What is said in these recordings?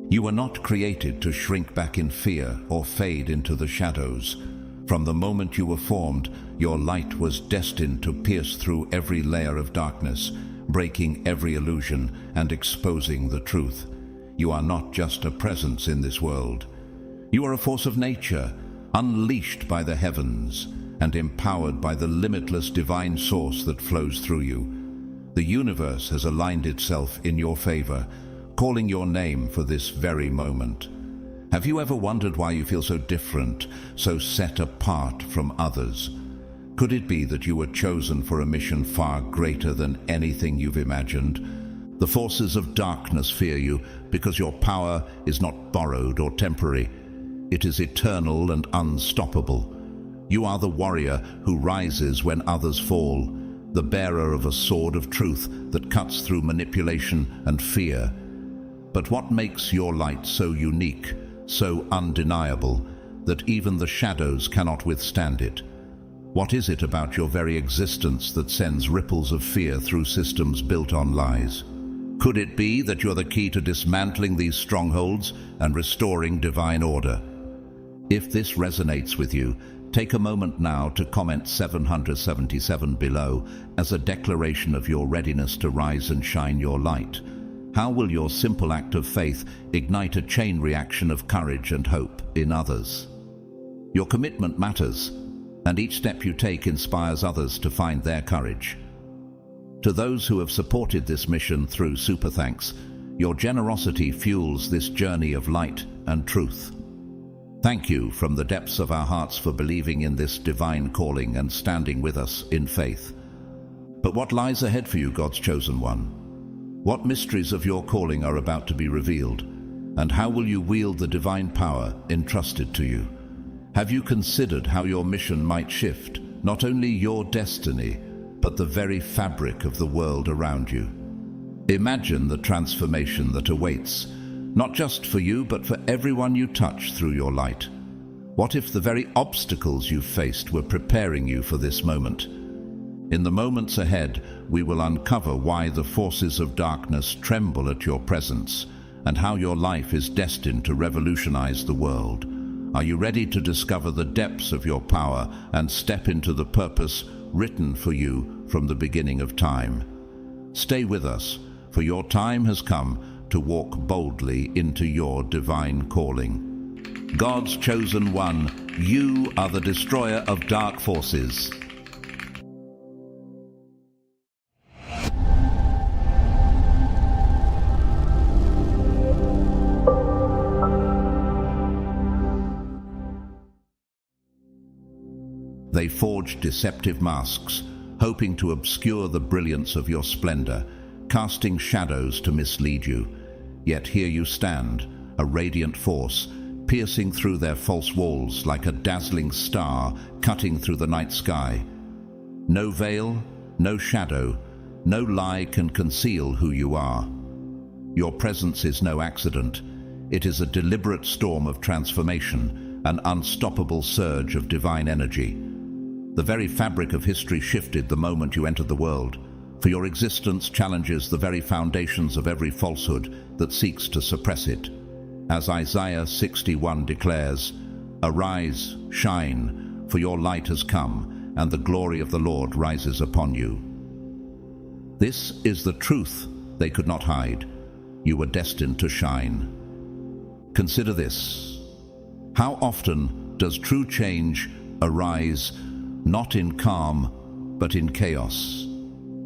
You were not created to shrink back in fear or fade into the shadows. From the moment you were formed, your light was destined to pierce through every layer of darkness, breaking every illusion and exposing the truth. You are not just a presence in this world. You are a force of nature, unleashed by the heavens and empowered by the limitless divine source that flows through you. The universe has aligned itself in your favor, calling your name for this very moment. Have you ever wondered why you feel so different, so set apart from others? Could it be that you were chosen for a mission far greater than anything you've imagined? The forces of darkness fear you because your power is not borrowed or temporary. It is eternal and unstoppable. You are the warrior who rises when others fall, the bearer of a sword of truth that cuts through manipulation and fear. But what makes your light so unique, so undeniable, that even the shadows cannot withstand it? What is it about your very existence that sends ripples of fear through systems built on lies? Could it be that you're the key to dismantling these strongholds and restoring divine order? If this resonates with you, take a moment now to comment 777 below as a declaration of your readiness to rise and shine your light. How will your simple act of faith ignite a chain reaction of courage and hope in others? Your commitment matters, and each step you take inspires others to find their courage. To those who have supported this mission through Super Thanks, your generosity fuels this journey of light and truth. Thank you from the depths of our hearts for believing in this divine calling and standing with us in faith. But what lies ahead for you, God's chosen one? What mysteries of your calling are about to be revealed, and how will you wield the divine power entrusted to you? Have you considered how your mission might shift not only your destiny, but the very fabric of the world around you? Imagine the transformation that awaits, not just for you, but for everyone you touch through your light. What if the very obstacles you faced were preparing you for this moment? In the moments ahead, we will uncover why the forces of darkness tremble at your presence and how your life is destined to revolutionize the world. Are you ready to discover the depths of your power and step into the purpose written for you from the beginning of time? Stay with us, for your time has come to walk boldly into your divine calling. God's chosen one, you are the destroyer of dark forces. They forge deceptive masks, hoping to obscure the brilliance of your splendor, casting shadows to mislead you. Yet here you stand, a radiant force, piercing through their false walls like a dazzling star cutting through the night sky. No veil, no shadow, no lie can conceal who you are. Your presence is no accident. It is a deliberate storm of transformation, an unstoppable surge of divine energy. The very fabric of history shifted the moment you entered the world, for your existence challenges the very foundations of every falsehood that seeks to suppress it. As Isaiah 61 declares, "Arise, shine, for your light has come, and the glory of the Lord rises upon you." This is the truth they could not hide. You were destined to shine. Consider this. How often does true change arise not in calm, but in chaos?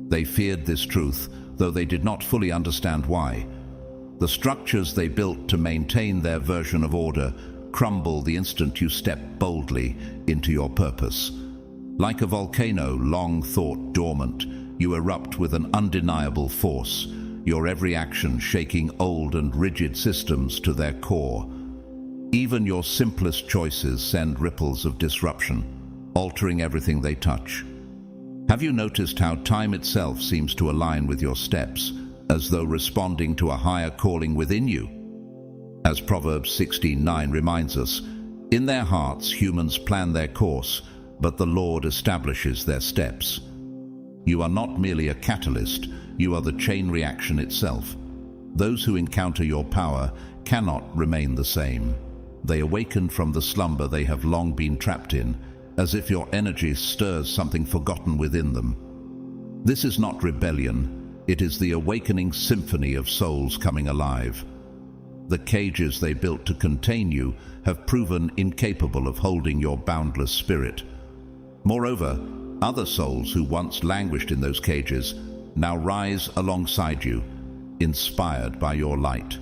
They feared this truth, though they did not fully understand why. The structures they built to maintain their version of order crumble the instant you step boldly into your purpose. Like a volcano long thought dormant, you erupt with an undeniable force, your every action shaking old and rigid systems to their core. Even your simplest choices send ripples of disruption, altering everything they touch. Have you noticed how time itself seems to align with your steps, as though responding to a higher calling within you? As Proverbs 16:9 reminds us, in their hearts humans plan their course, but the Lord establishes their steps. You are not merely a catalyst, you are the chain reaction itself. Those who encounter your power cannot remain the same. They awaken from the slumber they have long been trapped in, as if your energy stirs something forgotten within them. This is not rebellion, it is the awakening symphony of souls coming alive. The cages they built to contain you have proven incapable of holding your boundless spirit. Moreover, other souls who once languished in those cages now rise alongside you, inspired by your light.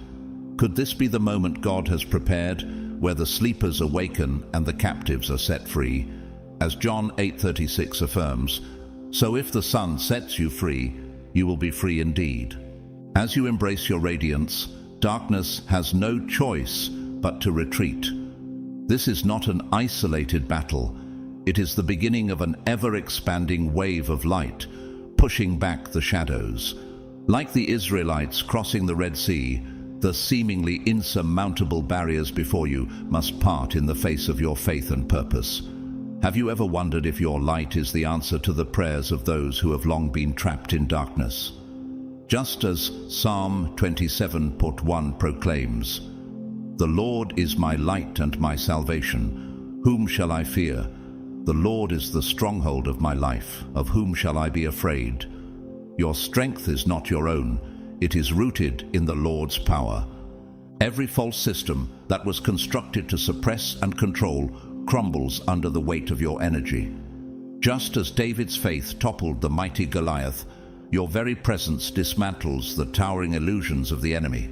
Could this be the moment God has prepared, where the sleepers awaken and the captives are set free? As John 8:36 affirms, "So if the Son sets you free, you will be free indeed." As you embrace your radiance, darkness has no choice but to retreat. This is not an isolated battle. It is the beginning of an ever-expanding wave of light, pushing back the shadows. Like the Israelites crossing the Red Sea, the seemingly insurmountable barriers before you must part in the face of your faith and purpose. Have you ever wondered if your light is the answer to the prayers of those who have long been trapped in darkness? Just as Psalm 27:1 proclaims, "The Lord is my light and my salvation. Whom shall I fear? The Lord is the stronghold of my life. Of whom shall I be afraid?" Your strength is not your own. It is rooted in the Lord's power. Every false system that was constructed to suppress and control crumbles under the weight of your energy. Just as David's faith toppled the mighty Goliath, your very presence dismantles the towering illusions of the enemy.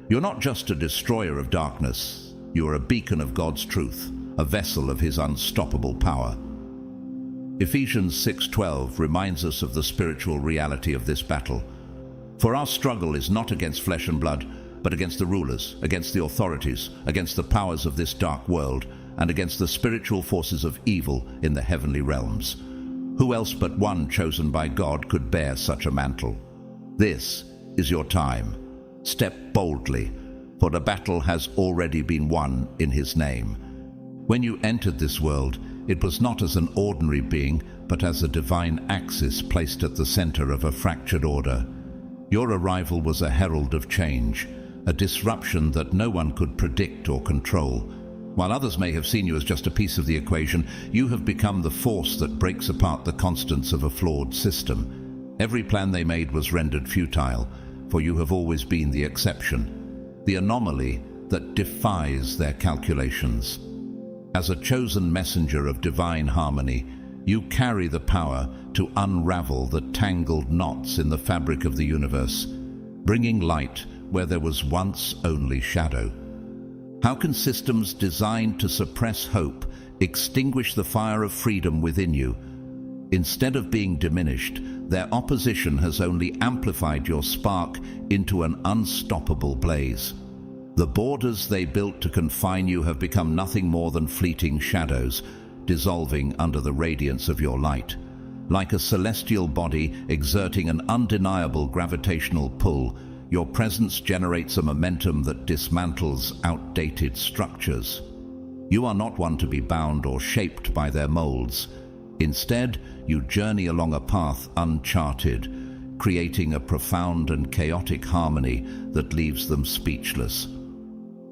You're not just a destroyer of darkness, you are a beacon of God's truth, a vessel of his unstoppable power. Ephesians 6:12 reminds us of the spiritual reality of this battle. "For our struggle is not against flesh and blood, but against the rulers, against the authorities, against the powers of this dark world, and against the spiritual forces of evil in the heavenly realms." Who else but one chosen by God could bear such a mantle? This is your time. Step boldly, for the battle has already been won in his name. When you entered this world, it was not as an ordinary being, but as a divine axis placed at the center of a fractured order. Your arrival was a herald of change, a disruption that no one could predict or control. While others may have seen you as just a piece of the equation, you have become the force that breaks apart the constants of a flawed system. Every plan they made was rendered futile, for you have always been the exception, the anomaly that defies their calculations. As a chosen messenger of divine harmony, you carry the power to unravel the tangled knots in the fabric of the universe, bringing light where there was once only shadow. How can systems designed to suppress hope extinguish the fire of freedom within you? Instead of being diminished, their opposition has only amplified your spark into an unstoppable blaze. The borders they built to confine you have become nothing more than fleeting shadows, dissolving under the radiance of your light. Like a celestial body exerting an undeniable gravitational pull, your presence generates a momentum that dismantles outdated structures. You are not one to be bound or shaped by their molds. Instead, you journey along a path uncharted, creating a profound and chaotic harmony that leaves them speechless.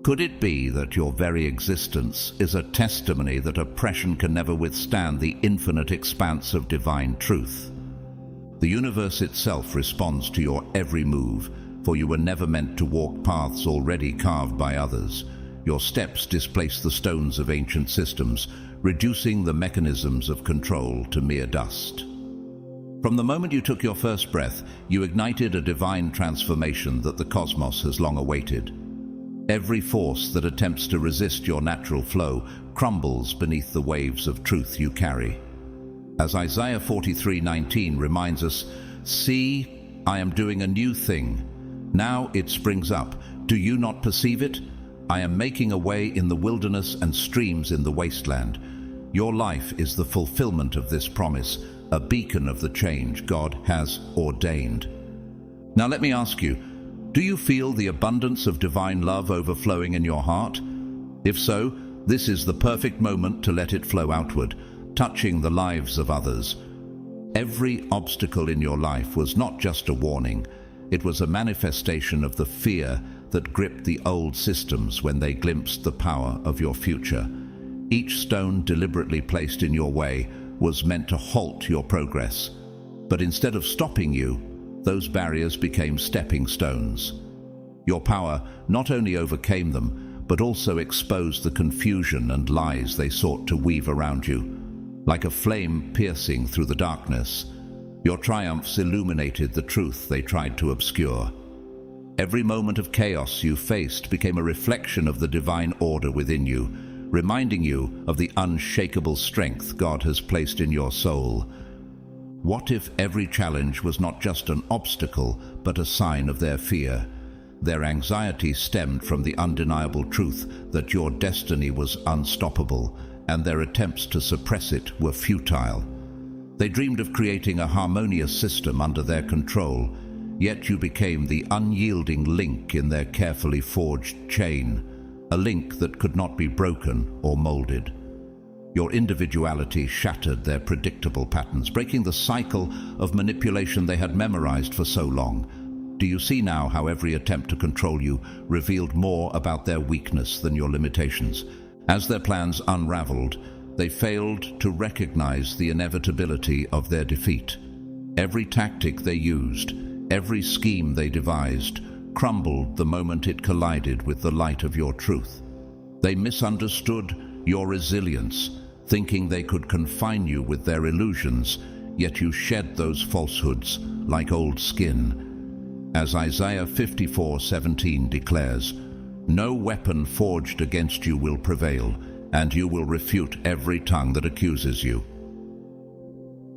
Could it be that your very existence is a testimony that oppression can never withstand the infinite expanse of divine truth? The universe itself responds to your every move, for you were never meant to walk paths already carved by others. Your steps displace the stones of ancient systems, reducing the mechanisms of control to mere dust. From the moment you took your first breath, you ignited a divine transformation that the cosmos has long awaited. Every force that attempts to resist your natural flow crumbles beneath the waves of truth you carry. As Isaiah 43:19 reminds us, "See, I am doing a new thing. Now it springs up. Do you not perceive it? I am making a way in the wilderness and streams in the wasteland." Your life is the fulfillment of this promise, a beacon of the change God has ordained. Now let me ask you, do you feel the abundance of divine love overflowing in your heart? If so, this is the perfect moment to let it flow outward, touching the lives of others. Every obstacle in your life was not just a warning. It was a manifestation of the fear that gripped the old systems when they glimpsed the power of your future. Each stone deliberately placed in your way was meant to halt your progress. But instead of stopping you, those barriers became stepping stones. Your power not only overcame them, but also exposed the confusion and lies they sought to weave around you. Like a flame piercing through the darkness, your triumphs illuminated the truth they tried to obscure. Every moment of chaos you faced became a reflection of the divine order within you, reminding you of the unshakable strength God has placed in your soul. What if every challenge was not just an obstacle, but a sign of their fear? Their anxiety stemmed from the undeniable truth that your destiny was unstoppable, and their attempts to suppress it were futile. They dreamed of creating a harmonious system under their control, yet you became the unyielding link in their carefully forged chain, a link that could not be broken or molded. Your individuality shattered their predictable patterns, breaking the cycle of manipulation they had memorized for so long. Do you see now how every attempt to control you revealed more about their weakness than your limitations? As their plans unraveled, they failed to recognize the inevitability of their defeat. Every tactic they used, every scheme they devised, crumbled the moment it collided with the light of your truth. They misunderstood your resilience, thinking they could confine you with their illusions, yet you shed those falsehoods like old skin. As Isaiah 54:17 declares, "No weapon forged against you will prevail, and you will refute every tongue that accuses you."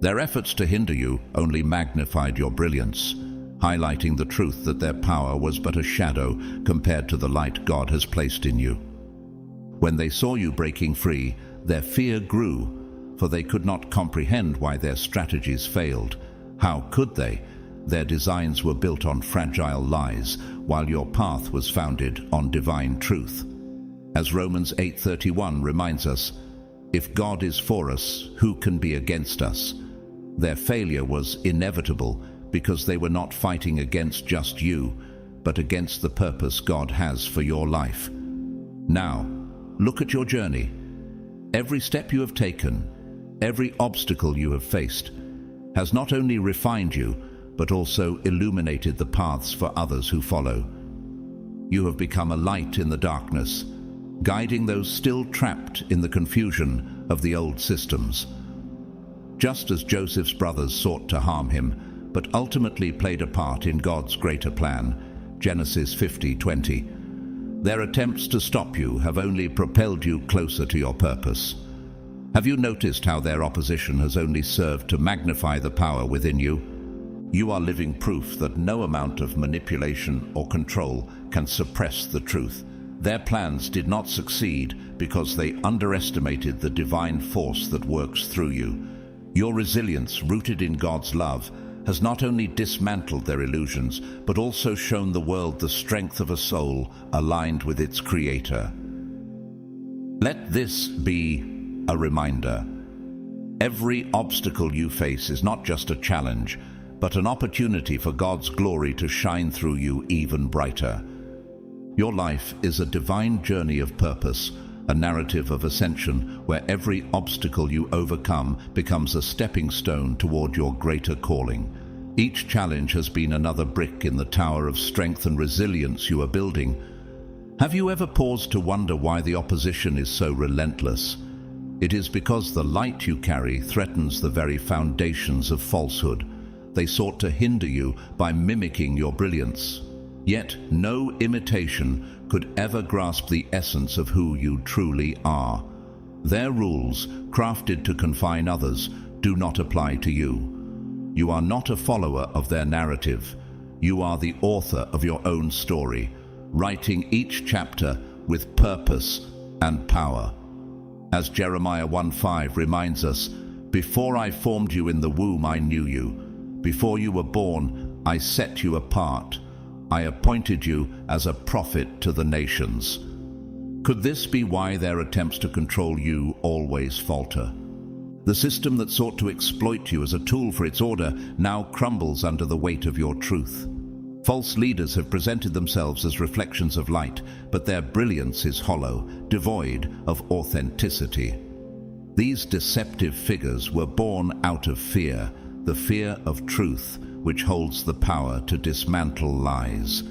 Their efforts to hinder you only magnified your brilliance, highlighting the truth that their power was but a shadow compared to the light God has placed in you. When they saw you breaking free, their fear grew, for they could not comprehend why their strategies failed. How could they? Their designs were built on fragile lies, while your path was founded on divine truth. As Romans 8:31 reminds us, "If God is for us, who can be against us?" Their failure was inevitable because they were not fighting against just you, but against the purpose God has for your life. Now, look at your journey. Every step you have taken, every obstacle you have faced, has not only refined you, but also illuminated the paths for others who follow. You have become a light in the darkness, guiding those still trapped in the confusion of the old systems. Just as Joseph's brothers sought to harm him, but ultimately played a part in God's greater plan, Genesis 50:20. Their attempts to stop you have only propelled you closer to your purpose. Have you noticed how their opposition has only served to magnify the power within you? You are living proof that no amount of manipulation or control can suppress the truth. Their plans did not succeed because they underestimated the divine force that works through you. Your resilience, rooted in God's love, has not only dismantled their illusions, but also shown the world the strength of a soul aligned with its Creator. Let this be a reminder. Every obstacle you face is not just a challenge, but an opportunity for God's glory to shine through you even brighter. Your life is a divine journey of purpose, a narrative of ascension where every obstacle you overcome becomes a stepping stone toward your greater calling. Each challenge has been another brick in the tower of strength and resilience you are building. Have you ever paused to wonder why the opposition is so relentless? It is because the light you carry threatens the very foundations of falsehood. They sought to hinder you by mimicking your brilliance. Yet no imitation could ever grasp the essence of who you truly are. Their rules, crafted to confine others, do not apply to you. You are not a follower of their narrative. You are the author of your own story, writing each chapter with purpose and power. As Jeremiah 1:5 reminds us, "Before I formed you in the womb, I knew you. Before you were born, I set you apart. I appointed you as a prophet to the nations." Could this be why their attempts to control you always falter? The system that sought to exploit you as a tool for its order now crumbles under the weight of your truth. False leaders have presented themselves as reflections of light, but their brilliance is hollow, devoid of authenticity. These deceptive figures were born out of fear, the fear of truth, which holds the power to dismantle lies.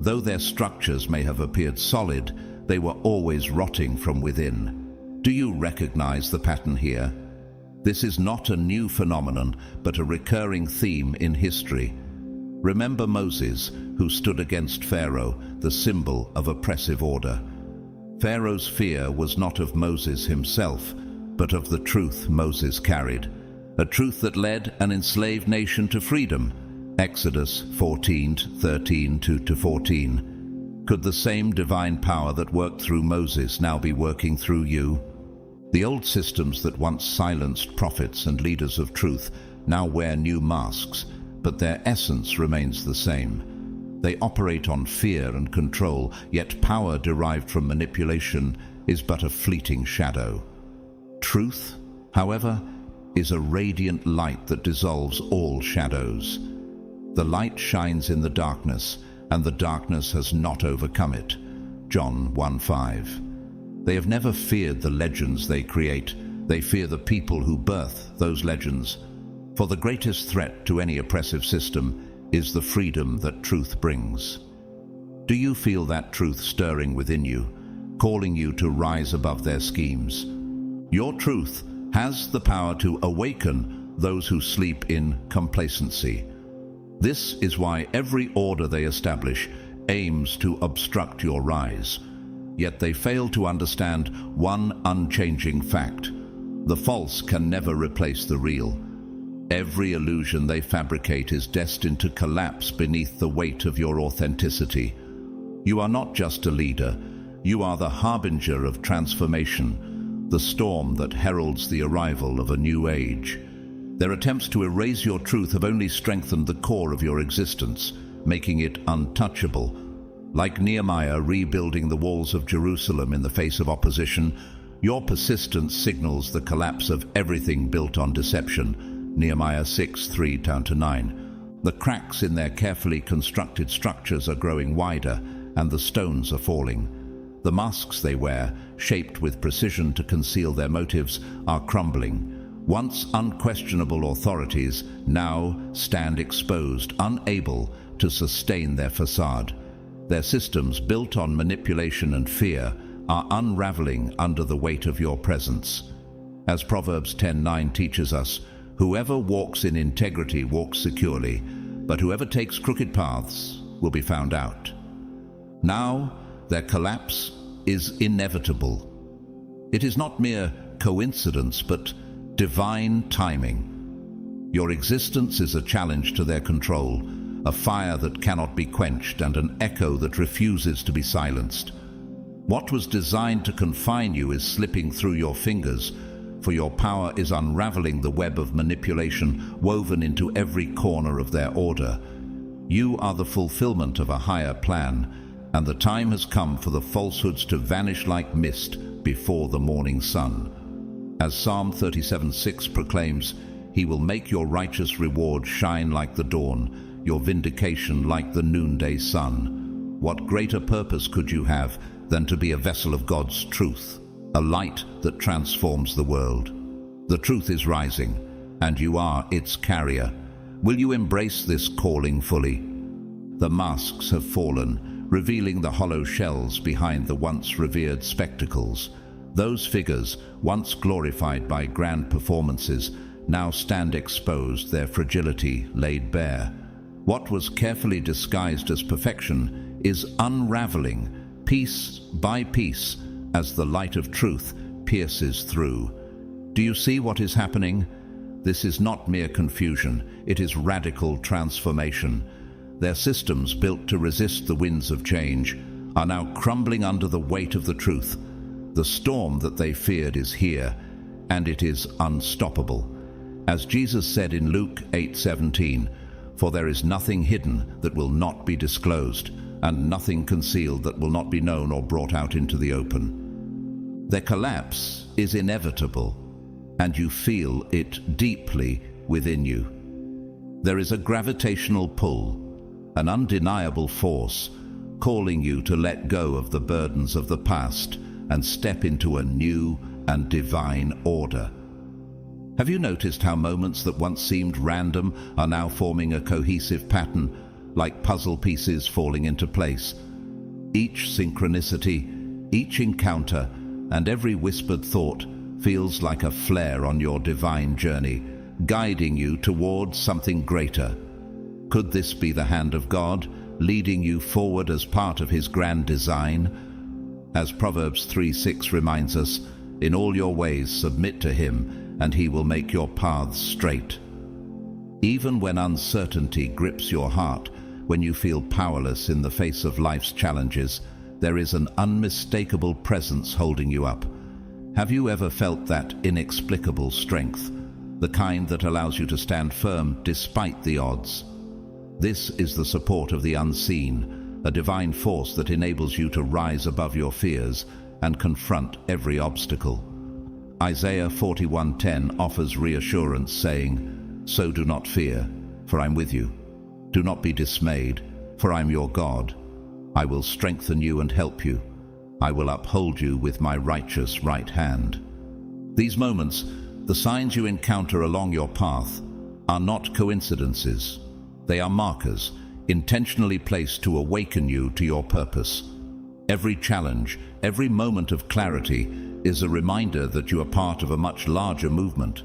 Though their structures may have appeared solid, they were always rotting from within. Do you recognize the pattern here? This is not a new phenomenon, but a recurring theme in history. Remember Moses, who stood against Pharaoh, the symbol of oppressive order. Pharaoh's fear was not of Moses himself, but of the truth Moses carried, a truth that led an enslaved nation to freedom. Exodus 14:13-14. Could the same divine power that worked through Moses now be working through you? The old systems that once silenced prophets and leaders of truth now wear new masks, but their essence remains the same. They operate on fear and control, yet power derived from manipulation is but a fleeting shadow. Truth, however, is a radiant light that dissolves all shadows. The light shines in the darkness, and the darkness has not overcome it. John 1:5. They have never feared the legends they create. They fear the people who birth those legends. For the greatest threat to any oppressive system is the freedom that truth brings. Do you feel that truth stirring within you, calling you to rise above their schemes? Your truth has the power to awaken those who sleep in complacency. This is why every order they establish aims to obstruct your rise. Yet they fail to understand one unchanging fact: the false can never replace the real. Every illusion they fabricate is destined to collapse beneath the weight of your authenticity. You are not just a leader, you are the harbinger of transformation, the storm that heralds the arrival of a new age. Their attempts to erase your truth have only strengthened the core of your existence, making it untouchable. Like Nehemiah rebuilding the walls of Jerusalem in the face of opposition, your persistence signals the collapse of everything built on deception. Nehemiah 6:3-9. The cracks in their carefully constructed structures are growing wider, and the stones are falling. The masks they wear, shaped with precision to conceal their motives, are crumbling. Once unquestionable authorities now stand exposed, unable to sustain their facade. Their systems, built on manipulation and fear, are unraveling under the weight of your presence. As Proverbs 10:9 teaches us, whoever walks in integrity walks securely, but whoever takes crooked paths will be found out. Now, their collapse is inevitable. It is not mere coincidence, but divine timing. Your existence is a challenge to their control, a fire that cannot be quenched and an echo that refuses to be silenced. What was designed to confine you is slipping through your fingers, for your power is unraveling the web of manipulation woven into every corner of their order. You are the fulfillment of a higher plan, and the time has come for the falsehoods to vanish like mist before the morning sun. As Psalm 37:6 proclaims, He will make your righteous reward shine like the dawn, your vindication like the noonday sun. What greater purpose could you have than to be a vessel of God's truth, a light that transforms the world? The truth is rising, and you are its carrier. Will you embrace this calling fully? The masks have fallen, revealing the hollow shells behind the once revered spectacles. Those figures, once glorified by grand performances, now stand exposed, their fragility laid bare. What was carefully disguised as perfection is unraveling, piece by piece, as the light of truth pierces through. Do you see what is happening? This is not mere confusion, it is radical transformation. Their systems, built to resist the winds of change, are now crumbling under the weight of the truth. The storm that they feared is here, and it is unstoppable. As Jesus said in Luke 8:17, "For there is nothing hidden that will not be disclosed, and nothing concealed that will not be known or brought out into the open." Their collapse is inevitable, and you feel it deeply within you. There is a gravitational pull, an undeniable force, calling you to let go of the burdens of the past and step into a new and divine order. Have you noticed how moments that once seemed random are now forming a cohesive pattern, like puzzle pieces falling into place? Each synchronicity, each encounter, and every whispered thought feels like a flare on your divine journey, guiding you towards something greater. Could this be the hand of God, leading you forward as part of His grand design? As Proverbs 3:6 reminds us, "In all your ways submit to Him, and He will make your paths straight." Even when uncertainty grips your heart, when you feel powerless in the face of life's challenges, there is an unmistakable presence holding you up. Have you ever felt that inexplicable strength, the kind that allows you to stand firm despite the odds? This is the support of the unseen, a divine force that enables you to rise above your fears and confront every obstacle. Isaiah 41:10 offers reassurance, saying, "So do not fear, for I'm with you. Do not be dismayed, for I'm your God. I will strengthen you and help you. I will uphold you with my righteous right hand." These moments, the signs you encounter along your path, are not coincidences. They are markers, intentionally placed to awaken you to your purpose. Every challenge, every moment of clarity is a reminder that you are part of a much larger movement.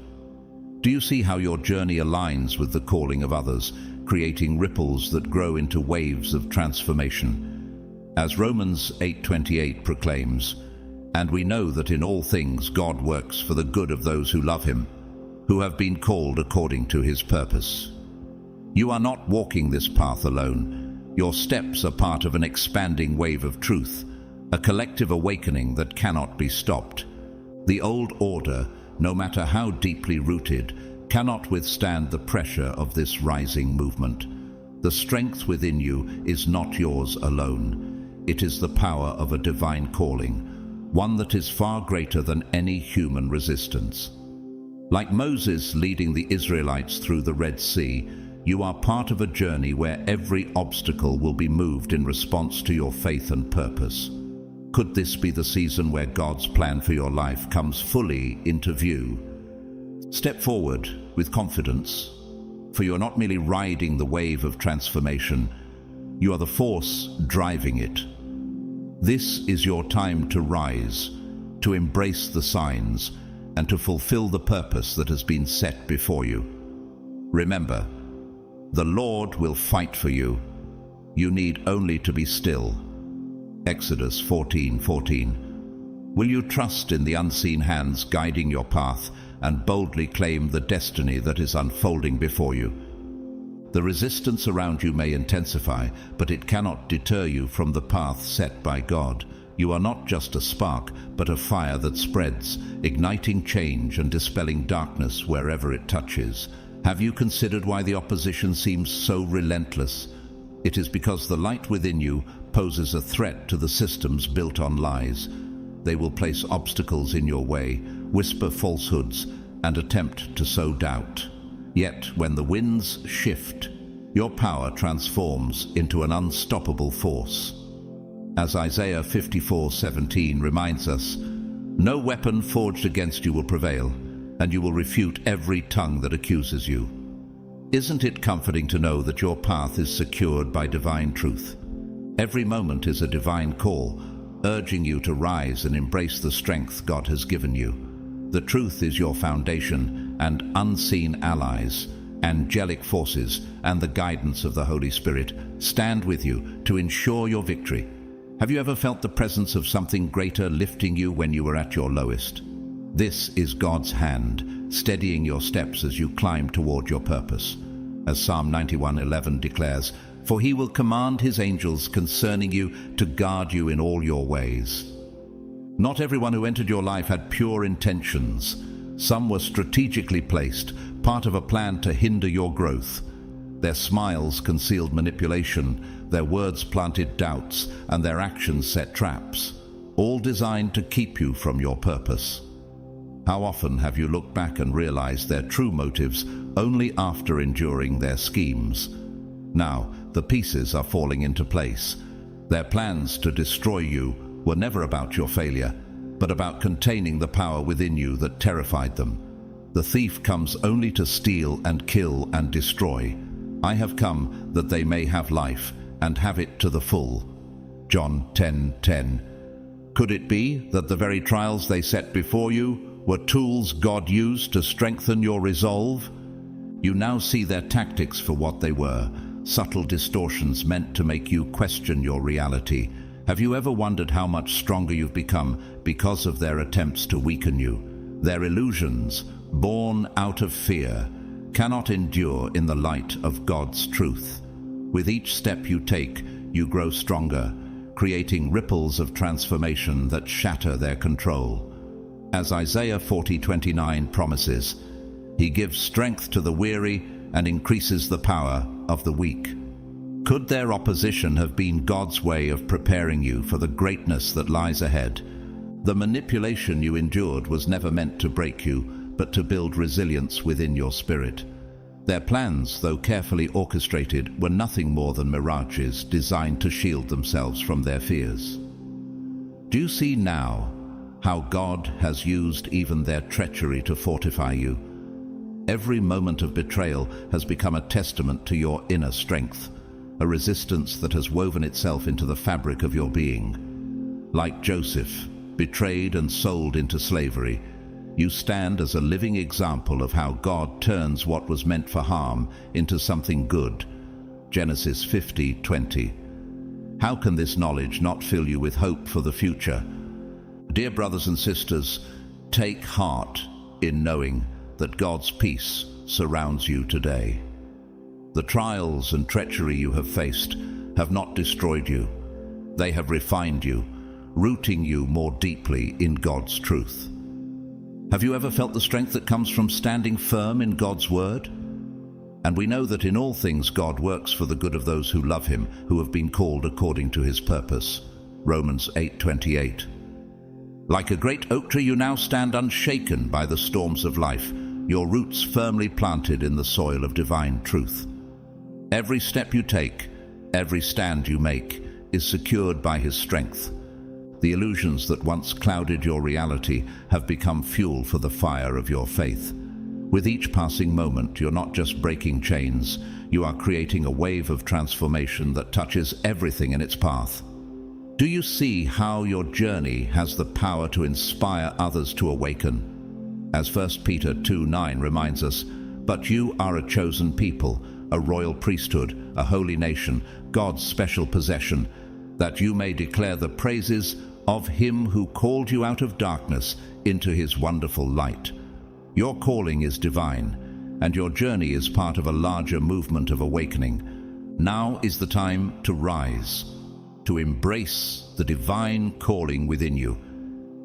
Do you see how your journey aligns with the calling of others, creating ripples that grow into waves of transformation? As Romans 8:28 proclaims, "And we know that in all things God works for the good of those who love Him, who have been called according to His purpose." You are not walking this path alone. Your steps are part of an expanding wave of truth, a collective awakening that cannot be stopped. The old order, no matter how deeply rooted, cannot withstand the pressure of this rising movement. The strength within you is not yours alone. It is the power of a divine calling, one that is far greater than any human resistance. Like Moses leading the Israelites through the Red Sea, you are part of a journey where every obstacle will be moved in response to your faith and purpose. Could this be the season where God's plan for your life comes fully into view? Step forward with confidence, for you are not merely riding the wave of transformation, you are the force driving it. This is your time to rise, to embrace the signs, and to fulfill the purpose that has been set before you. Remember, the Lord will fight for you. You need only to be still. Exodus 14:14. Will you trust in the unseen hands guiding your path and boldly claim the destiny that is unfolding before you? The resistance around you may intensify, but it cannot deter you from the path set by God. You are not just a spark, but a fire that spreads, igniting change and dispelling darkness wherever it touches. Have you considered why the opposition seems so relentless? It is because the light within you poses a threat to the systems built on lies. They will place obstacles in your way, whisper falsehoods, and attempt to sow doubt. Yet, when the winds shift, your power transforms into an unstoppable force. As Isaiah 54:17 reminds us, "No weapon forged against you will prevail, and you will refute every tongue that accuses you." Isn't it comforting to know that your path is secured by divine truth? Every moment is a divine call, urging you to rise and embrace the strength God has given you. The truth is your foundation, and unseen allies, angelic forces, and the guidance of the Holy Spirit stand with you to ensure your victory. Have you ever felt the presence of something greater lifting you when you were at your lowest? This is God's hand, steadying your steps as you climb toward your purpose. As Psalm 91:11 declares, "For He will command His angels concerning you to guard you in all your ways." Not everyone who entered your life had pure intentions. Some were strategically placed, part of a plan to hinder your growth. Their smiles concealed manipulation, their words planted doubts, and their actions set traps, all designed to keep you from your purpose. How often have you looked back and realized their true motives only after enduring their schemes? Now, the pieces are falling into place. Their plans to destroy you were never about your failure, but about containing the power within you that terrified them. The thief comes only to steal and kill and destroy. I have come that they may have life and have it to the full. John 10:10. Could it be that the very trials they set before you were tools God used to strengthen your resolve? You now see their tactics for what they were, subtle distortions meant to make you question your reality. Have you ever wondered how much stronger you've become because of their attempts to weaken you? Their illusions, born out of fear, cannot endure in the light of God's truth. With each step you take, you grow stronger, creating ripples of transformation that shatter their control. As Isaiah 40:29 promises, He gives strength to the weary and increases the power of the weak. Could their opposition have been God's way of preparing you for the greatness that lies ahead? The manipulation you endured was never meant to break you, but to build resilience within your spirit. Their plans, though carefully orchestrated, were nothing more than mirages designed to shield themselves from their fears. Do you see now how God has used even their treachery to fortify you? Every moment of betrayal has become a testament to your inner strength, a resistance that has woven itself into the fabric of your being. Like Joseph, betrayed and sold into slavery, you stand as a living example of how God turns what was meant for harm into something good. Genesis 50:20. How can this knowledge not fill you with hope for the future? Dear brothers and sisters, take heart in knowing that God's peace surrounds you today. The trials and treachery you have faced have not destroyed you. They have refined you, rooting you more deeply in God's truth. Have you ever felt the strength that comes from standing firm in God's word? And we know that in all things God works for the good of those who love Him, who have been called according to His purpose. Romans 8:28. Like a great oak tree, you now stand unshaken by the storms of life, your roots firmly planted in the soil of divine truth. Every step you take, every stand you make, is secured by His strength. The illusions that once clouded your reality have become fuel for the fire of your faith. With each passing moment, you're not just breaking chains, you are creating a wave of transformation that touches everything in its path. Do you see how your journey has the power to inspire others to awaken? As 1 Peter 2:9 reminds us, but you are a chosen people, a royal priesthood, a holy nation, God's special possession, that you may declare the praises of Him who called you out of darkness into His wonderful light. Your calling is divine, and your journey is part of a larger movement of awakening. Now is the time to rise, to embrace the divine calling within you,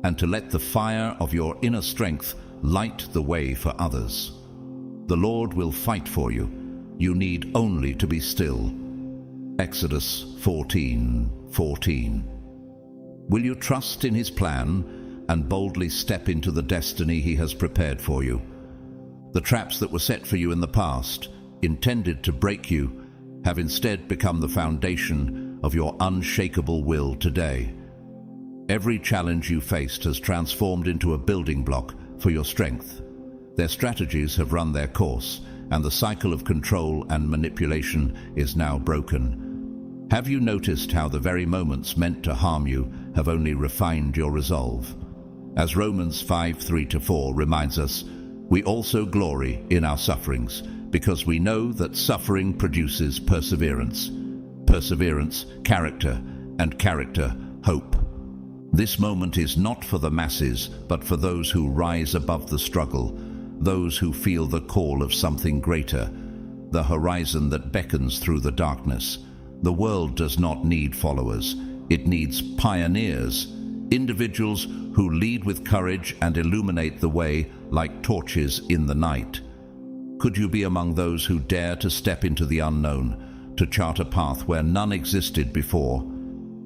and to let the fire of your inner strength light the way for others. The Lord will fight for you. You need only to be still. Exodus 14:14. Will you trust in His plan and boldly step into the destiny He has prepared for you? The traps that were set for you in the past, intended to break you, have instead become the foundation of your unshakable will today. Every challenge you faced has transformed into a building block for your strength. Their strategies have run their course, and the cycle of control and manipulation is now broken. Have you noticed how the very moments meant to harm you have only refined your resolve? As Romans 5:3-4 reminds us, we also glory in our sufferings, because we know that suffering produces perseverance. Perseverance, character, and character, hope. This moment is not for the masses, but for those who rise above the struggle, those who feel the call of something greater, the horizon that beckons through the darkness. The world does not need followers. It needs pioneers, individuals who lead with courage and illuminate the way like torches in the night. Could you be among those who dare to step into the unknown, to chart a path where none existed before?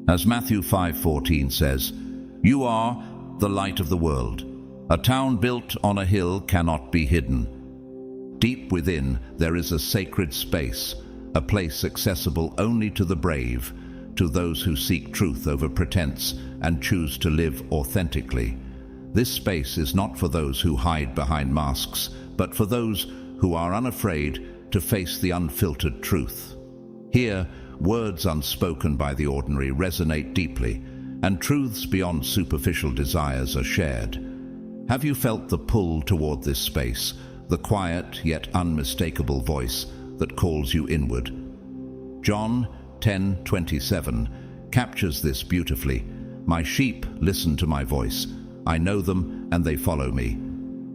As Matthew 5:14 says, you are the light of the world. A town built on a hill cannot be hidden. Deep within there is a sacred space, a place accessible only to the brave, to those who seek truth over pretense and choose to live authentically. This space is not for those who hide behind masks, but for those who are unafraid to face the unfiltered truth. Here, words unspoken by the ordinary resonate deeply, and truths beyond superficial desires are shared. Have you felt the pull toward this space, the quiet yet unmistakable voice that calls you inward? John 10:27 captures this beautifully. My sheep listen to my voice. I know them and they follow me.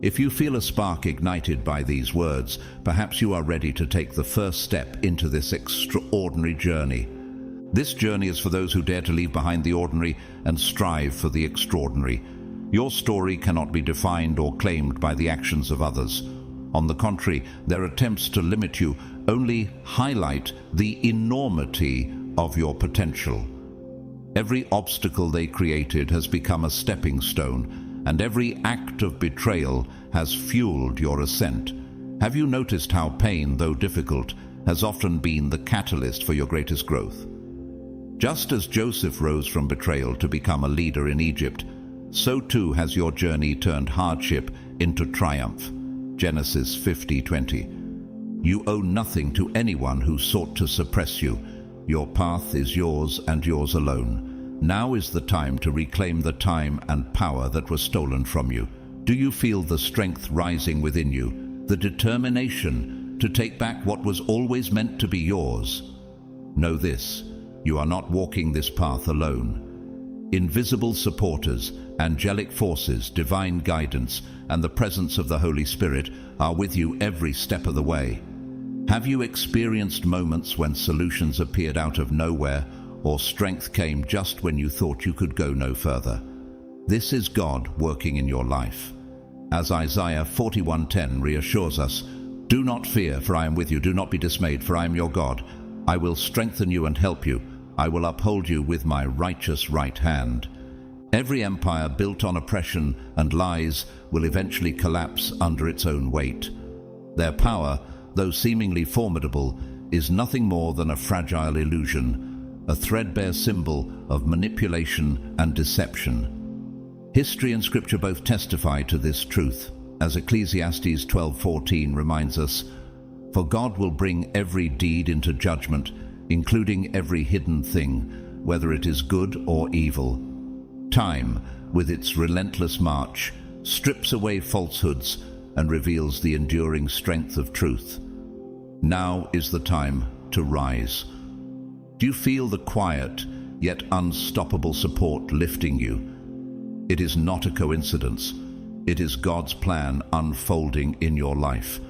If you feel a spark ignited by these words, perhaps you are ready to take the first step into this extraordinary journey. This journey is for those who dare to leave behind the ordinary and strive for the extraordinary. Your story cannot be defined or claimed by the actions of others. On the contrary, their attempts to limit you only highlight the enormity of your potential. Every obstacle they created has become a stepping stone, and every act of betrayal has fueled your ascent. Have you noticed how pain, though difficult, has often been the catalyst for your greatest growth? Just as Joseph rose from betrayal to become a leader in Egypt, so too has your journey turned hardship into triumph. Genesis 50:20. You owe nothing to anyone who sought to suppress you. Your path is yours and yours alone. Now is the time to reclaim the time and power that was stolen from you. Do you feel the strength rising within you, the determination to take back what was always meant to be yours? Know this, you are not walking this path alone. Invisible supporters, angelic forces, divine guidance, and the presence of the Holy Spirit are with you every step of the way. Have you experienced moments when solutions appeared out of nowhere, or strength came just when you thought you could go no further? This is God working in your life. As Isaiah 41:10 reassures us, do not fear, for I am with you. Do not be dismayed, for I am your God. I will strengthen you and help you. I will uphold you with my righteous right hand. Every empire built on oppression and lies will eventually collapse under its own weight. Their power, though seemingly formidable, is nothing more than a fragile illusion, a threadbare symbol of manipulation and deception. History and Scripture both testify to this truth, as Ecclesiastes 12:14 reminds us, for God will bring every deed into judgment, including every hidden thing, whether it is good or evil. Time, with its relentless march, strips away falsehoods and reveals the enduring strength of truth. Now is the time to rise. Do you feel the quiet, yet unstoppable support lifting you? It is not a coincidence. It is God's plan unfolding in your life.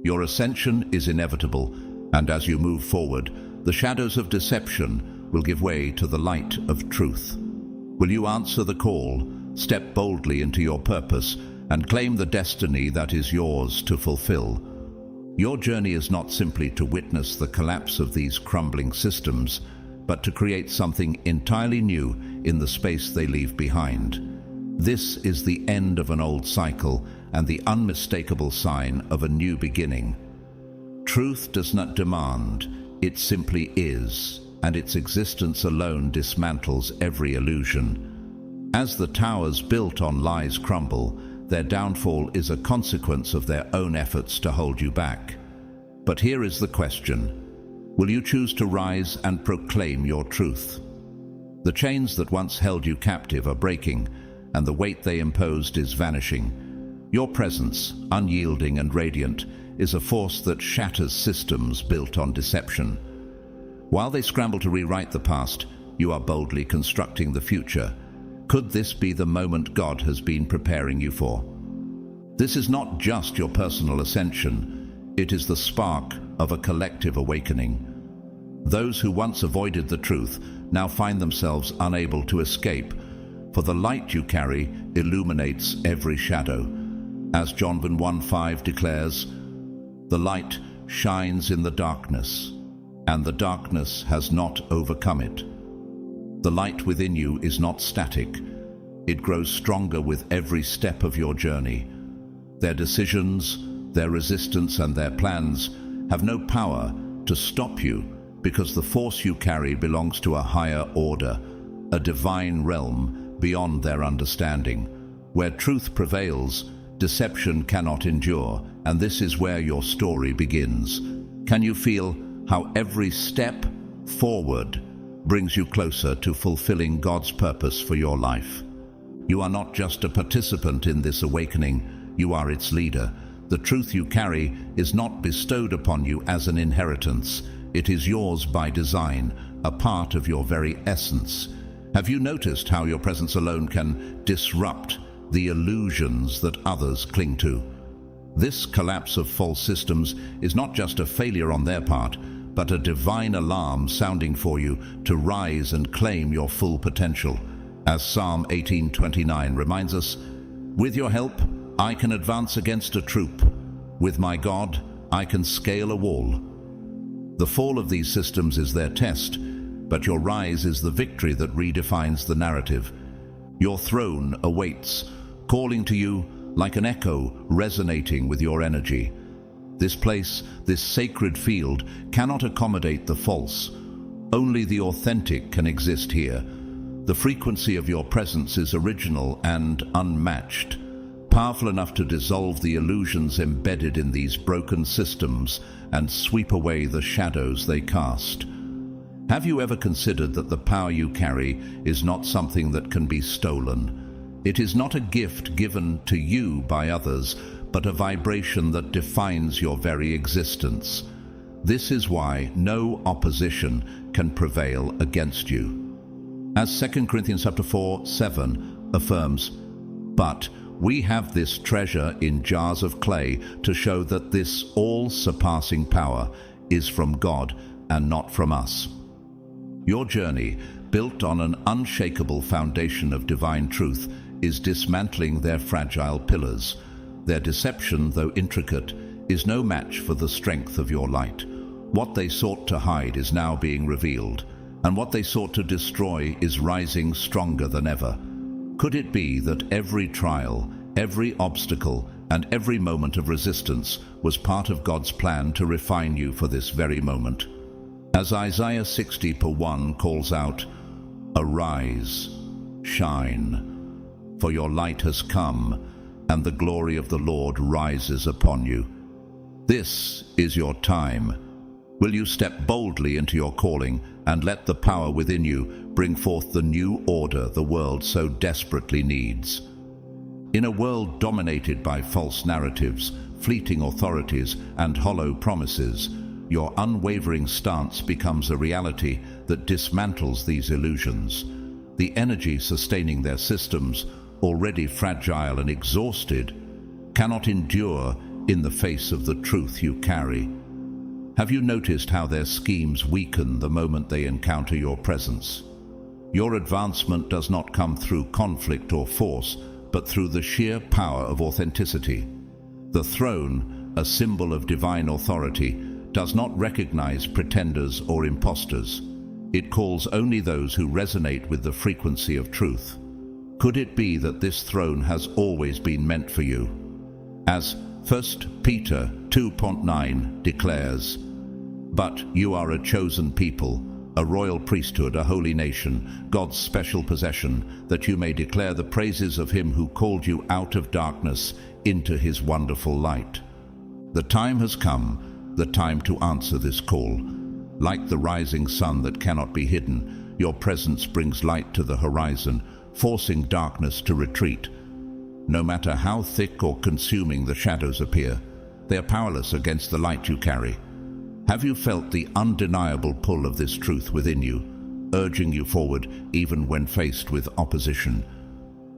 Your ascension is inevitable, and as you move forward, the shadows of deception will give way to the light of truth. Will you answer the call, step boldly into your purpose, and claim the destiny that is yours to fulfill? Your journey is not simply to witness the collapse of these crumbling systems, but to create something entirely new in the space they leave behind. This is the end of an old cycle and the unmistakable sign of a new beginning. Truth does not demand, it simply is, and its existence alone dismantles every illusion. As the towers built on lies crumble, their downfall is a consequence of their own efforts to hold you back. But here is the question. Will you choose to rise and proclaim your truth? The chains that once held you captive are breaking, and the weight they imposed is vanishing. Your presence, unyielding and radiant, is a force that shatters systems built on deception. While they scramble to rewrite the past, you are boldly constructing the future. Could this be the moment God has been preparing you for? This is not just your personal ascension, it is the spark of a collective awakening. Those who once avoided the truth now find themselves unable to escape, for the light you carry illuminates every shadow. As John 1:5 declares, the light shines in the darkness, and the darkness has not overcome it. The light within you is not static. It grows stronger with every step of your journey. Their decisions, their resistance, and their plans have no power to stop you, because the force you carry belongs to a higher order, a divine realm beyond their understanding. Where truth prevails, deception cannot endure, and this is where your story begins. Can you feel how every step forward brings you closer to fulfilling God's purpose for your life? You are not just a participant in this awakening, you are its leader. The truth you carry is not bestowed upon you as an inheritance. It is yours by design, a part of your very essence. Have you noticed how your presence alone can disrupt the illusions that others cling to? This collapse of false systems is not just a failure on their part, but a divine alarm sounding for you to rise and claim your full potential. As Psalm 18:29 reminds us, "With your help, I can advance against a troop. With my God, I can scale a wall." The fall of these systems is their test, but your rise is the victory that redefines the narrative. Your throne awaits, calling to you like an echo resonating with your energy. This place, this sacred field, cannot accommodate the false. Only the authentic can exist here. The frequency of your presence is original and unmatched, powerful enough to dissolve the illusions embedded in these broken systems and sweep away the shadows they cast. Have you ever considered that the power you carry is not something that can be stolen? It is not a gift given to you by others, but a vibration that defines your very existence. This is why no opposition can prevail against you. As 2 Corinthians 4:7 affirms, "But we have this treasure in jars of clay to show that this all-surpassing power is from God and not from us." Your journey, built on an unshakable foundation of divine truth, is dismantling their fragile pillars. Their deception, though intricate, is no match for the strength of your light. What they sought to hide is now being revealed, and what they sought to destroy is rising stronger than ever. Could it be that every trial, every obstacle, and every moment of resistance was part of God's plan to refine you for this very moment? As Isaiah 60:1 calls out, "Arise, shine, for your light has come, and the glory of the Lord rises upon you." This is your time. Will you step boldly into your calling and let the power within you bring forth the new order the world so desperately needs? In a world dominated by false narratives, fleeting authorities, and hollow promises, your unwavering stance becomes a reality that dismantles these illusions. The energy sustaining their systems, already fragile and exhausted, cannot endure in the face of the truth you carry. Have you noticed how their schemes weaken the moment they encounter your presence? Your advancement does not come through conflict or force, but through the sheer power of authenticity. The throne, a symbol of divine authority, does not recognize pretenders or imposters. It calls only those who resonate with the frequency of truth. Could it be that this throne has always been meant for you? As 1 Peter 2:9 declares, "But you are a chosen people, a royal priesthood, a holy nation, God's special possession, that you may declare the praises of him who called you out of darkness into his wonderful light." The time has come, the time to answer this call. Like the rising sun that cannot be hidden, your presence brings light to the horizon, forcing darkness to retreat. No matter how thick or consuming the shadows appear, they are powerless against the light you carry. Have you felt the undeniable pull of this truth within you, urging you forward even when faced with opposition?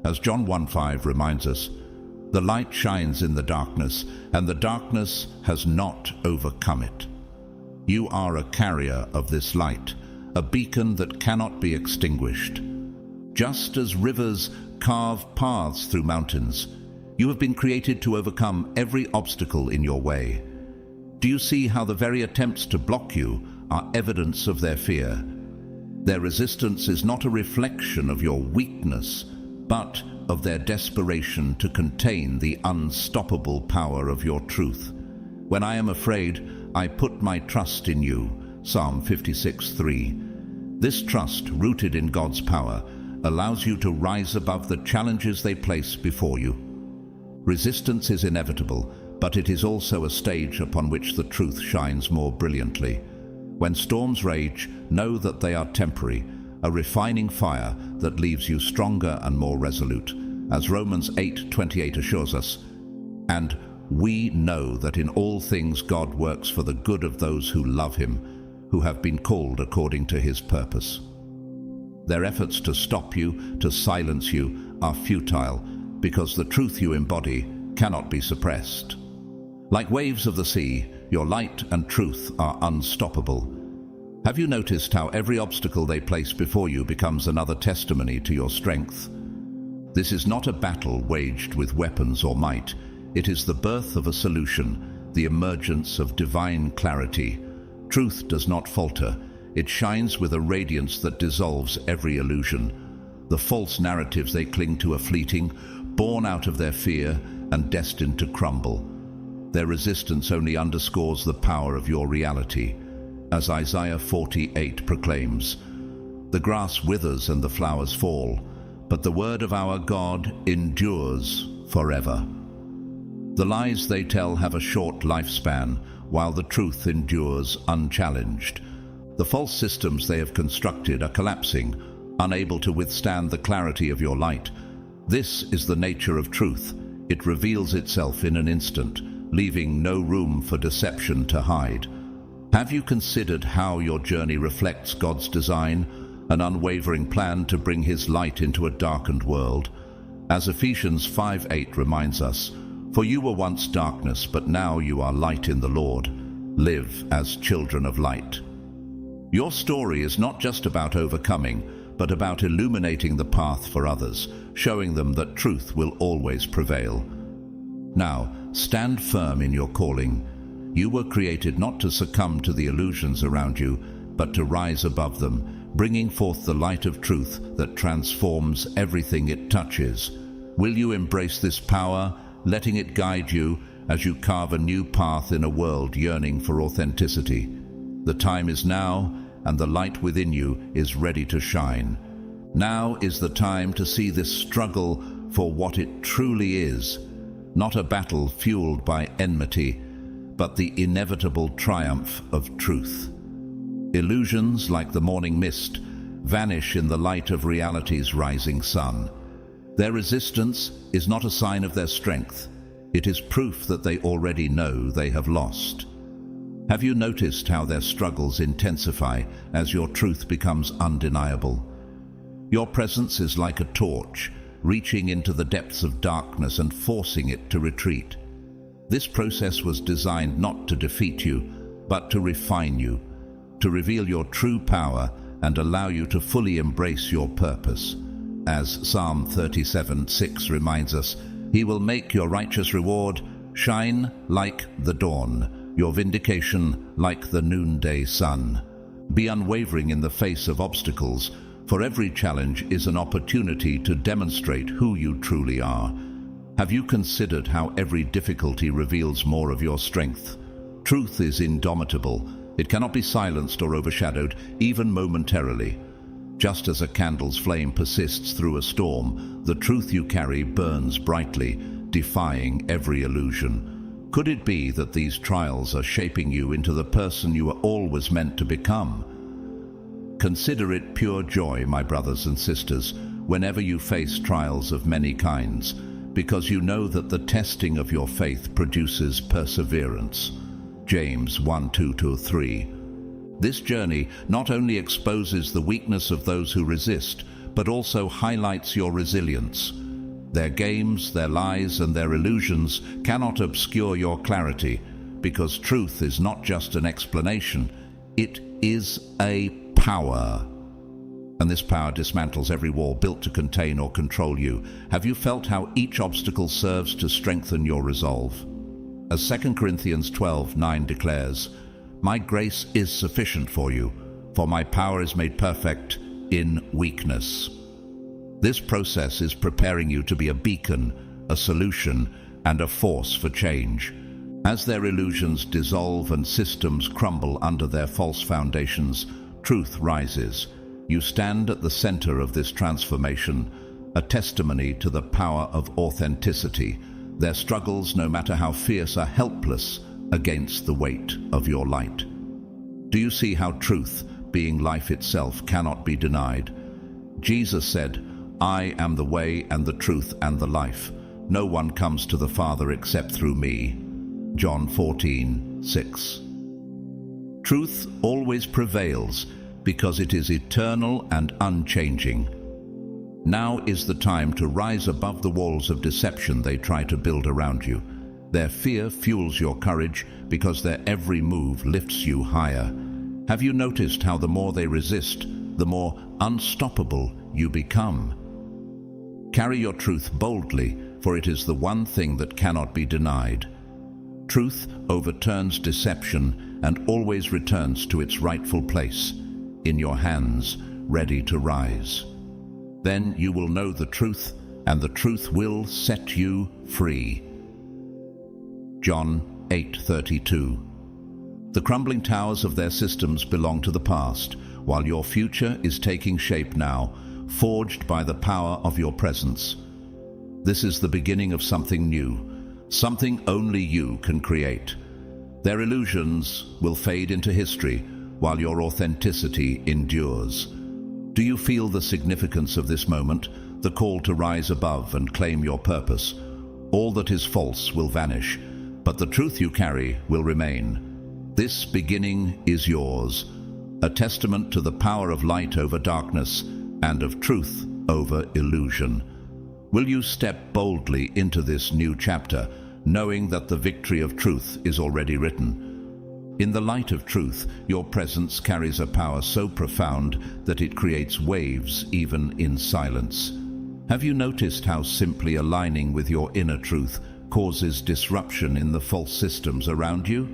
As John 1:5 reminds us, "The light shines in the darkness, and the darkness has not overcome it." You are a carrier of this light, a beacon that cannot be extinguished. Just as rivers carve paths through mountains, you have been created to overcome every obstacle in your way. Do you see how the very attempts to block you are evidence of their fear? Their resistance is not a reflection of your weakness, but of their desperation to contain the unstoppable power of your truth. When I am afraid, I put my trust in you. Psalm 56:3. This trust, rooted in God's power, allows you to rise above the challenges they place before you. Resistance is inevitable, but it is also a stage upon which the truth shines more brilliantly. When storms rage, know that they are temporary, a refining fire that leaves you stronger and more resolute, as Romans 8:28 assures us. And we know that in all things God works for the good of those who love him, who have been called according to his purpose. Their efforts to stop you, to silence you, are futile, because the truth you embody cannot be suppressed. Like waves of the sea, your light and truth are unstoppable. Have you noticed how every obstacle they place before you becomes another testimony to your strength? This is not a battle waged with weapons or might. It is the birth of a solution, the emergence of divine clarity. Truth does not falter. It shines with a radiance that dissolves every illusion. The false narratives they cling to are fleeting, born out of their fear and destined to crumble. Their resistance only underscores the power of your reality. As Isaiah 48 proclaims, "The grass withers and the flowers fall, but the word of our God endures forever." The lies they tell have a short lifespan, while the truth endures unchallenged. The false systems they have constructed are collapsing, unable to withstand the clarity of your light. This is the nature of truth. It reveals itself in an instant, leaving no room for deception to hide. Have you considered how your journey reflects God's design, an unwavering plan to bring his light into a darkened world? As Ephesians 5:8 reminds us, "For you were once darkness, but now you are light in the Lord. Live as children of light." Your story is not just about overcoming, but about illuminating the path for others, showing them that truth will always prevail. Now, stand firm in your calling. You were created not to succumb to the illusions around you, but to rise above them, bringing forth the light of truth that transforms everything it touches. Will you embrace this power, letting it guide you as you carve a new path in a world yearning for authenticity? The time is now, and the light within you is ready to shine. Now is the time to see this struggle for what it truly is, not a battle fueled by enmity, but the inevitable triumph of truth. Illusions, like the morning mist, vanish in the light of reality's rising sun. Their resistance is not a sign of their strength. It is proof that they already know they have lost. Have you noticed how their struggles intensify as your truth becomes undeniable? Your presence is like a torch, reaching into the depths of darkness and forcing it to retreat. This process was designed not to defeat you, but to refine you, to reveal your true power and allow you to fully embrace your purpose. As Psalm 37:6 reminds us, "He will make your righteous reward shine like the dawn, your vindication like the noonday sun." Be unwavering in the face of obstacles, for every challenge is an opportunity to demonstrate who you truly are. Have you considered how every difficulty reveals more of your strength? Truth is indomitable. It cannot be silenced or overshadowed, even momentarily. Just as a candle's flame persists through a storm, the truth you carry burns brightly, defying every illusion. Could it be that these trials are shaping you into the person you were always meant to become? Consider it pure joy, my brothers and sisters, whenever you face trials of many kinds, because you know that the testing of your faith produces perseverance. James 1:2-3. This journey not only exposes the weakness of those who resist, but also highlights your resilience. Their games, their lies, and their illusions cannot obscure your clarity, because truth is not just an explanation, it is a power. And this power dismantles every wall built to contain or control you. Have you felt how each obstacle serves to strengthen your resolve? As 2 Corinthians 12:9 declares, "My grace is sufficient for you, for my power is made perfect in weakness." This process is preparing you to be a beacon, a solution, and a force for change. As their illusions dissolve and systems crumble under their false foundations, truth rises. You stand at the center of this transformation, a testimony to the power of authenticity. Their struggles, no matter how fierce, are helpless against the weight of your light. Do you see how truth, being life itself, cannot be denied? Jesus said, "I am the way and the truth and the life. No one comes to the Father except through me." John 14:6. Truth always prevails because it is eternal and unchanging. Now is the time to rise above the walls of deception they try to build around you. Their fear fuels your courage because their every move lifts you higher. Have you noticed how the more they resist, the more unstoppable you become? Carry your truth boldly, for it is the one thing that cannot be denied. Truth overturns deception and always returns to its rightful place, in your hands, ready to rise. Then you will know the truth, and the truth will set you free. John 8:32. The crumbling towers of their systems belong to the past, while your future is taking shape now, forged by the power of your presence. This is the beginning of something new, something only you can create. Their illusions will fade into history, while your authenticity endures. Do you feel the significance of this moment, the call to rise above and claim your purpose? All that is false will vanish, but the truth you carry will remain. This beginning is yours, a testament to the power of light over darkness and of truth over illusion. Will you step boldly into this new chapter, knowing that the victory of truth is already written? In the light of truth, your presence carries a power so profound that it creates waves even in silence. Have you noticed how simply aligning with your inner truth causes disruption in the false systems around you?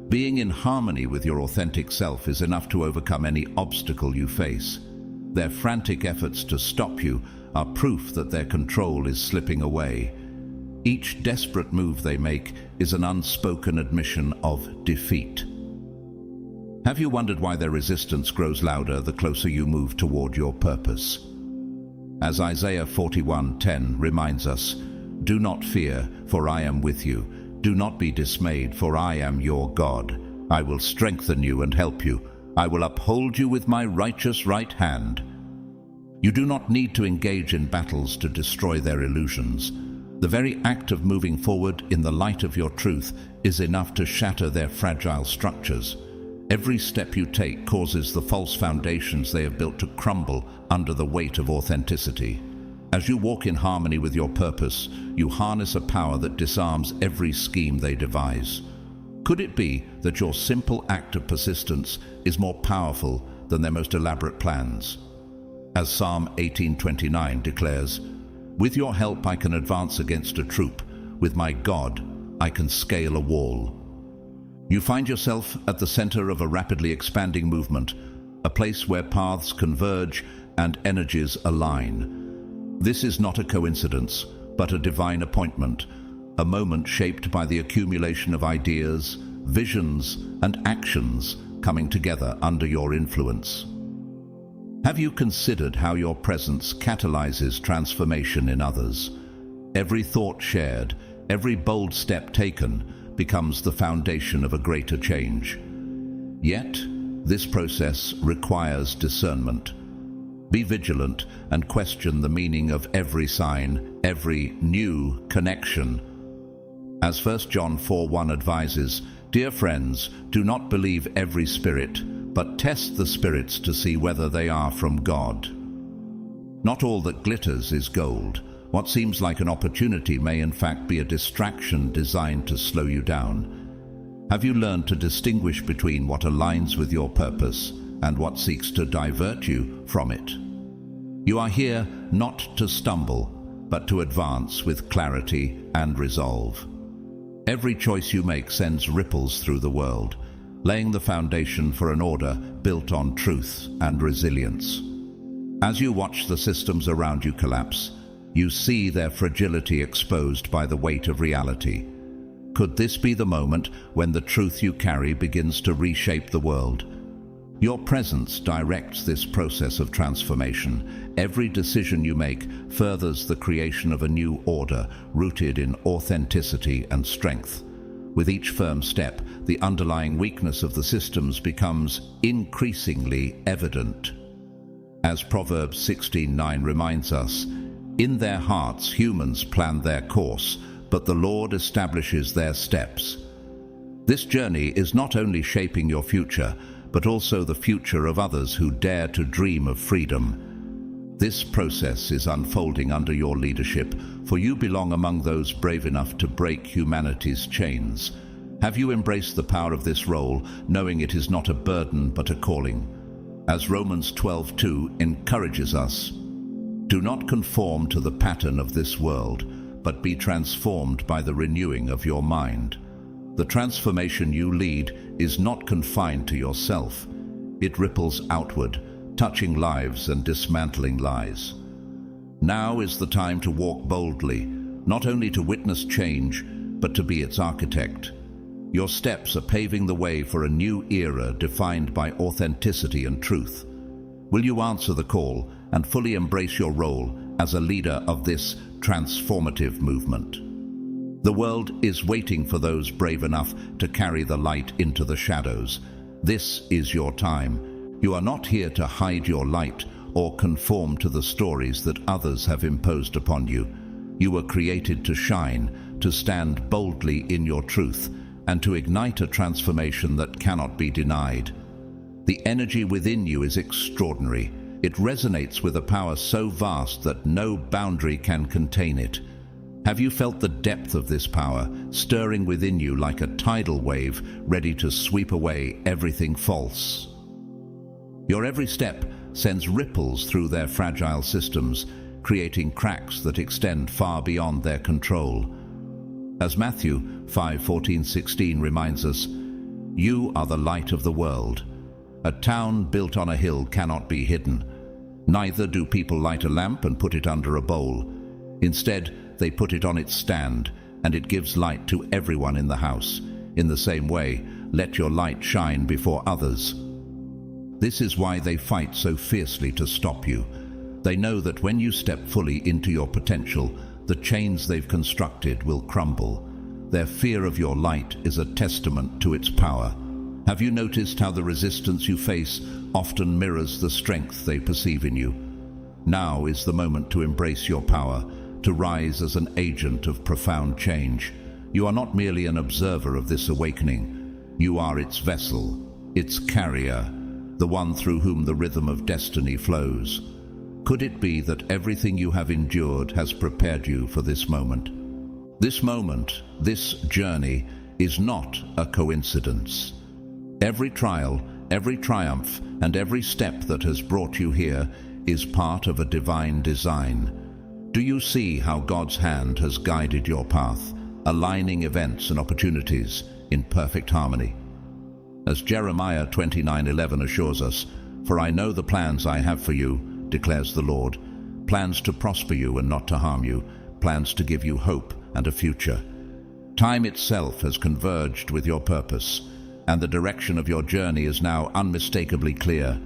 Being in harmony with your authentic self is enough to overcome any obstacle you face. Their frantic efforts to stop you are proof that their control is slipping away. Each desperate move they make is an unspoken admission of defeat. Have you wondered why their resistance grows louder the closer you move toward your purpose? As Isaiah 41:10 reminds us, "Do not fear, for I am with you. Do not be dismayed, for I am your God. I will strengthen you and help you. I will uphold you with my righteous right hand." You do not need to engage in battles to destroy their illusions. The very act of moving forward in the light of your truth is enough to shatter their fragile structures. Every step you take causes the false foundations they have built to crumble under the weight of authenticity. As you walk in harmony with your purpose, you harness a power that disarms every scheme they devise. Could it be that your simple act of persistence is more powerful than their most elaborate plans? As Psalm 18:29 declares, "With your help I can advance against a troop. With my God I can scale a wall." You find yourself at the center of a rapidly expanding movement, a place where paths converge and energies align. This is not a coincidence, but a divine appointment, a moment shaped by the accumulation of ideas, visions, and actions coming together under your influence. Have you considered how your presence catalyzes transformation in others? Every thought shared, every bold step taken, becomes the foundation of a greater change. Yet, this process requires discernment. Be vigilant and question the meaning of every sign, every new connection. As 1 John 4:1 advises, "Dear friends, do not believe every spirit, but test the spirits to see whether they are from God." Not all that glitters is gold. What seems like an opportunity may in fact be a distraction designed to slow you down. Have you learned to distinguish between what aligns with your purpose and what seeks to divert you from it? You are here not to stumble, but to advance with clarity and resolve. Every choice you make sends ripples through the world, laying the foundation for an order built on truth and resilience. As you watch the systems around you collapse, you see their fragility exposed by the weight of reality. Could this be the moment when the truth you carry begins to reshape the world? Your presence directs this process of transformation. Every decision you make furthers the creation of a new order rooted in authenticity and strength. With each firm step, the underlying weakness of the systems becomes increasingly evident. As Proverbs 16:9 reminds us, "In their hearts humans plan their course, but the Lord establishes their steps." This journey is not only shaping your future, but also the future of others who dare to dream of freedom. This process is unfolding under your leadership, for you belong among those brave enough to break humanity's chains. Have you embraced the power of this role, knowing it is not a burden but a calling? As Romans 12:2 encourages us, "Do not conform to the pattern of this world, but be transformed by the renewing of your mind." The transformation you lead is not confined to yourself. It ripples outward, touching lives and dismantling lies. Now is the time to walk boldly, not only to witness change, but to be its architect. Your steps are paving the way for a new era defined by authenticity and truth. Will you answer the call and fully embrace your role as a leader of this transformative movement? The world is waiting for those brave enough to carry the light into the shadows. This is your time. You are not here to hide your light or conform to the stories that others have imposed upon you. You were created to shine, to stand boldly in your truth, and to ignite a transformation that cannot be denied. The energy within you is extraordinary. It resonates with a power so vast that no boundary can contain it. Have you felt the depth of this power, stirring within you like a tidal wave, ready to sweep away everything false? Your every step sends ripples through their fragile systems, creating cracks that extend far beyond their control. As Matthew 5:14-16 reminds us, "You are the light of the world. A town built on a hill cannot be hidden. Neither do people light a lamp and put it under a bowl. Instead, they put it on its stand, and it gives light to everyone in the house. In the same way, let your light shine before others." This is why they fight so fiercely to stop you. They know that when you step fully into your potential, the chains they've constructed will crumble. Their fear of your light is a testament to its power. Have you noticed how the resistance you face often mirrors the strength they perceive in you? Now is the moment to embrace your power, to rise as an agent of profound change. You are not merely an observer of this awakening. You are its vessel, its carrier, the one through whom the rhythm of destiny flows. Could it be that everything you have endured has prepared you for this moment? This moment, this journey, is not a coincidence. Every trial, every triumph, and every step that has brought you here is part of a divine design. Do you see how God's hand has guided your path, aligning events and opportunities in perfect harmony? As Jeremiah 29:11 assures us, "For I know the plans I have for you, declares the Lord, plans to prosper you and not to harm you, plans to give you hope and a future." Time itself has converged with your purpose, and the direction of your journey is now unmistakably clear.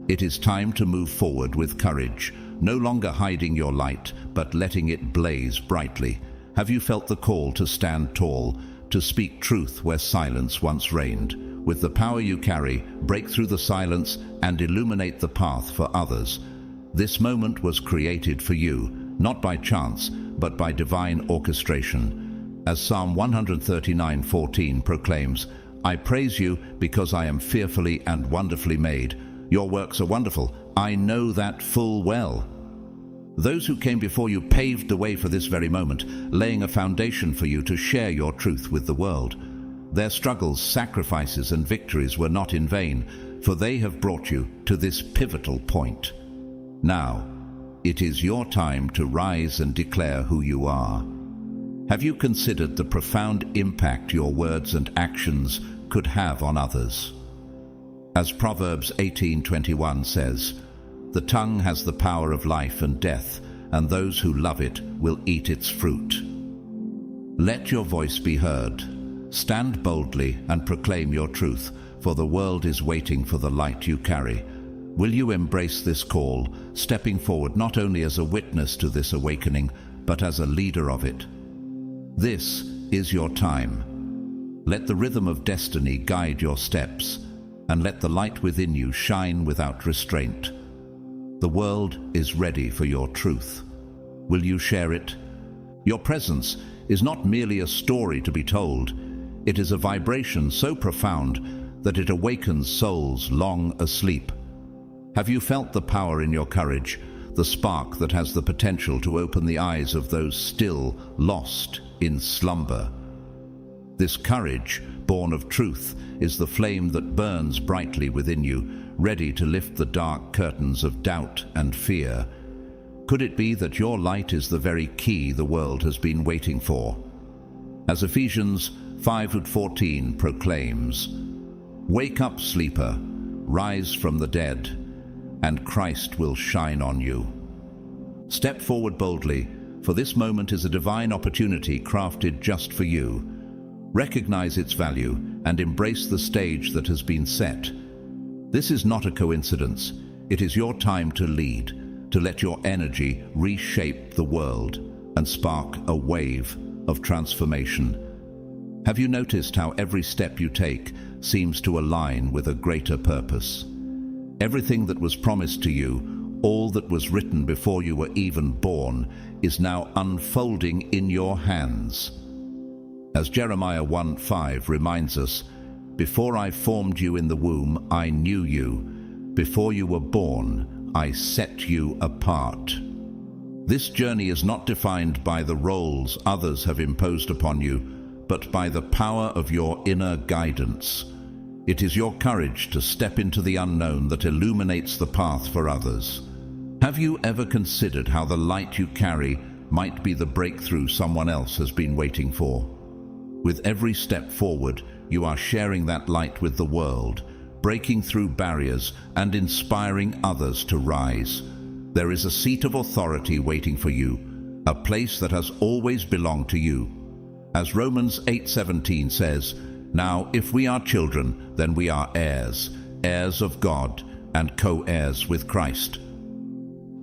It is time to move forward with courage, no longer hiding your light, but letting it blaze brightly. Have you felt the call to stand tall, to speak truth where silence once reigned? With the power you carry, break through the silence and illuminate the path for others. This moment was created for you, not by chance, but by divine orchestration. As Psalm 139:14 proclaims, "I praise you because I am fearfully and wonderfully made. Your works are wonderful. I know that full well." Those who came before you paved the way for this very moment, laying a foundation for you to share your truth with the world. Their struggles, sacrifices, and victories were not in vain, for they have brought you to this pivotal point. Now, it is your time to rise and declare who you are. Have you considered the profound impact your words and actions could have on others? As Proverbs 18:21 says, "The tongue has the power of life and death, and those who love it will eat its fruit." Let your voice be heard. Stand boldly and proclaim your truth, for the world is waiting for the light you carry. Will you embrace this call, stepping forward not only as a witness to this awakening, but as a leader of it? This is your time. Let the rhythm of destiny guide your steps, and let the light within you shine without restraint. The world is ready for your truth. Will you share it? Your presence is not merely a story to be told. It is a vibration so profound that it awakens souls long asleep. Have you felt the power in your courage, the spark that has the potential to open the eyes of those still lost in slumber? This courage, born of truth, is the flame that burns brightly within you, ready to lift the dark curtains of doubt and fear. Could it be that your light is the very key the world has been waiting for? As Ephesians 5:14 proclaims, "Wake up, sleeper, rise from the dead, and Christ will shine on you." Step forward boldly, for this moment is a divine opportunity crafted just for you. Recognize its value and embrace the stage that has been set. This is not a coincidence. It is your time to lead, to let your energy reshape the world and spark a wave of transformation. Have you noticed how every step you take seems to align with a greater purpose? Everything that was promised to you, all that was written before you were even born, is now unfolding in your hands. As Jeremiah 1:5 reminds us, "Before I formed you in the womb, I knew you. Before you were born, I set you apart." This journey is not defined by the roles others have imposed upon you, but by the power of your inner guidance. It is your courage to step into the unknown that illuminates the path for others. Have you ever considered how the light you carry might be the breakthrough someone else has been waiting for? With every step forward, you are sharing that light with the world, breaking through barriers and inspiring others to rise. There is a seat of authority waiting for you, a place that has always belonged to you. As Romans 8:17 says, "Now if we are children, then we are heirs, heirs of God, and co-heirs with Christ."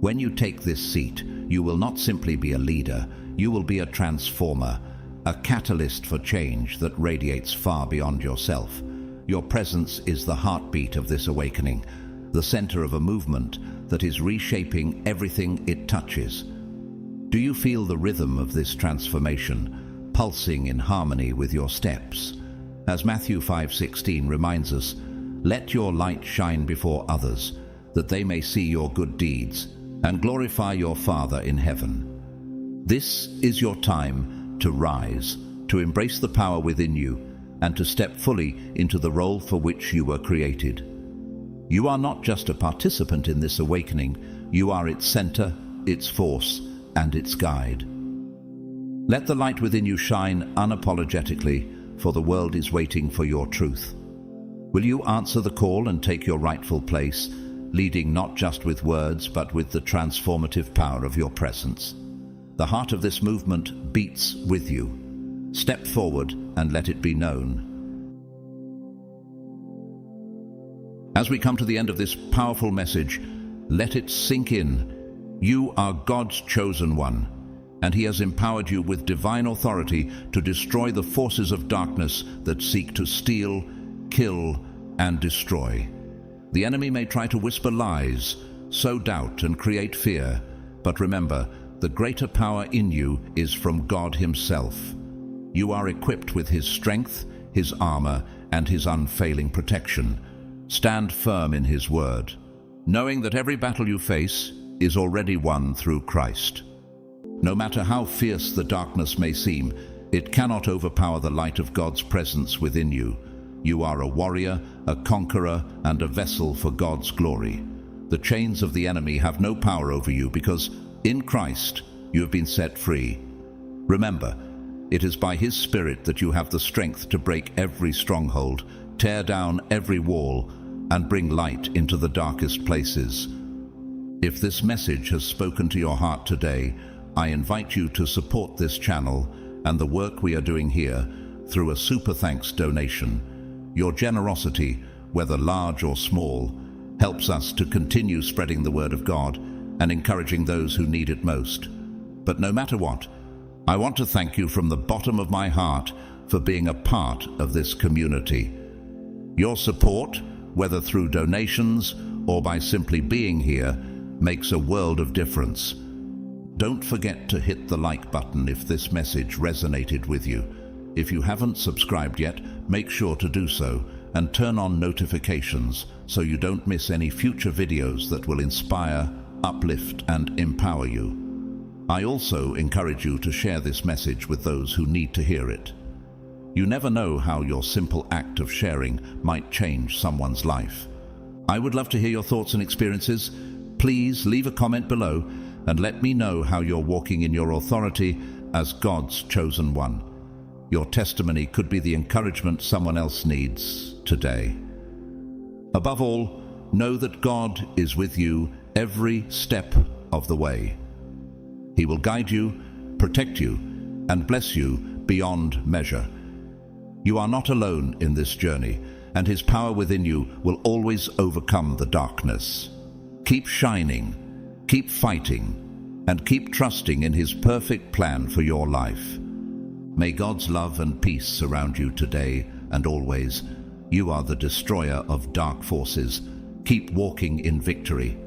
When you take this seat, you will not simply be a leader, you will be a transformer, a catalyst for change that radiates far beyond yourself. Your presence is the heartbeat of this awakening, the center of a movement that is reshaping everything it touches. Do you feel the rhythm of this transformation, pulsing in harmony with your steps? As Matthew 5:16 reminds us, "Let your light shine before others, that they may see your good deeds and glorify your Father in heaven." This is your time to rise, to embrace the power within you, and to step fully into the role for which you were created. You are not just a participant in this awakening, you are its center, its force, and its guide. Let the light within you shine unapologetically, for the world is waiting for your truth. Will you answer the call and take your rightful place, leading not just with words, but with the transformative power of your presence? The heart of this movement beats with you. Step forward and let it be known. As we come to the end of this powerful message, let it sink in. You are God's chosen one, and He has empowered you with divine authority to destroy the forces of darkness that seek to steal, kill, and destroy. The enemy may try to whisper lies, sow doubt, and create fear, but remember, the greater power in you is from God Himself. You are equipped with His strength, His armor, and His unfailing protection. Stand firm in His word, knowing that every battle you face is already won through Christ. No matter how fierce the darkness may seem, it cannot overpower the light of God's presence within you. You are a warrior, a conqueror, and a vessel for God's glory. The chains of the enemy have no power over you because in Christ you have been set free. Remember, it is by His Spirit that you have the strength to break every stronghold, tear down every wall, and bring light into the darkest places. If this message has spoken to your heart today, I invite you to support this channel and the work we are doing here through a super thanks donation. Your generosity, whether large or small, helps us to continue spreading the word of God and encouraging those who need it most. But no matter what, I want to thank you from the bottom of my heart for being a part of this community. Your support, whether through donations or by simply being here, makes a world of difference. Don't forget to hit the like button if this message resonated with you. If you haven't subscribed yet, make sure to do so and turn on notifications so you don't miss any future videos that will inspire, uplift, and empower you. I also encourage you to share this message with those who need to hear it. You never know how your simple act of sharing might change someone's life. I would love to hear your thoughts and experiences. Please leave a comment below and let me know how you're walking in your authority as God's chosen one. Your testimony could be the encouragement someone else needs today. Above all, know that God is with you every step of the way. He will guide you, protect you, and bless you beyond measure. You are not alone in this journey, and His power within you will always overcome the darkness. Keep shining, keep fighting, and keep trusting in His perfect plan for your life. May God's love and peace surround you today and always. You are the destroyer of dark forces. Keep walking in victory.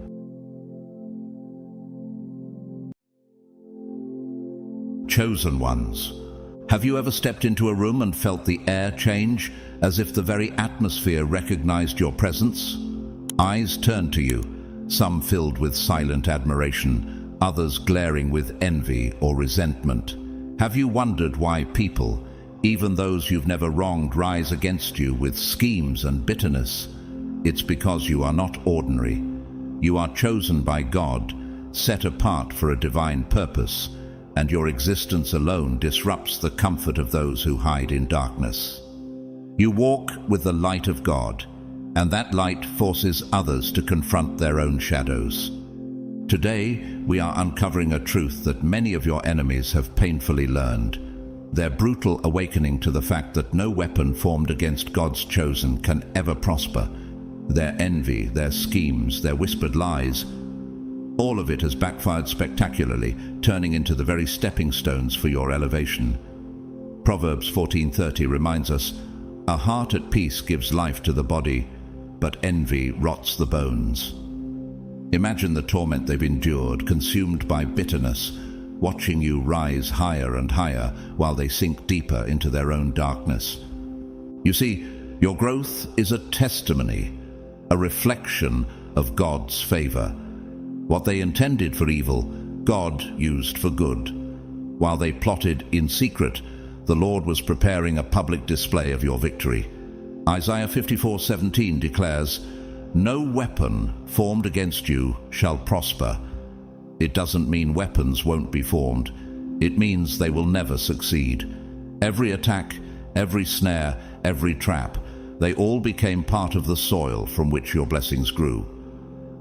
Chosen ones. Have you ever stepped into a room and felt the air change, as if the very atmosphere recognized your presence? Eyes turned to you, some filled with silent admiration, others glaring with envy or resentment. Have you wondered why people, even those you've never wronged, rise against you with schemes and bitterness? It's because you are not ordinary. You are chosen by God, set apart for a divine purpose, and your existence alone disrupts the comfort of those who hide in darkness. You walk with the light of God, and that light forces others to confront their own shadows. Today, we are uncovering a truth that many of your enemies have painfully learned. Their brutal awakening to the fact that no weapon formed against God's chosen can ever prosper. Their envy, their schemes, their whispered lies, all of it has backfired spectacularly, turning into the very stepping stones for your elevation. Proverbs 14:30 reminds us, "A heart at peace gives life to the body, but envy rots the bones." Imagine the torment they've endured, consumed by bitterness, watching you rise higher and higher while they sink deeper into their own darkness. You see, your growth is a testimony, a reflection of God's favor. What they intended for evil, God used for good. While they plotted in secret, the Lord was preparing a public display of your victory. Isaiah 54:17 declares, "No weapon formed against you shall prosper." It doesn't mean weapons won't be formed. It means they will never succeed. Every attack, every snare, every trap, they all became part of the soil from which your blessings grew.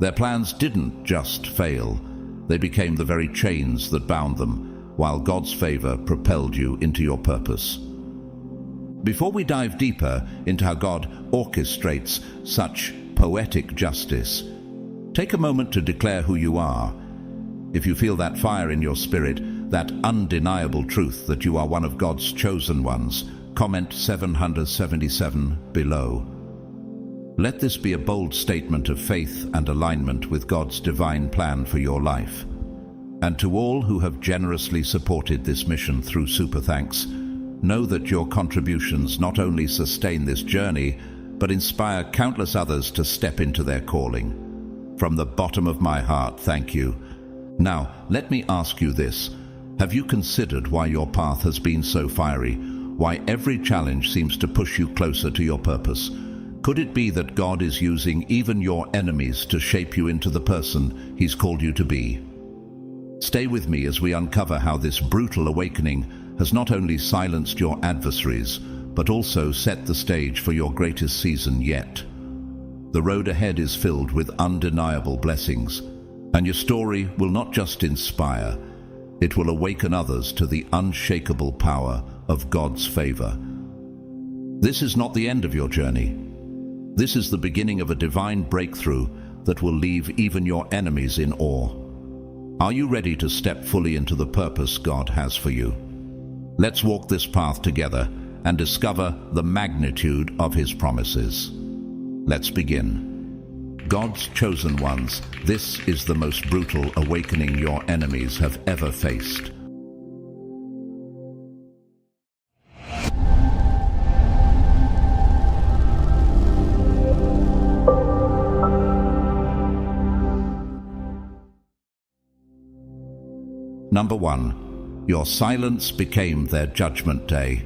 Their plans didn't just fail. They became the very chains that bound them, while God's favor propelled you into your purpose. Before we dive deeper into how God orchestrates such poetic justice, take a moment to declare who you are. If you feel that fire in your spirit, that undeniable truth that you are one of God's chosen ones, comment 777 below. Let this be a bold statement of faith and alignment with God's divine plan for your life. And to all who have generously supported this mission through Super Thanks, know that your contributions not only sustain this journey, but inspire countless others to step into their calling. From the bottom of my heart, thank you. Now, let me ask you this. Have you considered why your path has been so fiery? Why every challenge seems to push you closer to your purpose? Could it be that God is using even your enemies to shape you into the person He's called you to be? Stay with me as we uncover how this brutal awakening has not only silenced your adversaries, but also set the stage for your greatest season yet. The road ahead is filled with undeniable blessings, and your story will not just inspire, It will awaken others to the unshakable power of God's favor. This is not the end of your journey. This is the beginning of a divine breakthrough that will leave even your enemies in awe. Are you ready to step fully into the purpose God has for you? Let's walk this path together and discover the magnitude of His promises. Let's begin. God's chosen ones, this is the most brutal awakening your enemies have ever faced. Number 1. Your silence became their judgment day.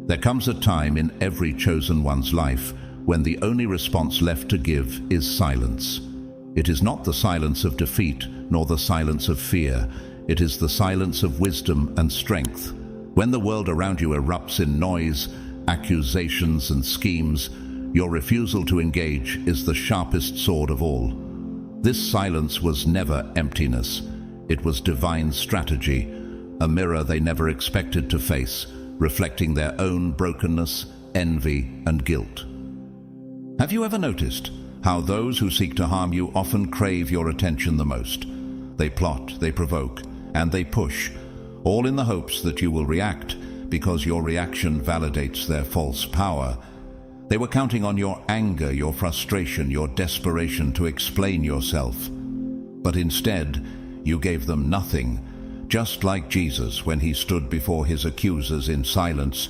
There comes a time in every chosen one's life when the only response left to give is silence. It is not the silence of defeat nor the silence of fear. It is the silence of wisdom and strength. When the world around you erupts in noise, accusations and schemes, your refusal to engage is the sharpest sword of all. This silence was never emptiness. It was divine strategy, a mirror they never expected to face, reflecting their own brokenness, envy, and guilt. Have you ever noticed how those who seek to harm you often crave your attention the most? They plot, they provoke, and they push, all in the hopes that you will react, because your reaction validates their false power. They were counting on your anger, your frustration, your desperation to explain yourself. But instead, you gave them nothing. Just like Jesus when He stood before His accusers in silence,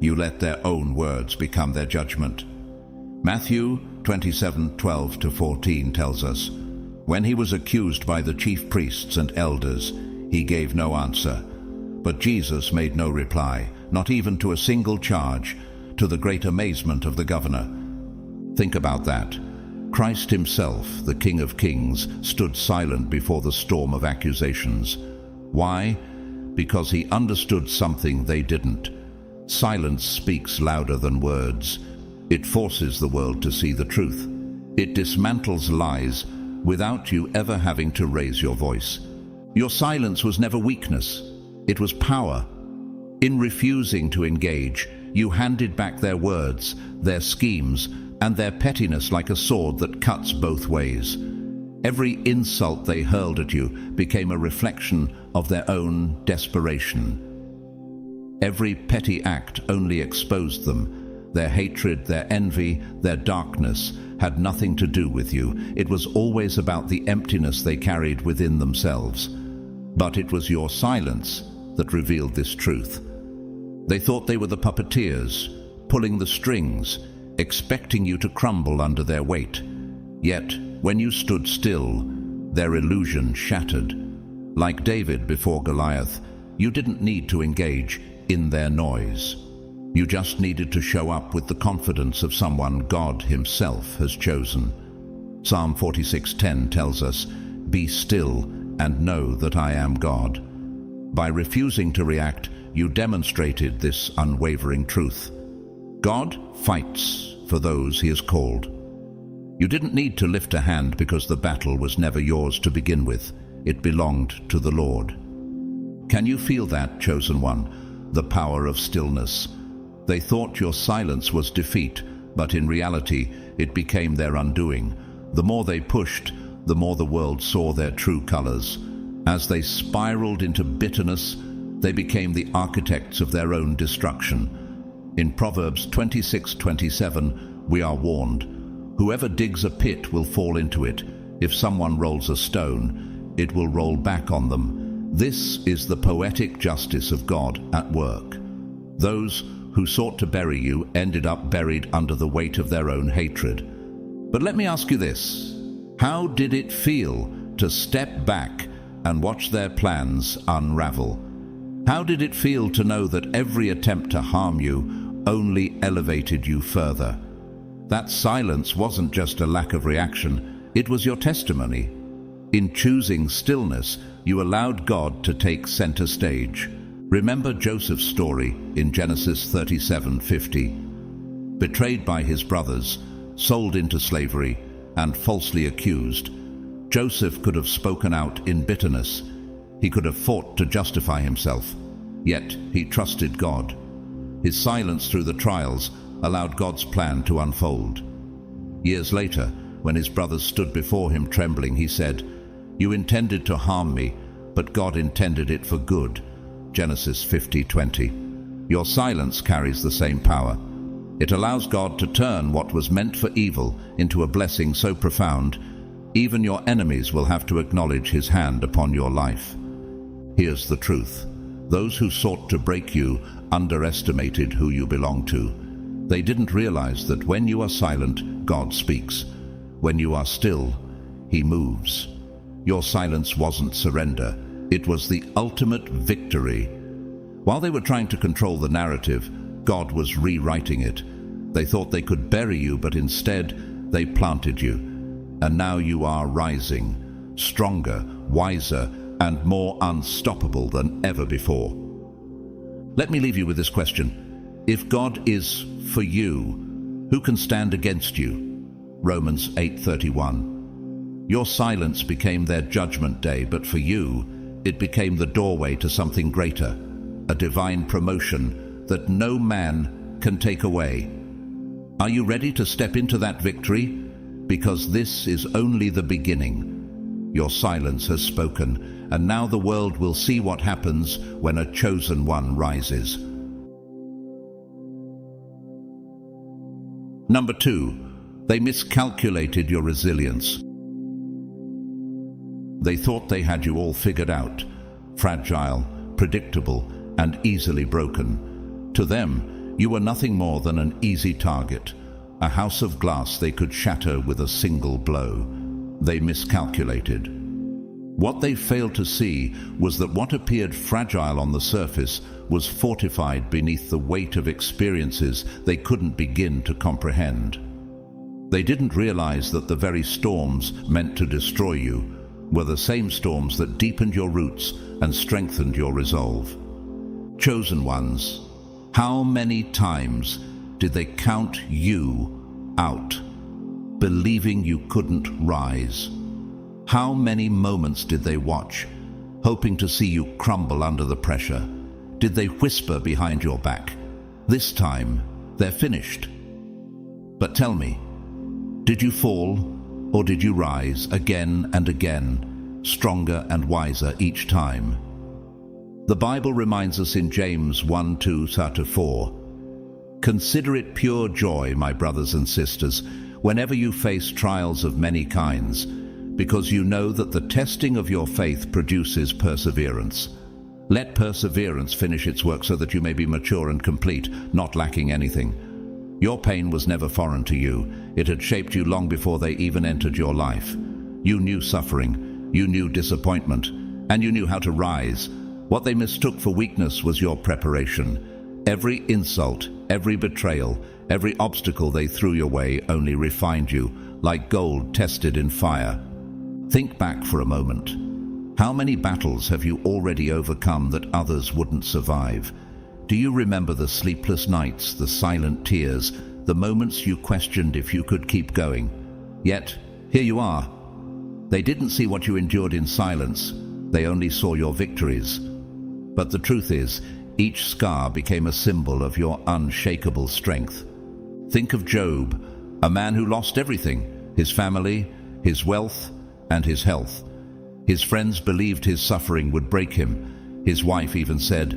you let their own words become their judgment. Matthew 27:12-14 tells us, "When He was accused by the chief priests and elders, He gave no answer. But Jesus made no reply, not even to a single charge, to the great amazement of the governor." Think about that. Christ Himself, the King of Kings, stood silent before the storm of accusations. Why? Because He understood something they didn't. Silence speaks louder than words. It forces the world to see the truth. It dismantles lies without you ever having to raise your voice. Your silence was never weakness. It was power. In refusing to engage, you handed back their words, their schemes, and their pettiness like a sword that cuts both ways. Every insult they hurled at you became a reflection of their own desperation. Every petty act only exposed them. Their hatred, their envy, their darkness had nothing to do with you. It was always about the emptiness they carried within themselves. But it was your silence that revealed this truth. They thought they were the puppeteers, pulling the strings, expecting you to crumble under their weight. Yet, when you stood still, their illusion shattered. Like David before Goliath, you didn't need to engage in their noise. You just needed to show up with the confidence of someone God Himself has chosen. Psalm 46:10 tells us, "Be still and know that I am God." By refusing to react, you demonstrated this unwavering truth. God fights for those He has called. You didn't need to lift a hand because the battle was never yours to begin with. It belonged to the Lord. Can you feel that, chosen one? The power of stillness. They thought your silence was defeat, but in reality, it became their undoing. The more they pushed, the more the world saw their true colors. As they spiraled into bitterness, they became the architects of their own destruction. In Proverbs 26:27, we are warned, "Whoever digs a pit will fall into it. If someone rolls a stone, it will roll back on them." This is the poetic justice of God at work. Those who sought to bury you ended up buried under the weight of their own hatred. But let me ask you this: how did it feel to step back and watch their plans unravel? How did it feel to know that every attempt to harm you only elevated you further? That silence wasn't just a lack of reaction, it was your testimony. In choosing stillness, you allowed God to take center stage. Remember Joseph's story in Genesis 37:50. Betrayed by his brothers, sold into slavery, and falsely accused, Joseph could have spoken out in bitterness. He could have fought to justify himself, yet he trusted God. His silence through the trials allowed God's plan to unfold. Years later, when his brothers stood before him trembling, he said, "You intended to harm me, but God intended it for good." Genesis 50:20. Your silence carries the same power. It allows God to turn what was meant for evil into a blessing so profound, even your enemies will have to acknowledge his hand upon your life. Here's the truth. Those who sought to break you underestimated who you belong to. They didn't realize that when you are silent, God speaks. When you are still, he moves. Your silence wasn't surrender. It was the ultimate victory. While they were trying to control the narrative, God was rewriting it. They thought they could bury you, but instead, they planted you. And now you are rising, stronger, wiser, and more unstoppable than ever before. Let me leave you with this question. If God is for you, who can stand against you? Romans 8:31. Your silence became their judgment day, but for you, it became the doorway to something greater, a divine promotion that no man can take away. Are you ready to step into that victory? Because this is only the beginning. Your silence has spoken, and now the world will see what happens when a chosen one rises. Number 2, they miscalculated your resilience. They thought they had you all figured out, fragile, predictable, and easily broken. To them, you were nothing more than an easy target, a house of glass they could shatter with a single blow. They miscalculated. What they failed to see was that what appeared fragile on the surface was fortified beneath the weight of experiences they couldn't begin to comprehend. They didn't realize that the very storms meant to destroy you were the same storms that deepened your roots and strengthened your resolve. Chosen ones, how many times did they count you out, believing you couldn't rise? How many moments did they watch, hoping to see you crumble under the pressure? Did they whisper behind your back, "This time, they're finished"? But tell me, did you fall, or did you rise again and again, stronger and wiser each time? The Bible reminds us in James 1:2-4, "Consider it pure joy, my brothers and sisters, whenever you face trials of many kinds, because you know that the testing of your faith produces perseverance. Let perseverance finish its work so that you may be mature and complete, not lacking anything." Your pain was never foreign to you. It had shaped you long before they even entered your life. You knew suffering, you knew disappointment, and you knew how to rise. What they mistook for weakness was your preparation. Every insult, every betrayal, every obstacle they threw your way only refined you, like gold tested in fire. Think back for a moment. How many battles have you already overcome that others wouldn't survive? Do you remember the sleepless nights, the silent tears, the moments you questioned if you could keep going? Yet, here you are. They didn't see what you endured in silence. They only saw your victories. But the truth is, each scar became a symbol of your unshakable strength. Think of Job, a man who lost everything, his family, his wealth, and his health. His friends believed his suffering would break him. His wife even said,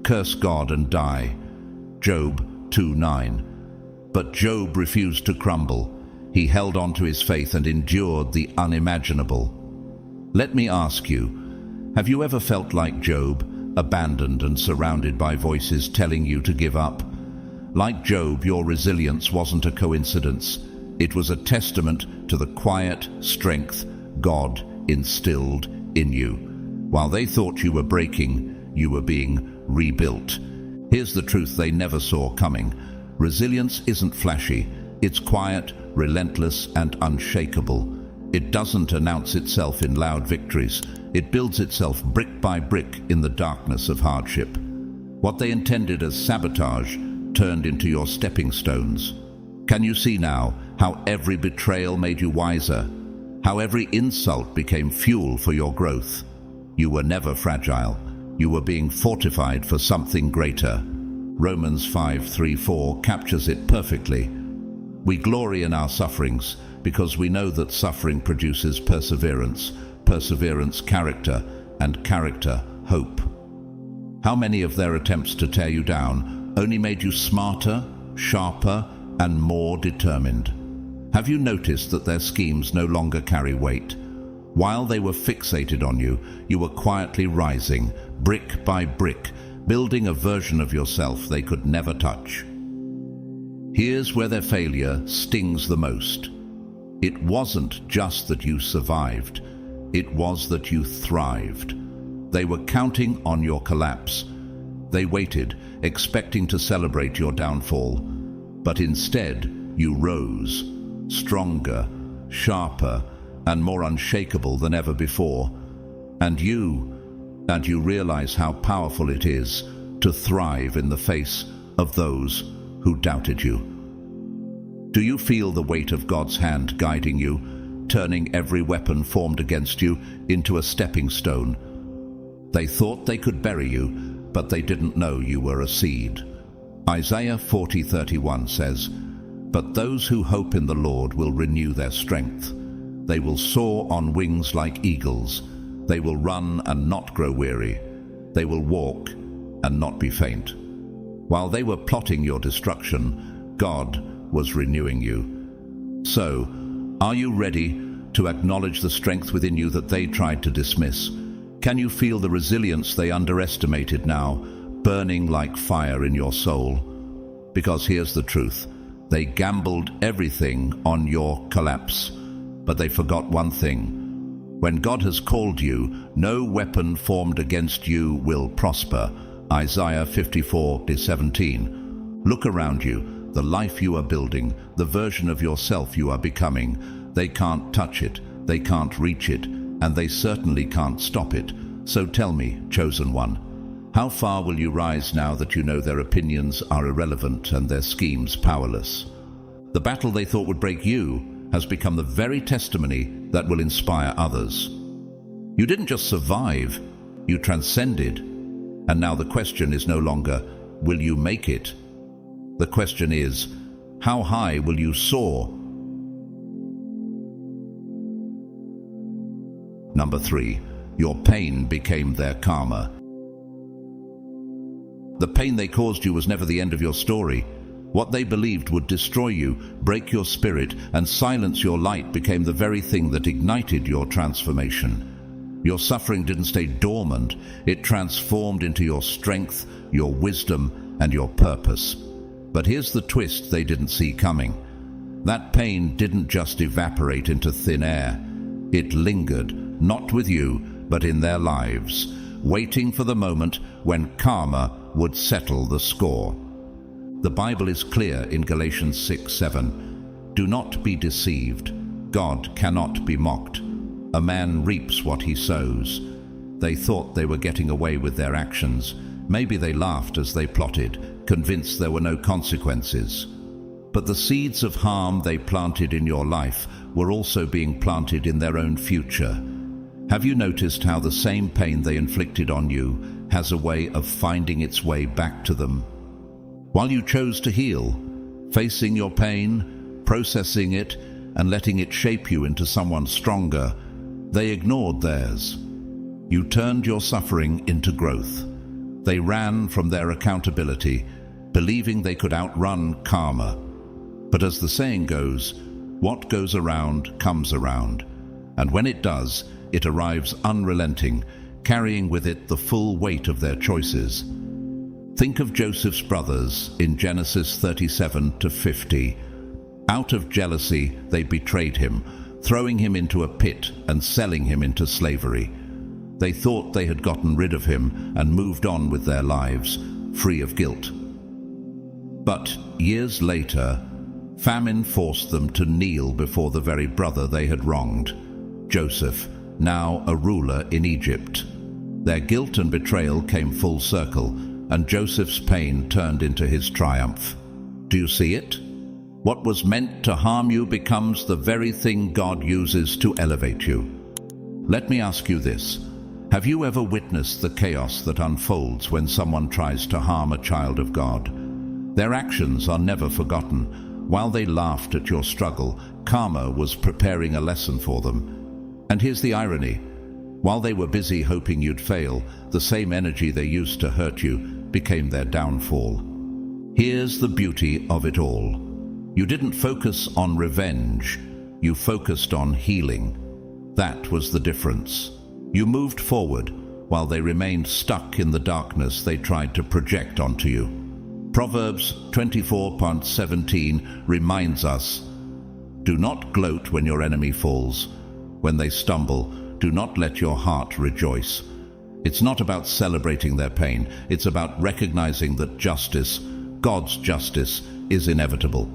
"Curse God and die." Job 2:9. But Job refused to crumble. He held on to his faith and endured the unimaginable. Let me ask you, have you ever felt like Job, abandoned and surrounded by voices telling you to give up? Like Job, your resilience wasn't a coincidence. It was a testament to the quiet strength God instilled in you. While they thought you were breaking, you were being rebuilt. Here's the truth they never saw coming. Resilience isn't flashy. It's quiet, relentless, and unshakable. It doesn't announce itself in loud victories. It builds itself brick by brick in the darkness of hardship. What they intended as sabotage turned into your stepping stones. Can you see now how every betrayal made you wiser? How every insult became fuel for your growth? You were never fragile. You were being fortified for something greater. Romans 5:3-4 captures it perfectly. We glory in our sufferings because we know that suffering produces perseverance, perseverance character, and character hope. How many of their attempts to tear you down only made you smarter, sharper, and more determined? Have you noticed that their schemes no longer carry weight? While they were fixated on you, you were quietly rising, brick by brick, building a version of yourself they could never touch. Here's where their failure stings the most. It wasn't just that you survived, it was that you thrived. They were counting on your collapse. They waited, expecting to celebrate your downfall. But instead, you rose, stronger, sharper, and more unshakable than ever before. And you realize how powerful it is to thrive in the face of those who doubted you. Do you feel the weight of God's hand guiding you, turning every weapon formed against you into a stepping stone? They thought they could bury you, but they didn't know you were a seed. Isaiah 40:31 says, "But those who hope in the Lord will renew their strength. They will soar on wings like eagles. They will run and not grow weary. They will walk and not be faint." While they were plotting your destruction, God was renewing you. So, are you ready to acknowledge the strength within you that they tried to dismiss? Can you feel the resilience they underestimated now, burning like fire in your soul? Because here's the truth. They gambled everything on your collapse, but they forgot one thing. When God has called you, no weapon formed against you will prosper. Isaiah 54:17. Look around you, the life you are building, the version of yourself you are becoming. They can't touch it, they can't reach it, and they certainly can't stop it. So tell me, chosen one, how far will you rise now that you know their opinions are irrelevant and their schemes powerless? The battle they thought would break you has become the very testimony that will inspire others. You didn't just survive, you transcended. And now the question is no longer, will you make it? The question is, how high will you soar? Number 3, your pain became their karma. The pain they caused you was never the end of your story. What they believed would destroy you, break your spirit, and silence your light became the very thing that ignited your transformation. Your suffering didn't stay dormant, it transformed into your strength, your wisdom, and your purpose. But here's the twist they didn't see coming. That pain didn't just evaporate into thin air. It lingered, not with you, but in their lives, waiting for the moment when karma would settle the score. The Bible is clear in Galatians 6:7. Do not be deceived. God cannot be mocked. A man reaps what he sows. They thought they were getting away with their actions. Maybe they laughed as they plotted, convinced there were no consequences. But the seeds of harm they planted in your life were also being planted in their own future. Have you noticed how the same pain they inflicted on you has a way of finding its way back to them? While you chose to heal, facing your pain, processing it, and letting it shape you into someone stronger, they ignored theirs. You turned your suffering into growth. They ran from their accountability, believing they could outrun karma. But as the saying goes, what goes around comes around. And when it does, it arrives unrelenting, carrying with it the full weight of their choices. Think of Joseph's brothers in Genesis 37-50. Out of jealousy, they betrayed him, throwing him into a pit and selling him into slavery. They thought they had gotten rid of him and moved on with their lives, free of guilt. But years later, famine forced them to kneel before the very brother they had wronged, Joseph, now a ruler in Egypt. Their guilt and betrayal came full circle, and Joseph's pain turned into his triumph. Do you see it? What was meant to harm you becomes the very thing God uses to elevate you. Let me ask you this. Have you ever witnessed the chaos that unfolds when someone tries to harm a child of God? Their actions are never forgotten. While they laughed at your struggle, karma was preparing a lesson for them. And here's the irony. While they were busy hoping you'd fail, the same energy they used to hurt you became their downfall. Here's the beauty of it all. You didn't focus on revenge, you focused on healing. That was the difference. You moved forward while they remained stuck in the darkness they tried to project onto you. Proverbs 24:17 reminds us, "Do not gloat when your enemy falls. When they stumble, do not let your heart rejoice." It's not about celebrating their pain. It's about recognizing that justice, God's justice, is inevitable.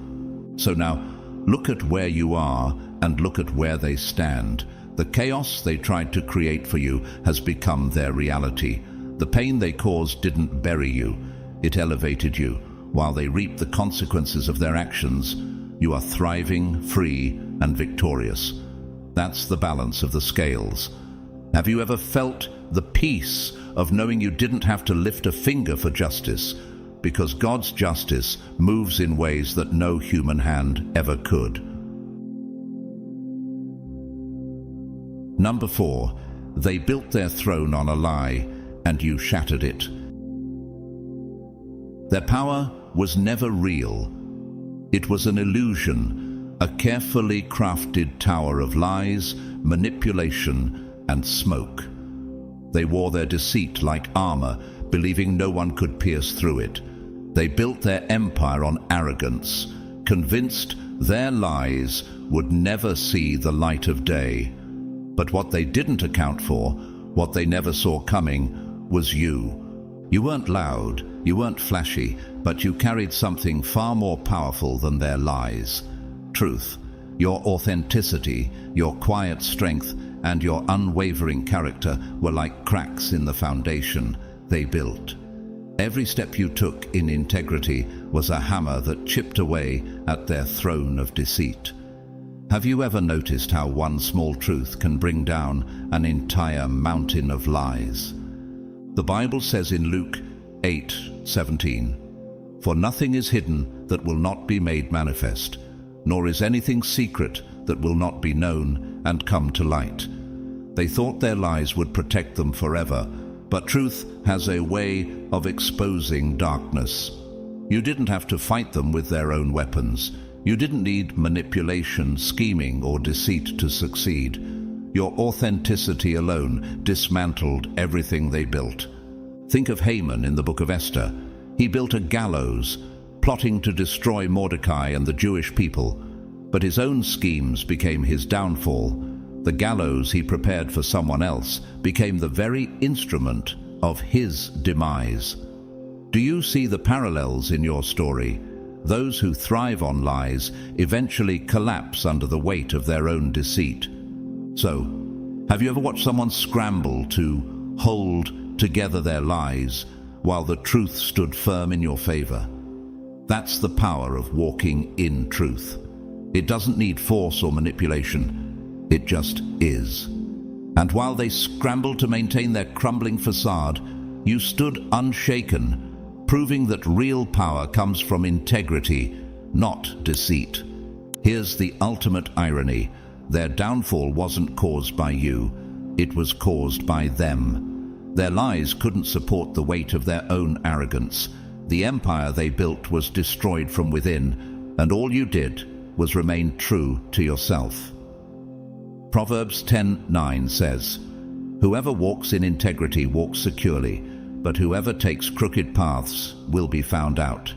So now, look at where you are and look at where they stand. The chaos they tried to create for you has become their reality. The pain they caused didn't bury you. It elevated you. While they reap the consequences of their actions, you are thriving, free, and victorious. That's the balance of the scales. Have you ever felt the peace of knowing you didn't have to lift a finger for justice? Because God's justice moves in ways that no human hand ever could. Number 4, they built their throne on a lie, and you shattered it. Their power was never real. It was an illusion, a carefully crafted tower of lies, manipulation, and smoke. They wore their deceit like armor, believing no one could pierce through it. They built their empire on arrogance, convinced their lies would never see the light of day. But what they didn't account for, what they never saw coming, was you. You weren't loud, you weren't flashy, but you carried something far more powerful than their lies. Truth. Your authenticity, your quiet strength, and your unwavering character were like cracks in the foundation they built. Every step you took in integrity was a hammer that chipped away at their throne of deceit. Have you ever noticed how one small truth can bring down an entire mountain of lies? The Bible says in Luke 8:17, "For nothing is hidden that will not be made manifest, nor is anything secret that will not be known and come to light." They thought their lies would protect them forever, but truth has a way of exposing darkness. You didn't have to fight them with their own weapons. You didn't need manipulation, scheming, or deceit to succeed. Your authenticity alone dismantled everything they built. Think of Haman in the book of Esther. He built a gallows, plotting to destroy Mordecai and the Jewish people, but his own schemes became his downfall. The gallows he prepared for someone else became the very instrument of his demise. Do you see the parallels in your story? Those who thrive on lies eventually collapse under the weight of their own deceit. So, have you ever watched someone scramble to hold together their lies while the truth stood firm in your favor? That's the power of walking in truth. It doesn't need force or manipulation. It just is. And while they scrambled to maintain their crumbling facade, you stood unshaken, proving that real power comes from integrity, not deceit. Here's the ultimate irony. Their downfall wasn't caused by you. It was caused by them. Their lies couldn't support the weight of their own arrogance. The empire they built was destroyed from within, and all you did was remain true to yourself. Proverbs 10:9 says, "Whoever walks in integrity walks securely, but whoever takes crooked paths will be found out."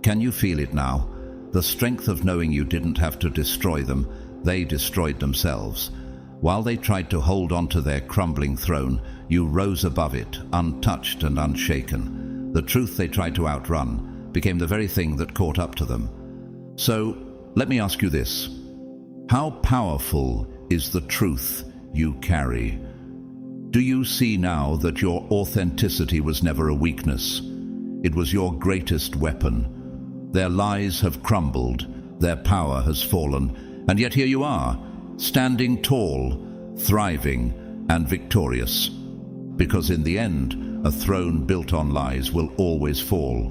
Can you feel it now? The strength of knowing you didn't have to destroy them, they destroyed themselves. While they tried to hold on to their crumbling throne, you rose above it, untouched and unshaken. The truth they tried to outrun became the very thing that caught up to them. So, let me ask you this. How powerful is the truth you carry? Do you see now that your authenticity was never a weakness? It was your greatest weapon. Their lies have crumbled, their power has fallen, and yet here you are, standing tall, thriving, and victorious. Because in the end, a throne built on lies will always fall,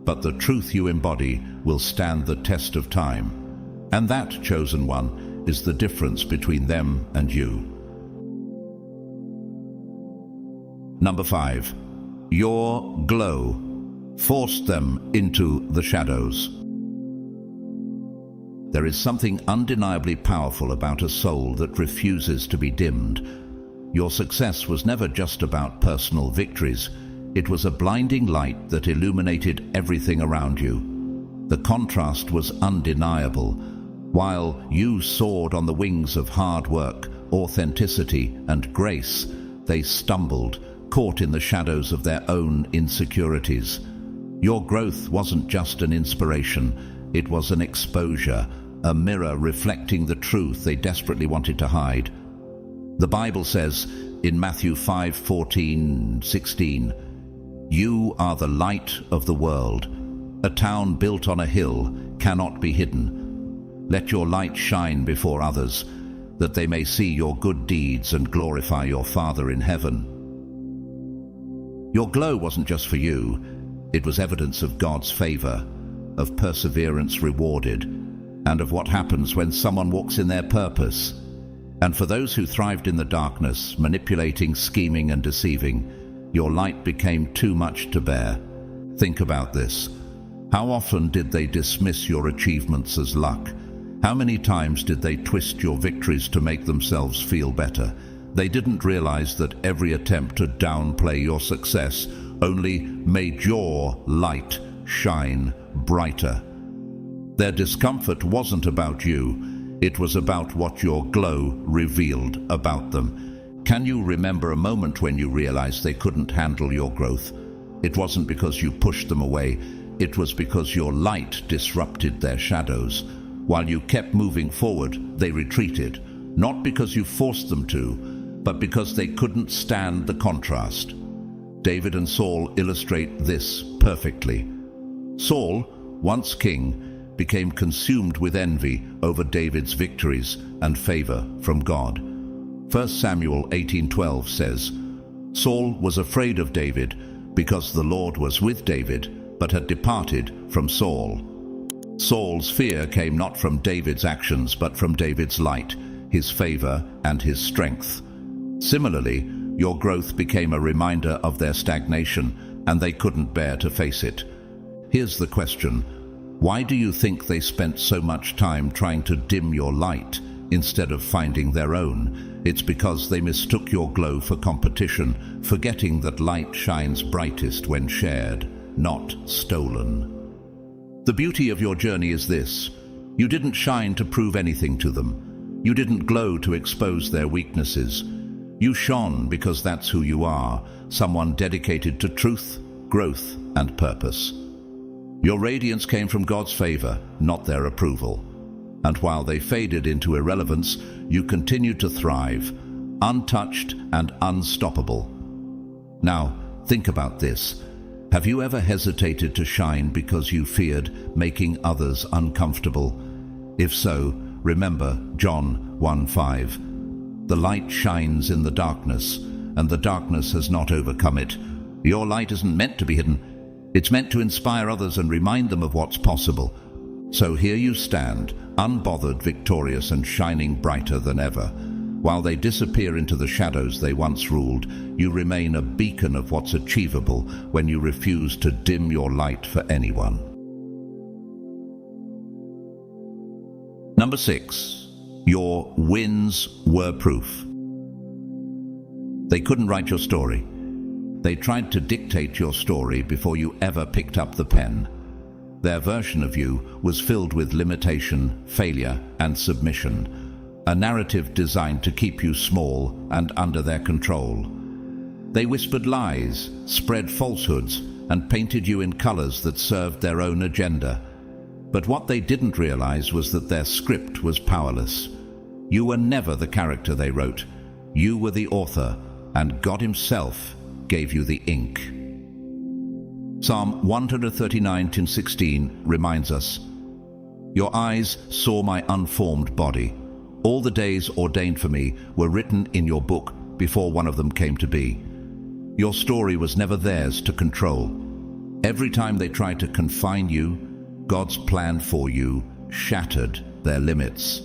but the truth you embody will stand the test of time. And that, chosen one, is the difference between them and you. Number 5. Your glow forced them into the shadows. There is something undeniably powerful about a soul that refuses to be dimmed. Your success was never just about personal victories. It was a blinding light that illuminated everything around you. The contrast was undeniable. While you soared on the wings of hard work, authenticity, and grace, they stumbled, caught in the shadows of their own insecurities. Your growth wasn't just an inspiration, it was an exposure, a mirror reflecting the truth they desperately wanted to hide. The Bible says in Matthew 5:14-16, "You are the light of the world. A town built on a hill cannot be hidden. Let your light shine before others, that they may see your good deeds and glorify your Father in heaven." Your glow wasn't just for you. It was evidence of God's favor, of perseverance rewarded, and of what happens when someone walks in their purpose. And for those who thrived in the darkness, manipulating, scheming, and deceiving, your light became too much to bear. Think about this. How often did they dismiss your achievements as luck? How many times did they twist your victories to make themselves feel better? They didn't realize that every attempt to downplay your success only made your light shine brighter. Their discomfort wasn't about you, it was about what your glow revealed about them. Can you remember a moment when you realized they couldn't handle your growth? It wasn't because you pushed them away, it was because your light disrupted their shadows. While you kept moving forward, they retreated, not because you forced them to, but because they couldn't stand the contrast. David and Saul illustrate this perfectly. Saul, once king, became consumed with envy over David's victories and favor from God. 1 Samuel 18:12 says, "Saul was afraid of David because the Lord was with David, but had departed from Saul." Saul's fear came not from David's actions, but from David's light, his favor, and his strength. Similarly, your growth became a reminder of their stagnation, and they couldn't bear to face it. Here's the question. Why do you think they spent so much time trying to dim your light instead of finding their own? It's because they mistook your glow for competition, forgetting that light shines brightest when shared, not stolen. The beauty of your journey is this. You didn't shine to prove anything to them. You didn't glow to expose their weaknesses. You shone because that's who you are, someone dedicated to truth, growth, and purpose. Your radiance came from God's favor, not their approval. And while they faded into irrelevance, you continued to thrive, untouched and unstoppable. Now, think about this. Have you ever hesitated to shine because you feared making others uncomfortable? If so, remember John 1:5. The light shines in the darkness, and the darkness has not overcome it. Your light isn't meant to be hidden. It's meant to inspire others and remind them of what's possible. So here you stand, unbothered, victorious, and shining brighter than ever. While they disappear into the shadows they once ruled, you remain a beacon of what's achievable when you refuse to dim your light for anyone. Number 6. Your wins were proof. They couldn't write your story. They tried to dictate your story before you ever picked up the pen. Their version of you was filled with limitation, failure, and submission, a narrative designed to keep you small and under their control. They whispered lies, spread falsehoods, and painted you in colors that served their own agenda. But what they didn't realize was that their script was powerless. You were never the character they wrote. You were the author, and God Himself gave you the ink. Psalm 139:16 reminds us, "Your eyes saw my unformed body. All the days ordained for me were written in your book before one of them came to be. Your story was never theirs to control. Every time they tried to confine you, God's plan for you shattered their limits.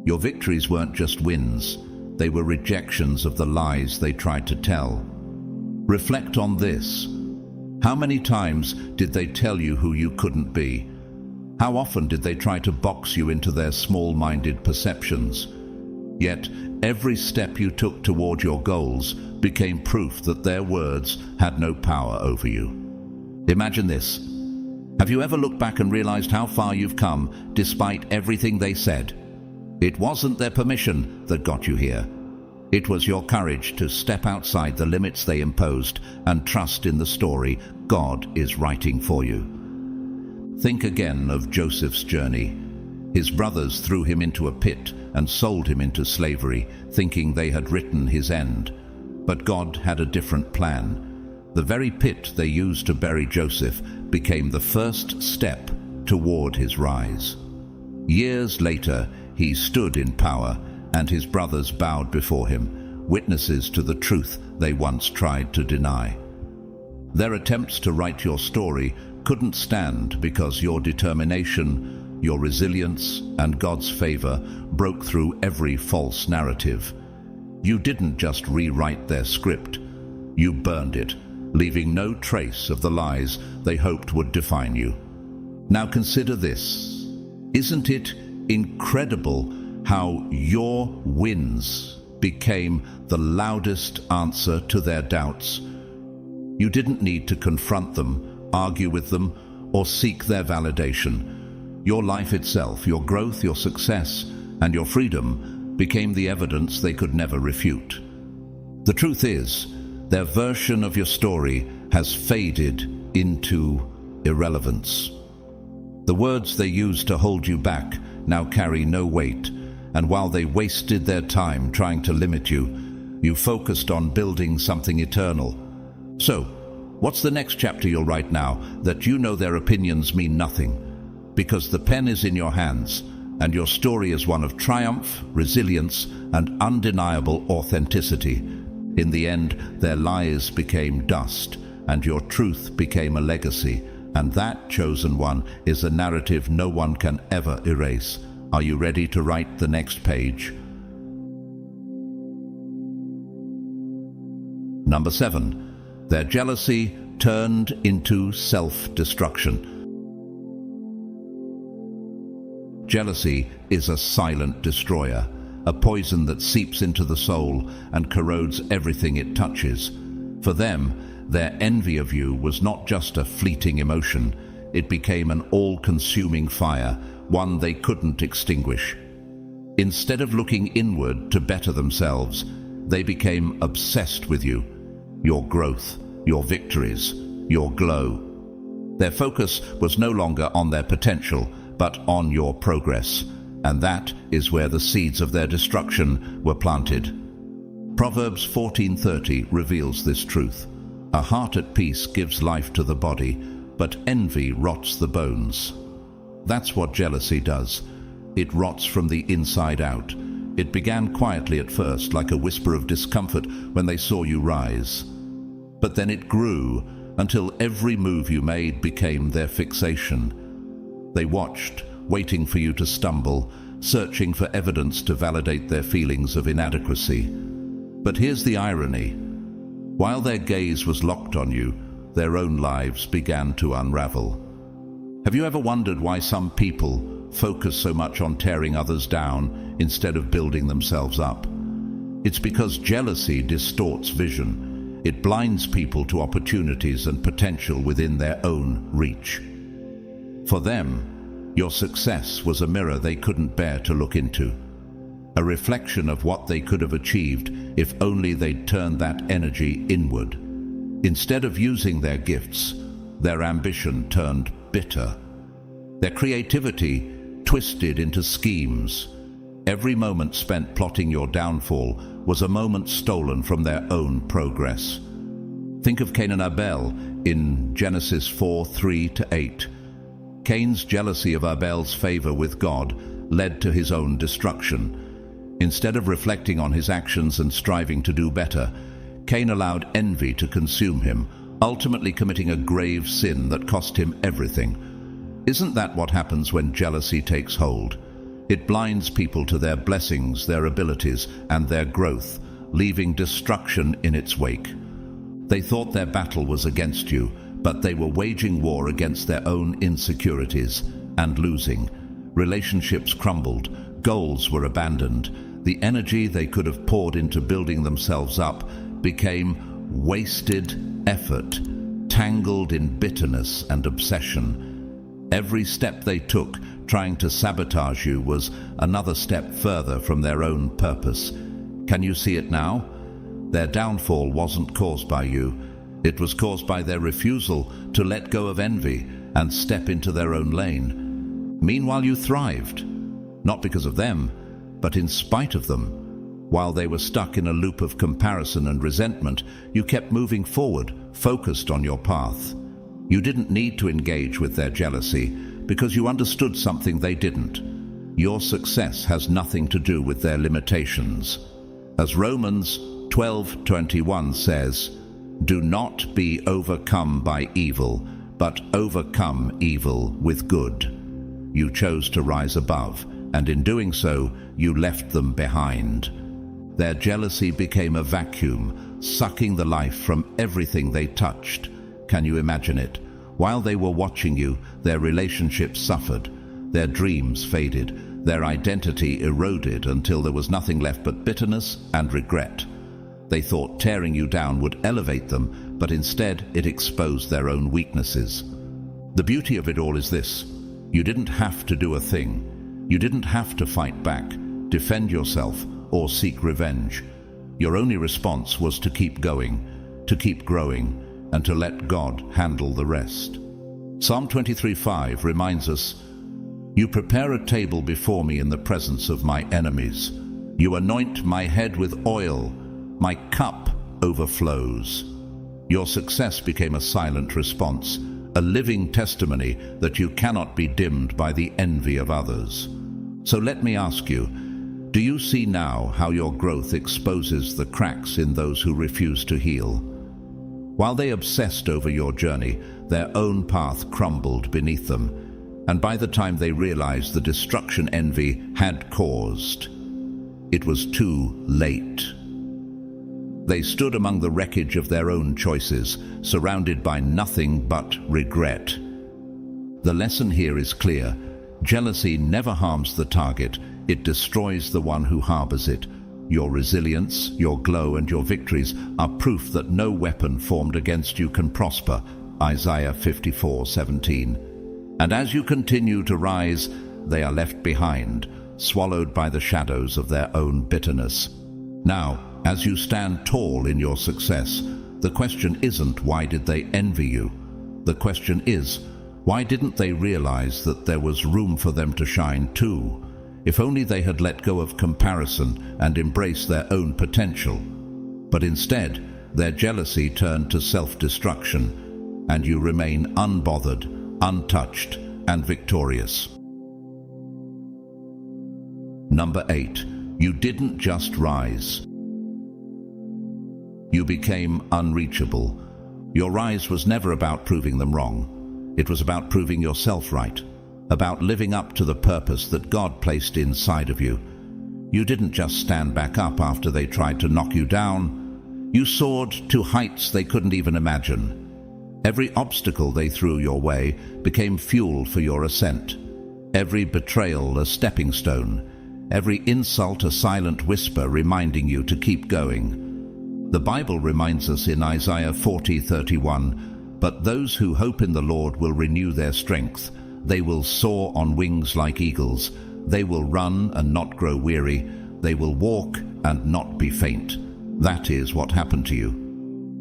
Your victories weren't just wins, they were rejections of the lies they tried to tell. Reflect on this. How many times did they tell you who you couldn't be? How often did they try to box you into their small-minded perceptions? Yet, every step you took toward your goals became proof that their words had no power over you. Imagine this. Have you ever looked back and realized how far you've come despite everything they said? It wasn't their permission that got you here. It was your courage to step outside the limits they imposed and trust in the story God is writing for you. Think again of Joseph's journey. His brothers threw him into a pit and sold him into slavery, thinking they had written his end. But God had a different plan. The very pit they used to bury Joseph became the first step toward his rise. Years later, he stood in power, and his brothers bowed before him, witnesses to the truth they once tried to deny. Their attempts to write your story couldn't stand because your determination, your resilience, and God's favor broke through every false narrative. You didn't just rewrite their script, you burned it, leaving no trace of the lies they hoped would define you. Now consider this. Isn't it incredible how your wins became the loudest answer to their doubts? You didn't need to confront them, argue with them, or seek their validation. Your life itself, your growth, your success, and your freedom became the evidence they could never refute. The truth is, their version of your story has faded into irrelevance. The words they used to hold you back now carry no weight, and while they wasted their time trying to limit you, you focused on building something eternal. So, what's the next chapter you'll write now that you know their opinions mean nothing? Because the pen is in your hands, and your story is one of triumph, resilience, and undeniable authenticity. In the end, their lies became dust, and your truth became a legacy, and that chosen one is a narrative no one can ever erase. Are you ready to write the next page? Number 7. Their jealousy turned into self-destruction. Jealousy is a silent destroyer, a poison that seeps into the soul and corrodes everything it touches. For them, their envy of you was not just a fleeting emotion, it became an all-consuming fire, one they couldn't extinguish. Instead of looking inward to better themselves, they became obsessed with you, your growth, your victories, your glow. Their focus was no longer on their potential, but on your progress, and that is where the seeds of their destruction were planted. Proverbs 14:30 reveals this truth. A heart at peace gives life to the body, but envy rots the bones. That's what jealousy does. It rots from the inside out. It began quietly at first, like a whisper of discomfort when they saw you rise. But then it grew until every move you made became their fixation. They watched, waiting for you to stumble, searching for evidence to validate their feelings of inadequacy. But here's the irony. While their gaze was locked on you, their own lives began to unravel. Have you ever wondered why some people focus so much on tearing others down instead of building themselves up? It's because jealousy distorts vision. It blinds people to opportunities and potential within their own reach. For them, your success was a mirror they couldn't bear to look into, a reflection of what they could have achieved if only they'd turned that energy inward. Instead of using their gifts, their ambition turned bitter. Their creativity twisted into schemes. Every moment spent plotting your downfall was a moment stolen from their own progress. Think of Cain and Abel in Genesis 4:3-8. Cain's jealousy of Abel's favor with God led to his own destruction. Instead of reflecting on his actions and striving to do better, Cain allowed envy to consume him, ultimately committing a grave sin that cost him everything. Isn't that what happens when jealousy takes hold? It blinds people to their blessings, their abilities, and their growth, leaving destruction in its wake. They thought their battle was against you, but they were waging war against their own insecurities and losing. Relationships crumbled, goals were abandoned. The energy they could have poured into building themselves up became wasted effort, tangled in bitterness and obsession. Every step they took trying to sabotage you was another step further from their own purpose. Can you see it now? Their downfall wasn't caused by you. It was caused by their refusal to let go of envy and step into their own lane. Meanwhile, you thrived, not because of them, but in spite of them. While they were stuck in a loop of comparison and resentment, you kept moving forward, focused on your path. You didn't need to engage with their jealousy because you understood something they didn't. Your success has nothing to do with their limitations. As Romans 12:21 says, "Do not be overcome by evil, but overcome evil with good." You chose to rise above, and in doing so, you left them behind. Their jealousy became a vacuum, sucking the life from everything they touched. Can you imagine it? While they were watching you, their relationships suffered, their dreams faded, their identity eroded until there was nothing left but bitterness and regret. They thought tearing you down would elevate them, but instead it exposed their own weaknesses. The beauty of it all is this: you didn't have to do a thing. You didn't have to fight back, defend yourself, or seek revenge. Your only response was to keep going, to keep growing, and to let God handle the rest. Psalm 23:5 reminds us, "You prepare a table before me in the presence of my enemies. You anoint my head with oil. My cup overflows." Your success became a silent response, a living testimony that you cannot be dimmed by the envy of others. So let me ask you, do you see now how your growth exposes the cracks in those who refuse to heal? While they obsessed over your journey, their own path crumbled beneath them, and by the time they realized the destruction envy had caused, it was too late. They stood among the wreckage of their own choices, surrounded by nothing but regret. The lesson here is clear. Jealousy never harms the target, it destroys the one who harbors it. Your resilience, your glow, and your victories are proof that no weapon formed against you can prosper. Isaiah 54:17. And as you continue to rise, they are left behind, swallowed by the shadows of their own bitterness. Now, as you stand tall in your success, the question isn't why did they envy you? The question is, why didn't they realize that there was room for them to shine too? If only they had let go of comparison and embraced their own potential. But instead, their jealousy turned to self-destruction, and you remain unbothered, untouched, and victorious. Number 8. You didn't just rise. You became unreachable. Your rise was never about proving them wrong. It was about proving yourself right, about living up to the purpose that God placed inside of you. You didn't just stand back up after they tried to knock you down. You soared to heights they couldn't even imagine. Every obstacle they threw your way became fuel for your ascent. Every betrayal a stepping stone. Every insult a silent whisper reminding you to keep going. The Bible reminds us in Isaiah 40:31, "But those who hope in the Lord will renew their strength. They will soar on wings like eagles. They will run and not grow weary. They will walk and not be faint." That is what happened to you.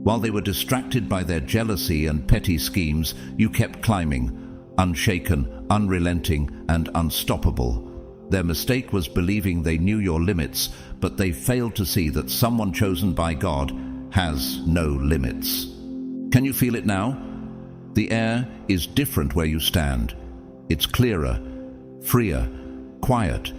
While they were distracted by their jealousy and petty schemes, you kept climbing, unshaken, unrelenting, and unstoppable. Their mistake was believing they knew your limits, but they failed to see that someone chosen by God has no limits. Can you feel it now? The air is different where you stand. It's clearer, freer, quiet.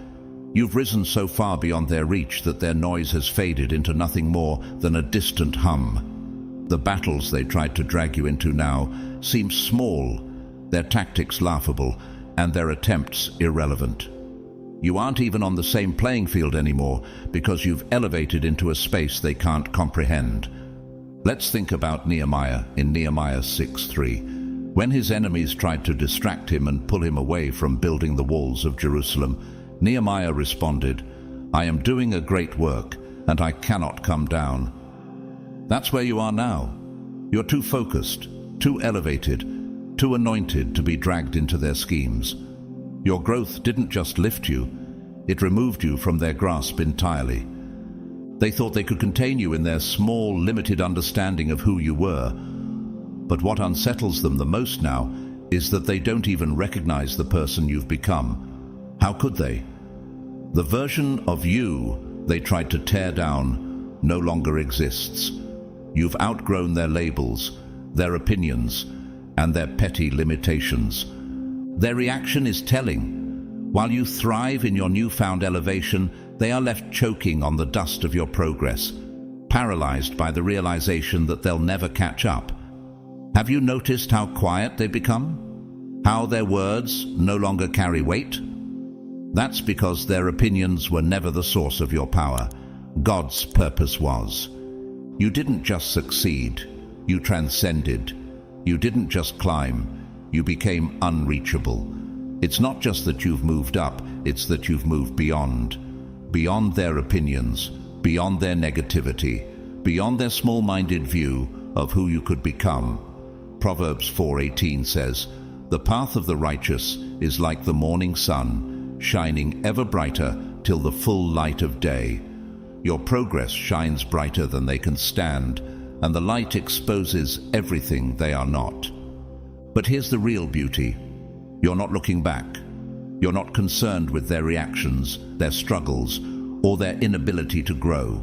You've risen so far beyond their reach that their noise has faded into nothing more than a distant hum. The battles they tried to drag you into now seem small, their tactics laughable, and their attempts irrelevant. You aren't even on the same playing field anymore because you've elevated into a space they can't comprehend. Let's think about Nehemiah in Nehemiah 6:3. When his enemies tried to distract him and pull him away from building the walls of Jerusalem, Nehemiah responded, "I am doing a great work, and I cannot come down." That's where you are now. You're too focused, too elevated, too anointed to be dragged into their schemes. Your growth didn't just lift you, it removed you from their grasp entirely. They thought they could contain you in their small, limited understanding of who you were. But what unsettles them the most now is that they don't even recognize the person you've become. How could they? The version of you they tried to tear down no longer exists. You've outgrown their labels, their opinions, and their petty limitations. Their reaction is telling. While you thrive in your newfound elevation, they are left choking on the dust of your progress, paralyzed by the realization that they'll never catch up. Have you noticed how quiet they become? How their words no longer carry weight? That's because their opinions were never the source of your power. God's purpose was. You didn't just succeed, you transcended. You didn't just climb, you became unreachable. It's not just that you've moved up, it's that you've moved beyond. Beyond their opinions, beyond their negativity, beyond their small-minded view of who you could become. Proverbs 4:18 says, "The path of the righteous is like the morning sun, shining ever brighter till the full light of day." Your progress shines brighter than they can stand, and the light exposes everything they are not. But here's the real beauty. You're not looking back. You're not concerned with their reactions, their struggles, or their inability to grow.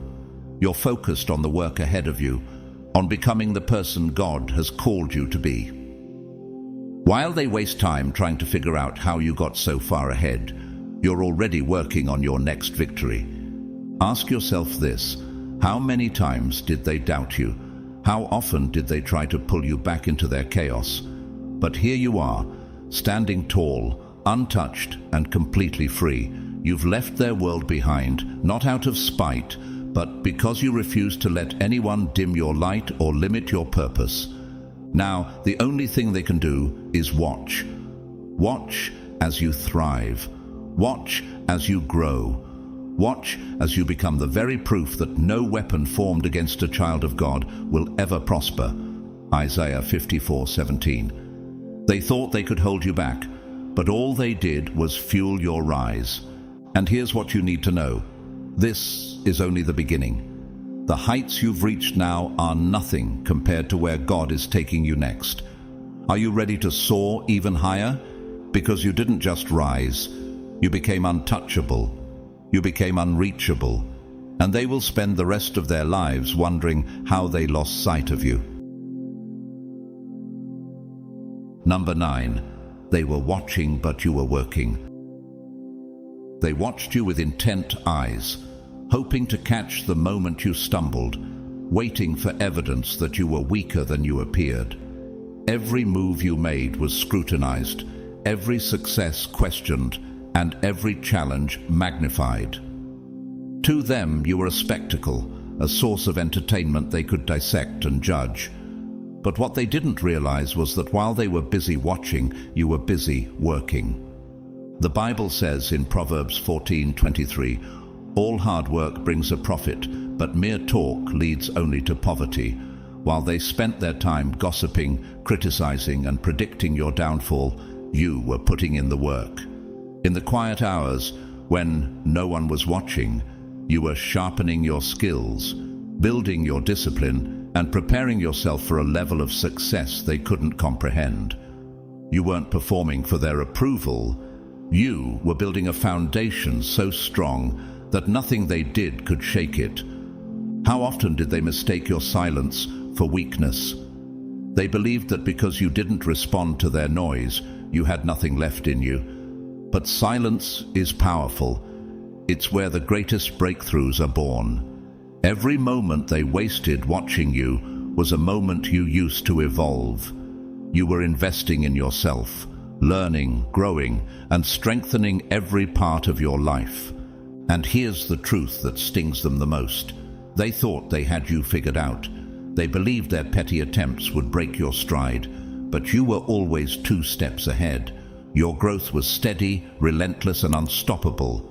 You're focused on the work ahead of you, on becoming the person God has called you to be. While they waste time trying to figure out how you got so far ahead, you're already working on your next victory. Ask yourself this: how many times did they doubt you? How often did they try to pull you back into their chaos? But here you are, standing tall, untouched and completely free. You've left their world behind, not out of spite, but because you refuse to let anyone dim your light or limit your purpose. Now, the only thing they can do is watch. Watch as you thrive. Watch as you grow. Watch as you become the very proof that no weapon formed against a child of God will ever prosper. Isaiah 54:17. They thought they could hold you back, but all they did was fuel your rise. And here's what you need to know. This is only the beginning. The heights you've reached now are nothing compared to where God is taking you next. Are you ready to soar even higher? Because you didn't just rise, you became untouchable. You became unreachable, and they will spend the rest of their lives wondering how they lost sight of you. Number 9, they were watching but you were working. They watched you with intent eyes, hoping to catch the moment you stumbled, waiting for evidence that you were weaker than you appeared. Every move you made was scrutinized, every success questioned, and every challenge magnified. To them, you were a spectacle, a source of entertainment they could dissect and judge. But what they didn't realize was that while they were busy watching, you were busy working. The Bible says in Proverbs 14:23, "All hard work brings a profit, but mere talk leads only to poverty." While they spent their time gossiping, criticizing, and predicting your downfall, you were putting in the work. In the quiet hours, when no one was watching, you were sharpening your skills, building your discipline, and preparing yourself for a level of success they couldn't comprehend. You weren't performing for their approval. You were building a foundation so strong that nothing they did could shake it. How often did they mistake your silence for weakness? They believed that because you didn't respond to their noise, you had nothing left in you. But silence is powerful. It's where the greatest breakthroughs are born. Every moment they wasted watching you was a moment you used to evolve. You were investing in yourself, learning, growing, and strengthening every part of your life. And here's the truth that stings them the most. They thought they had you figured out. They believed their petty attempts would break your stride, but you were always 2 steps ahead. Your growth was steady, relentless, and unstoppable.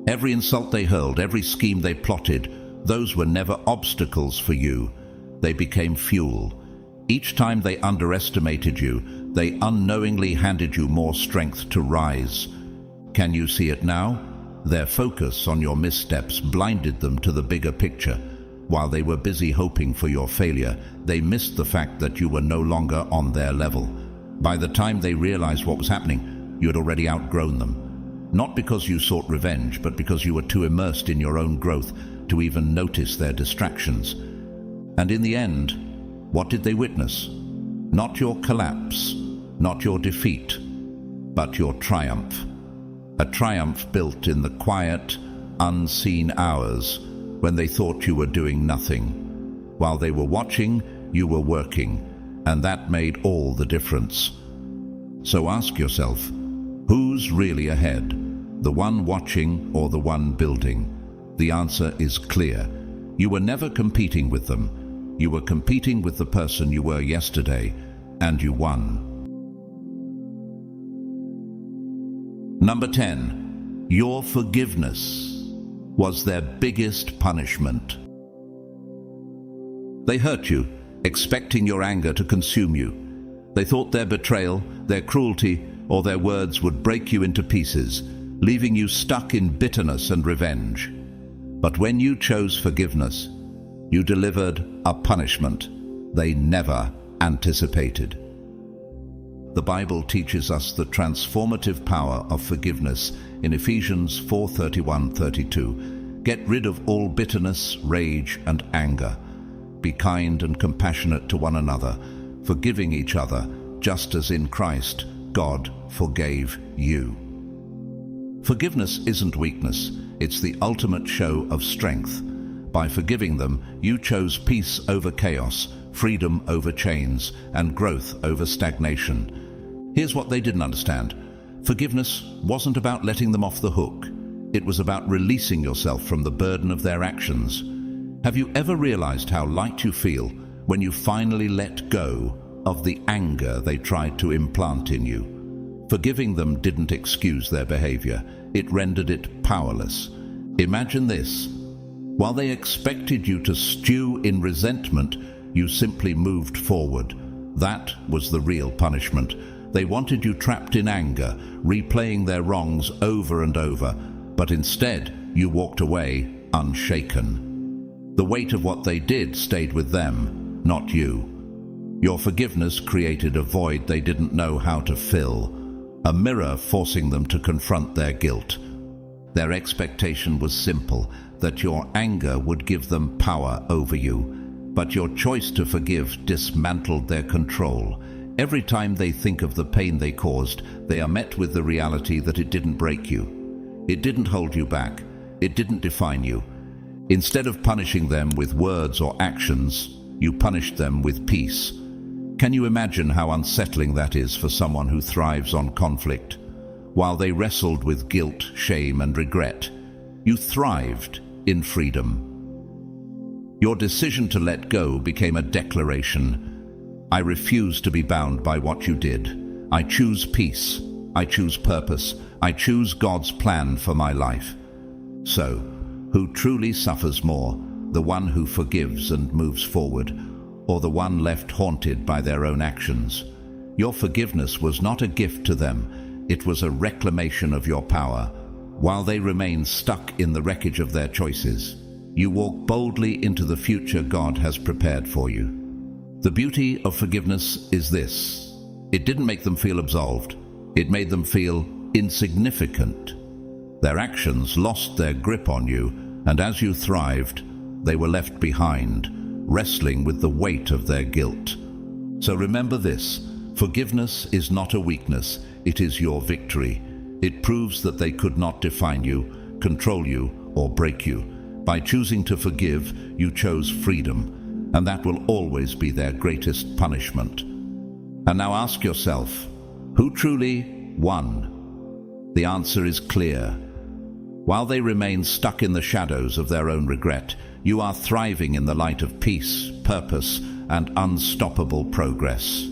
Every insult they hurled, every scheme they plotted, those were never obstacles for you. They became fuel. Each time they underestimated you, they unknowingly handed you more strength to rise. Can you see it now? Their focus on your missteps blinded them to the bigger picture. While they were busy hoping for your failure, they missed the fact that you were no longer on their level. By the time they realized what was happening, you had already outgrown them. Not because you sought revenge, but because you were too immersed in your own growth to even notice their distractions. And in the end, what did they witness? Not your collapse, not your defeat, but your triumph. A triumph built in the quiet, unseen hours when they thought you were doing nothing. While they were watching, you were working, and that made all the difference. So ask yourself, who's really ahead? The one watching or the one building? The answer is clear. You were never competing with them. You were competing with the person you were yesterday, and you won. Number 10. Your forgiveness was their biggest punishment. They hurt you, expecting your anger to consume you. They thought their betrayal, their cruelty, or their words would break you into pieces, leaving you stuck in bitterness and revenge. But when you chose forgiveness, you delivered a punishment they never anticipated. The Bible teaches us the transformative power of forgiveness in Ephesians 4:31-32. Get rid of all bitterness, rage, and anger. Be kind and compassionate to one another, forgiving each other, just as in Christ God forgave you. Forgiveness isn't weakness, it's the ultimate show of strength. By forgiving them, you chose peace over chaos, freedom over chains, and growth over stagnation. Here's what they didn't understand. Forgiveness wasn't about letting them off the hook. It was about releasing yourself from the burden of their actions. Have you ever realized how light you feel when you finally let go of the anger they tried to implant in you? Forgiving them didn't excuse their behavior. It rendered it powerless. Imagine this. While they expected you to stew in resentment, you simply moved forward. That was the real punishment. They wanted you trapped in anger, replaying their wrongs over and over, but instead you walked away unshaken. The weight of what they did stayed with them, not you. Your forgiveness created a void they didn't know how to fill, a mirror forcing them to confront their guilt. Their expectation was simple, that your anger would give them power over you, but your choice to forgive dismantled their control. Every time they think of the pain they caused, they are met with the reality that it didn't break you. It didn't hold you back. It didn't define you. Instead of punishing them with words or actions, you punished them with peace. Can you imagine how unsettling that is for someone who thrives on conflict? While they wrestled with guilt, shame, and regret, you thrived in freedom. Your decision to let go became a declaration. I refuse to be bound by what you did. I choose peace. I choose purpose. I choose God's plan for my life. So, who truly suffers more, the one who forgives and moves forward, or the one left haunted by their own actions? Your forgiveness was not a gift to them. It was a reclamation of your power. While they remain stuck in the wreckage of their choices, you walk boldly into the future God has prepared for you. The beauty of forgiveness is this. It didn't make them feel absolved. It made them feel insignificant. Their actions lost their grip on you, and as you thrived, they were left behind, wrestling with the weight of their guilt. So remember this, forgiveness is not a weakness, it is your victory. It proves that they could not define you, control you, or break you. By choosing to forgive, you chose freedom, and that will always be their greatest punishment. And now ask yourself, who truly won? The answer is clear. While they remain stuck in the shadows of their own regret, you are thriving in the light of peace, purpose, and unstoppable progress.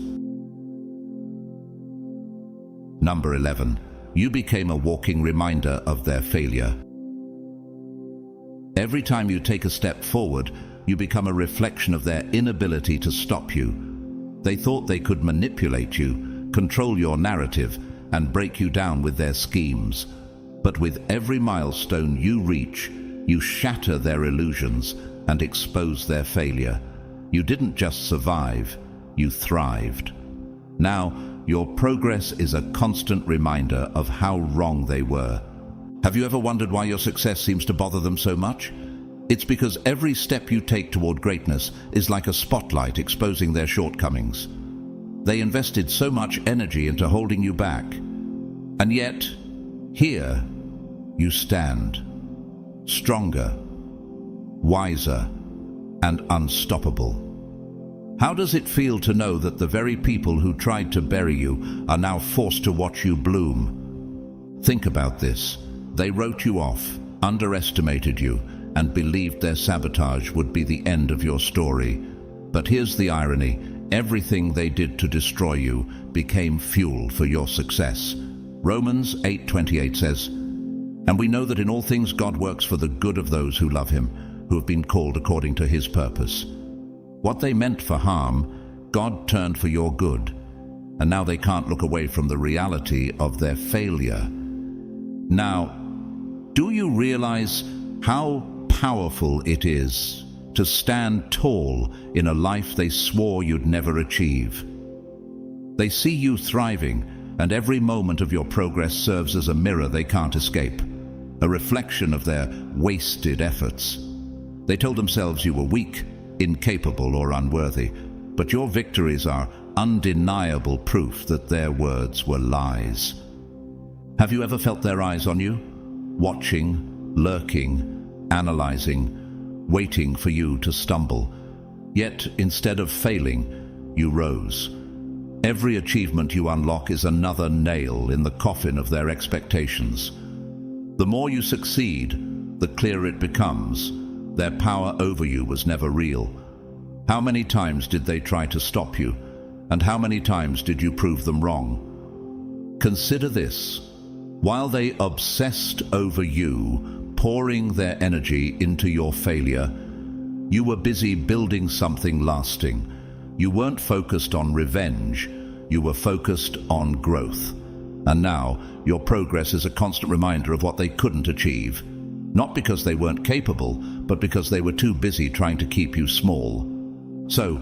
Number 11. You became a walking reminder of their failure. Every time you take a step forward, you become a reflection of their inability to stop you. They thought they could manipulate you, control your narrative, and break you down with their schemes. But with every milestone you reach, you shatter their illusions and expose their failure. You didn't just survive, you thrived. Now, your progress is a constant reminder of how wrong they were. Have you ever wondered why your success seems to bother them so much? It's because every step you take toward greatness is like a spotlight exposing their shortcomings. They invested so much energy into holding you back. And yet, here you stand, stronger, wiser, and unstoppable. How does it feel to know that the very people who tried to bury you are now forced to watch you bloom? Think about this. They wrote you off, underestimated you, and believed their sabotage would be the end of your story. But here's the irony. Everything they did to destroy you became fuel for your success. Romans 8:28 says, "And we know that in all things God works for the good of those who love him, who have been called according to his purpose." What they meant for harm, God turned for your good. And now they can't look away from the reality of their failure. Now, do you realize how powerful it is to stand tall in a life they swore you'd never achieve? They see you thriving, and every moment of your progress serves as a mirror they can't escape, a reflection of their wasted efforts. They told themselves you were weak, incapable, or unworthy, but your victories are undeniable proof that their words were lies. Have you ever felt their eyes on you, watching, lurking, analyzing, waiting for you to stumble? Yet, instead of failing, you rose. Every achievement you unlock is another nail in the coffin of their expectations. The more you succeed, the clearer it becomes. Their power over you was never real. How many times did they try to stop you? And how many times did you prove them wrong? Consider this. While they obsessed over you, pouring their energy into your failure, you were busy building something lasting. You weren't focused on revenge, you were focused on growth. And now, your progress is a constant reminder of what they couldn't achieve. Not because they weren't capable, but because they were too busy trying to keep you small. So,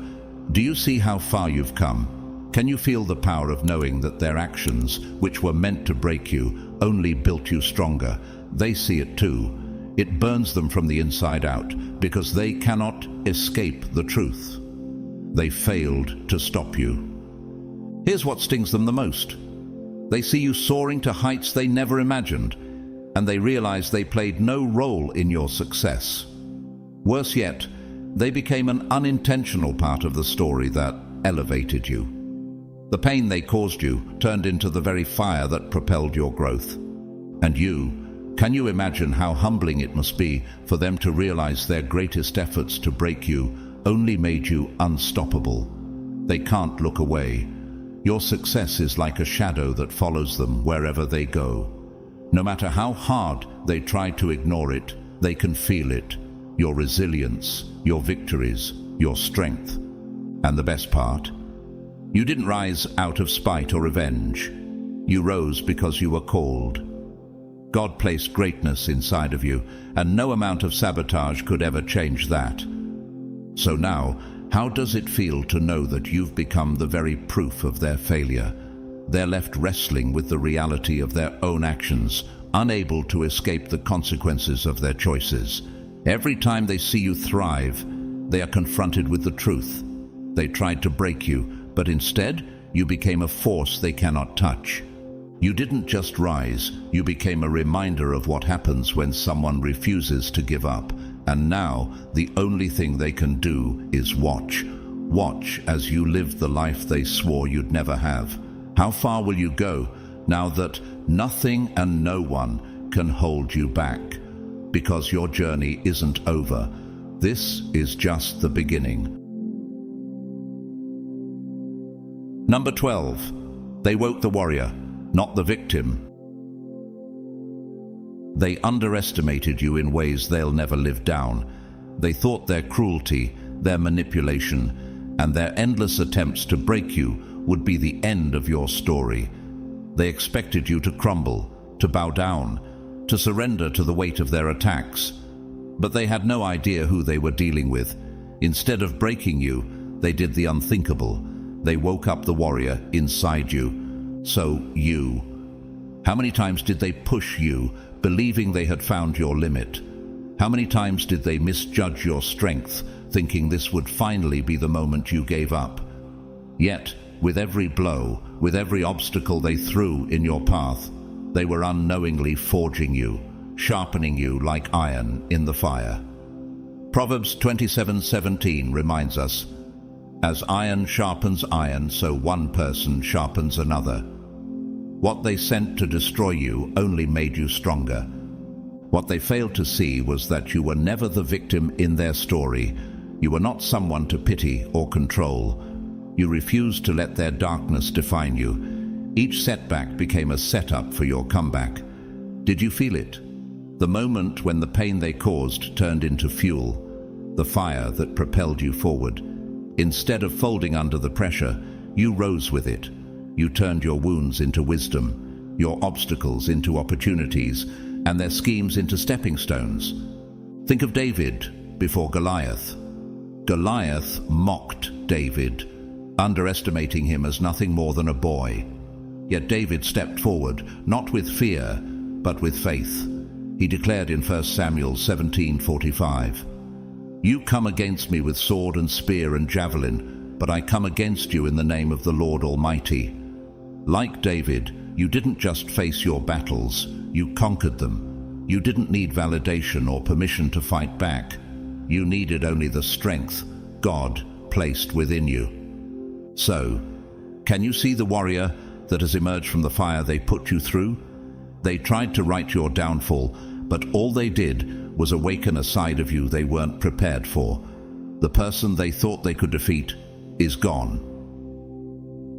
do you see how far you've come? Can you feel the power of knowing that their actions, which were meant to break you, only built you stronger? They see it too. It burns them from the inside out, because they cannot escape the truth. They failed to stop you. Here's what stings them the most. They see you soaring to heights they never imagined, and they realize they played no role in your success. Worse yet, they became an unintentional part of the story that elevated you. The pain they caused you turned into the very fire that propelled your growth. And can you imagine how humbling it must be for them to realize their greatest efforts to break you only made you unstoppable? They can't look away. Your success is like a shadow that follows them wherever they go. No matter how hard they try to ignore it, they can feel it. Your resilience, your victories, your strength. And the best part? You didn't rise out of spite or revenge. You rose because you were called. God placed greatness inside of you, and no amount of sabotage could ever change that. So now, how does it feel to know that you've become the very proof of their failure? They're left wrestling with the reality of their own actions, unable to escape the consequences of their choices. Every time they see you thrive, they are confronted with the truth. They tried to break you, but instead, you became a force they cannot touch. You didn't just rise, you became a reminder of what happens when someone refuses to give up. And now, the only thing they can do is watch. Watch as you live the life they swore you'd never have. How far will you go now that nothing and no one can hold you back? Because your journey isn't over. This is just the beginning. Number 12. They woke the warrior, not the victim. They underestimated you in ways they'll never live down. They thought their cruelty, their manipulation, and their endless attempts to break you would be the end of your story. They expected you to crumble, to bow down, to surrender to the weight of their attacks. But they had no idea who they were dealing with. Instead of breaking you, they did the unthinkable. They woke up the warrior inside you. So you. How many times did they push you, believing they had found your limit? How many times did they misjudge your strength, thinking this would finally be the moment you gave up? Yet, with every blow, with every obstacle they threw in your path, they were unknowingly forging you, sharpening you like iron in the fire. Proverbs 27:17 reminds us, "As iron sharpens iron, so one person sharpens another." What they sent to destroy you only made you stronger. What they failed to see was that you were never the victim in their story. You were not someone to pity or control. You refused to let their darkness define you. Each setback became a setup for your comeback. Did you feel it? The moment when the pain they caused turned into fuel, the fire that propelled you forward. Instead of folding under the pressure, you rose with it. You turned your wounds into wisdom, your obstacles into opportunities, and their schemes into stepping stones. Think of David before Goliath. Goliath mocked David, underestimating him as nothing more than a boy. Yet David stepped forward, not with fear, but with faith. He declared in 1 Samuel 17:45, "You come against me with sword and spear and javelin, but I come against you in the name of the Lord Almighty." Like David, you didn't just face your battles, you conquered them. You didn't need validation or permission to fight back. You needed only the strength God placed within you. So, can you see the warrior that has emerged from the fire they put you through? They tried to write your downfall, but all they did was awaken a side of you they weren't prepared for. The person they thought they could defeat is gone.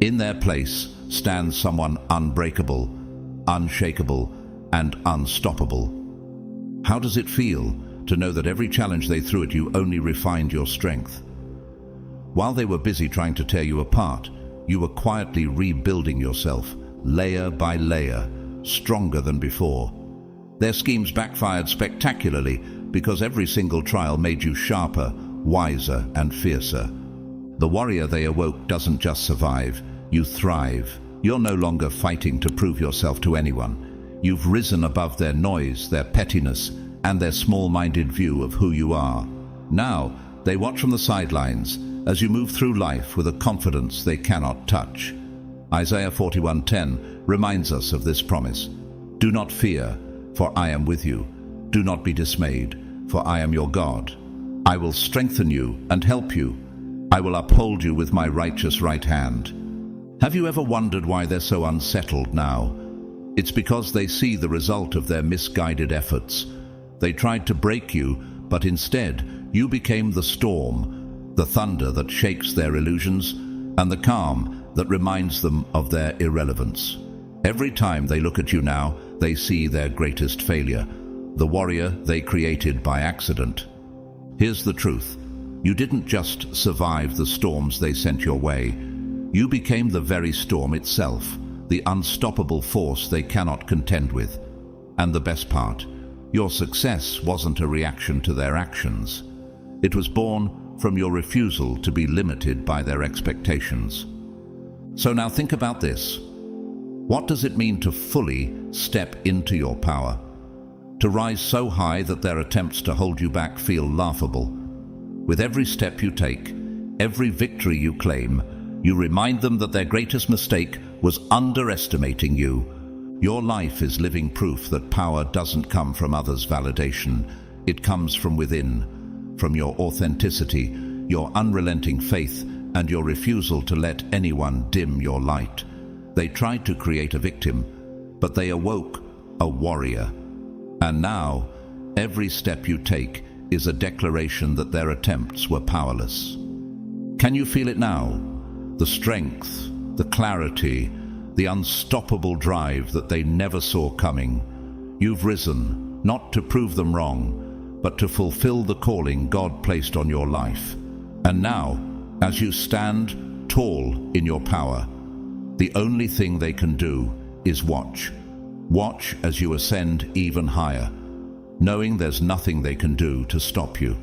In their place stands someone unbreakable, unshakable, and unstoppable. How does it feel to know that every challenge they threw at you only refined your strength? While they were busy trying to tear you apart, you were quietly rebuilding yourself, layer by layer, stronger than before. Their schemes backfired spectacularly because every single trial made you sharper, wiser, and fiercer. The warrior they awoke doesn't just survive, you thrive. You're no longer fighting to prove yourself to anyone. You've risen above their noise, their pettiness, and their small-minded view of who you are. Now, they watch from the sidelines as you move through life with a confidence they cannot touch. Isaiah 41:10 reminds us of this promise. "Do not fear, for I am with you. Do not be dismayed, for I am your God. I will strengthen you and help you. I will uphold you with my righteous right hand." Have you ever wondered why they're so unsettled now? It's because they see the result of their misguided efforts. They tried to break you, but instead you became the storm, the thunder that shakes their illusions, and the calm that reminds them of their irrelevance. Every time they look at you now, they see their greatest failure, the warrior they created by accident. Here's the truth. You didn't just survive the storms they sent your way. You became the very storm itself, the unstoppable force they cannot contend with. And the best part, your success wasn't a reaction to their actions. It was born from your refusal to be limited by their expectations. So now think about this. What does it mean to fully step into your power? To rise so high that their attempts to hold you back feel laughable. With every step you take, every victory you claim, you remind them that their greatest mistake was underestimating you. Your life is living proof that power doesn't come from others' validation. It comes from within, from your authenticity, your unrelenting faith, and your refusal to let anyone dim your light. They tried to create a victim, but they awoke a warrior. And now, every step you take is a declaration that their attempts were powerless. Can you feel it now? The strength, the clarity, the unstoppable drive that they never saw coming. You've risen, not to prove them wrong, but to fulfill the calling God placed on your life. And now, as you stand tall in your power, the only thing they can do is watch. Watch as you ascend even higher, knowing there's nothing they can do to stop you.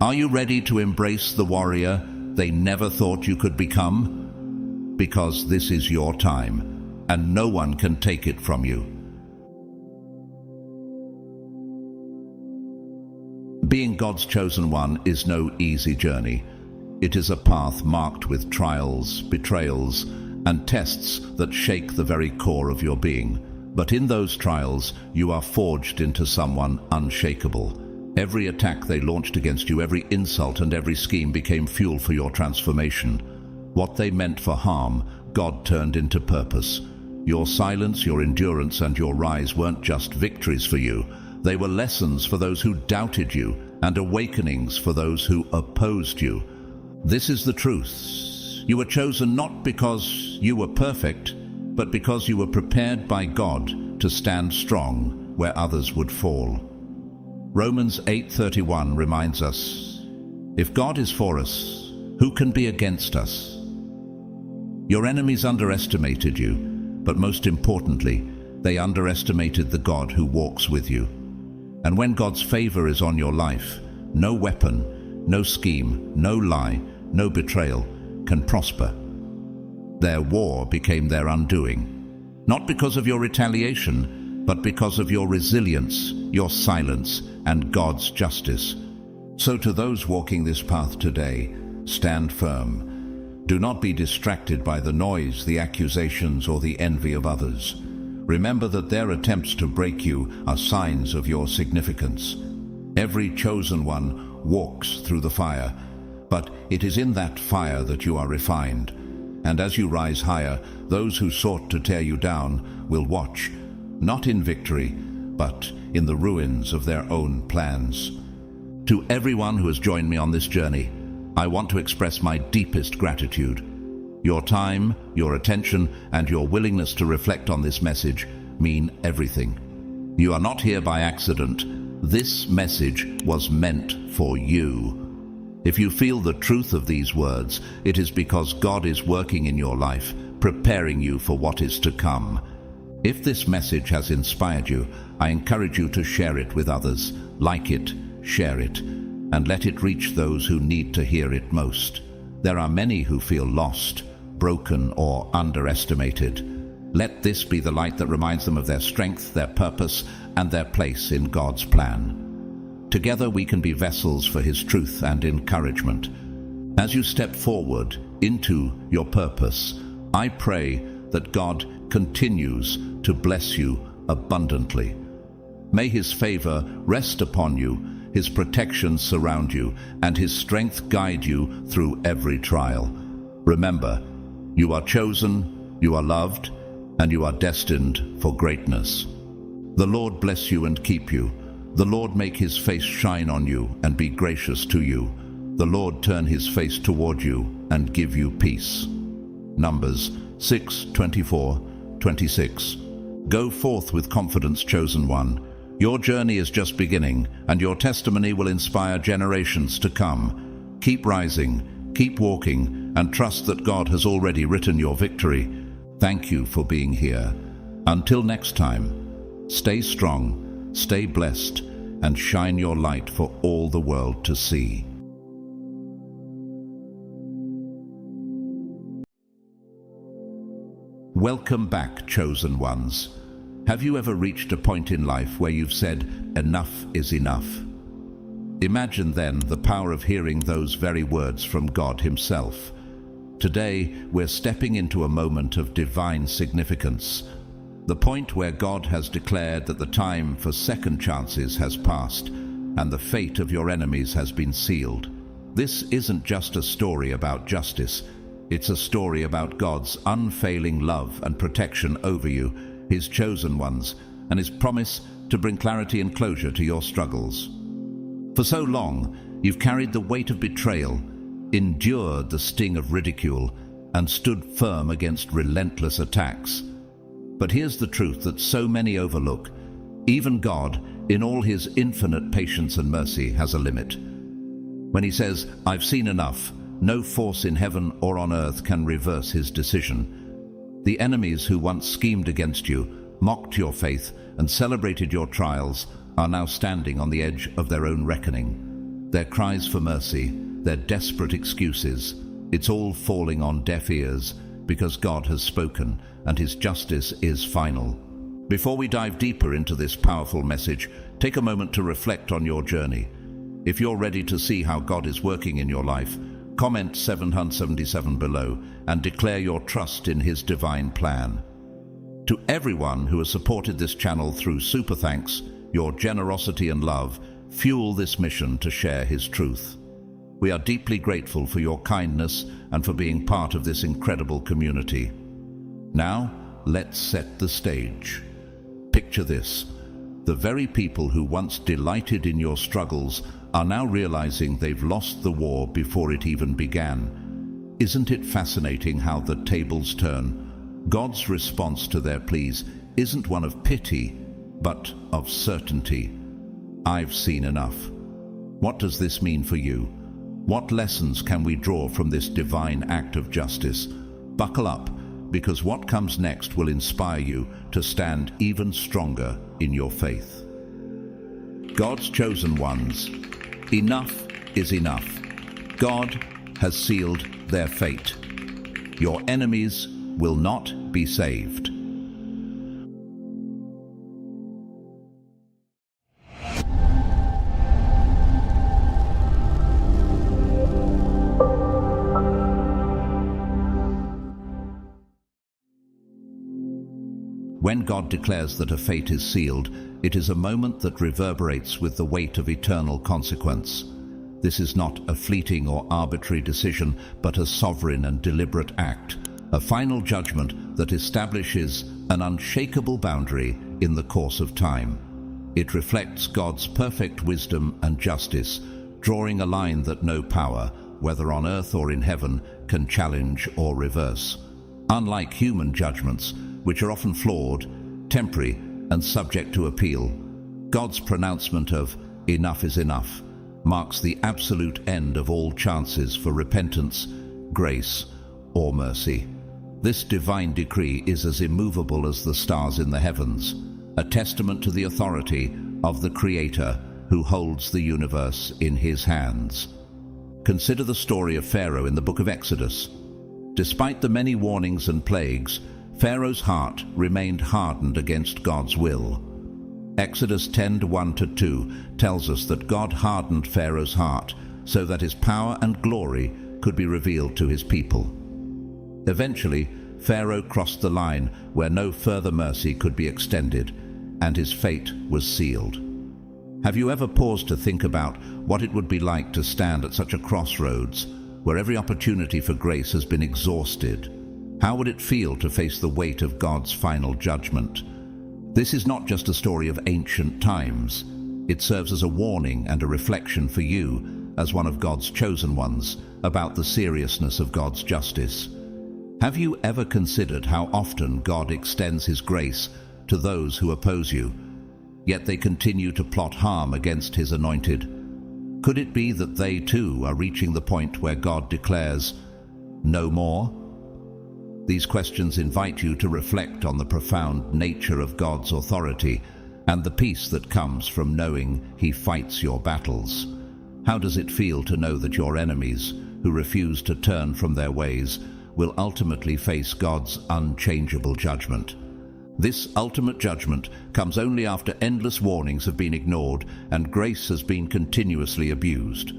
Are you ready to embrace the warrior they never thought you could become? Because this is your time, and no one can take it from you. Being God's chosen one is no easy journey. It is a path marked with trials, betrayals, and tests that shake the very core of your being. But in those trials, you are forged into someone unshakable. Every attack they launched against you, every insult and every scheme became fuel for your transformation. What they meant for harm, God turned into purpose. Your silence, your endurance, and your rise weren't just victories for you. They were lessons for those who doubted you and awakenings for those who opposed you. This is the truth. You were chosen not because you were perfect, but because you were prepared by God to stand strong where others would fall. Romans 8:31 reminds us, if God is for us, who can be against us? Your enemies underestimated you, but most importantly, they underestimated the God who walks with you. And when God's favor is on your life, no weapon, no scheme, no lie, no betrayal can prosper. Their war became their undoing, not because of your retaliation, but because of your resilience, your silence, and God's justice. So to those walking this path today, stand firm. Do not be distracted by the noise, the accusations, or the envy of others. Remember that their attempts to break you are signs of your significance. Every chosen one walks through the fire, but it is in that fire that you are refined. And as you rise higher, those who sought to tear you down will watch, not in victory, but in the ruins of their own plans. To everyone who has joined me on this journey, I want to express my deepest gratitude. Your time, your attention, and your willingness to reflect on this message mean everything. You are not here by accident. This message was meant for you. If you feel the truth of these words, it is because God is working in your life, preparing you for what is to come. If this message has inspired you, I encourage you to share it with others. Like it, share it, and let it reach those who need to hear it most. There are many who feel lost, broken, or underestimated. Let this be the light that reminds them of their strength, their purpose, and their place in God's plan. Together we can be vessels for His truth and encouragement. As you step forward into your purpose, I pray that God continues to bless you abundantly. May His favor rest upon you, His protection surround you, and His strength guide you through every trial. Remember, you are chosen, you are loved, and you are destined for greatness. The Lord bless you and keep you. The Lord make His face shine on you and be gracious to you. The Lord turn His face toward you and give you peace. Numbers 6:24-26. Go forth with confidence, chosen one. Your journey is just beginning, and your testimony will inspire generations to come. Keep rising, keep walking, and trust that God has already written your victory. Thank you for being here. Until next time, stay strong, stay blessed, and shine your light for all the world to see. Welcome back, chosen ones. Have you ever reached a point in life where you've said, enough is enough? Imagine then the power of hearing those very words from God Himself. Today, we're stepping into a moment of divine significance. The point where God has declared that the time for second chances has passed and the fate of your enemies has been sealed. This isn't just a story about justice. It's a story about God's unfailing love and protection over you, His chosen ones, and His promise to bring clarity and closure to your struggles. For so long, you've carried the weight of betrayal, endured the sting of ridicule, and stood firm against relentless attacks. But here's the truth that so many overlook. Even God, in all His infinite patience and mercy, has a limit. When He says, "I've seen enough," no force in heaven or on earth can reverse His decision. The enemies who once schemed against you, mocked your faith, and celebrated your trials are now standing on the edge of their own reckoning. Their cries for mercy, their desperate excuses, it's all falling on deaf ears because God has spoken and His justice is final. Before we dive deeper into this powerful message, take a moment to reflect on your journey. If you're ready to see how God is working in your life, comment 777 below and declare your trust in His divine plan. To everyone who has supported this channel through super thanks, your generosity and love fuel this mission to share His truth. We are deeply grateful for your kindness and for being part of this incredible community. Now, let's set the stage. Picture this. The very people who once delighted in your struggles are now realizing they've lost the war before it even began. Isn't it fascinating how the tables turn? God's response to their pleas isn't one of pity, but of certainty. I've seen enough. What does this mean for you? What lessons can we draw from this divine act of justice? Buckle up, because what comes next will inspire you to stand even stronger in your faith. God's chosen ones, enough is enough. God has sealed their fate. Your enemies will not be saved. When God declares that a fate is sealed, it is a moment that reverberates with the weight of eternal consequence. This is not a fleeting or arbitrary decision, but a sovereign and deliberate act, a final judgment that establishes an unshakable boundary in the course of time. It reflects God's perfect wisdom and justice, drawing a line that no power, whether on earth or in heaven, can challenge or reverse. Unlike human judgments, which are often flawed, temporary, and subject to appeal, God's pronouncement of "enough is enough" marks the absolute end of all chances for repentance, grace, or mercy. This divine decree is as immovable as the stars in the heavens, a testament to the authority of the Creator who holds the universe in His hands. Consider the story of Pharaoh in the book of Exodus. Despite the many warnings and plagues, Pharaoh's heart remained hardened against God's will. Exodus 10:1-2 tells us that God hardened Pharaoh's heart so that his power and glory could be revealed to his people. Eventually, Pharaoh crossed the line where no further mercy could be extended, and his fate was sealed. Have you ever paused to think about what it would be like to stand at such a crossroads where every opportunity for grace has been exhausted? How would it feel to face the weight of God's final judgment? This is not just a story of ancient times. It serves as a warning and a reflection for you, as one of God's chosen ones, about the seriousness of God's justice. Have you ever considered how often God extends His grace to those who oppose you, yet they continue to plot harm against His anointed? Could it be that they too are reaching the point where God declares, "No more"? These questions invite you to reflect on the profound nature of God's authority and the peace that comes from knowing He fights your battles. How does it feel to know that your enemies, who refuse to turn from their ways, will ultimately face God's unchangeable judgment? This ultimate judgment comes only after endless warnings have been ignored and grace has been continuously abused.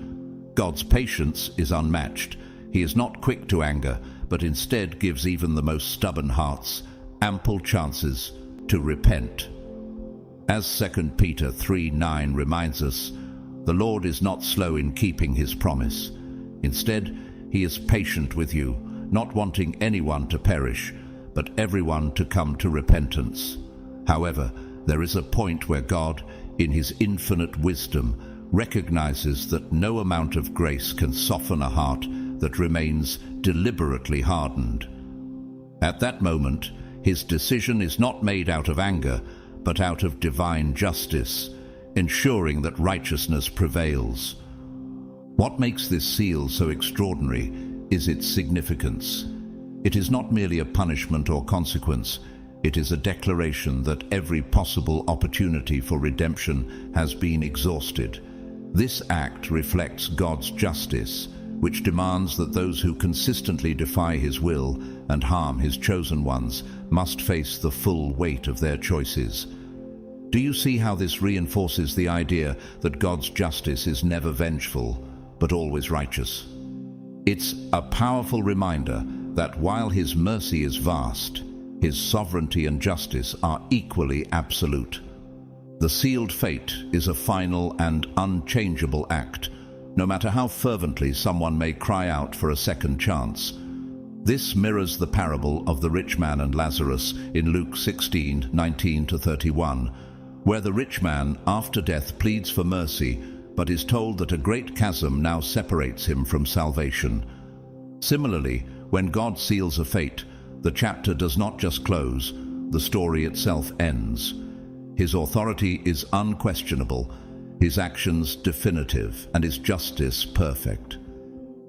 God's patience is unmatched. He is not quick to anger, but instead gives even the most stubborn hearts ample chances to repent. As 2 Peter 3:9 reminds us, the Lord is not slow in keeping his promise. Instead, he is patient with you, not wanting anyone to perish, but everyone to come to repentance. However, there is a point where God, in his infinite wisdom, recognizes that no amount of grace can soften a heart that remains deliberately hardened. At that moment, his decision is not made out of anger, but out of divine justice, ensuring that righteousness prevails. What makes this seal so extraordinary is its significance. It is not merely a punishment or consequence, it is a declaration that every possible opportunity for redemption has been exhausted. This act reflects God's justice, which demands that those who consistently defy his will and harm his chosen ones must face the full weight of their choices. Do you see how this reinforces the idea that God's justice is never vengeful, but always righteous? It's a powerful reminder that while his mercy is vast, his sovereignty and justice are equally absolute. The sealed fate is a final and unchangeable act, no matter how fervently someone may cry out for a second chance. This mirrors the parable of the rich man and Lazarus in Luke 16:19-31, where the rich man after death pleads for mercy, but is told that a great chasm now separates him from salvation. Similarly, when God seals a fate, the chapter does not just close, the story itself ends. His authority is unquestionable, his actions definitive, and his justice perfect.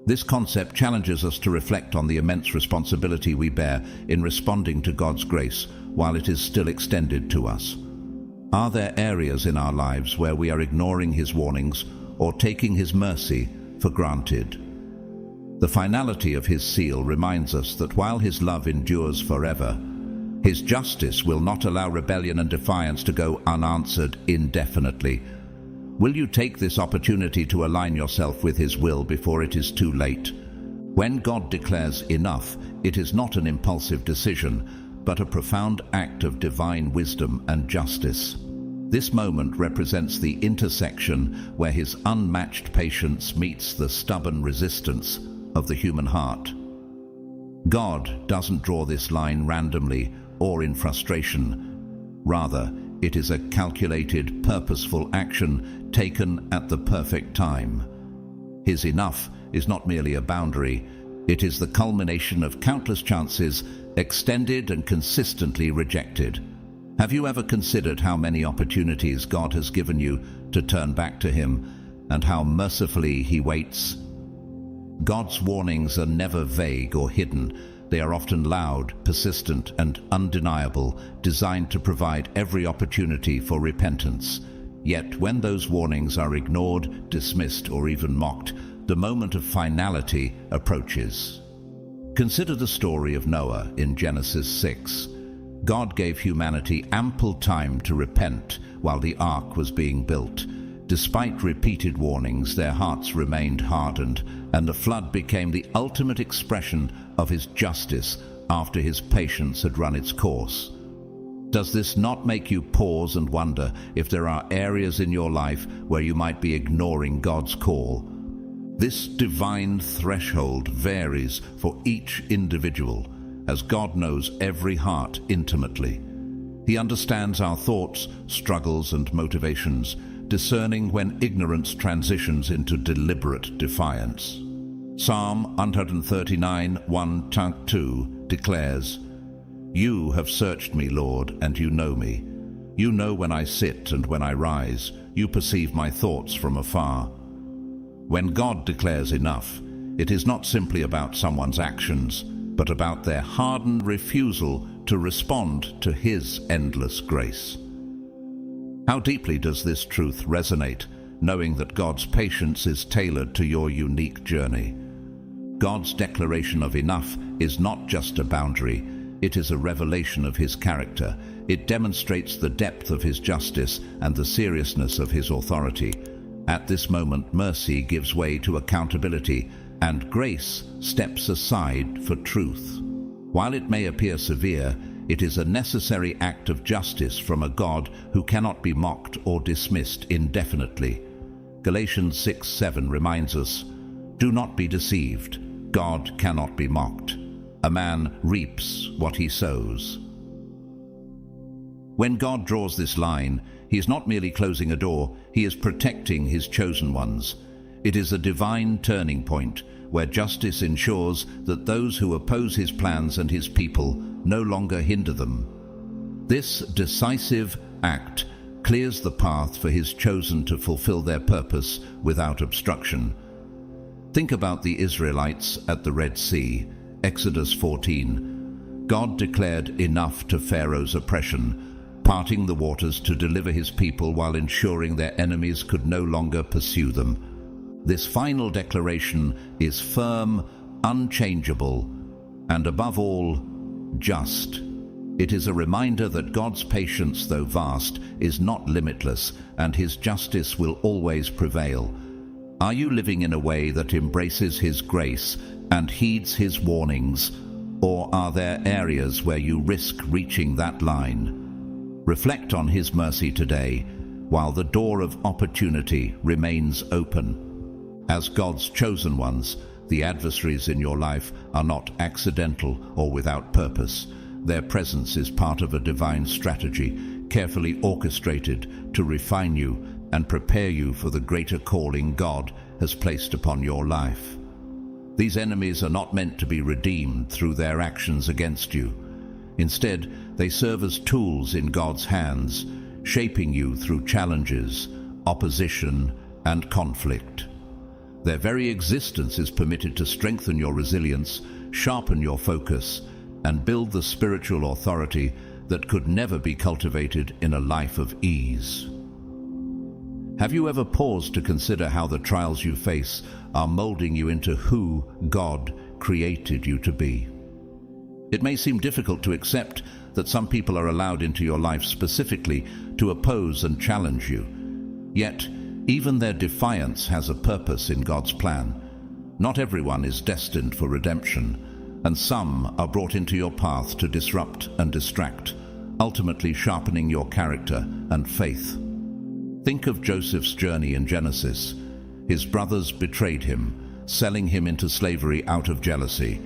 This concept challenges us to reflect on the immense responsibility we bear in responding to God's grace while it is still extended to us. Are there areas in our lives where we are ignoring his warnings or taking his mercy for granted? The finality of his seal reminds us that while his love endures forever, his justice will not allow rebellion and defiance to go unanswered indefinitely. Will you take this opportunity to align yourself with his will before it is too late? When God declares enough, it is not an impulsive decision, but a profound act of divine wisdom and justice. This moment represents the intersection where his unmatched patience meets the stubborn resistance of the human heart. God doesn't draw this line randomly or in frustration. Rather, it is a calculated, purposeful action taken at the perfect time. His enough is not merely a boundary, it is the culmination of countless chances extended and consistently rejected. Have you ever considered how many opportunities God has given you to turn back to him, and how mercifully he waits? God's warnings are never vague or hidden. They are often loud, persistent, and undeniable, designed to provide every opportunity for repentance. Yet when those warnings are ignored, dismissed, or even mocked, the moment of finality approaches. Consider the story of Noah in Genesis 6. God gave humanity ample time to repent while the ark was being built. Despite repeated warnings, their hearts remained hardened, and the flood became the ultimate expression of his justice after his patience had run its course. Does this not make you pause and wonder if there are areas in your life where you might be ignoring God's call? This divine threshold varies for each individual, as God knows every heart intimately. He understands our thoughts, struggles, and motivations, discerning when ignorance transitions into deliberate defiance. Psalm 139:1-2 declares, "You have searched me, Lord, and you know me. You know when I sit and when I rise. You perceive my thoughts from afar." When God declares enough, it is not simply about someone's actions, but about their hardened refusal to respond to his endless grace. How deeply does this truth resonate, knowing that God's patience is tailored to your unique journey? God's declaration of enough is not just a boundary, it is a revelation of his character. It demonstrates the depth of his justice and the seriousness of his authority. At this moment, mercy gives way to accountability, and grace steps aside for truth. While it may appear severe, It is a necessary act of justice from a God who cannot be mocked or dismissed indefinitely. Galatians 6:7 reminds us, "Do not be deceived. God cannot be mocked. A man reaps what he sows." When God draws this line, he is not merely closing a door, he is protecting his chosen ones. It is a divine turning point where justice ensures that those who oppose his plans and his people no longer hinder them. This decisive act clears the path for his chosen to fulfill their purpose without obstruction. Think about the Israelites at the Red Sea, Exodus 14. God declared enough to Pharaoh's oppression, parting the waters to deliver his people while ensuring their enemies could no longer pursue them. This final declaration is firm, unchangeable, and above all, just. It is a reminder that God's patience, though vast, is not limitless, and his justice will always prevail. Are you living in a way that embraces his grace and heeds his warnings, or are there areas where you risk reaching that line? Reflect on his mercy today, while the door of opportunity remains open. As God's chosen ones, the adversaries in your life are not accidental or without purpose. Their presence is part of a divine strategy, carefully orchestrated to refine you and prepare you for the greater calling God has placed upon your life. These enemies are not meant to be redeemed through their actions against you. Instead, they serve as tools in God's hands, shaping you through challenges, opposition, and conflict. Their very existence is permitted to strengthen your resilience, sharpen your focus, and build the spiritual authority that could never be cultivated in a life of ease. Have you ever paused to consider how the trials you face are molding you into who God created you to be? It may seem difficult to accept that some people are allowed into your life specifically to oppose and challenge you. Yet, even their defiance has a purpose in God's plan. Not everyone is destined for redemption, and some are brought into your path to disrupt and distract, ultimately sharpening your character and faith. Think of Joseph's journey in Genesis. His brothers betrayed him, selling him into slavery out of jealousy.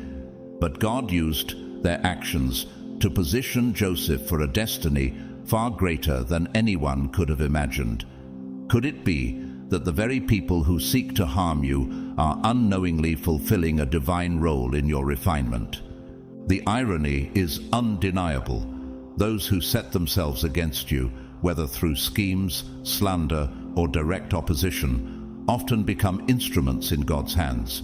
But God used their actions to position Joseph for a destiny far greater than anyone could have imagined. Could it be that the very people who seek to harm you are unknowingly fulfilling a divine role in your refinement? The irony is undeniable. Those who set themselves against you, whether through schemes, slander, or direct opposition, often become instruments in God's hands.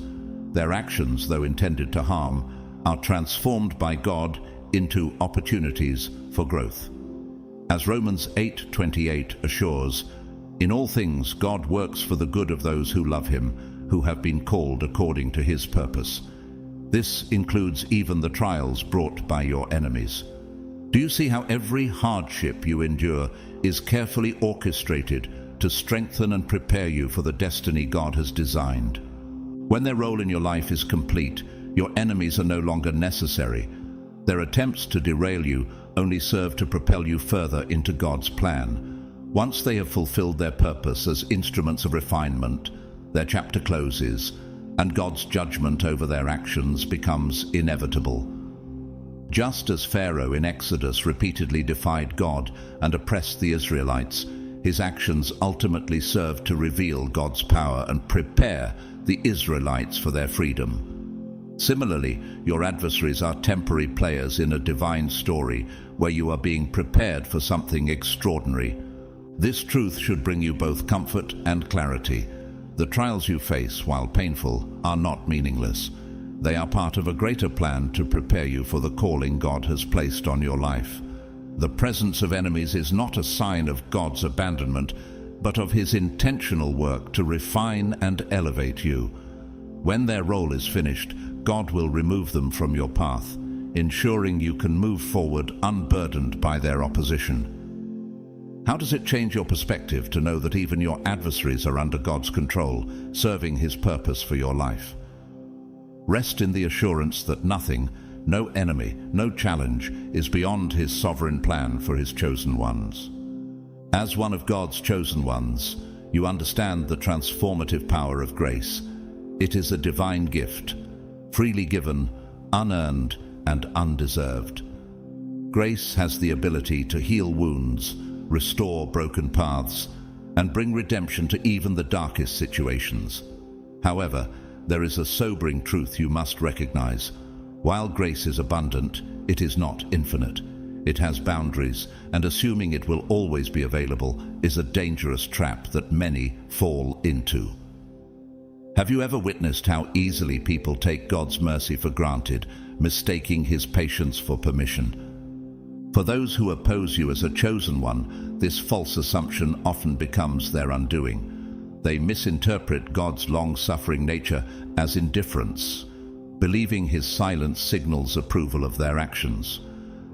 Their actions, though intended to harm, are transformed by God into opportunities for growth. As Romans 8:28 assures, "In all things God works for the good of those who love him, who have been called according to his purpose." This includes even the trials brought by your enemies. Do you see how every hardship you endure is carefully orchestrated to strengthen and prepare you for the destiny God has designed? When their role in your life is complete, your enemies are no longer necessary. Their attempts to derail you only serve to propel you further into God's plan. Once they have fulfilled their purpose as instruments of refinement, their chapter closes, and God's judgment over their actions becomes inevitable. Just as Pharaoh in Exodus repeatedly defied God and oppressed the Israelites, his actions ultimately served to reveal God's power and prepare the Israelites for their freedom. Similarly, your adversaries are temporary players in a divine story where you are being prepared for something extraordinary. This truth should bring you both comfort and clarity. The trials you face, while painful, are not meaningless. They are part of a greater plan to prepare you for the calling God has placed on your life. The presence of enemies is not a sign of God's abandonment, but of his intentional work to refine and elevate you. When their role is finished, God will remove them from your path, ensuring you can move forward unburdened by their opposition. How does it change your perspective to know that even your adversaries are under God's control, serving his purpose for your life? Rest in the assurance that nothing, no enemy, no challenge is beyond his sovereign plan for his chosen ones. As one of God's chosen ones, you understand the transformative power of grace. It is a divine gift, freely given, unearned, and undeserved. Grace has the ability to heal wounds, restore broken paths, and bring redemption to even the darkest situations. However, there is a sobering truth you must recognize. While grace is abundant, it is not infinite. It has boundaries, and assuming it will always be available is a dangerous trap that many fall into. Have you ever witnessed how easily people take God's mercy for granted, mistaking his patience for permission? For those who oppose you as a chosen one, this false assumption often becomes their undoing. They misinterpret God's long-suffering nature as indifference, believing his silence signals approval of their actions.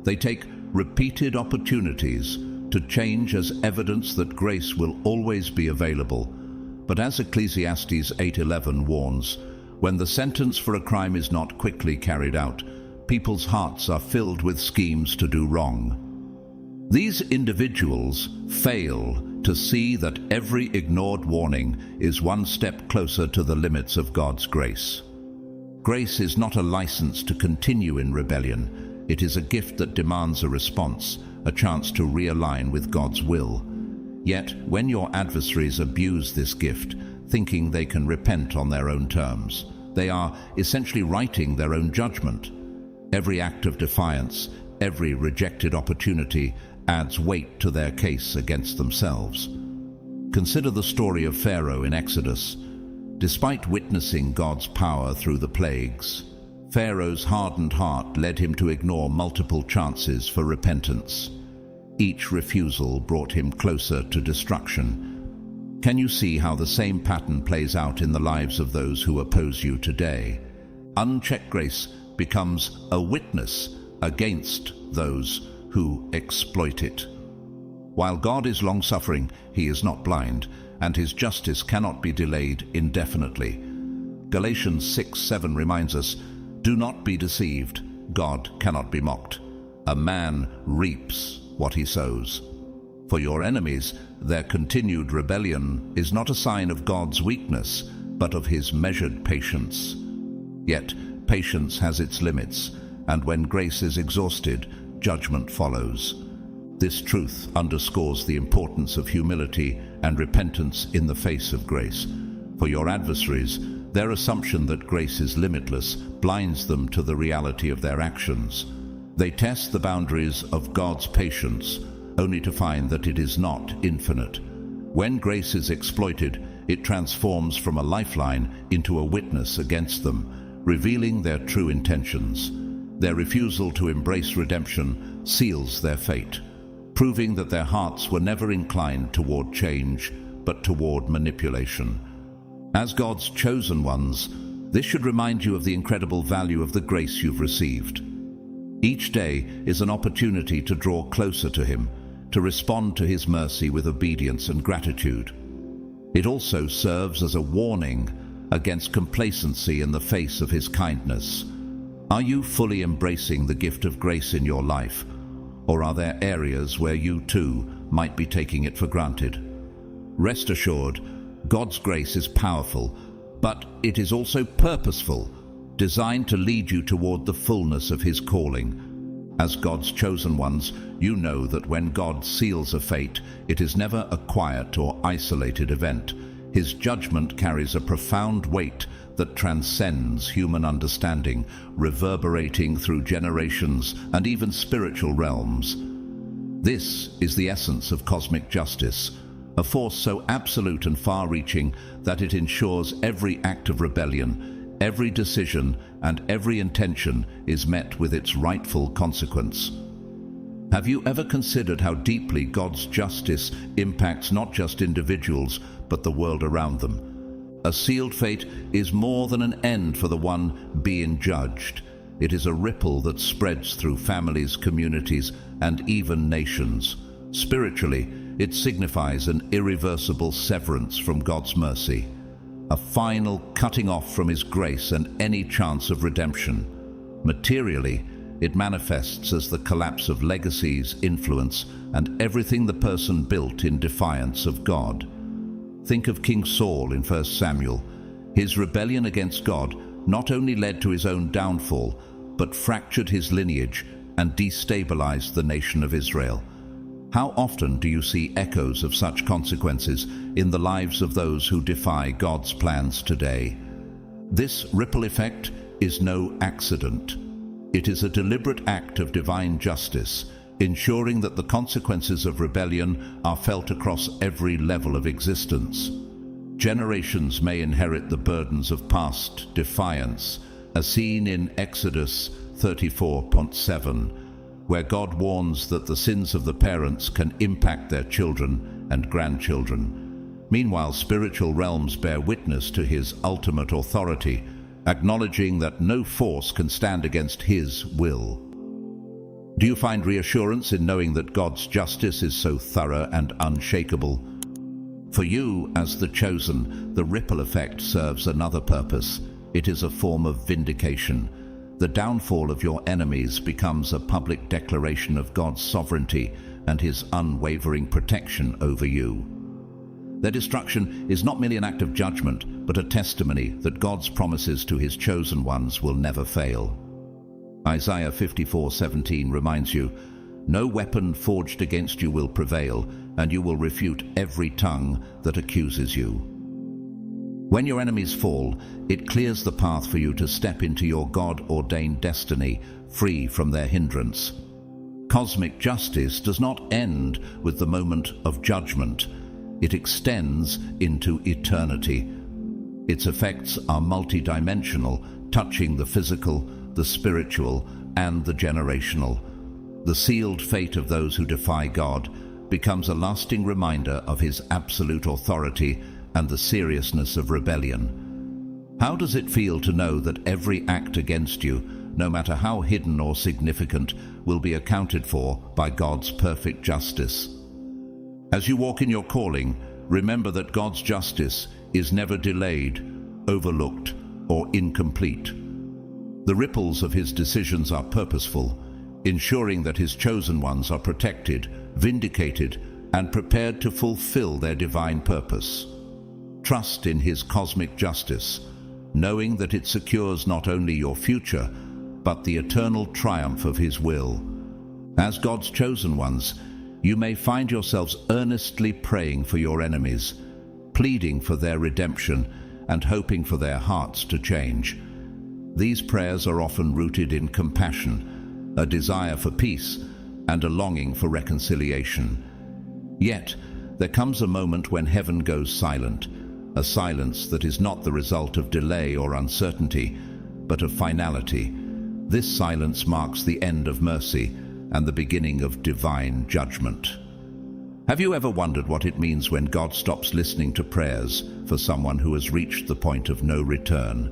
They take repeated opportunities to change as evidence that grace will always be available. But as Ecclesiastes 8:11 warns, when the sentence for a crime is not quickly carried out, people's hearts are filled with schemes to do wrong. These individuals fail to see that every ignored warning is one step closer to the limits of God's grace. Grace is not a license to continue in rebellion. It is a gift that demands a response, a chance to realign with God's will. Yet, when your adversaries abuse this gift, thinking they can repent on their own terms, they are essentially writing their own judgment. Every act of defiance, every rejected opportunity adds weight to their case against themselves. Consider the story of Pharaoh in Exodus. Despite witnessing God's power through the plagues, Pharaoh's hardened heart led him to ignore multiple chances for repentance. Each refusal brought him closer to destruction. Can you see how the same pattern plays out in the lives of those who oppose you today? Unchecked grace becomes a witness against those who exploit it. While God is long-suffering, he is not blind, and his justice cannot be delayed indefinitely. Galatians 6:7 reminds us, "Do not be deceived. God cannot be mocked. A man reaps what he sows." For your enemies, their continued rebellion is not a sign of God's weakness, but of his measured patience. Yet, patience has its limits, and when grace is exhausted, judgment follows. This truth underscores the importance of humility and repentance in the face of grace. For your adversaries, their assumption that grace is limitless blinds them to the reality of their actions. They test the boundaries of God's patience, only to find that it is not infinite. When grace is exploited, it transforms from a lifeline into a witness against them, revealing their true intentions. Their refusal to embrace redemption seals their fate, proving that their hearts were never inclined toward change, but toward manipulation. As God's chosen ones, this should remind you of the incredible value of the grace you've received. Each day is an opportunity to draw closer to him, to respond to his mercy with obedience and gratitude. It also serves as a warning against complacency in the face of his kindness. Are you fully embracing the gift of grace in your life, or are there areas where you too might be taking it for granted? Rest assured, God's grace is powerful, but it is also purposeful, designed to lead you toward the fullness of his calling. As God's chosen ones, you know that when God seals a fate, it is never a quiet or isolated event. His judgment carries a profound weight that transcends human understanding, reverberating through generations and even spiritual realms. This is the essence of cosmic justice, a force so absolute and far-reaching that it ensures every act of rebellion, every decision, and every intention is met with its rightful consequence. Have you ever considered how deeply God's justice impacts not just individuals, but the world around them? A sealed fate is more than an end for the one being judged. It is a ripple that spreads through families, communities, and even nations. Spiritually, it signifies an irreversible severance from God's mercy, a final cutting off from his grace and any chance of redemption. Materially, it manifests as the collapse of legacies, influence, and everything the person built in defiance of God. Think of King Saul in 1 Samuel. His rebellion against God not only led to his own downfall, but fractured his lineage and destabilized the nation of Israel. How often do you see echoes of such consequences in the lives of those who defy God's plans today? This ripple effect is no accident. It is a deliberate act of divine justice, ensuring that the consequences of rebellion are felt across every level of existence. Generations may inherit the burdens of past defiance, as seen in Exodus 34:7, where God warns that the sins of the parents can impact their children and grandchildren. Meanwhile, spiritual realms bear witness to his ultimate authority, acknowledging that no force can stand against his will. Do you find reassurance in knowing that God's justice is so thorough and unshakable? For you, as the chosen, the ripple effect serves another purpose. It is a form of vindication. The downfall of your enemies becomes a public declaration of God's sovereignty and his unwavering protection over you. Their destruction is not merely an act of judgment, but a testimony that God's promises to his chosen ones will never fail. Isaiah 54:17 reminds you, "No weapon forged against you will prevail, and you will refute every tongue that accuses you." When your enemies fall, it clears the path for you to step into your God-ordained destiny, free from their hindrance. Cosmic justice does not end with the moment of judgment. It extends into eternity. Its effects are multidimensional, touching the physical, the spiritual, and the generational. The sealed fate of those who defy God becomes a lasting reminder of his absolute authority and the seriousness of rebellion. How does it feel to know that every act against you, no matter how hidden or significant, will be accounted for by God's perfect justice? As you walk in your calling, remember that God's justice is never delayed, overlooked, or incomplete. The ripples of his decisions are purposeful, ensuring that his chosen ones are protected, vindicated, and prepared to fulfill their divine purpose. Trust in his cosmic justice, knowing that it secures not only your future, but the eternal triumph of his will. As God's chosen ones, you may find yourselves earnestly praying for your enemies, pleading for their redemption, and hoping for their hearts to change. These prayers are often rooted in compassion, a desire for peace, and a longing for reconciliation. Yet, there comes a moment when heaven goes silent, a silence that is not the result of delay or uncertainty, but of finality. This silence marks the end of mercy and the beginning of divine judgment. Have you ever wondered what it means when God stops listening to prayers for someone who has reached the point of no return?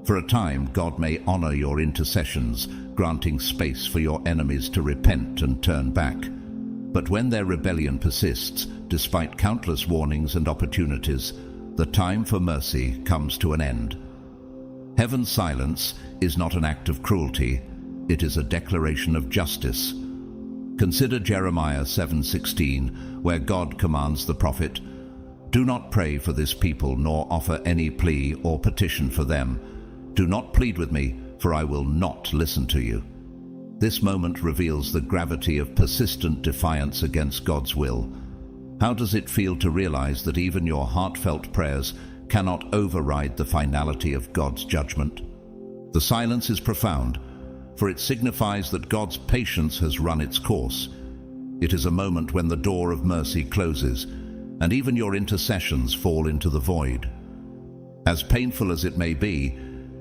For a time, God may honor your intercessions, granting space for your enemies to repent and turn back. But when their rebellion persists, despite countless warnings and opportunities, the time for mercy comes to an end. Heaven's silence is not an act of cruelty, it is a declaration of justice. Consider Jeremiah 7:16, where God commands the prophet, "Do not pray for this people, nor offer any plea or petition for them. Do not plead with me, for I will not listen to you." This moment reveals the gravity of persistent defiance against God's will. How does it feel to realize that even your heartfelt prayers cannot override the finality of God's judgment? The silence is profound, for it signifies that God's patience has run its course. It is a moment when the door of mercy closes, and even your intercessions fall into the void. As painful as it may be,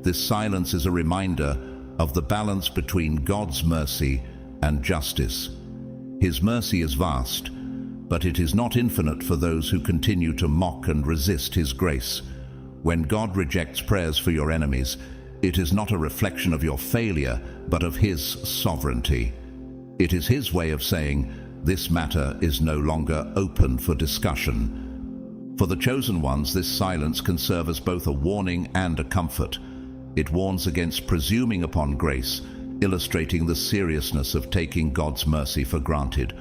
this silence is a reminder of the balance between God's mercy and justice. His mercy is vast, but it is not infinite for those who continue to mock and resist his grace. When God rejects prayers for your enemies, it is not a reflection of your failure, but of his sovereignty. It is his way of saying, this matter is no longer open for discussion. For the chosen ones, this silence can serve as both a warning and a comfort. It warns against presuming upon grace, illustrating the seriousness of taking God's mercy for granted.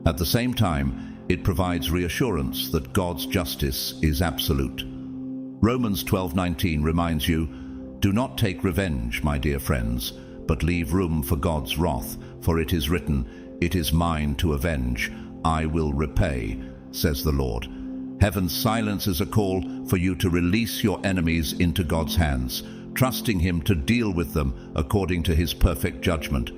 At the same time, it provides reassurance that God's justice is absolute. Romans 12:19 reminds you, "Do not take revenge, my dear friends, but leave room for God's wrath, for it is written, 'It is mine to avenge, I will repay,' says the Lord." Heaven's silence is a call for you to release your enemies into God's hands, trusting Him to deal with them according to His perfect judgment.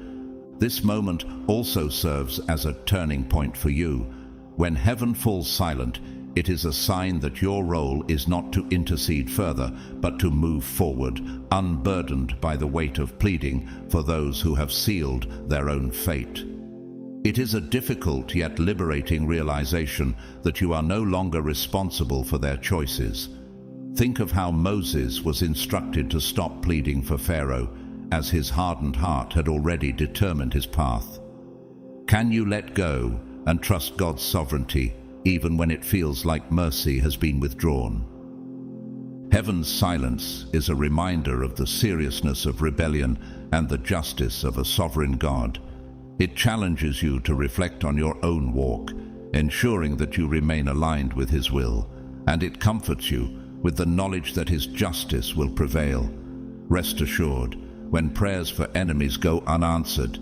This moment also serves as a turning point for you. When heaven falls silent, it is a sign that your role is not to intercede further, but to move forward, unburdened by the weight of pleading for those who have sealed their own fate. It is a difficult yet liberating realization that you are no longer responsible for their choices. Think of how Moses was instructed to stop pleading for Pharaoh, as his hardened heart had already determined his path. Can you let go and trust God's sovereignty, even when it feels like mercy has been withdrawn? Heaven's silence is a reminder of the seriousness of rebellion and the justice of a sovereign God. It challenges you to reflect on your own walk, ensuring that you remain aligned with His will, and it comforts you with the knowledge that His justice will prevail. Rest assured, when prayers for enemies go unanswered,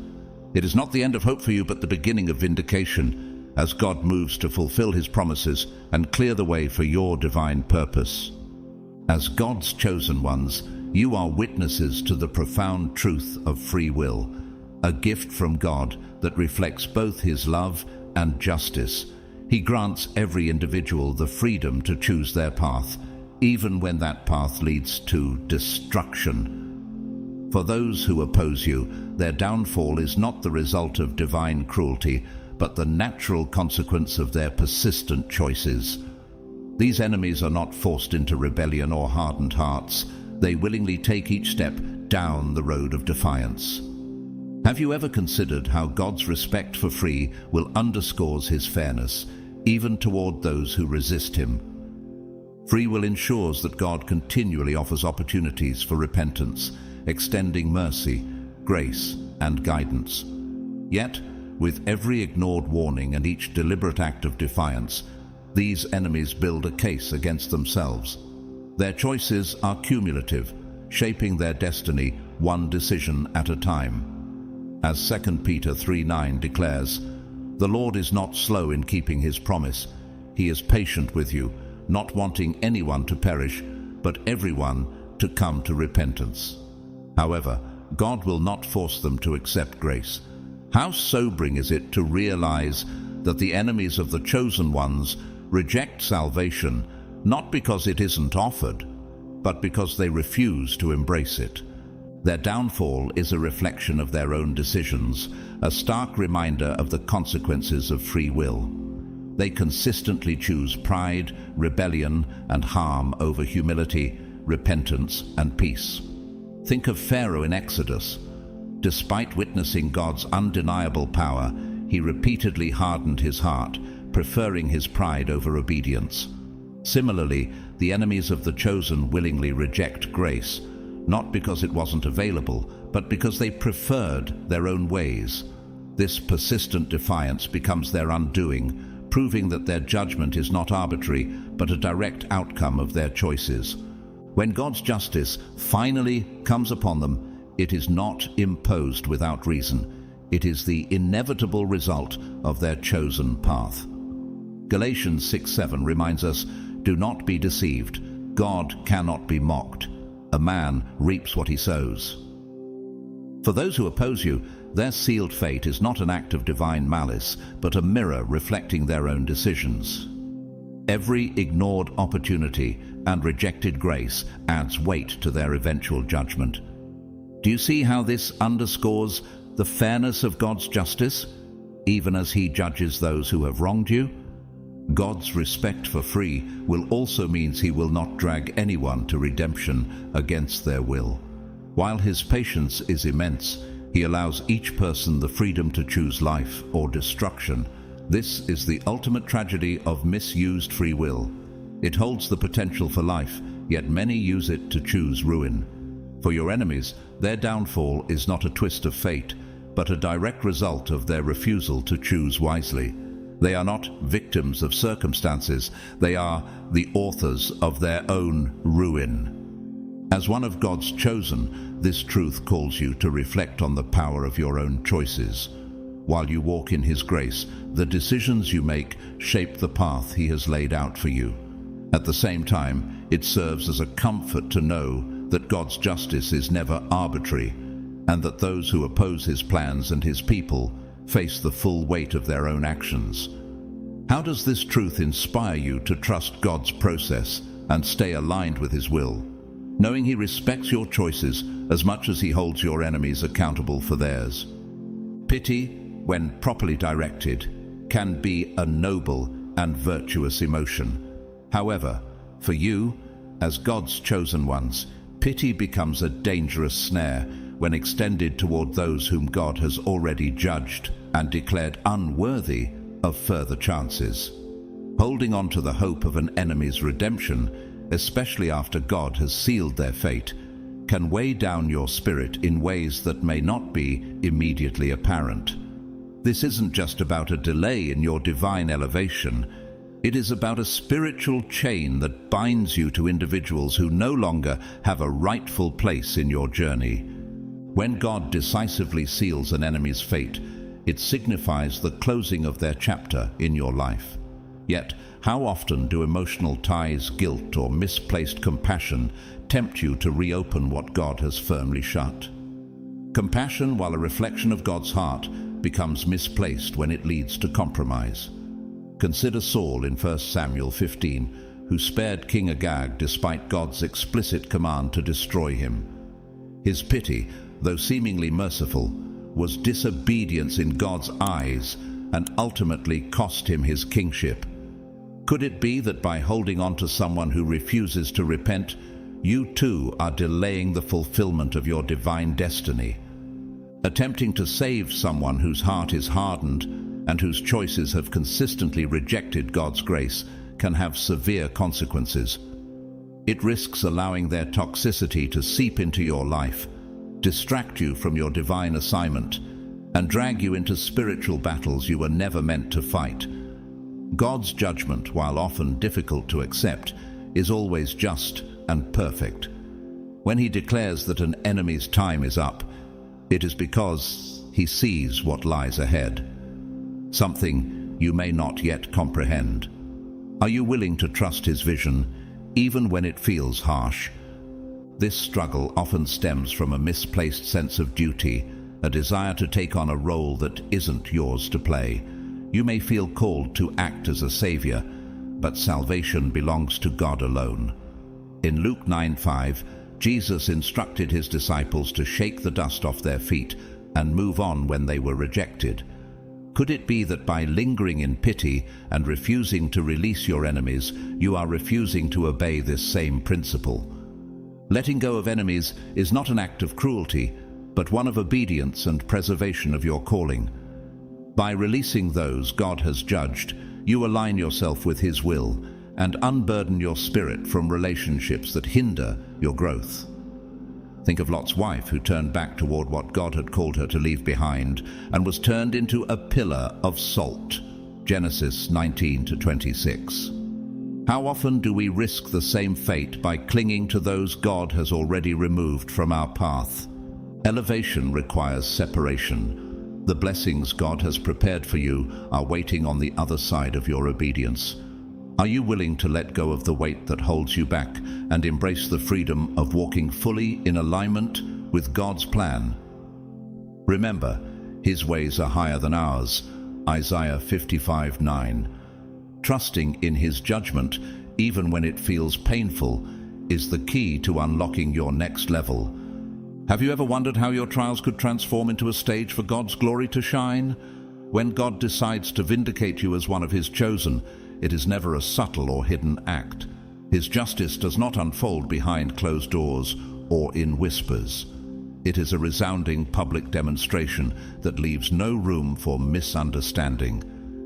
it is not the end of hope for you, but the beginning of vindication, as God moves to fulfill His promises and clear the way for your divine purpose. As God's chosen ones, you are witnesses to the profound truth of free will, a gift from God that reflects both His love and justice. He grants every individual the freedom to choose their path, even when that path leads to destruction. For those who oppose you, their downfall is not the result of divine cruelty, but the natural consequence of their persistent choices. These enemies are not forced into rebellion or hardened hearts. They willingly take each step down the road of defiance. Have you ever considered how God's respect for free will underscores His fairness, even toward those who resist Him? Free will ensures that God continually offers opportunities for repentance, extending mercy, grace, and guidance. Yet, with every ignored warning and each deliberate act of defiance, these enemies build a case against themselves. Their choices are cumulative, shaping their destiny one decision at a time. As 2 Peter 3:9 declares, "The Lord is not slow in keeping His promise. He is patient with you, not wanting anyone to perish, but everyone to come to repentance." However, God will not force them to accept grace. How sobering is it to realize that the enemies of the chosen ones reject salvation not because it isn't offered, but because they refuse to embrace it. Their downfall is a reflection of their own decisions, a stark reminder of the consequences of free will. They consistently choose pride, rebellion, and harm over humility, repentance, and peace. Think of Pharaoh in Exodus. Despite witnessing God's undeniable power, he repeatedly hardened his heart, preferring his pride over obedience. Similarly, the enemies of the chosen willingly reject grace, not because it wasn't available, but because they preferred their own ways. This persistent defiance becomes their undoing, proving that their judgment is not arbitrary, but a direct outcome of their choices. When God's justice finally comes upon them, it is not imposed without reason. It is the inevitable result of their chosen path. Galatians 6:7 reminds us, "Do not be deceived. God cannot be mocked. A man reaps what he sows." For those who oppose you, their sealed fate is not an act of divine malice, but a mirror reflecting their own decisions. Every ignored opportunity and rejected grace adds weight to their eventual judgment. Do you see how this underscores the fairness of God's justice, even as He judges those who have wronged you? God's respect for free will also means He will not drag anyone to redemption against their will. While His patience is immense, He allows each person the freedom to choose life or destruction. This is the ultimate tragedy of misused free will. It holds the potential for life, yet many use it to choose ruin. For your enemies, their downfall is not a twist of fate, but a direct result of their refusal to choose wisely. They are not victims of circumstances, they are the authors of their own ruin. As one of God's chosen, this truth calls you to reflect on the power of your own choices. While you walk in His grace, the decisions you make shape the path He has laid out for you. At the same time, it serves as a comfort to know that God's justice is never arbitrary, and that those who oppose His plans and His people face the full weight of their own actions. How does this truth inspire you to trust God's process and stay aligned with His will, knowing He respects your choices as much as He holds your enemies accountable for theirs? Pity, when properly directed, can be a noble and virtuous emotion. However, for you, as God's chosen ones, pity becomes a dangerous snare when extended toward those whom God has already judged and declared unworthy of further chances. Holding on to the hope of an enemy's redemption, especially after God has sealed their fate, can weigh down your spirit in ways that may not be immediately apparent. This isn't just about a delay in your divine elevation. It is about a spiritual chain that binds you to individuals who no longer have a rightful place in your journey. When God decisively seals an enemy's fate, it signifies the closing of their chapter in your life. Yet, how often do emotional ties, guilt, or misplaced compassion tempt you to reopen what God has firmly shut? Compassion, while a reflection of God's heart, becomes misplaced when it leads to compromise. Consider Saul in 1 Samuel 15, who spared King Agag despite God's explicit command to destroy him. His pity, though seemingly merciful, was disobedience in God's eyes and ultimately cost him his kingship. Could it be that by holding on to someone who refuses to repent, you too are delaying the fulfillment of your divine destiny? Attempting to save someone whose heart is hardened and whose choices have consistently rejected God's grace can have severe consequences. It risks allowing their toxicity to seep into your life, distract you from your divine assignment, and drag you into spiritual battles you were never meant to fight. God's judgment, while often difficult to accept, is always just and perfect. When He declares that an enemy's time is up, it is because He sees what lies ahead, something you may not yet comprehend. Are you willing to trust His vision, even when it feels harsh? This struggle often stems from a misplaced sense of duty, a desire to take on a role that isn't yours to play. You may feel called to act as a savior, but salvation belongs to God alone. In Luke 9:5, Jesus instructed His disciples to shake the dust off their feet and move on when they were rejected. Could it be that by lingering in pity and refusing to release your enemies, you are refusing to obey this same principle? Letting go of enemies is not an act of cruelty, but one of obedience and preservation of your calling. By releasing those God has judged, you align yourself with His will and unburden your spirit from relationships that hinder your growth. Think of Lot's wife, who turned back toward what God had called her to leave behind and was turned into a pillar of salt. Genesis 19-26. How often do we risk the same fate by clinging to those God has already removed from our path? Elevation requires separation. The blessings God has prepared for you are waiting on the other side of your obedience. Are you willing to let go of the weight that holds you back and embrace the freedom of walking fully in alignment with God's plan? Remember, His ways are higher than ours. Isaiah 55:9. Trusting in His judgment, even when it feels painful, is the key to unlocking your next level. Have you ever wondered how your trials could transform into a stage for God's glory to shine? When God decides to vindicate you as one of His chosen, it is never a subtle or hidden act. His justice does not unfold behind closed doors or in whispers. It is a resounding public demonstration that leaves no room for misunderstanding.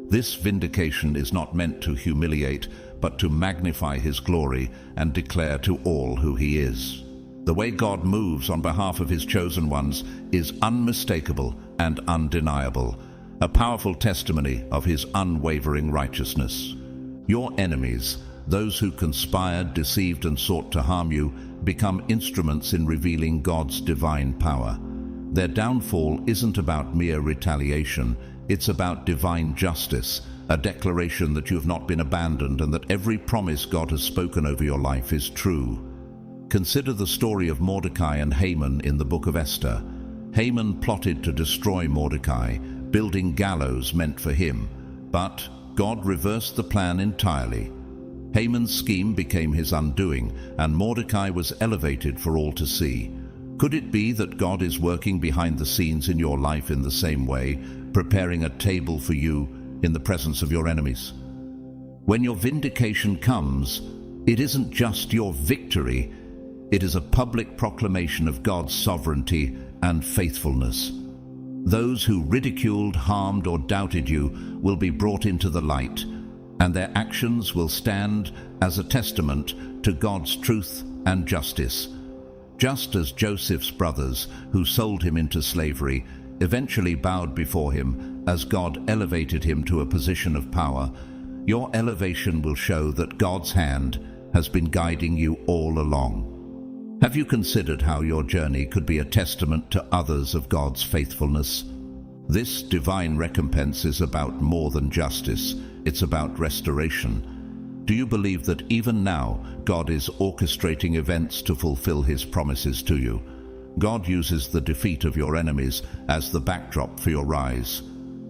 This vindication is not meant to humiliate, but to magnify His glory and declare to all who He is. The way God moves on behalf of his chosen ones is unmistakable and undeniable, a powerful testimony of his unwavering righteousness. Your enemies, those who conspired, deceived, and sought to harm you, become instruments in revealing God's divine power. Their downfall isn't about mere retaliation, it's about divine justice, a declaration that you have not been abandoned and that every promise God has spoken over your life is true. Consider the story of Mordecai and Haman in the book of Esther. Haman plotted to destroy Mordecai, building gallows meant for him, but God reversed the plan entirely. Haman's scheme became his undoing, and Mordecai was elevated for all to see. Could it be that God is working behind the scenes in your life in the same way, preparing a table for you in the presence of your enemies? When your vindication comes, it isn't just your victory, it is a public proclamation of God's sovereignty and faithfulness. Those who ridiculed, harmed, or doubted you will be brought into the light, and their actions will stand as a testament to God's truth and justice. Just as Joseph's brothers, who sold him into slavery, eventually bowed before him as God elevated him to a position of power, your elevation will show that God's hand has been guiding you all along. Have you considered how your journey could be a testament to others of God's faithfulness? This divine recompense is about more than justice, it's about restoration. Do you believe that even now God is orchestrating events to fulfill his promises to you? God uses the defeat of your enemies as the backdrop for your rise,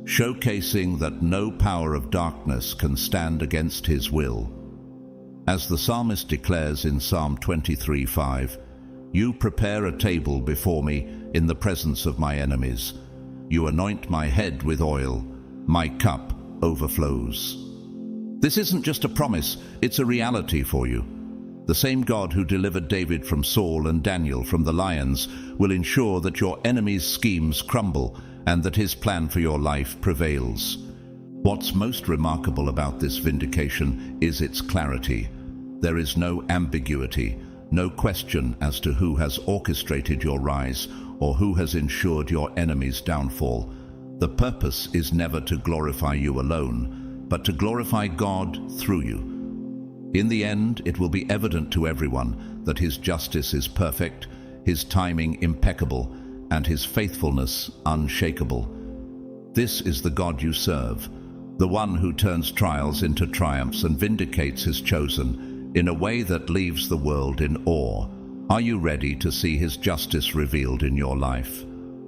showcasing that no power of darkness can stand against his will. As the psalmist declares in Psalm 23:5, "You prepare a table before me in the presence of my enemies. You anoint my head with oil, my cup overflows." This isn't just a promise, it's a reality for you. The same God who delivered David from Saul and Daniel from the lions will ensure that your enemies' schemes crumble and that his plan for your life prevails. What's most remarkable about this vindication is its clarity. There is no ambiguity, no question as to who has orchestrated your rise or who has ensured your enemy's downfall. The purpose is never to glorify you alone, but to glorify God through you. In the end, it will be evident to everyone that his justice is perfect, his timing impeccable, and his faithfulness unshakable. This is the God you serve, the one who turns trials into triumphs and vindicates his chosen in a way that leaves the world in awe. Are you ready to see his justice revealed in your life?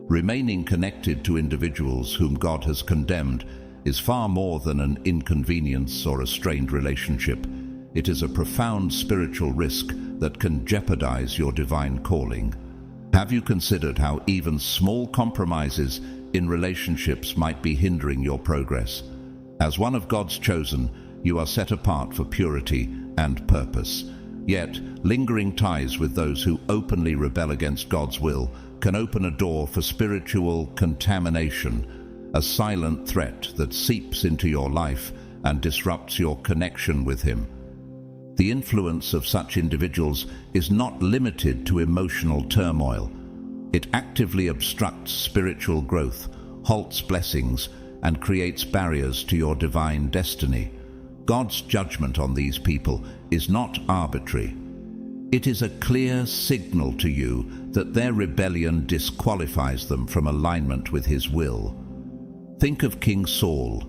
Remaining connected to individuals whom God has condemned is far more than an inconvenience or a strained relationship. It is a profound spiritual risk that can jeopardize your divine calling. Have you considered how even small compromises in relationships might be hindering your progress? As one of God's chosen, you are set apart for purity and purpose. Yet, lingering ties with those who openly rebel against God's will can open a door for spiritual contamination, a silent threat that seeps into your life and disrupts your connection with him. The influence of such individuals is not limited to emotional turmoil. It actively obstructs spiritual growth, halts blessings, and creates barriers to your divine destiny. God's judgment on these people is not arbitrary. It is a clear signal to you that their rebellion disqualifies them from alignment with his will. Think of King Saul,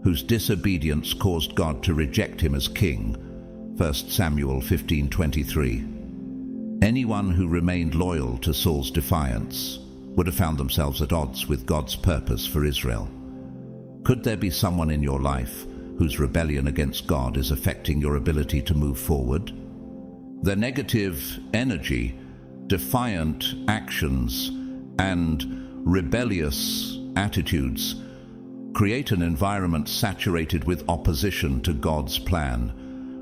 whose disobedience caused God to reject him as king. 1 Samuel 15:23. Anyone who remained loyal to Saul's defiance would have found themselves at odds with God's purpose for Israel. Could there be someone in your life whose rebellion against God is affecting your ability to move forward? Their negative energy, defiant actions, and rebellious attitudes create an environment saturated with opposition to God's plan.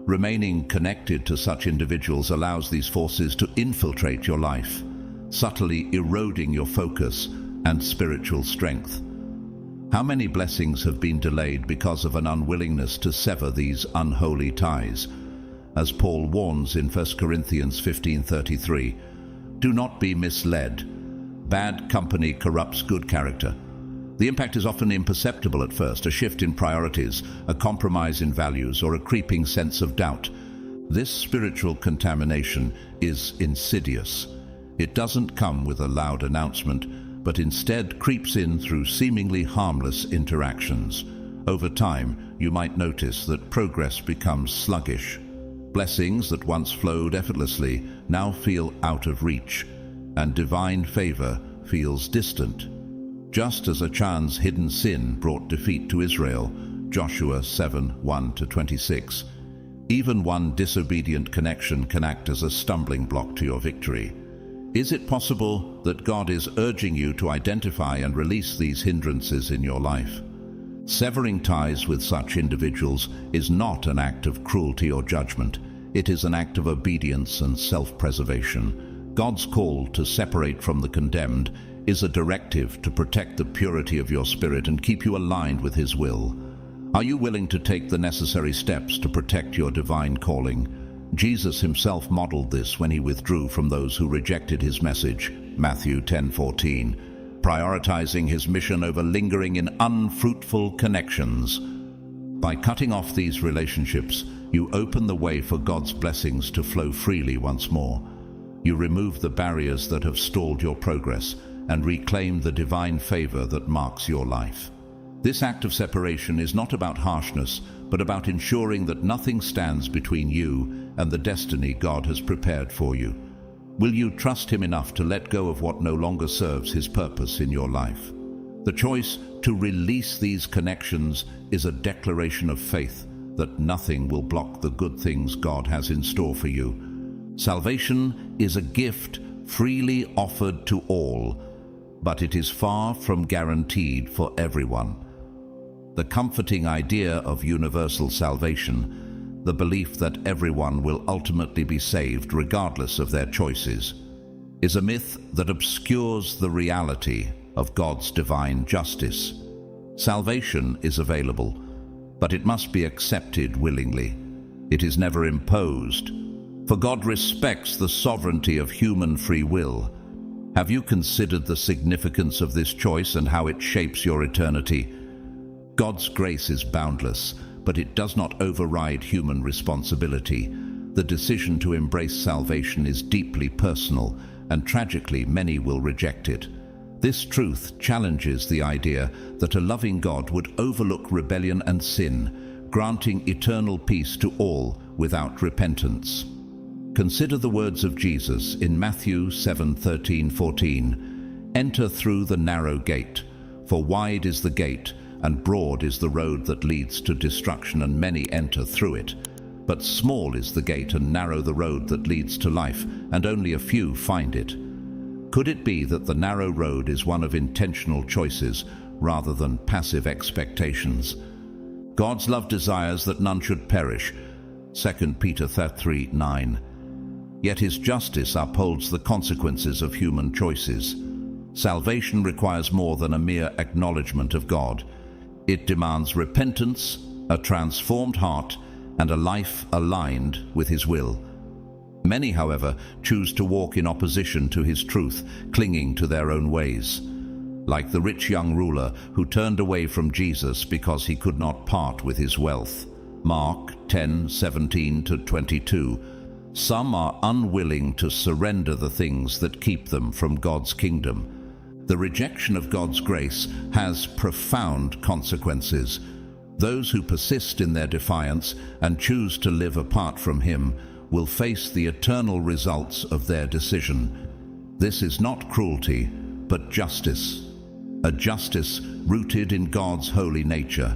Remaining connected to such individuals allows these forces to infiltrate your life, subtly eroding your focus and spiritual strength. How many blessings have been delayed because of an unwillingness to sever these unholy ties? As Paul warns in 1 Corinthians 15:33, Do not be misled. Bad company corrupts good character. The impact is often imperceptible at first, a shift in priorities, a compromise in values, or a creeping sense of doubt. This spiritual contamination is insidious. It doesn't come with a loud announcement, but instead creeps in through seemingly harmless interactions. Over time, you might notice that progress becomes sluggish. Blessings that once flowed effortlessly now feel out of reach, and divine favor feels distant. Just as Achan's hidden sin brought defeat to Israel, Joshua 7:1-26. Even one disobedient connection can act as a stumbling block to your victory. Is it possible that God is urging you to identify and release these hindrances in your life? Severing ties with such individuals is not an act of cruelty or judgment. It is an act of obedience and self-preservation. God's call to separate from the condemned is a directive to protect the purity of your spirit and keep you aligned with His will. Are you willing to take the necessary steps to protect your divine calling? Jesus Himself modeled this when He withdrew from those who rejected His message, Matthew 10:14, prioritizing His mission over lingering in unfruitful connections. By cutting off these relationships, you open the way for God's blessings to flow freely once more. You remove the barriers that have stalled your progress and reclaim the divine favor that marks your life. This act of separation is not about harshness, but about ensuring that nothing stands between you and the destiny God has prepared for you. Will you trust Him enough to let go of what no longer serves His purpose in your life? The choice to release these connections is a declaration of faith that nothing will block the good things God has in store for you. Salvation is a gift freely offered to all, but it is far from guaranteed for everyone. The comforting idea of universal salvation, the belief that everyone will ultimately be saved regardless of their choices, is a myth that obscures the reality of God's divine justice. Salvation is available, but it must be accepted willingly. It is never imposed, for God respects the sovereignty of human free will. Have you considered the significance of this choice and how it shapes your eternity? God's grace is boundless, but it does not override human responsibility. The decision to embrace salvation is deeply personal, and tragically, many will reject it. This truth challenges the idea that a loving God would overlook rebellion and sin, granting eternal peace to all without repentance. Consider the words of Jesus in Matthew 7:13-14. Enter through the narrow gate, for wide is the gate, and broad is the road that leads to destruction, and many enter through it. But small is the gate and narrow the road that leads to life, and only a few find it. Could it be that the narrow road is one of intentional choices rather than passive expectations? God's love desires that none should perish, 2 Peter 3:9. Yet His justice upholds the consequences of human choices. Salvation requires more than a mere acknowledgement of God. It demands repentance, a transformed heart, and a life aligned with His will. Many, however, choose to walk in opposition to His truth, clinging to their own ways. Like the rich young ruler who turned away from Jesus because he could not part with his wealth. Mark 10:17-22. Some are unwilling to surrender the things that keep them from God's kingdom. The rejection of God's grace has profound consequences. Those who persist in their defiance and choose to live apart from Him will face the eternal results of their decision. This is not cruelty, but justice. A justice rooted in God's holy nature.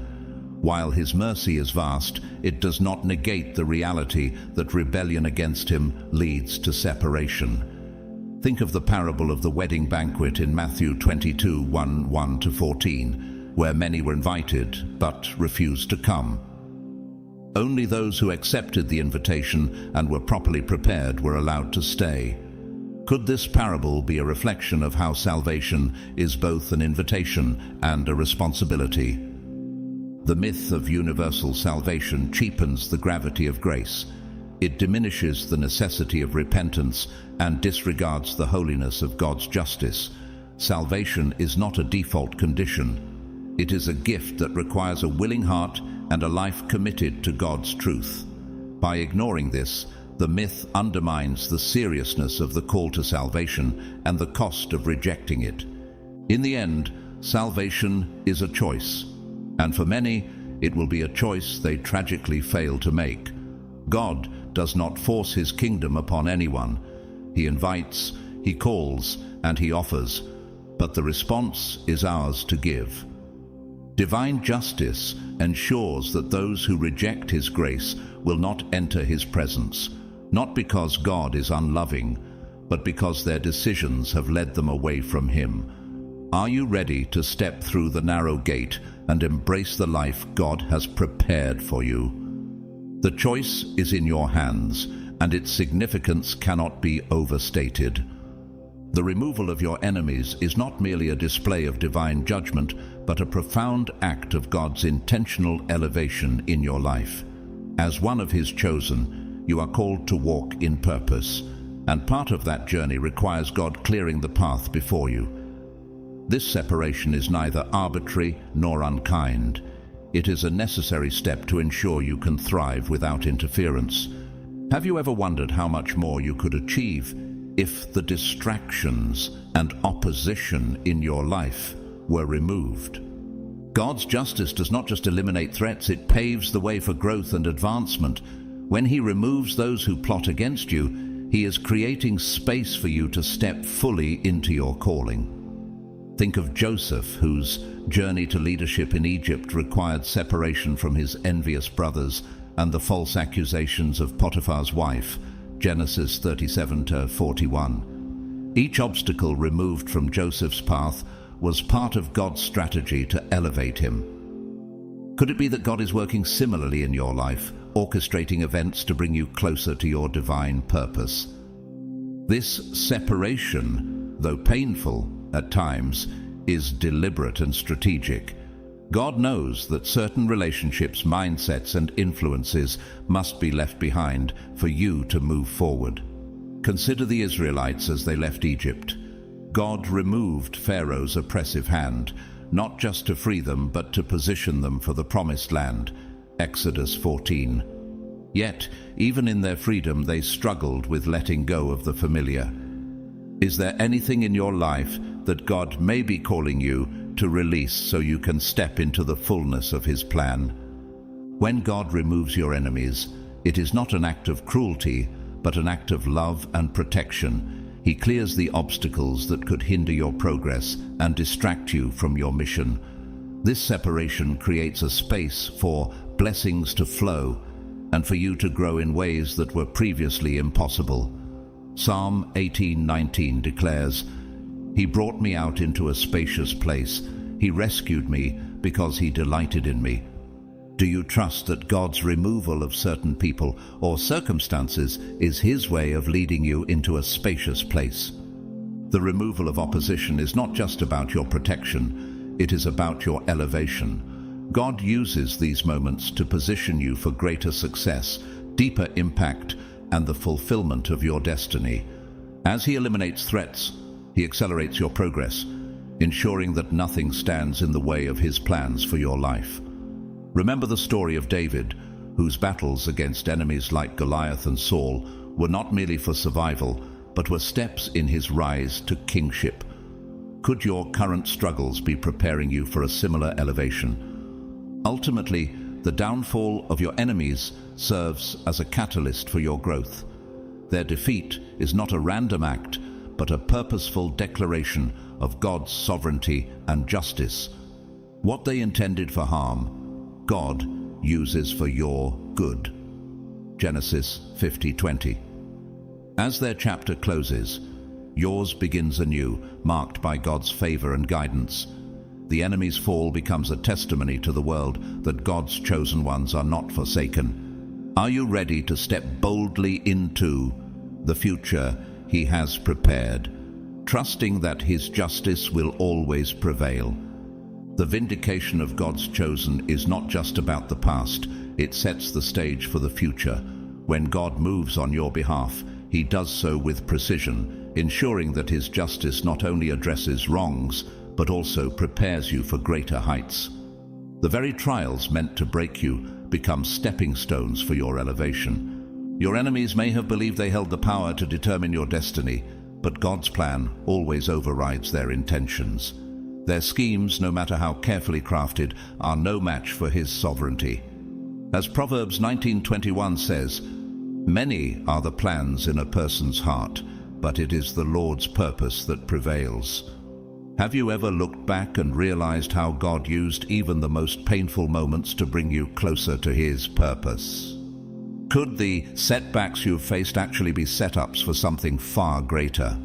While His mercy is vast, it does not negate the reality that rebellion against Him leads to separation. Think of the parable of the wedding banquet in Matthew 22:1-14, where many were invited but refused to come. Only those who accepted the invitation and were properly prepared were allowed to stay. Could this parable be a reflection of how salvation is both an invitation and a responsibility? The myth of universal salvation cheapens the gravity of grace. It diminishes the necessity of repentance and disregards the holiness of God's justice. Salvation is not a default condition. It is a gift that requires a willing heart and a life committed to God's truth. By ignoring this, the myth undermines the seriousness of the call to salvation and the cost of rejecting it. In the end, salvation is a choice, and for many, it will be a choice they tragically fail to make. God does not force his kingdom upon anyone. He invites, he calls, and he offers, but the response is ours to give. Divine justice ensures that those who reject his grace will not enter his presence, not because God is unloving, but because their decisions have led them away from him. Are you ready to step through the narrow gate and embrace the life God has prepared for you? The choice is in your hands, and its significance cannot be overstated. The removal of your enemies is not merely a display of divine judgment, but a profound act of God's intentional elevation in your life. As one of his chosen, you are called to walk in purpose, and part of that journey requires God clearing the path before you. This separation is neither arbitrary nor unkind. It is a necessary step to ensure you can thrive without interference. Have you ever wondered how much more you could achieve if the distractions and opposition in your life were removed? God's justice does not just eliminate threats, it paves the way for growth and advancement. When he removes those who plot against you, he is creating space for you to step fully into your calling. Think of Joseph, whose journey to leadership in Egypt required separation from his envious brothers and the false accusations of Potiphar's wife, Genesis 37-41. Each obstacle removed from Joseph's path was part of God's strategy to elevate him. Could it be that God is working similarly in your life, orchestrating events to bring you closer to your divine purpose? This separation, though painful at times, is deliberate and strategic. God knows that certain relationships, mindsets, and influences must be left behind for you to move forward. Consider the Israelites as they left Egypt. God removed Pharaoh's oppressive hand, not just to free them, but to position them for the promised land. Exodus 14. Yet, even in their freedom, they struggled with letting go of the familiar. Is there anything in your life that God may be calling you to release so you can step into the fullness of his plan? When God removes your enemies, it is not an act of cruelty, but an act of love and protection. He clears the obstacles that could hinder your progress and distract you from your mission. This separation creates a space for blessings to flow and for you to grow in ways that were previously impossible. Psalm 18:19 declares, "He brought me out into a spacious place. He rescued me because he delighted in me." Do you trust that God's removal of certain people or circumstances is his way of leading you into a spacious place? The removal of opposition is not just about your protection, it is about your elevation. God uses these moments to position you for greater success, deeper impact, and the fulfillment of your destiny. As he eliminates threats, he accelerates your progress, ensuring that nothing stands in the way of his plans for your life. Remember the story of David, whose battles against enemies like Goliath and Saul were not merely for survival, but were steps in his rise to kingship. Could your current struggles be preparing you for a similar elevation? Ultimately, the downfall of your enemies serves as a catalyst for your growth. Their defeat is not a random act, but a purposeful declaration of God's sovereignty and justice. What they intended for harm, God uses for your good. Genesis 50:20. As their chapter closes, yours begins anew, marked by God's favor and guidance. The enemy's fall becomes a testimony to the world that God's chosen ones are not forsaken. Are you ready to step boldly into the future he has prepared, trusting that his justice will always prevail? The vindication of God's chosen is not just about the past, it sets the stage for the future. When God moves on your behalf, he does so with precision, ensuring that his justice not only addresses wrongs, but also prepares you for greater heights. The very trials meant to break you become stepping stones for your elevation. Your enemies may have believed they held the power to determine your destiny, but God's plan always overrides their intentions. Their schemes, no matter how carefully crafted, are no match for his sovereignty. As Proverbs 19:21 says, "Many are the plans in a person's heart, but it is the Lord's purpose that prevails." Have you ever looked back and realized how God used even the most painful moments to bring you closer to his purpose? Could the setbacks you've faced actually be setups for something far greater?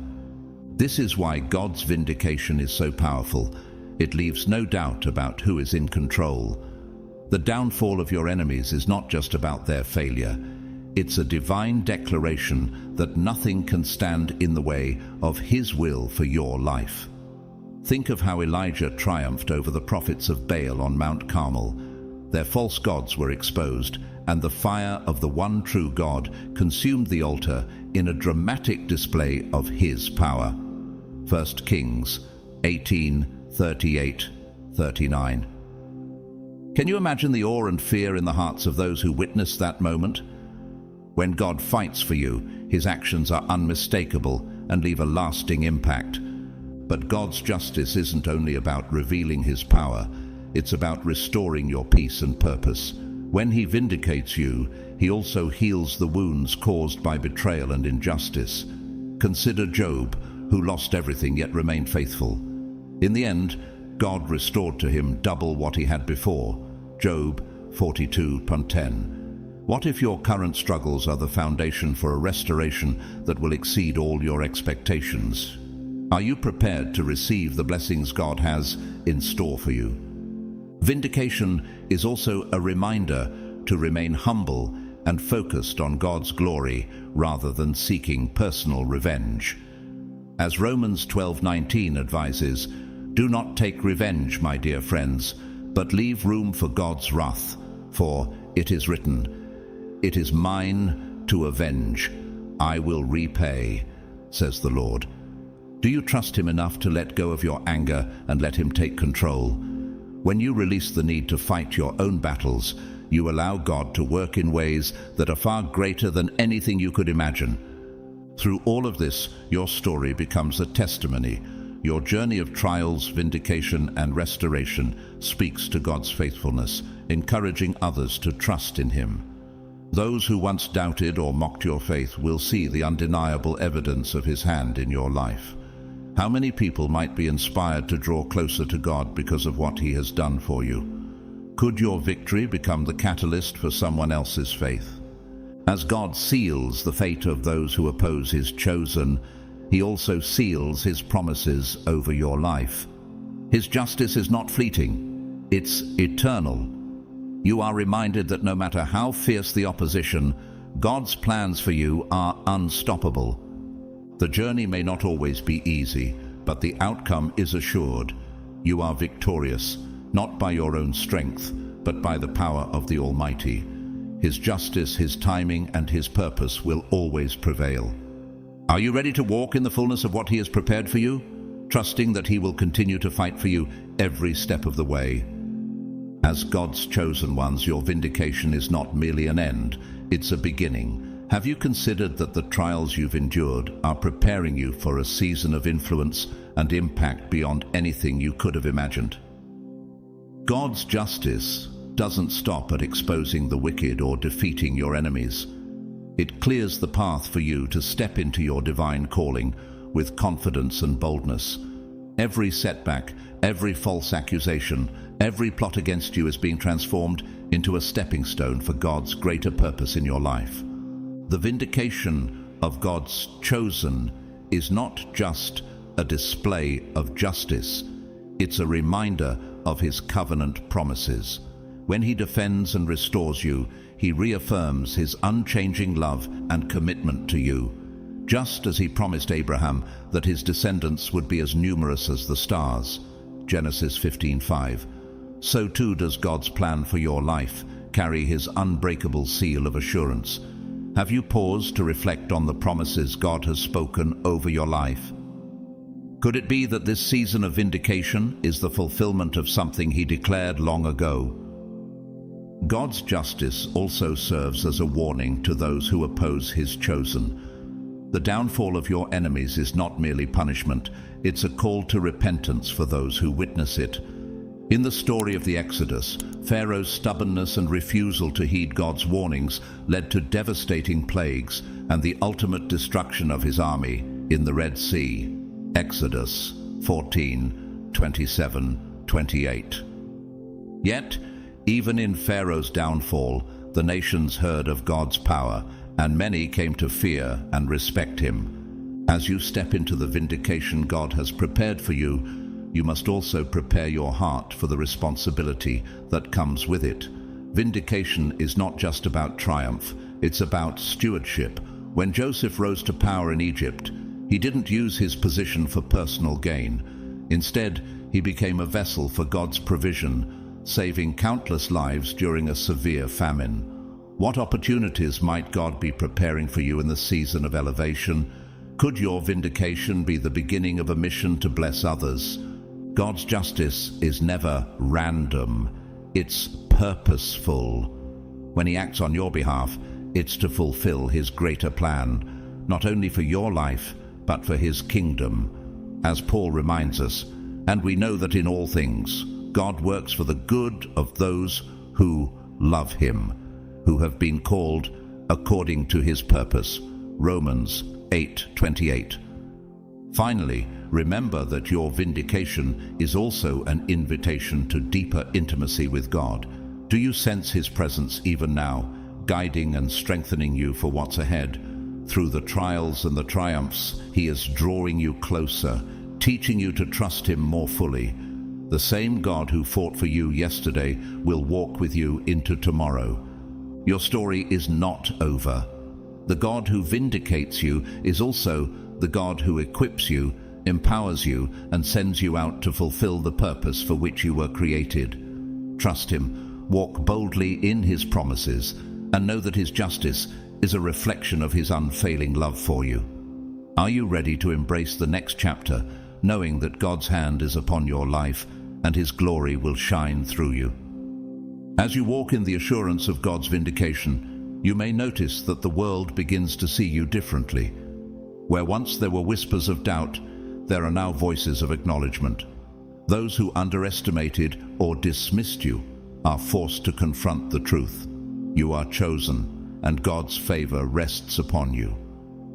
This is why God's vindication is so powerful. It leaves no doubt about who is in control. The downfall of your enemies is not just about their failure. It's a divine declaration that nothing can stand in the way of his will for your life. Think of how Elijah triumphed over the prophets of Baal on Mount Carmel. Their false gods were exposed, and the fire of the one true God consumed the altar in a dramatic display of his power. 1 Kings 18:38-39. Can you imagine the awe and fear in the hearts of those who witnessed that moment? When God fights for you, his actions are unmistakable and leave a lasting impact. But God's justice isn't only about revealing his power, it's about restoring your peace and purpose. When he vindicates you, he also heals the wounds caused by betrayal and injustice. Consider Job, who lost everything yet remained faithful. In the end, God restored to him double what he had before. Job 42:10. What if your current struggles are the foundation for a restoration that will exceed all your expectations? Are you prepared to receive the blessings God has in store for you? Vindication is also a reminder to remain humble and focused on God's glory rather than seeking personal revenge. As Romans 12:19 advises, "Do not take revenge, my dear friends, but leave room for God's wrath, for it is written, 'It is mine to avenge, I will repay,' says the Lord." Do you trust him enough to let go of your anger and let him take control? When you release the need to fight your own battles, you allow God to work in ways that are far greater than anything you could imagine. Through all of this, your story becomes a testimony. Your journey of trials, vindication, and restoration speaks to God's faithfulness, encouraging others to trust in him. Those who once doubted or mocked your faith will see the undeniable evidence of his hand in your life. How many people might be inspired to draw closer to God because of what he has done for you? Could your victory become the catalyst for someone else's faith? As God seals the fate of those who oppose his chosen, he also seals his promises over your life. His justice is not fleeting, it's eternal. You are reminded that no matter how fierce the opposition, God's plans for you are unstoppable. The journey may not always be easy, but the outcome is assured. You are victorious, not by your own strength, but by the power of the Almighty. His justice, his timing, and his purpose will always prevail. Are you ready to walk in the fullness of what he has prepared for you, trusting that he will continue to fight for you every step of the way? As God's chosen ones, your vindication is not merely an end, it's a beginning. Have you considered that the trials you've endured are preparing you for a season of influence and impact beyond anything you could have imagined? God's justice doesn't stop at exposing the wicked or defeating your enemies. It clears the path for you to step into your divine calling with confidence and boldness. Every setback, every false accusation, every plot against you is being transformed into a stepping stone for God's greater purpose in your life. The vindication of God's chosen is not just a display of justice, it's a reminder of his covenant promises. When he defends and restores you, he reaffirms his unchanging love and commitment to you. Just as he promised Abraham that his descendants would be as numerous as the stars, Genesis 15:5, so too does God's plan for your life carry his unbreakable seal of assurance. Have you paused to reflect on the promises God has spoken over your life? Could it be that this season of vindication is the fulfillment of something He declared long ago? God's justice also serves as a warning to those who oppose His chosen. The downfall of your enemies is not merely punishment, it's a call to repentance for those who witness it. In the story of the Exodus, Pharaoh's stubbornness and refusal to heed God's warnings led to devastating plagues and the ultimate destruction of his army in the Red Sea. Exodus 14:27-28. Yet, even in Pharaoh's downfall, the nations heard of God's power, and many came to fear and respect Him. As you step into the vindication God has prepared for you, you must also prepare your heart for the responsibility that comes with it. Vindication is not just about triumph, it's about stewardship. When Joseph rose to power in Egypt, he didn't use his position for personal gain. Instead, he became a vessel for God's provision, saving countless lives during a severe famine. What opportunities might God be preparing for you in the season of elevation? Could your vindication be the beginning of a mission to bless others? God's justice is never random, it's purposeful. When He acts on your behalf, it's to fulfill His greater plan, not only for your life, but for His kingdom. As Paul reminds us, and we know that in all things, God works for the good of those who love Him, who have been called according to His purpose. Romans 8:28. Finally, remember that your vindication is also an invitation to deeper intimacy with God. Do you sense His presence even now, guiding and strengthening you for what's ahead? Through the trials and the triumphs, He is drawing you closer, teaching you to trust Him more fully. The same God who fought for you yesterday will walk with you into tomorrow. Your story is not over. The God who vindicates you is also the God who equips you, empowers you, and sends you out to fulfill the purpose for which you were created. Trust Him, walk boldly in His promises, and know that His justice is a reflection of His unfailing love for you. Are you ready to embrace the next chapter, knowing that God's hand is upon your life and His glory will shine through you? As you walk in the assurance of God's vindication, you may notice that the world begins to see you differently. Where once there were whispers of doubt, there are now voices of acknowledgement. Those who underestimated or dismissed you are forced to confront the truth. You are chosen, and God's favor rests upon you.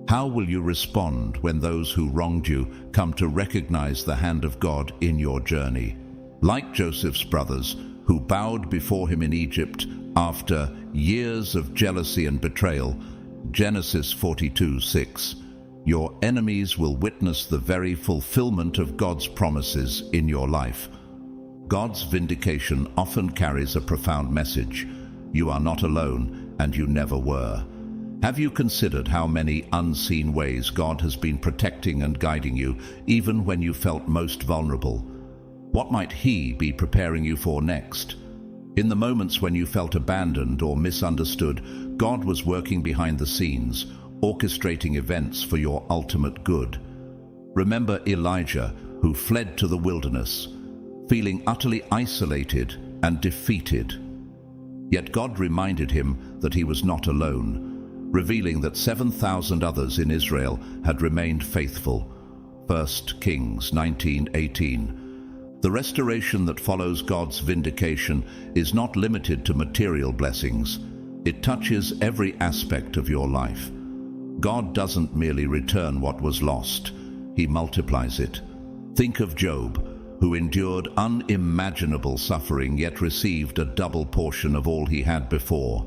How will you respond when those who wronged you come to recognize the hand of God in your journey? Like Joseph's brothers, who bowed before him in Egypt after years of jealousy and betrayal, Genesis 42:6. Your enemies will witness the very fulfillment of God's promises in your life. God's vindication often carries a profound message. You are not alone, and you never were. Have you considered how many unseen ways God has been protecting and guiding you, even when you felt most vulnerable? What might He be preparing you for next? In the moments when you felt abandoned or misunderstood, God was working behind the scenes, orchestrating events for your ultimate good. Remember Elijah, who fled to the wilderness, feeling utterly isolated and defeated. Yet God reminded him that he was not alone, revealing that 7,000 others in Israel had remained faithful. 1 Kings 19:18. The restoration that follows God's vindication is not limited to material blessings. It touches every aspect of your life. God doesn't merely return what was lost, He multiplies it. Think of Job, who endured unimaginable suffering yet received a double portion of all he had before.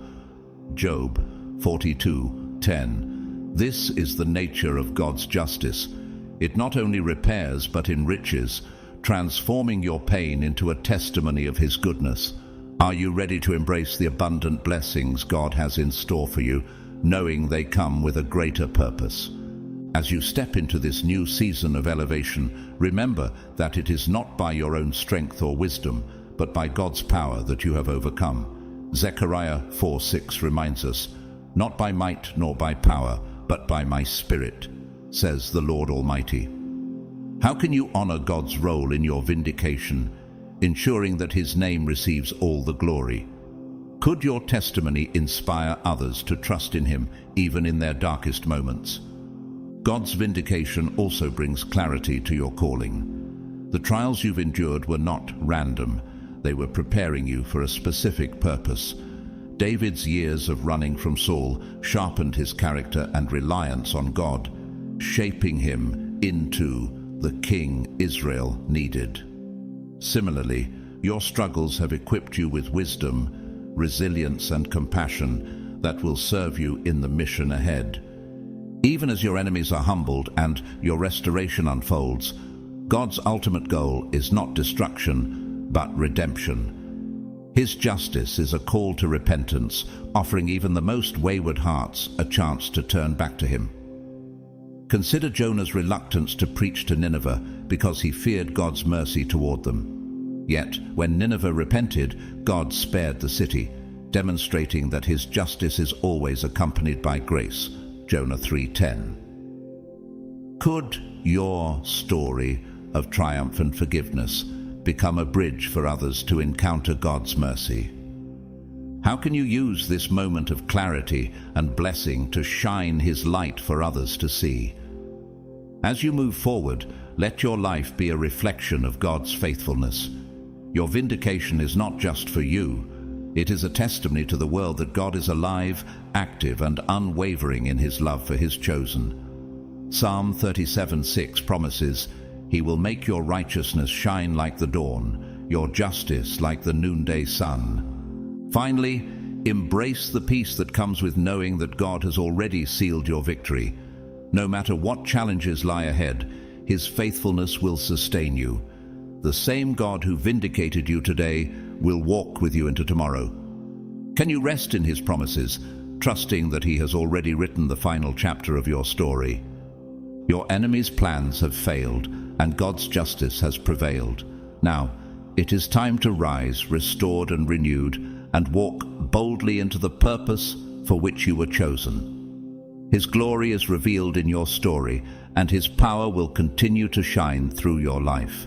Job 42:10. This is the nature of God's justice. It not only repairs but enriches, transforming your pain into a testimony of His goodness. Are you ready to embrace the abundant blessings God has in store for you, knowing they come with a greater purpose? As you step into this new season of elevation, remember that it is not by your own strength or wisdom, but by God's power that you have overcome. Zechariah 4:6 reminds us, not by might nor by power, but by my Spirit, says the Lord Almighty. How can you honor God's role in your vindication, ensuring that His name receives all the glory? Could your testimony inspire others to trust in Him, even in their darkest moments? God's vindication also brings clarity to your calling. The trials you've endured were not random. They were preparing you for a specific purpose. David's years of running from Saul sharpened his character and reliance on God, shaping him into the king Israel needed. Similarly, your struggles have equipped you with wisdom, resilience, and compassion that will serve you in the mission ahead. Even as your enemies are humbled and your restoration unfolds, God's ultimate goal is not destruction, but redemption. His justice is a call to repentance, offering even the most wayward hearts a chance to turn back to Him. Consider Jonah's reluctance to preach to Nineveh because he feared God's mercy toward them. Yet, when Nineveh repented, God spared the city, demonstrating that His justice is always accompanied by grace. Jonah 3:10. Could your story of triumph and forgiveness become a bridge for others to encounter God's mercy? How can you use this moment of clarity and blessing to shine His light for others to see? As you move forward, let your life be a reflection of God's faithfulness. Your vindication is not just for you. It is a testimony to the world that God is alive, active, and unwavering in His love for His chosen. Psalm 37:6 promises, "He will make your righteousness shine like the dawn, your justice like the noonday sun." Finally, embrace the peace that comes with knowing that God has already sealed your victory. No matter what challenges lie ahead, His faithfulness will sustain you. The same God who vindicated you today will walk with you into tomorrow. Can you rest in His promises, trusting that He has already written the final chapter of your story? Your enemies' plans have failed, and God's justice has prevailed. Now, it is time to rise, restored and renewed, and walk boldly into the purpose for which you were chosen. His glory is revealed in your story, and His power will continue to shine through your life.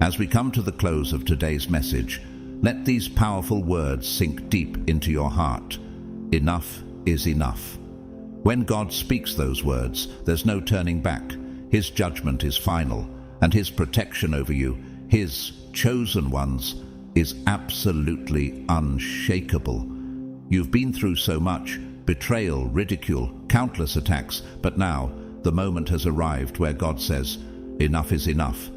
As we come to the close of today's message, let these powerful words sink deep into your heart. Enough is enough. When God speaks those words, there's no turning back. His judgment is final, and His protection over you, His chosen ones, is absolutely unshakable. You've been through so much: betrayal, ridicule, countless attacks, but now the moment has arrived where God says, enough is enough.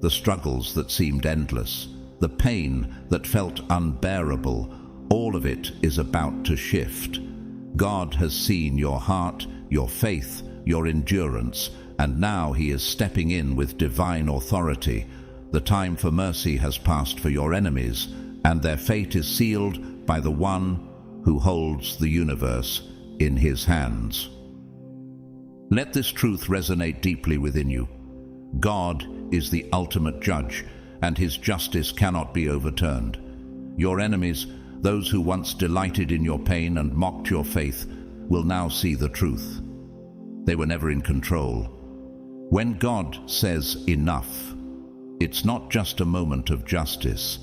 The struggles that seemed endless, the pain that felt unbearable, all of it is about to shift. God has seen your heart, your faith, your endurance, and now He is stepping in with divine authority. The time for mercy has passed for your enemies, and their fate is sealed by the one who holds the universe in His hands. Let this truth resonate deeply within you. God is the ultimate judge, and His justice cannot be overturned. Your enemies, those who once delighted in your pain and mocked your faith, will now see the truth. They were never in control. When God says enough, it's not just a moment of justice.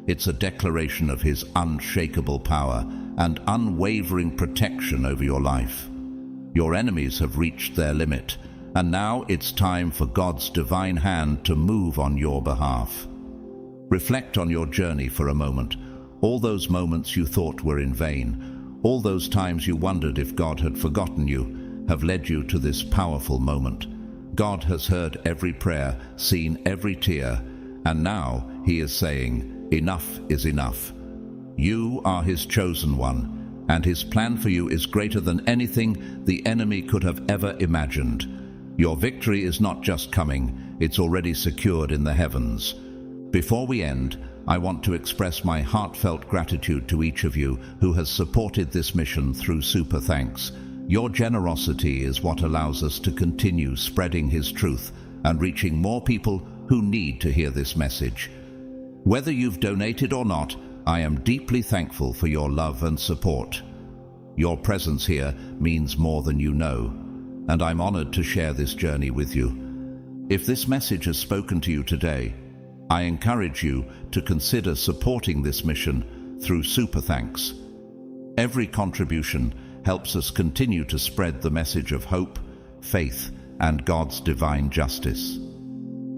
It's a declaration of His unshakable power and unwavering protection over your life. Your enemies have reached their limit, and now it's time for God's divine hand to move on your behalf. Reflect on your journey for a moment. All those moments you thought were in vain, all those times you wondered if God had forgotten you, have led you to this powerful moment. God has heard every prayer, seen every tear, and now He is saying, enough is enough. You are His chosen one, and His plan for you is greater than anything the enemy could have ever imagined. Your victory is not just coming, it's already secured in the heavens. Before we end, I want to express my heartfelt gratitude to each of you who has supported this mission through Super Thanks. Your generosity is what allows us to continue spreading His truth and reaching more people who need to hear this message. Whether you've donated or not, I am deeply thankful for your love and support. Your presence here means more than you know, and I'm honored to share this journey with you. If this message has spoken to you today, I encourage you to consider supporting this mission through Super Thanks. Every contribution helps us continue to spread the message of hope, faith, and God's divine justice.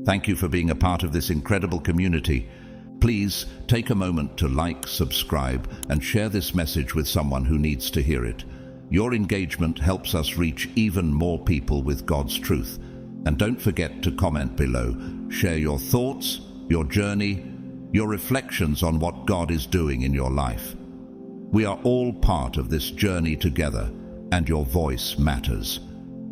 Thank you for being a part of this incredible community. Please take a moment to like, subscribe, and share this message with someone who needs to hear it. Your engagement helps us reach even more people with God's truth. And don't forget to comment below. Share your thoughts, your journey, your reflections on what God is doing in your life. We are all part of this journey together, and your voice matters.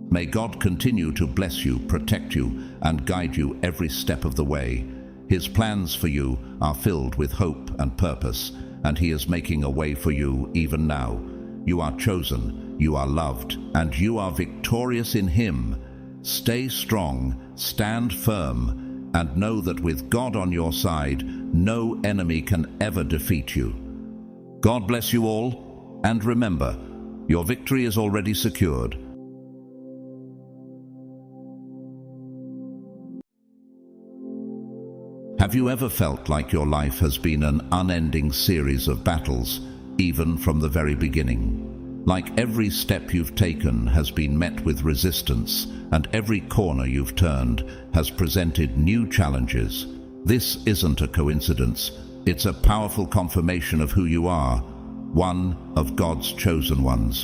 May God continue to bless you, protect you, and guide you every step of the way. His plans for you are filled with hope and purpose, and He is making a way for you even now. You are chosen, you are loved, and you are victorious in Him. Stay strong, stand firm, and know that with God on your side, no enemy can ever defeat you. God bless you all, and remember, your victory is already secured. Have you ever felt like your life has been an unending series of battles, even from the very beginning? Like every step you've taken has been met with resistance, and every corner you've turned has presented new challenges. This isn't a coincidence. It's a powerful confirmation of who you are, one of God's chosen ones.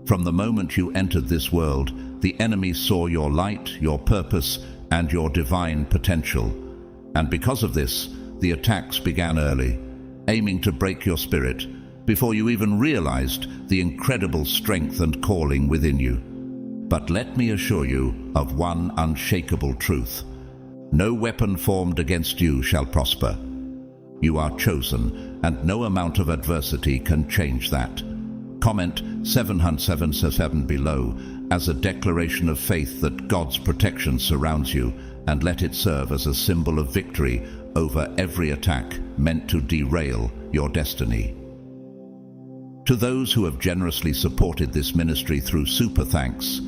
From the moment you entered this world, the enemy saw your light, your purpose, and your divine potential. And because of this, the attacks began early, aiming to break your spirit, before you even realized the incredible strength and calling within you. But let me assure you of one unshakable truth. No weapon formed against you shall prosper. You are chosen, and no amount of adversity can change that. Comment 777 below as a declaration of faith that God's protection surrounds you, and let it serve as a symbol of victory over every attack meant to derail your destiny. To those who have generously supported this ministry through Super Thanks,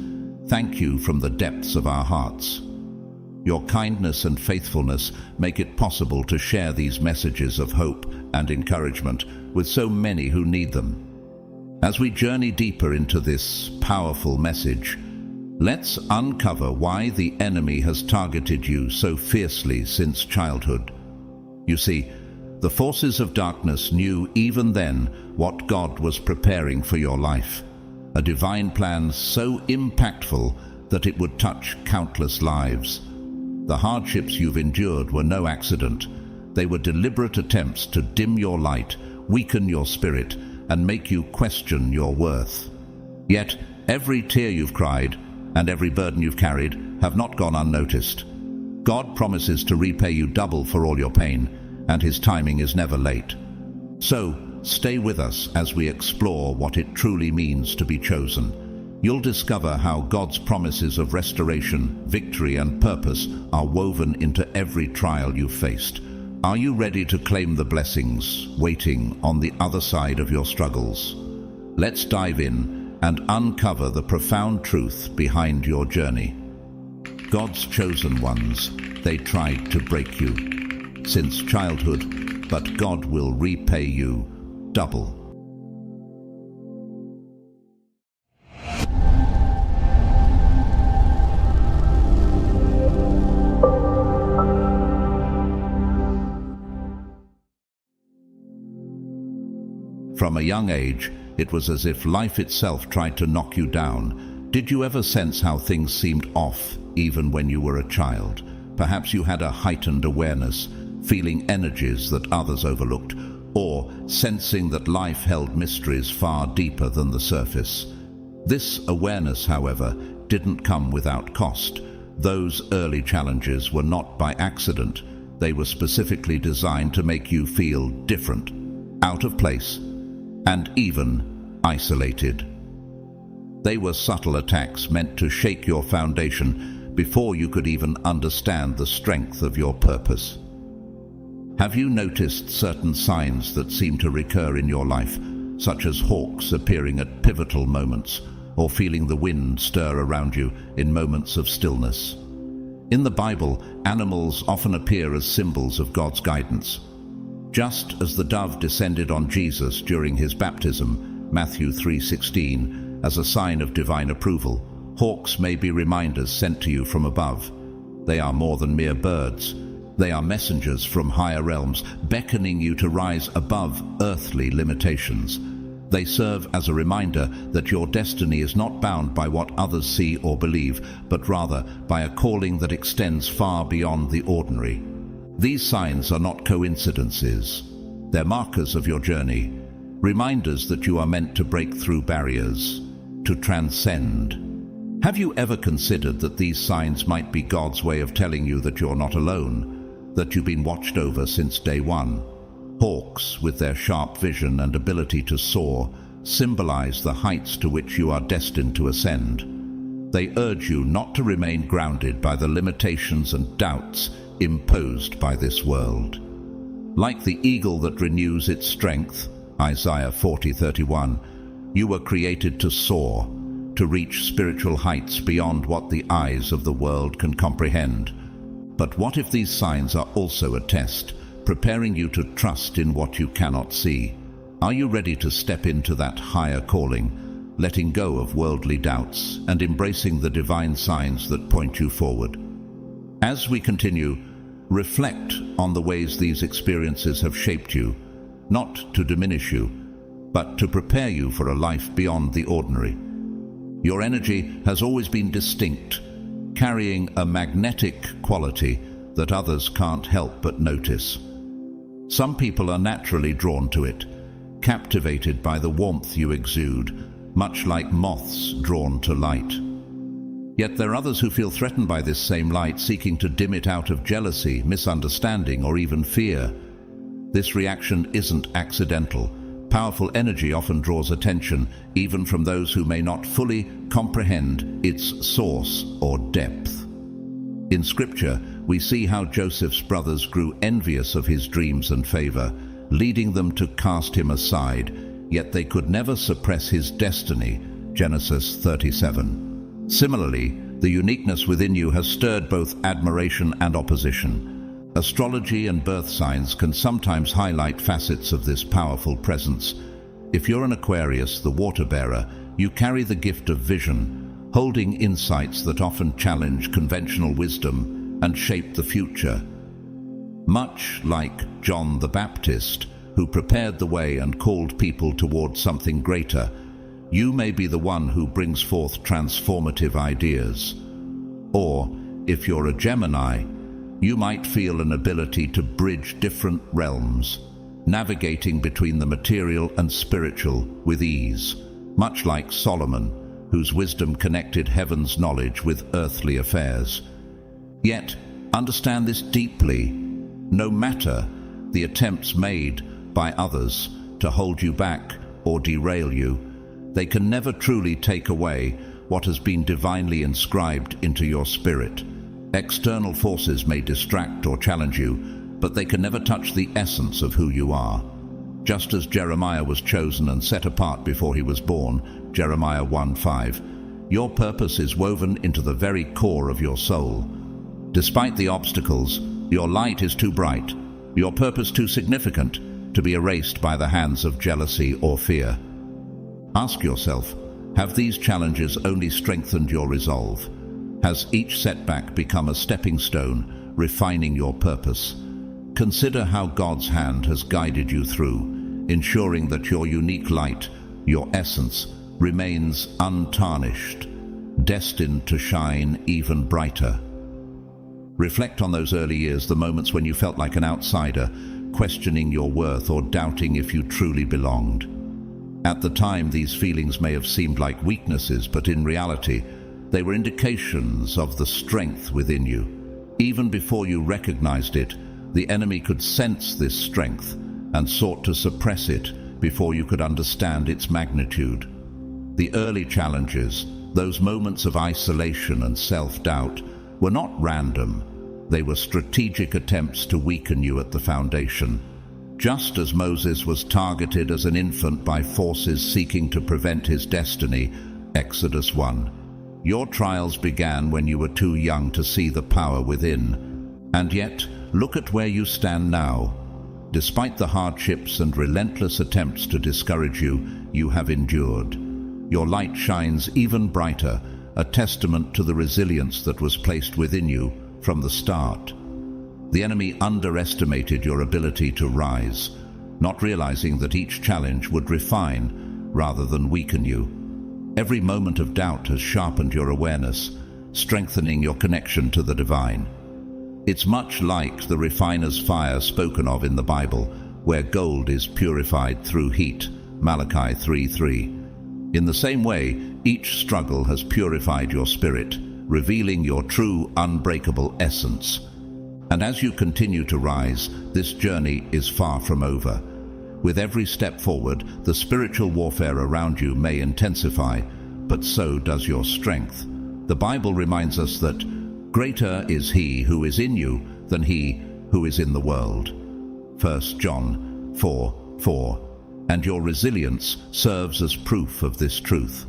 thank you from the depths of our hearts. Your kindness and faithfulness make it possible to share these messages of hope and encouragement with so many who need them. As we journey deeper into this powerful message, let's uncover why the enemy has targeted you so fiercely since childhood. You see, the forces of darkness knew even then what God was preparing for your life, a divine plan so impactful that it would touch countless lives. The hardships you've endured were no accident. They were deliberate attempts to dim your light, weaken your spirit, and make you question your worth. Yet, every tear you've cried and every burden you've carried have not gone unnoticed. God promises to repay you double for all your pain, and His timing is never late. So, stay with us as we explore what it truly means to be chosen. You'll discover how God's promises of restoration, victory, and purpose are woven into every trial you've faced. Are you ready to claim the blessings waiting on the other side of your struggles? Let's dive in and uncover the profound truth behind your journey. God's chosen ones, they tried to break you since childhood, but God will repay you double. From a young age, it was as if life itself tried to knock you down. Did you ever sense how things seemed off, even when you were a child? Perhaps you had a heightened awareness, feeling energies that others overlooked, or sensing that life held mysteries far deeper than the surface. This awareness, however, didn't come without cost. Those early challenges were not by accident. They were specifically designed to make you feel different, out of place, and even isolated. They were subtle attacks meant to shake your foundation before you could even understand the strength of your purpose. Have you noticed certain signs that seem to recur in your life, such as hawks appearing at pivotal moments, or feeling the wind stir around you in moments of stillness? In the Bible, animals often appear as symbols of God's guidance. Just as the dove descended on Jesus during his baptism, Matthew 3:16, as a sign of divine approval, hawks may be reminders sent to you from above. They are more than mere birds. They are messengers from higher realms, beckoning you to rise above earthly limitations. They serve as a reminder that your destiny is not bound by what others see or believe, but rather by a calling that extends far beyond the ordinary. These signs are not coincidences. They're markers of your journey, reminders that you are meant to break through barriers, to transcend. Have you ever considered that these signs might be God's way of telling you that you're not alone, that you've been watched over since day one? Hawks, with their sharp vision and ability to soar, symbolize the heights to which you are destined to ascend. They urge you not to remain grounded by the limitations and doubts imposed by this world. Like the eagle that renews its strength, Isaiah 40:31, you were created to soar, to reach spiritual heights beyond what the eyes of the world can comprehend. But what if these signs are also a test, preparing you to trust in what you cannot see? Are you ready to step into that higher calling, letting go of worldly doubts and embracing the divine signs that point you forward? As we continue, reflect on the ways these experiences have shaped you, not to diminish you, but to prepare you for a life beyond the ordinary. Your energy has always been distinct, carrying a magnetic quality that others can't help but notice. Some people are naturally drawn to it, captivated by the warmth you exude, much like moths drawn to light. Yet there are others who feel threatened by this same light, seeking to dim it out of jealousy, misunderstanding, or even fear. This reaction isn't accidental. Powerful energy often draws attention, even from those who may not fully comprehend its source or depth. In Scripture, we see how Joseph's brothers grew envious of his dreams and favor, leading them to cast him aside, yet they could never suppress his destiny, Genesis 37. Similarly, the uniqueness within you has stirred both admiration and opposition. Astrology and birth signs can sometimes highlight facets of this powerful presence. If you're an Aquarius, the water bearer, you carry the gift of vision, holding insights that often challenge conventional wisdom and shape the future. Much like John the Baptist, who prepared the way and called people towards something greater, you may be the one who brings forth transformative ideas. Or, if you're a Gemini, you might feel an ability to bridge different realms, navigating between the material and spiritual with ease, much like Solomon, whose wisdom connected heaven's knowledge with earthly affairs. Yet, understand this deeply. No matter the attempts made by others to hold you back or derail you, they can never truly take away what has been divinely inscribed into your spirit. External forces may distract or challenge you, but they can never touch the essence of who you are. Just as Jeremiah was chosen and set apart before he was born, Jeremiah 1:5, your purpose is woven into the very core of your soul. Despite the obstacles, your light is too bright, your purpose too significant to be erased by the hands of jealousy or fear. Ask yourself, have these challenges only strengthened your resolve? Has each setback become a stepping stone, refining your purpose? Consider how God's hand has guided you through, ensuring that your unique light, your essence, remains untarnished, destined to shine even brighter. Reflect on those early years, the moments when you felt like an outsider, questioning your worth or doubting if you truly belonged. At the time, these feelings may have seemed like weaknesses, but in reality, they were indications of the strength within you. Even before you recognized it, the enemy could sense this strength and sought to suppress it before you could understand its magnitude. The early challenges, those moments of isolation and self-doubt, were not random. They were strategic attempts to weaken you at the foundation. Just as Moses was targeted as an infant by forces seeking to prevent his destiny, Exodus 1, your trials began when you were too young to see the power within. And yet, look at where you stand now. Despite the hardships and relentless attempts to discourage you, you have endured. Your light shines even brighter, a testament to the resilience that was placed within you from the start. The enemy underestimated your ability to rise, not realizing that each challenge would refine rather than weaken you. Every moment of doubt has sharpened your awareness, strengthening your connection to the divine. It's much like the refiner's fire spoken of in the Bible, where gold is purified through heat, Malachi 3:3. In the same way, each struggle has purified your spirit, revealing your true, unbreakable essence. And as you continue to rise, this journey is far from over. With every step forward, the spiritual warfare around you may intensify, but so does your strength. The Bible reminds us that greater is He who is in you than he who is in the world. 1 John 4:4. And your resilience serves as proof of this truth.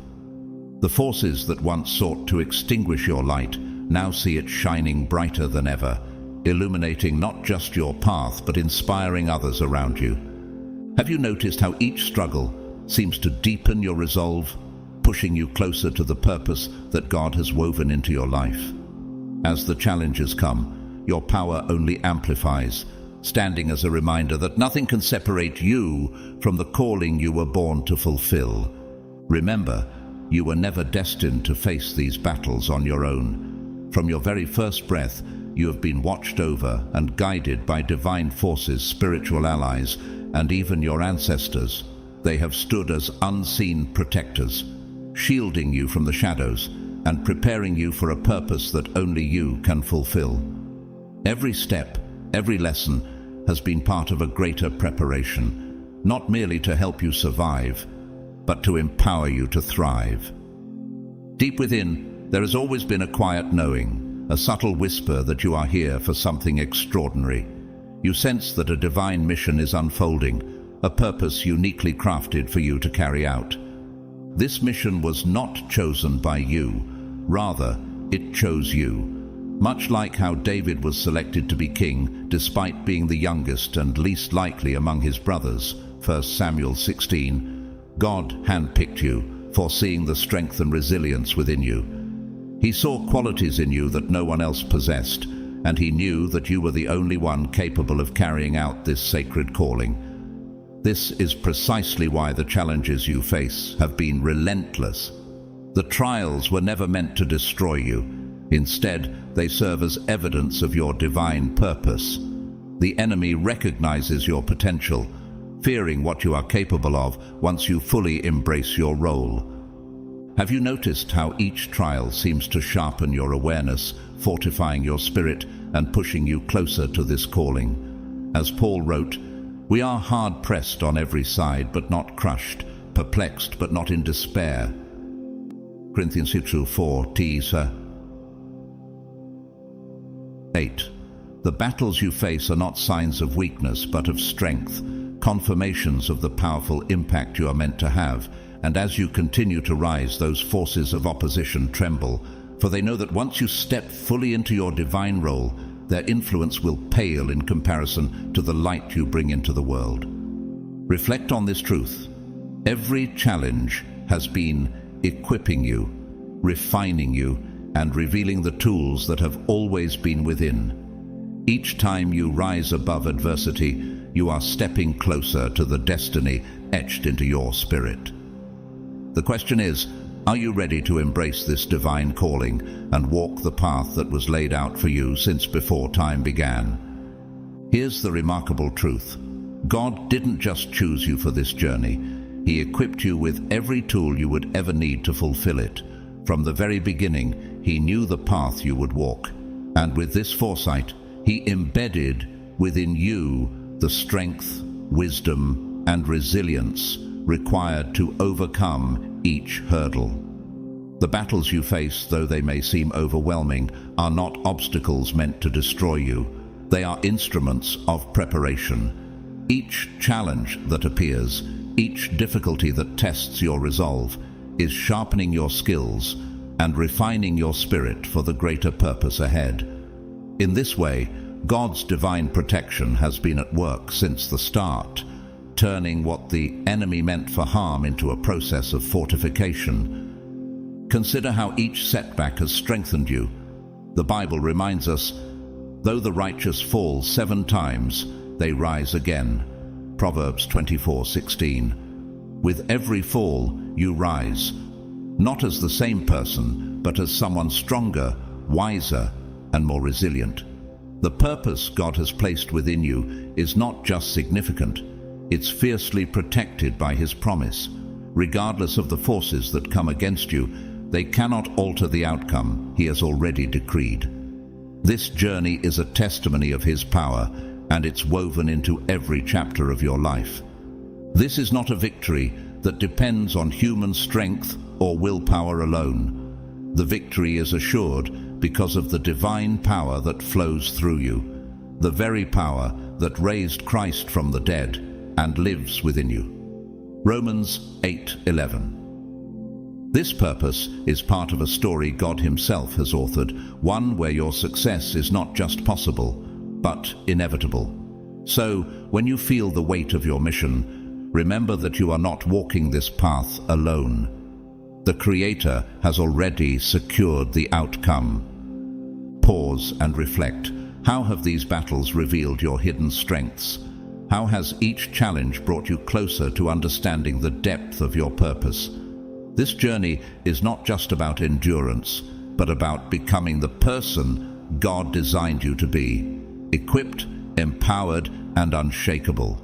The forces that once sought to extinguish your light now see it shining brighter than ever, illuminating not just your path but inspiring others around you. Have you noticed how each struggle seems to deepen your resolve, pushing you closer to the purpose that God has woven into your life? As the challenges come, your power only amplifies, standing as a reminder that nothing can separate you from the calling you were born to fulfill. Remember, you were never destined to face these battles on your own. From your very first breath, you have been watched over and guided by divine forces, spiritual allies, and even your ancestors. They have stood as unseen protectors, shielding you from the shadows and preparing you for a purpose that only you can fulfill. Every step, every lesson has been part of a greater preparation, not merely to help you survive, but to empower you to thrive. Deep within, there has always been a quiet knowing, a subtle whisper that you are here for something extraordinary. You sense that a divine mission is unfolding, a purpose uniquely crafted for you to carry out. This mission was not chosen by you, rather, it chose you. Much like how David was selected to be king despite being the youngest and least likely among his brothers, 1 Samuel 16, God handpicked you, foreseeing the strength and resilience within you. He saw qualities in you that no one else possessed, and he knew that you were the only one capable of carrying out this sacred calling. This is precisely why the challenges you face have been relentless. The trials were never meant to destroy you. Instead, they serve as evidence of your divine purpose. The enemy recognizes your potential, fearing what you are capable of once you fully embrace your role. Have you noticed how each trial seems to sharpen your awareness, fortifying your spirit and pushing you closer to this calling? As Paul wrote, "We are hard-pressed on every side, but not crushed, perplexed, but not in despair." Corinthians 4:8. The battles you face are not signs of weakness, but of strength, confirmations of the powerful impact you are meant to have. And as you continue to rise, those forces of opposition tremble, for they know that once you step fully into your divine role, their influence will pale in comparison to the light you bring into the world. Reflect on this truth. Every challenge has been equipping you, refining you, and revealing the tools that have always been within. Each time you rise above adversity, you are stepping closer to the destiny etched into your spirit. The question is, are you ready to embrace this divine calling and walk the path that was laid out for you since before time began? Here's the remarkable truth. God didn't just choose you for this journey. He equipped you with every tool you would ever need to fulfill it. From the very beginning, He knew the path you would walk. And with this foresight, He embedded within you the strength, wisdom, and resilience required to overcome each hurdle. The battles you face, though they may seem overwhelming, are not obstacles meant to destroy you. They are instruments of preparation. Each challenge that appears, each difficulty that tests your resolve, is sharpening your skills and refining your spirit for the greater purpose ahead. In this way, God's divine protection has been at work since the start, turning what the enemy meant for harm into a process of fortification. Consider how each setback has strengthened you. The Bible reminds us, though the righteous fall 7 times, they rise again. Proverbs 24:16. With every fall, you rise, not as the same person, but as someone stronger, wiser, and more resilient. The purpose God has placed within you is not just significant, it's fiercely protected by His promise. Regardless of the forces that come against you, they cannot alter the outcome He has already decreed. This journey is a testimony of His power, and it's woven into every chapter of your life. This is not a victory that depends on human strength or willpower alone. The victory is assured because of the divine power that flows through you, the very power that raised Christ from the dead and lives within you. Romans 8:11. This purpose is part of a story God Himself has authored, one where your success is not just possible, but inevitable. So, when you feel the weight of your mission, remember that you are not walking this path alone. The Creator has already secured the outcome. Pause and reflect. How have these battles revealed your hidden strengths? How has each challenge brought you closer to understanding the depth of your purpose? This journey is not just about endurance, but about becoming the person God designed you to be, equipped, empowered, and unshakable.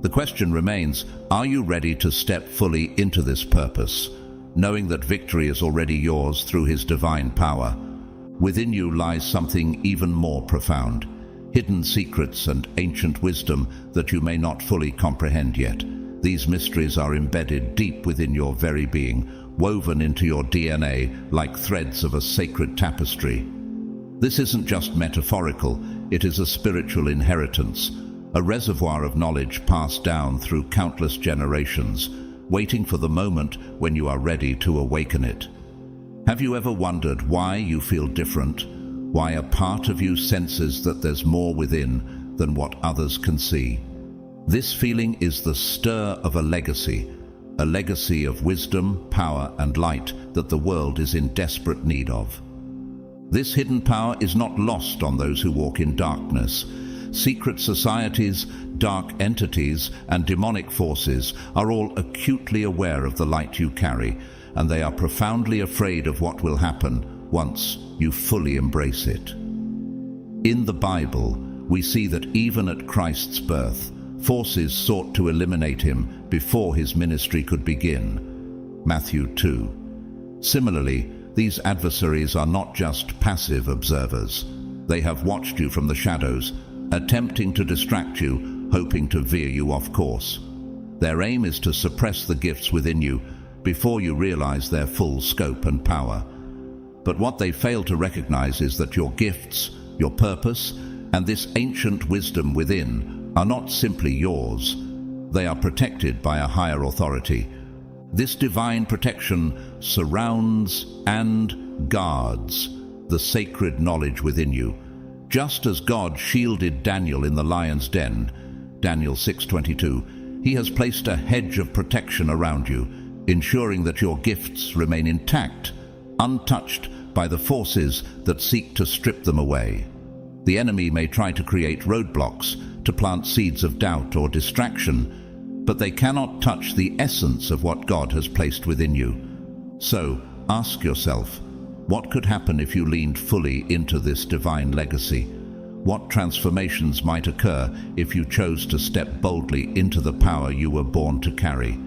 The question remains, are you ready to step fully into this purpose, knowing that victory is already yours through His divine power? Within you lies something even more profound, hidden secrets and ancient wisdom that you may not fully comprehend yet. These mysteries are embedded deep within your very being, woven into your DNA like threads of a sacred tapestry. This isn't just metaphorical, it is a spiritual inheritance, a reservoir of knowledge passed down through countless generations, waiting for the moment when you are ready to awaken it. Have you ever wondered why you feel different? Why a part of you senses that there's more within than what others can see? This feeling is the stir of a legacy of wisdom, power, and light that the world is in desperate need of. This hidden power is not lost on those who walk in darkness. Secret societies, dark entities, and demonic forces are all acutely aware of the light you carry, and they are profoundly afraid of what will happen once you fully embrace it. In the Bible, we see that even at Christ's birth, forces sought to eliminate Him before His ministry could begin. Matthew 2. Similarly, these adversaries are not just passive observers. They have watched you from the shadows, attempting to distract you, hoping to veer you off course. Their aim is to suppress the gifts within you before you realize their full scope and power. But what they fail to recognize is that your gifts, your purpose, and this ancient wisdom within are not simply yours. They are protected by a higher authority. This divine protection surrounds and guards the sacred knowledge within you. Just as God shielded Daniel in the lion's den, Daniel 6:22, He has placed a hedge of protection around you, ensuring that your gifts remain intact, untouched by the forces that seek to strip them away. The enemy may try to create roadblocks, to plant seeds of doubt or distraction, but they cannot touch the essence of what God has placed within you. So, ask yourself, what could happen if you leaned fully into this divine legacy? What transformations might occur if you chose to step boldly into the power you were born to carry?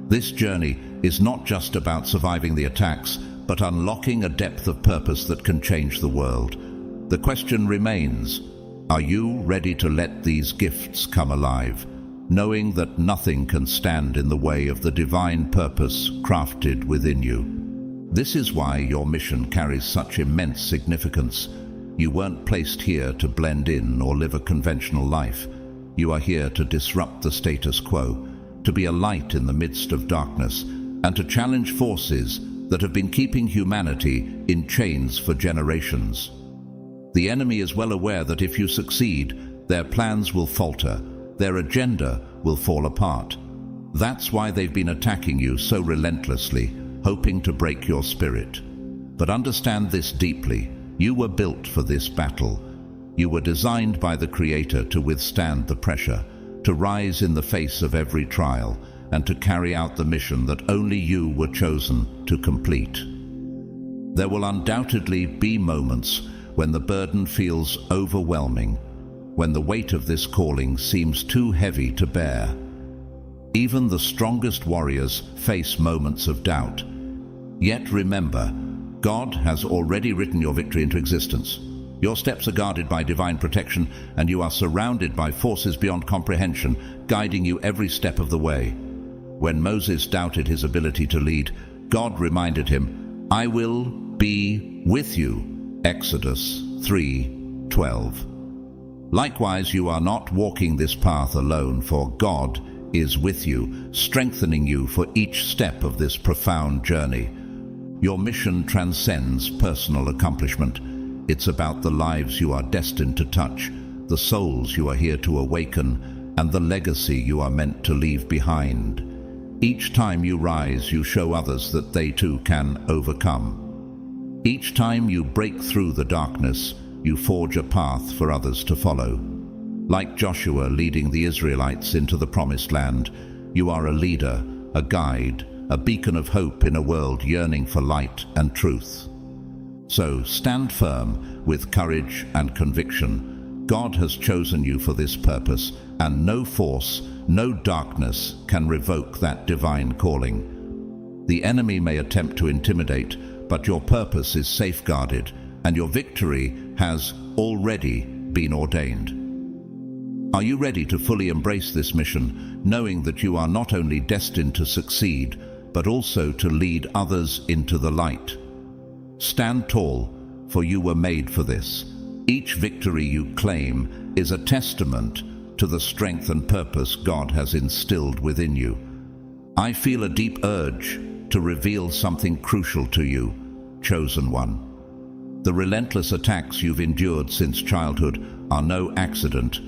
This journey is not just about surviving the attacks, but unlocking a depth of purpose that can change the world. The question remains, are you ready to let these gifts come alive, knowing that nothing can stand in the way of the divine purpose crafted within you? This is why your mission carries such immense significance. You weren't placed here to blend in or live a conventional life. You are here to disrupt the status quo, to be a light in the midst of darkness, and to challenge forces that have been keeping humanity in chains for generations. The enemy is well aware that if you succeed, their plans will falter, their agenda will fall apart. That's why they've been attacking you so relentlessly, hoping to break your spirit. But understand this deeply. You were built for this battle. You were designed by the Creator to withstand the pressure, to rise in the face of every trial, and to carry out the mission that only you were chosen to complete. There will undoubtedly be moments when the burden feels overwhelming, when the weight of this calling seems too heavy to bear. Even the strongest warriors face moments of doubt. Yet remember, God has already written your victory into existence. Your steps are guarded by divine protection, and you are surrounded by forces beyond comprehension, guiding you every step of the way. When Moses doubted his ability to lead, God reminded him, "I will be with you." Exodus 3:12. Likewise, you are not walking this path alone, for God is with you, strengthening you for each step of this profound journey. Your mission transcends personal accomplishment. It's about the lives you are destined to touch, the souls you are here to awaken, and the legacy you are meant to leave behind. Each time you rise, you show others that they too can overcome. Each time you break through the darkness, you forge a path for others to follow. Like Joshua leading the Israelites into the Promised Land, you are a leader, a guide, a beacon of hope in a world yearning for light and truth. So stand firm with courage and conviction. God has chosen you for this purpose, and no force, no darkness can revoke that divine calling. The enemy may attempt to intimidate, but your purpose is safeguarded, and your victory has already been ordained. Are you ready to fully embrace this mission, knowing that you are not only destined to succeed, but also to lead others into the light? Stand tall, for you were made for this. Each victory you claim is a testament to the strength and purpose God has instilled within you. I feel a deep urge to reveal something crucial to you, chosen one. The relentless attacks you've endured since childhood are no accident,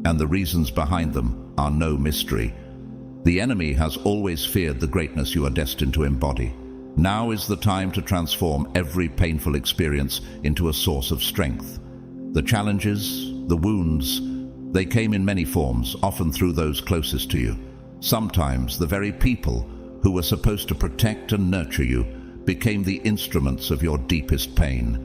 and the reasons behind them are no mystery. The enemy has always feared the greatness you are destined to embody. Now is the time to transform every painful experience into a source of strength. The challenges, the wounds, they came in many forms, often through those closest to you. Sometimes the very people who were supposed to protect and nurture you became the instruments of your deepest pain.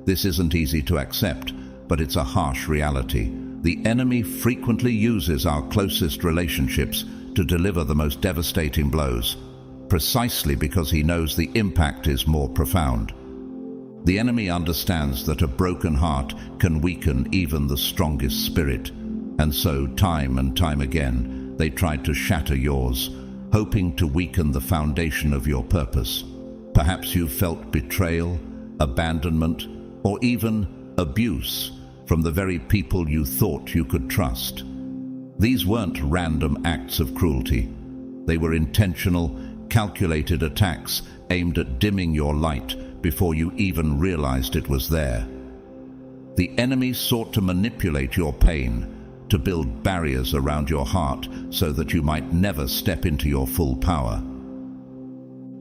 This isn't easy to accept, but it's a harsh reality. The enemy frequently uses our closest relationships to deliver the most devastating blows, precisely because he knows the impact is more profound. The enemy understands that a broken heart can weaken even the strongest spirit, and so time and time again they tried to shatter yours, hoping to weaken the foundation of your purpose. Perhaps you've felt betrayal, abandonment, or even abuse from the very people you thought you could trust. These weren't random acts of cruelty. They were intentional, calculated attacks aimed at dimming your light before you even realized it was there. The enemy sought to manipulate your pain, to build barriers around your heart so that you might never step into your full power.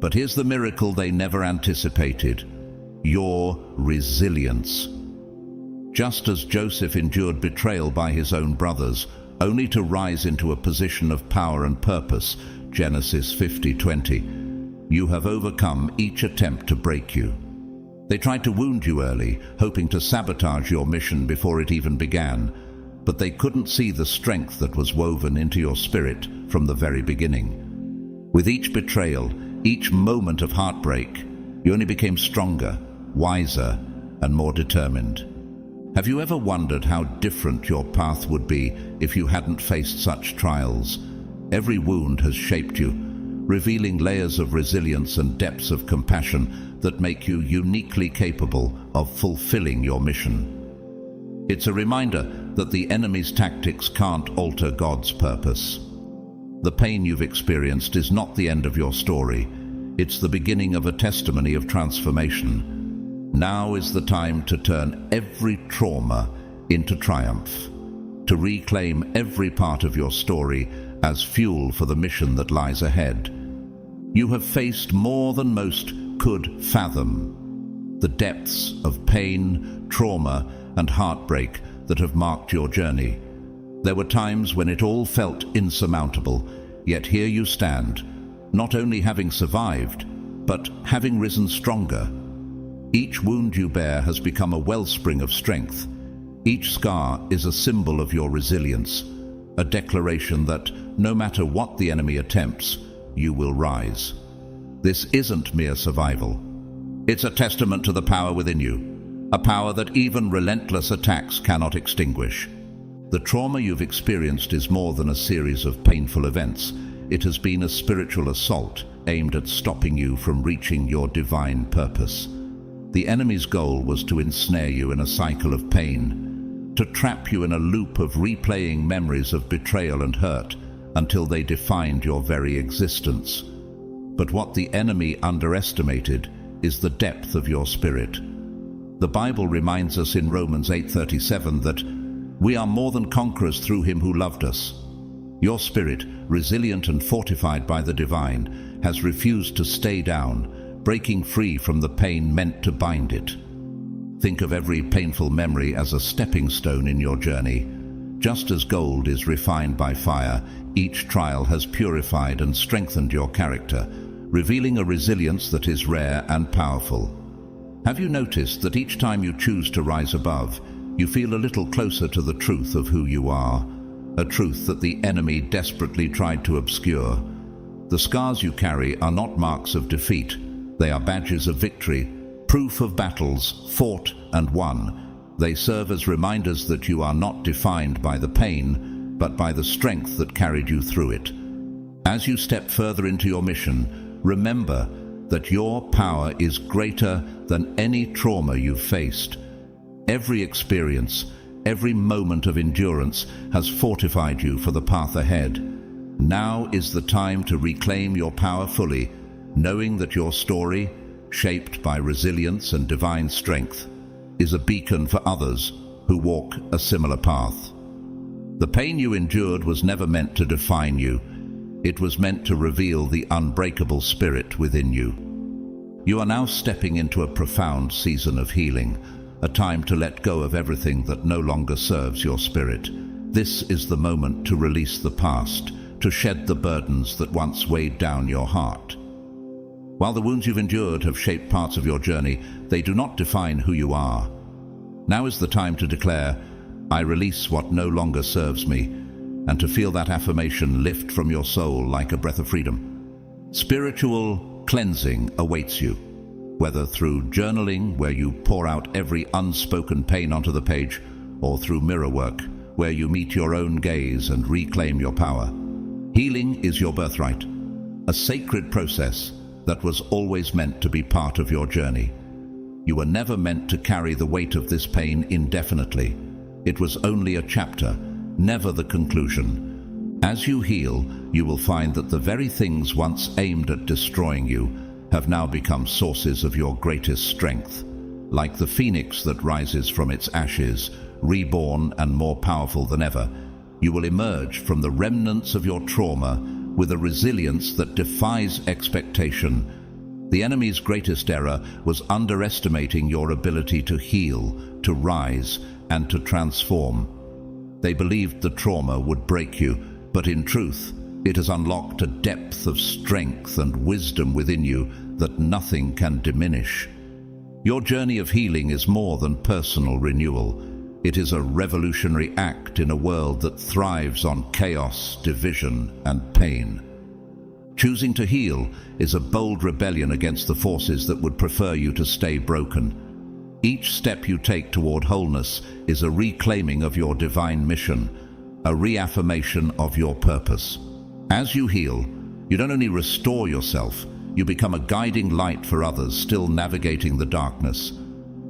But here's the miracle they never anticipated: your resilience. Just as Joseph endured betrayal by his own brothers, only to rise into a position of power and purpose, Genesis 50:20, you have overcome each attempt to break you. They tried to wound you early, hoping to sabotage your mission before it even began, but they couldn't see the strength that was woven into your spirit from the very beginning. With each betrayal, each moment of heartbreak, you only became stronger, wiser, and more determined. Have you ever wondered how different your path would be if you hadn't faced such trials? Every wound has shaped you, revealing layers of resilience and depths of compassion that make you uniquely capable of fulfilling your mission. It's a reminder that the enemy's tactics can't alter God's purpose. The pain you've experienced is not the end of your story. It's the beginning of a testimony of transformation. Now is the time to turn every trauma into triumph, to reclaim every part of your story as fuel for the mission that lies ahead. You have faced more than most could fathom, the depths of pain, trauma, and heartbreak that have marked your journey. There were times when it all felt insurmountable, yet here you stand, not only having survived, but having risen stronger. Each wound you bear has become a wellspring of strength. Each scar is a symbol of your resilience, a declaration that, no matter what the enemy attempts, you will rise. This isn't mere survival. It's a testament to the power within you, a power that even relentless attacks cannot extinguish. The trauma you've experienced is more than a series of painful events. It has been a spiritual assault aimed at stopping you from reaching your divine purpose. The enemy's goal was to ensnare you in a cycle of pain, to trap you in a loop of replaying memories of betrayal and hurt until they defined your very existence. But what the enemy underestimated is the depth of your spirit. The Bible reminds us in Romans 8:37 that we are more than conquerors through him who loved us. Your spirit, resilient and fortified by the divine, has refused to stay down, breaking free from the pain meant to bind it. Think of every painful memory as a stepping stone in your journey. Just as gold is refined by fire, each trial has purified and strengthened your character, revealing a resilience that is rare and powerful. Have you noticed that each time you choose to rise above, you feel a little closer to the truth of who you are, a truth that the enemy desperately tried to obscure? The scars you carry are not marks of defeat. They are badges of victory, proof of battles fought and won. They serve as reminders that you are not defined by the pain, but by the strength that carried you through it. As you step further into your mission, remember that your power is greater than any trauma you've faced. Every experience, every moment of endurance has fortified you for the path ahead. Now is the time to reclaim your power fully, knowing that your story, shaped by resilience and divine strength, is a beacon for others who walk a similar path. The pain you endured was never meant to define you. It was meant to reveal the unbreakable spirit within you. You are now stepping into a profound season of healing, a time to let go of everything that no longer serves your spirit. This is the moment to release the past, to shed the burdens that once weighed down your heart. While the wounds you've endured have shaped parts of your journey, they do not define who you are. Now is the time to declare, "I release what no longer serves me," and to feel that affirmation lift from your soul like a breath of freedom. Spiritual cleansing awaits you, whether through journaling, where you pour out every unspoken pain onto the page, or through mirror work, where you meet your own gaze and reclaim your power. Healing is your birthright, a sacred process that was always meant to be part of your journey. You were never meant to carry the weight of this pain indefinitely. It was only a chapter, never the conclusion. As you heal, you will find that the very things once aimed at destroying you have now become sources of your greatest strength. Like the phoenix that rises from its ashes, reborn and more powerful than ever, you will emerge from the remnants of your trauma with a resilience that defies expectation. The enemy's greatest error was underestimating your ability to heal, to rise, and to transform. They believed the trauma would break you, but in truth, it has unlocked a depth of strength and wisdom within you that nothing can diminish. Your journey of healing is more than personal renewal. It is a revolutionary act in a world that thrives on chaos, division, and pain. Choosing to heal is a bold rebellion against the forces that would prefer you to stay broken. Each step you take toward wholeness is a reclaiming of your divine mission, a reaffirmation of your purpose. As you heal, you don't only restore yourself, you become a guiding light for others still navigating the darkness.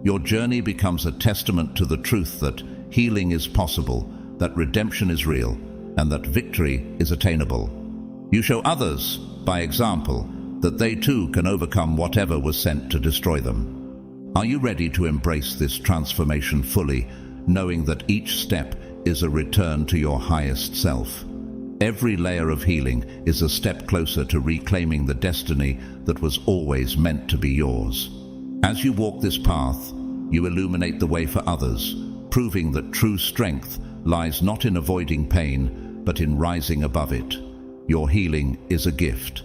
Your journey becomes a testament to the truth that healing is possible, that redemption is real, and that victory is attainable. You show others, by example, that they too can overcome whatever was sent to destroy them. Are you ready to embrace this transformation fully, knowing that each step is a return to your highest self? Every layer of healing is a step closer to reclaiming the destiny that was always meant to be yours. As you walk this path, you illuminate the way for others, proving that true strength lies not in avoiding pain, but in rising above it. Your healing is a gift,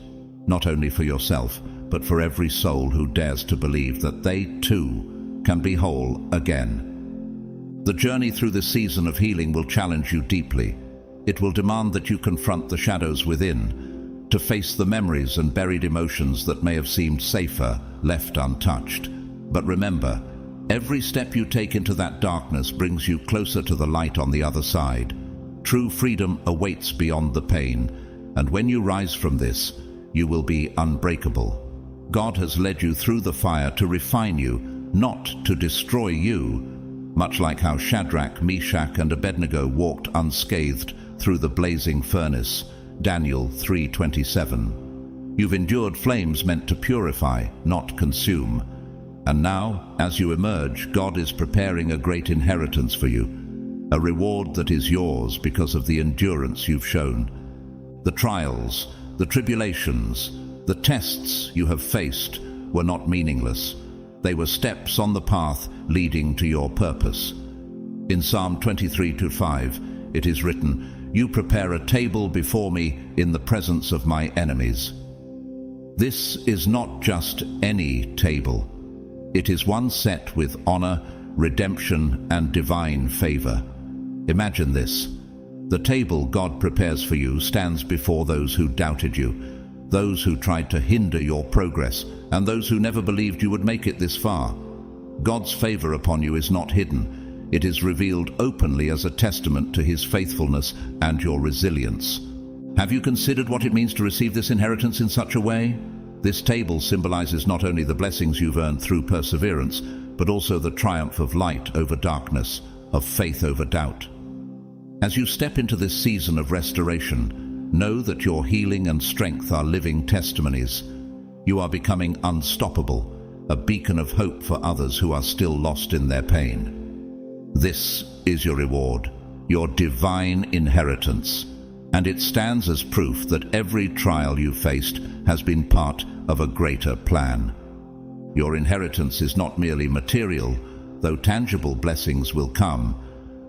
not only for yourself, but for every soul who dares to believe that they too can be whole again. The journey through this season of healing will challenge you deeply. It will demand that you confront the shadows within, to face the memories and buried emotions that may have seemed safer left untouched. But remember, every step you take into that darkness brings you closer to the light on the other side. True freedom awaits beyond the pain, and when you rise from this, you will be unbreakable. God has led you through the fire to refine you, not to destroy you, much like how Shadrach, Meshach, and Abednego walked unscathed through the blazing furnace, Daniel 3:27. You've endured flames meant to purify, not consume. And now, as you emerge, God is preparing a great inheritance for you, a reward that is yours because of the endurance you've shown. The trials, the tribulations, the tests you have faced were not meaningless. They were steps on the path leading to your purpose. In Psalm 23:5, it is written, "You prepare a table before me in the presence of my enemies." This is not just any table. It is one set with honor, redemption, and divine favor. Imagine this. The table God prepares for you stands before those who doubted you, those who tried to hinder your progress, and those who never believed you would make it this far. God's favor upon you is not hidden. It is revealed openly as a testament to His faithfulness and your resilience. Have you considered what it means to receive this inheritance in such a way? This table symbolizes not only the blessings you've earned through perseverance, but also the triumph of light over darkness, of faith over doubt. As you step into this season of restoration, know that your healing and strength are living testimonies. You are becoming unstoppable, a beacon of hope for others who are still lost in their pain. This is your reward, your divine inheritance, and it stands as proof that every trial you faced has been part of a greater plan. Your inheritance is not merely material, though tangible blessings will come.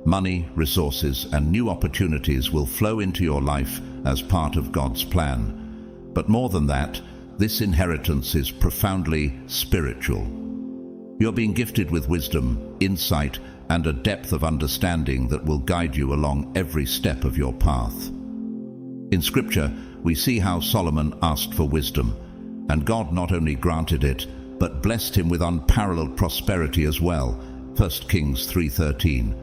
Money, resources, and new opportunities will flow into your life as part of God's plan. But more than that, this inheritance is profoundly spiritual. You're being gifted with wisdom, insight, and a depth of understanding that will guide you along every step of your path. In Scripture, we see how Solomon asked for wisdom, and God not only granted it, but blessed him with unparalleled prosperity as well, 1 Kings 3:13.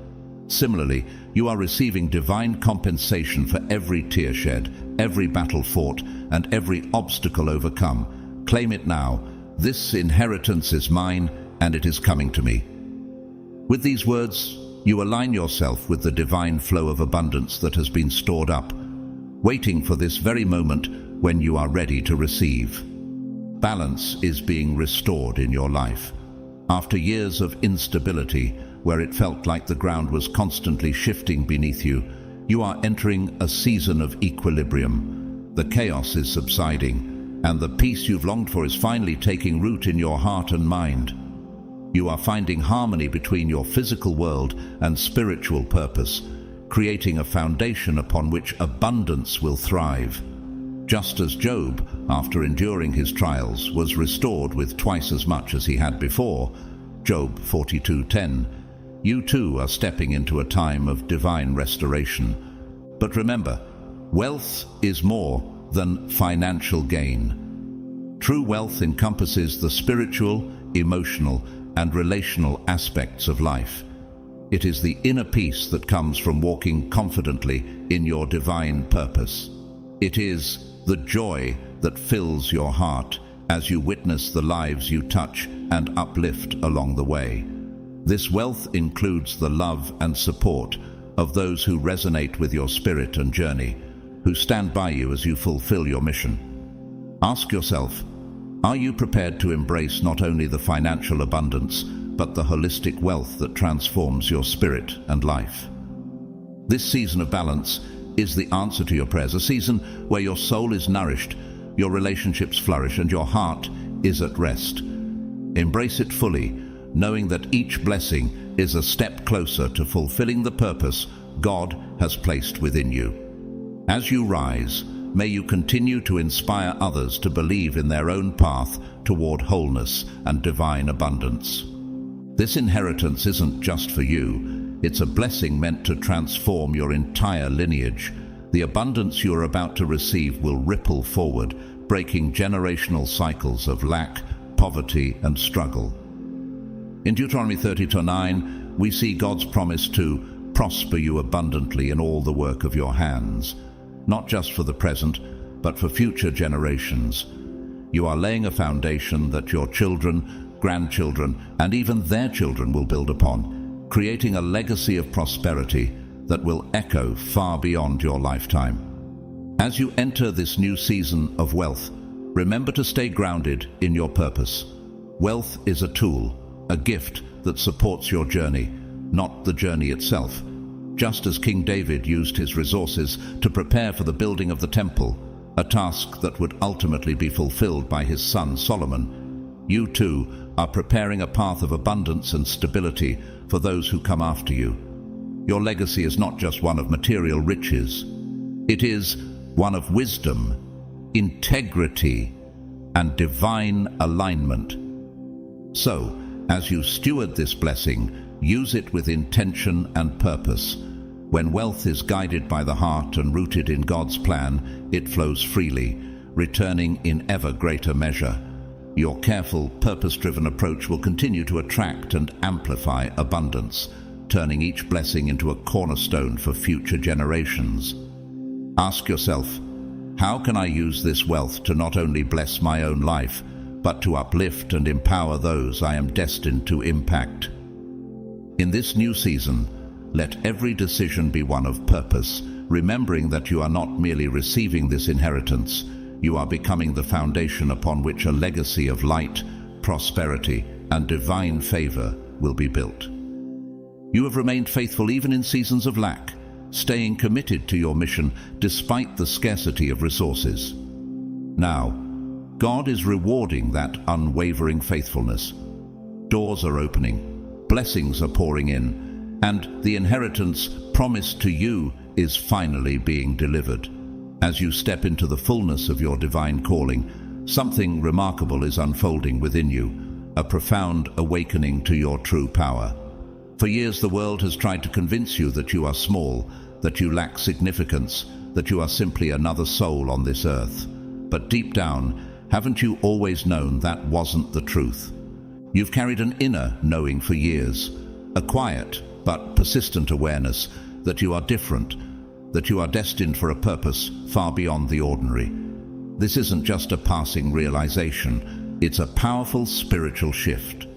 Similarly, you are receiving divine compensation for every tear shed, every battle fought, and every obstacle overcome. Claim it now. This inheritance is mine, and it is coming to me. With these words, you align yourself with the divine flow of abundance that has been stored up, waiting for this very moment when you are ready to receive. Balance is being restored in your life. After years of instability, where it felt like the ground was constantly shifting beneath you, you are entering a season of equilibrium. The chaos is subsiding, and the peace you've longed for is finally taking root in your heart and mind. You are finding harmony between your physical world and spiritual purpose, creating a foundation upon which abundance will thrive. Just as Job, after enduring his trials, was restored with twice as much as he had before, Job 42:10, you too are stepping into a time of divine restoration. But remember, wealth is more than financial gain. True wealth encompasses the spiritual, emotional, and relational aspects of life. It is the inner peace that comes from walking confidently in your divine purpose. It is the joy that fills your heart as you witness the lives you touch and uplift along the way. This wealth includes the love and support of those who resonate with your spirit and journey, who stand by you as you fulfill your mission. Ask yourself, are you prepared to embrace not only the financial abundance, but the holistic wealth that transforms your spirit and life? This season of balance is the answer to your prayers, a season where your soul is nourished, your relationships flourish, and your heart is at rest. Embrace it fully, knowing that each blessing is a step closer to fulfilling the purpose God has placed within you. As you rise, may you continue to inspire others to believe in their own path toward wholeness and divine abundance. This inheritance isn't just for you, it's a blessing meant to transform your entire lineage. The abundance you are about to receive will ripple forward, breaking generational cycles of lack, poverty, and struggle. In Deuteronomy 30:9, we see God's promise to prosper you abundantly in all the work of your hands, not just for the present, but for future generations. You are laying a foundation that your children, grandchildren, and even their children will build upon, creating a legacy of prosperity that will echo far beyond your lifetime. As you enter this new season of wealth, remember to stay grounded in your purpose. Wealth is a tool, a gift that supports your journey, not the journey itself. Just as King David used his resources to prepare for the building of the temple, a task that would ultimately be fulfilled by his son Solomon, you too are preparing a path of abundance and stability for those who come after you. Your legacy is not just one of material riches. It is one of wisdom, integrity, and divine alignment. So, as you steward this blessing, use it with intention and purpose. When wealth is guided by the heart and rooted in God's plan, it flows freely, returning in ever greater measure. Your careful, purpose-driven approach will continue to attract and amplify abundance, turning each blessing into a cornerstone for future generations. Ask yourself, how can I use this wealth to not only bless my own life, but to uplift and empower those I am destined to impact? In this new season, let every decision be one of purpose, remembering that you are not merely receiving this inheritance, you are becoming the foundation upon which a legacy of light, prosperity, and divine favor will be built. You have remained faithful even in seasons of lack, staying committed to your mission despite the scarcity of resources. Now, God is rewarding that unwavering faithfulness. Doors are opening, blessings are pouring in, and the inheritance promised to you is finally being delivered. As you step into the fullness of your divine calling, something remarkable is unfolding within you, a profound awakening to your true power. For years, the world has tried to convince you that you are small, that you lack significance, that you are simply another soul on this earth. But deep down, haven't you always known that wasn't the truth? You've carried an inner knowing for years, a quiet but persistent awareness that you are different, that you are destined for a purpose far beyond the ordinary. This isn't just a passing realization, it's a powerful spiritual shift.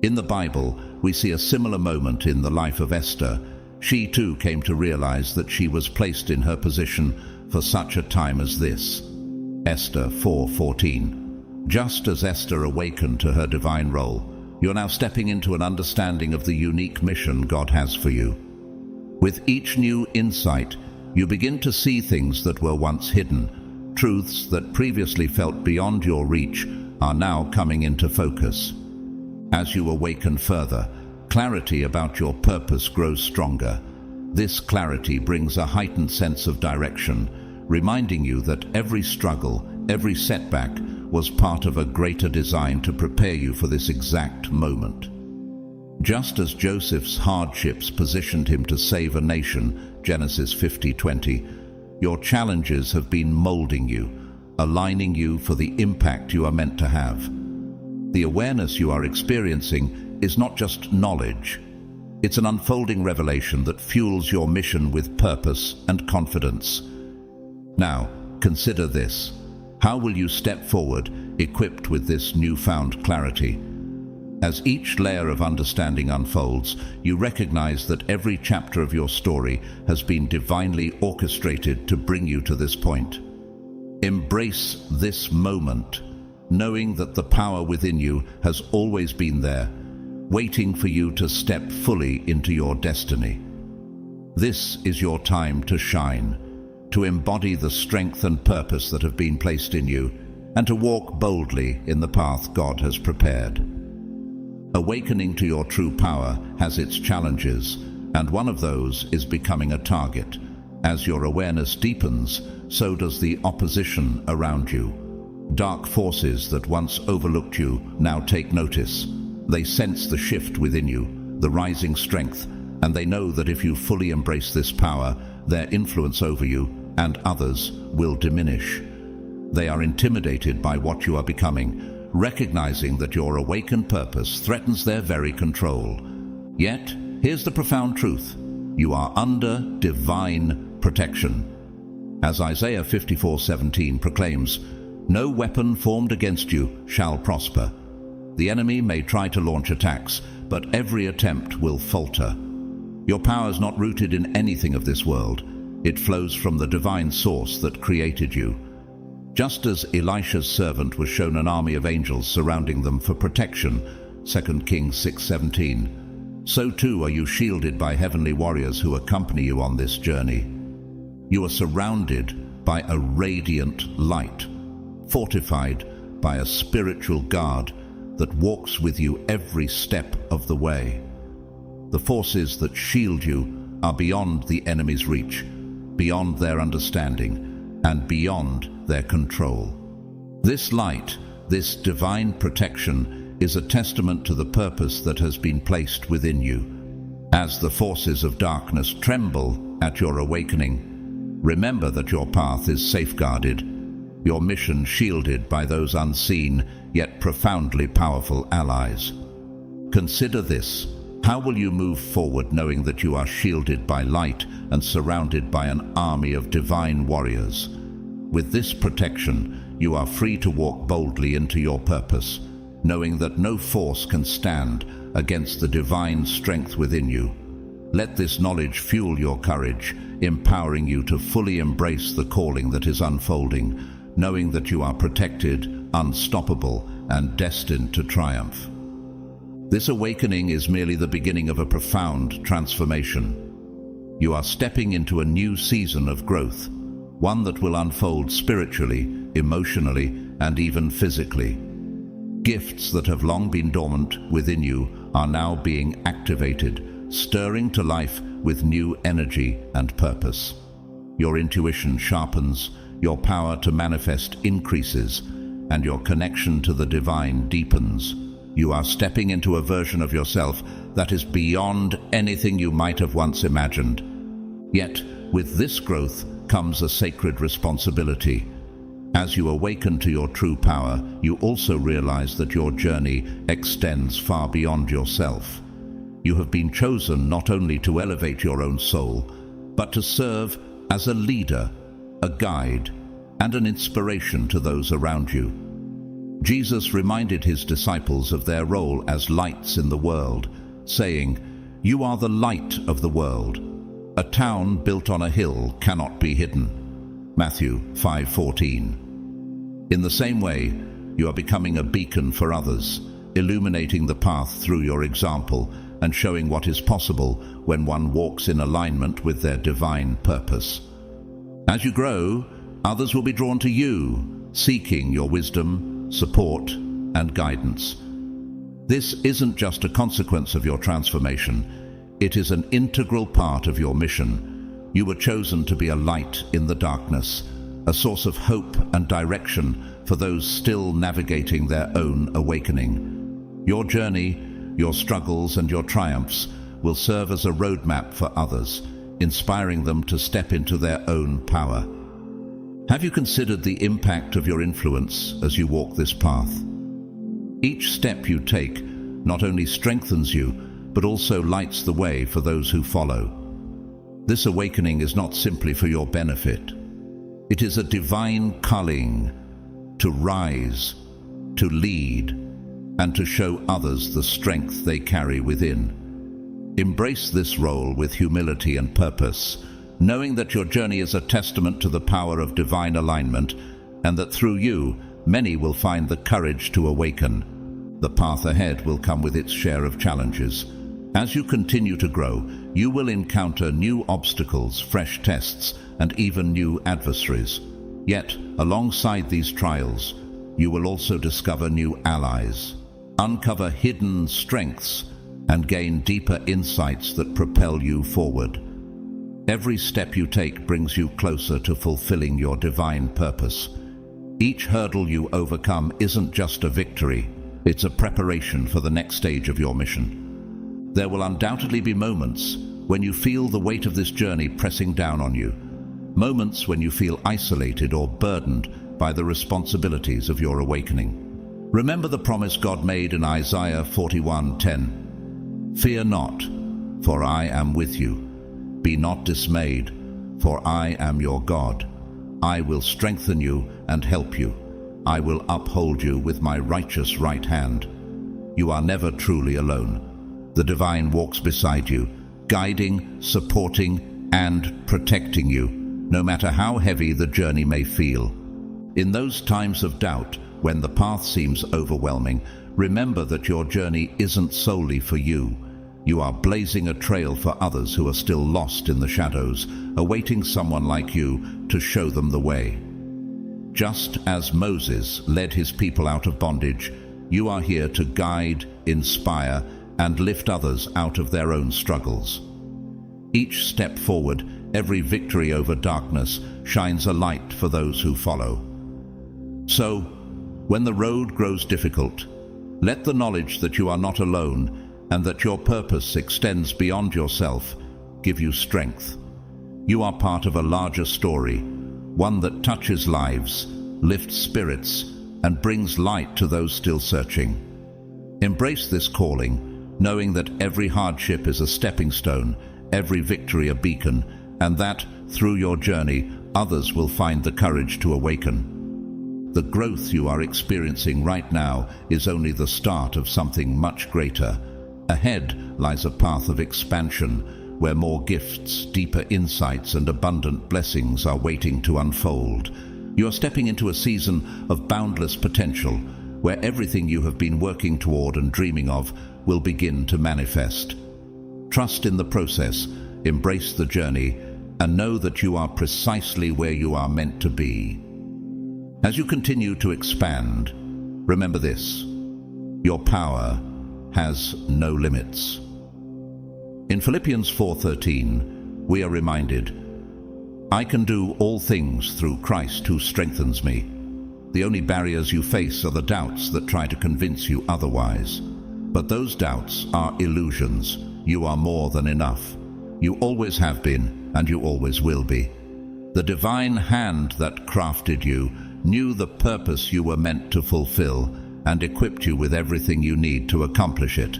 In the Bible, we see a similar moment in the life of Esther. She too came to realize that she was placed in her position for such a time as this. Esther 4:14. Just as Esther awakened to her divine role, you're now stepping into an understanding of the unique mission God has for you. With each new insight, you begin to see things that were once hidden. Truths that previously felt beyond your reach are now coming into focus. As you awaken further, clarity about your purpose grows stronger. This clarity brings a heightened sense of direction, reminding you that every struggle, every setback was part of a greater design to prepare you for this exact moment. Just as Joseph's hardships positioned him to save a nation, Genesis 50:20, your challenges have been molding you, aligning you for the impact you are meant to have. The awareness you are experiencing is not just knowledge. It's an unfolding revelation that fuels your mission with purpose and confidence. Now, consider this. How will you step forward equipped with this newfound clarity? As each layer of understanding unfolds, you recognize that every chapter of your story has been divinely orchestrated to bring you to this point. Embrace this moment, knowing that the power within you has always been there, waiting for you to step fully into your destiny. This is your time to shine, to embody the strength and purpose that have been placed in you, and to walk boldly in the path God has prepared. Awakening to your true power has its challenges, and one of those is becoming a target. As your awareness deepens, so does the opposition around you. Dark forces that once overlooked you now take notice. They sense the shift within you, the rising strength, and they know that if you fully embrace this power, their influence over you and others will diminish. They are intimidated by what you are becoming, recognizing that your awakened purpose threatens their very control. Yet, here's the profound truth. You are under divine protection. As Isaiah 54:17 proclaims, "No weapon formed against you shall prosper." The enemy may try to launch attacks, but every attempt will falter. Your power is not rooted in anything of this world. It flows from the divine source that created you. Just as Elisha's servant was shown an army of angels surrounding them for protection, 2 Kings 6:17, so too are you shielded by heavenly warriors who accompany you on this journey. You are surrounded by a radiant light, fortified by a spiritual guard that walks with you every step of the way. The forces that shield you are beyond the enemy's reach, beyond their understanding, and beyond their control. This light, this divine protection, is a testament to the purpose that has been placed within you. As the forces of darkness tremble at your awakening, remember that your path is safeguarded, your mission shielded by those unseen yet profoundly powerful allies. Consider this. How will you move forward knowing that you are shielded by light and surrounded by an army of divine warriors? With this protection, you are free to walk boldly into your purpose, knowing that no force can stand against the divine strength within you. Let this knowledge fuel your courage, empowering you to fully embrace the calling that is unfolding, knowing that you are protected, unstoppable, and destined to triumph. This awakening is merely the beginning of a profound transformation. You are stepping into a new season of growth, one that will unfold spiritually, emotionally, and even physically. Gifts that have long been dormant within you are now being activated, stirring to life with new energy and purpose. Your intuition sharpens, your power to manifest increases, and your connection to the divine deepens. You are stepping into a version of yourself that is beyond anything you might have once imagined. Yet, with this growth comes a sacred responsibility. As you awaken to your true power, you also realize that your journey extends far beyond yourself. You have been chosen not only to elevate your own soul, but to serve as a leader, a guide, and an inspiration to those around you. Jesus reminded his disciples of their role as lights in the world, saying, "You are the light of the world. A town built on a hill cannot be hidden." Matthew 5:14. In the same way, you are becoming a beacon for others, illuminating the path through your example and showing what is possible when one walks in alignment with their divine purpose. As you grow, others will be drawn to you, seeking your wisdom, support, and guidance. This isn't just a consequence of your transformation, it is an integral part of your mission. You were chosen to be a light in the darkness, a source of hope and direction for those still navigating their own awakening. Your journey, your struggles, and your triumphs will serve as a roadmap for others, inspiring them to step into their own power. Have you considered the impact of your influence as you walk this path? Each step you take not only strengthens you, but also lights the way for those who follow. This awakening is not simply for your benefit. It is a divine calling, to rise, to lead, and to show others the strength they carry within. Embrace this role with humility and purpose, knowing that your journey is a testament to the power of divine alignment, and that through you, many will find the courage to awaken. The path ahead will come with its share of challenges. As you continue to grow, you will encounter new obstacles, fresh tests, and even new adversaries. Yet, alongside these trials, you will also discover new allies, uncover hidden strengths, and gain deeper insights that propel you forward. Every step you take brings you closer to fulfilling your divine purpose. Each hurdle you overcome isn't just a victory, it's a preparation for the next stage of your mission. There will undoubtedly be moments when you feel the weight of this journey pressing down on you, moments when you feel isolated or burdened by the responsibilities of your awakening. Remember the promise God made in Isaiah 41:10. "Fear not, for I am with you. Be not dismayed, for I am your God. I will strengthen you and help you. I will uphold you with my righteous right hand." You are never truly alone. The divine walks beside you, guiding, supporting, and protecting you, no matter how heavy the journey may feel. In those times of doubt, when the path seems overwhelming, remember that your journey isn't solely for you. You are blazing a trail for others who are still lost in the shadows, awaiting someone like you to show them the way. Just as Moses led his people out of bondage, you are here to guide, inspire, and lift others out of their own struggles. Each step forward, every victory over darkness, shines a light for those who follow. So, when the road grows difficult, let the knowledge that you are not alone and that your purpose extends beyond yourself give you strength. You are part of a larger story, one that touches lives, lifts spirits, and brings light to those still searching. Embrace this calling, knowing that every hardship is a stepping stone, every victory a beacon, and that, through your journey, others will find the courage to awaken. The growth you are experiencing right now is only the start of something much greater. Ahead lies a path of expansion, where more gifts, deeper insights, and abundant blessings are waiting to unfold. You are stepping into a season of boundless potential, where everything you have been working toward and dreaming of will begin to manifest. Trust in the process, embrace the journey, and know that you are precisely where you are meant to be. As you continue to expand, remember this: your power has no limits. In Philippians 4:13, we are reminded, "I can do all things through Christ who strengthens me." The only barriers you face are the doubts that try to convince you otherwise. But those doubts are illusions. You are more than enough. You always have been, and you always will be. The divine hand that crafted you knew the purpose you were meant to fulfill and equipped you with everything you need to accomplish it.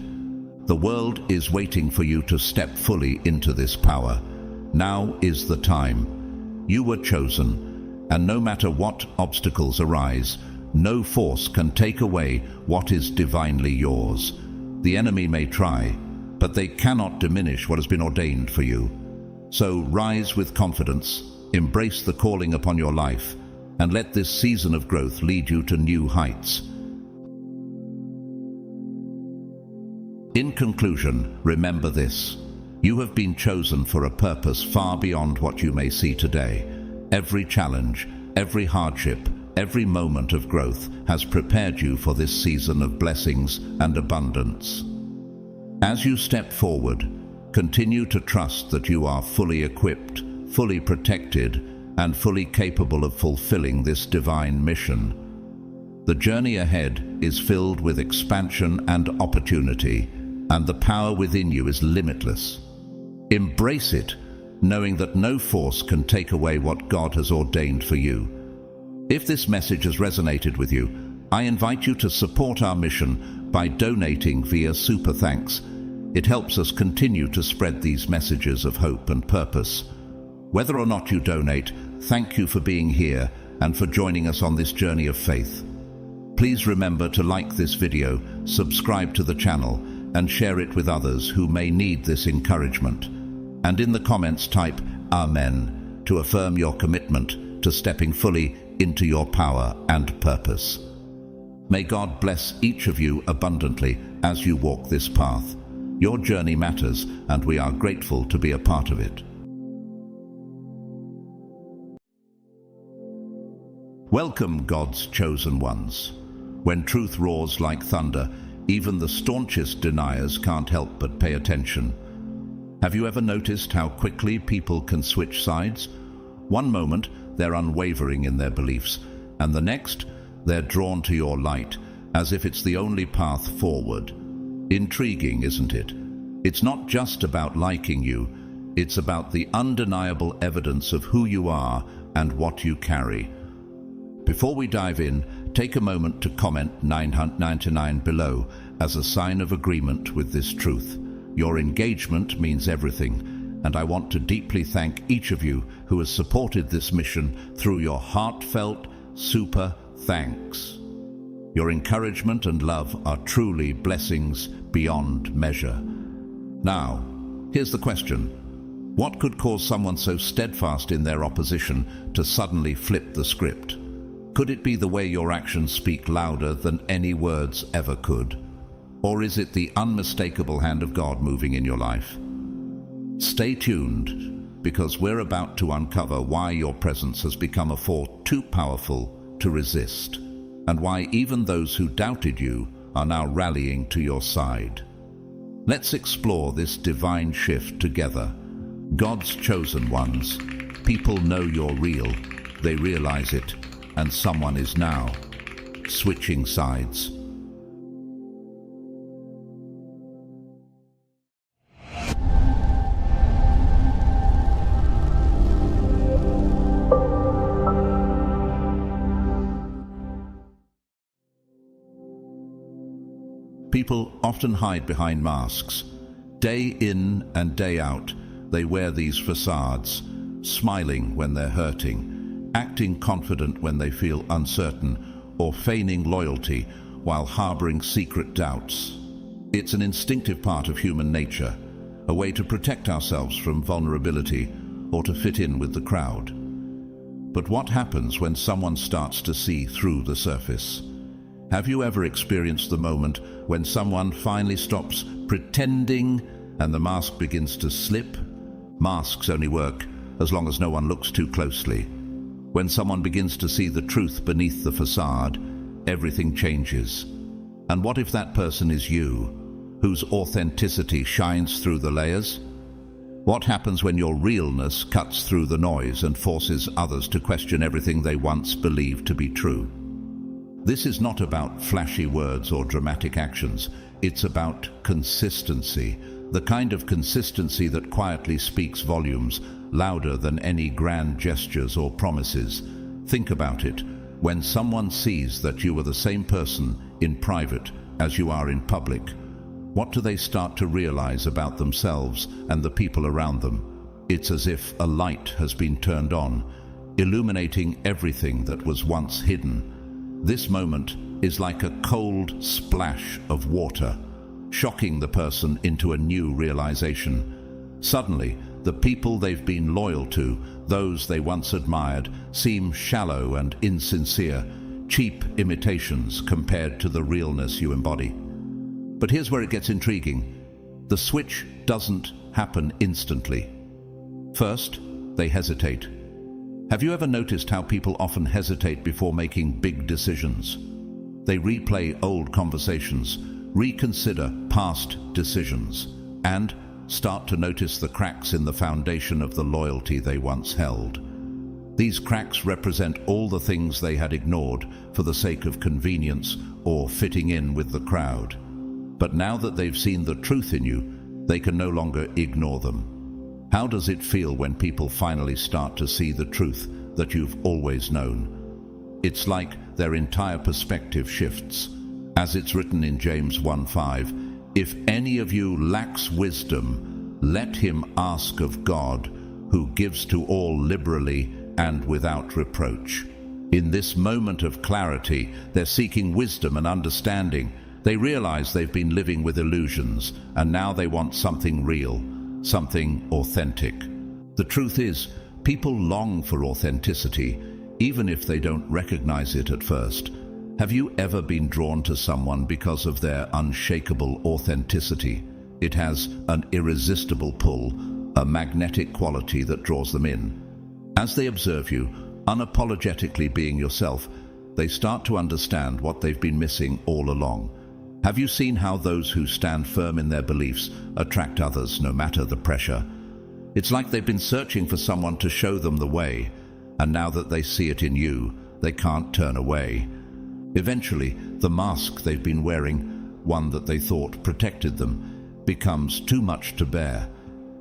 The world is waiting for you to step fully into this power. Now is the time. You were chosen, and no matter what obstacles arise, no force can take away what is divinely yours. The enemy may try, but they cannot diminish what has been ordained for you. So rise with confidence, embrace the calling upon your life, and let this season of growth lead you to new heights. In conclusion, remember this: you have been chosen for a purpose far beyond what you may see today. Every challenge, every hardship, every moment of growth has prepared you for this season of blessings and abundance. As you step forward, continue to trust that you are fully equipped, fully protected, and fully capable of fulfilling this divine mission. The journey ahead is filled with expansion and opportunity, and the power within you is limitless. Embrace it, knowing that no force can take away what God has ordained for you. If this message has resonated with you, I invite you to support our mission by donating via Super Thanks. It helps us continue to spread these messages of hope and purpose. Whether or not you donate, thank you for being here and for joining us on this journey of faith. Please remember to like this video, subscribe to the channel, and share it with others who may need this encouragement. And in the comments type Amen to affirm your commitment to stepping fully into your power and purpose. May God bless each of you abundantly as you walk this path. Your journey matters, and we are grateful to be a part of it. Welcome, God's chosen ones. When truth roars like thunder, even the staunchest deniers can't help but pay attention. Have you ever noticed how quickly people can switch sides? One moment, they're unwavering in their beliefs, and the next, they're drawn to your light, as if it's the only path forward. Intriguing, isn't it? It's not just about liking you, it's about the undeniable evidence of who you are and what you carry. Before we dive in, take a moment to comment 999 below as a sign of agreement with this truth. Your engagement means everything, and I want to deeply thank each of you who has supported this mission through your heartfelt, super thanks. Your encouragement and love are truly blessings beyond measure. Now, here's the question. What could cause someone so steadfast in their opposition to suddenly flip the script? Could it be the way your actions speak louder than any words ever could? Or is it the unmistakable hand of God moving in your life? Stay tuned, because we're about to uncover why your presence has become a force too powerful to resist, and why even those who doubted you are now rallying to your side. Let's explore this divine shift together. God's chosen ones. People know you're real. They realize it. And someone is now switching sides. People often hide behind masks. Day in and day out, they wear these facades, smiling when they're hurting, acting confident when they feel uncertain, or feigning loyalty while harboring secret doubts. It's an instinctive part of human nature, a way to protect ourselves from vulnerability or to fit in with the crowd. But what happens when someone starts to see through the surface? Have you ever experienced the moment when someone finally stops pretending and the mask begins to slip? Masks only work as long as no one looks too closely. When someone begins to see the truth beneath the facade, everything changes. And what if that person is you, whose authenticity shines through the layers? What happens when your realness cuts through the noise and forces others to question everything they once believed to be true? This is not about flashy words or dramatic actions. It's about consistency, the kind of consistency that quietly speaks volumes, louder than any grand gestures or promises. Think about it. When someone sees that you are the same person in private as you are in public, what do they start to realize about themselves and the people around them? It's as if a light has been turned on, illuminating everything that was once hidden. This moment is like a cold splash of water, shocking the person into a new realization. Suddenly, the people they've been loyal to, those they once admired, seem shallow and insincere, cheap imitations compared to the realness you embody. But here's where it gets intriguing. The switch doesn't happen instantly. First, they hesitate. Have you ever noticed how people often hesitate before making big decisions? They replay old conversations, reconsider past decisions, and start to notice the cracks in the foundation of the loyalty they once held. These cracks represent all the things they had ignored for the sake of convenience or fitting in with the crowd. But now that they've seen the truth in you, they can no longer ignore them. How does it feel when people finally start to see the truth that you've always known? It's like their entire perspective shifts. As it's written in James 1:5, "If any of you lacks wisdom, let him ask of God, who gives to all liberally and without reproach." In this moment of clarity, they're seeking wisdom and understanding. They realize they've been living with illusions, and now they want something real, something authentic. The truth is, people long for authenticity, even if they don't recognize it at first. Have you ever been drawn to someone because of their unshakable authenticity? It has an irresistible pull, a magnetic quality that draws them in. As they observe you, unapologetically being yourself, they start to understand what they've been missing all along. Have you seen how those who stand firm in their beliefs attract others no matter the pressure? It's like they've been searching for someone to show them the way, and now that they see it in you, they can't turn away. Eventually, the mask they've been wearing, one that they thought protected them, becomes too much to bear.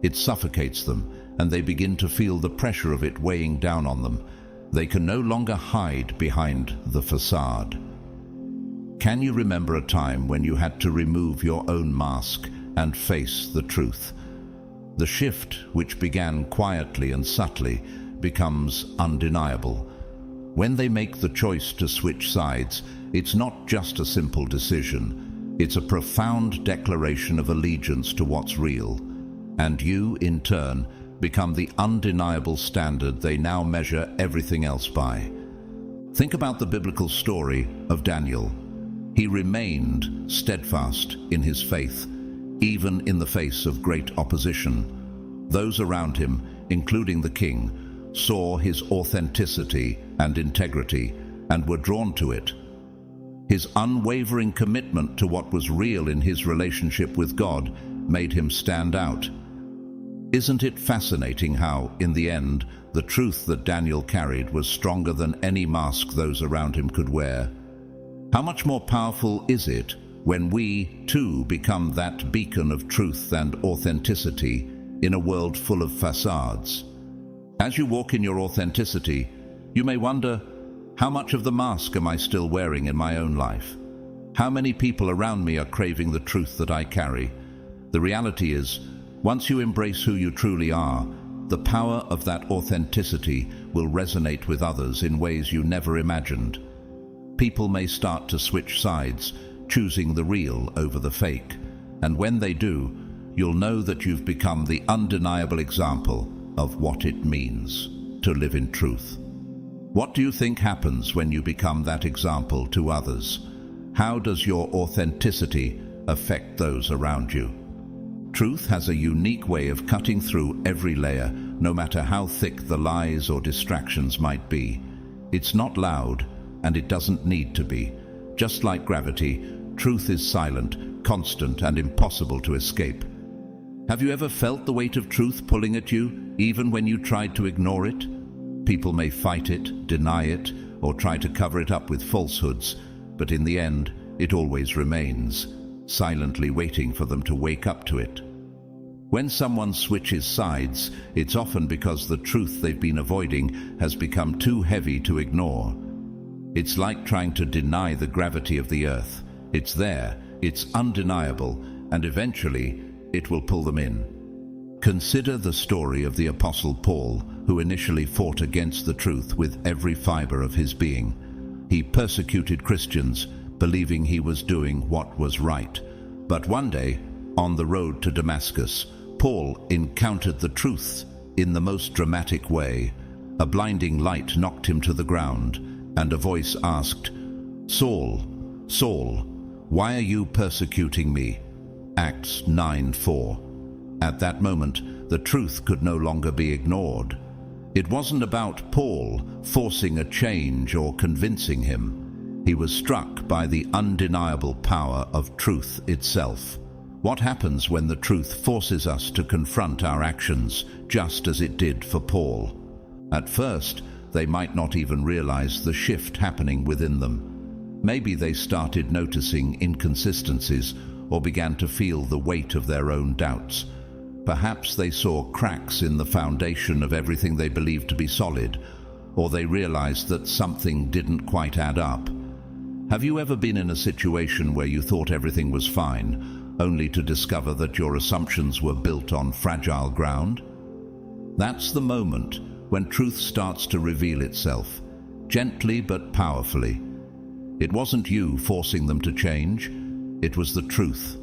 It suffocates them, and they begin to feel the pressure of it weighing down on them. They can no longer hide behind the facade. Can you remember a time when you had to remove your own mask and face the truth? The shift, which began quietly and subtly, becomes undeniable. When they make the choice to switch sides, it's not just a simple decision. It's a profound declaration of allegiance to what's real. And you, in turn, become the undeniable standard they now measure everything else by. Think about the biblical story of Daniel. He remained steadfast in his faith, even in the face of great opposition. Those around him, including the king, saw his authenticity and integrity and were drawn to it. His unwavering commitment to what was real in his relationship with God made him stand out. Isn't it fascinating how, in the end, the truth that Daniel carried was stronger than any mask those around him could wear? How much more powerful is it when we, too, become that beacon of truth and authenticity in a world full of facades? As you walk in your authenticity, you may wonder, how much of the mask am I still wearing in my own life? How many people around me are craving the truth that I carry? The reality is, once you embrace who you truly are, the power of that authenticity will resonate with others in ways you never imagined. People may start to switch sides, choosing the real over the fake. And when they do, you'll know that you've become the undeniable example of what it means to live in truth. What do you think happens when you become that example to others? How does your authenticity affect those around you? Truth has a unique way of cutting through every layer, no matter how thick the lies or distractions might be. It's not loud, and it doesn't need to be. Just like gravity, truth is silent, constant, and impossible to escape. Have you ever felt the weight of truth pulling at you, even when you tried to ignore it? People may fight it, deny it, or try to cover it up with falsehoods, but in the end, it always remains, silently waiting for them to wake up to it. When someone switches sides, it's often because the truth they've been avoiding has become too heavy to ignore. It's like trying to deny the gravity of the earth. It's there, it's undeniable, and eventually it will pull them in. Consider the story of the Apostle Paul, who initially fought against the truth with every fiber of his being. He persecuted Christians, believing he was doing what was right. But one day, on the road to Damascus, Paul encountered the truth in the most dramatic way. A blinding light knocked him to the ground, and a voice asked, "Saul, Saul, why are you persecuting me?" Acts 9:4. At that moment, the truth could no longer be ignored. It wasn't about Paul forcing a change or convincing him. He was struck by the undeniable power of truth itself. What happens when the truth forces us to confront our actions, just as it did for Paul? At first, they might not even realize the shift happening within them. Maybe they started noticing inconsistencies or began to feel the weight of their own doubts. Perhaps they saw cracks in the foundation of everything they believed to be solid, or they realized that something didn't quite add up. Have you ever been in a situation where you thought everything was fine, only to discover that your assumptions were built on fragile ground? That's the moment when truth starts to reveal itself. gently but powerfully. It wasn't you forcing them to change, it was the truth,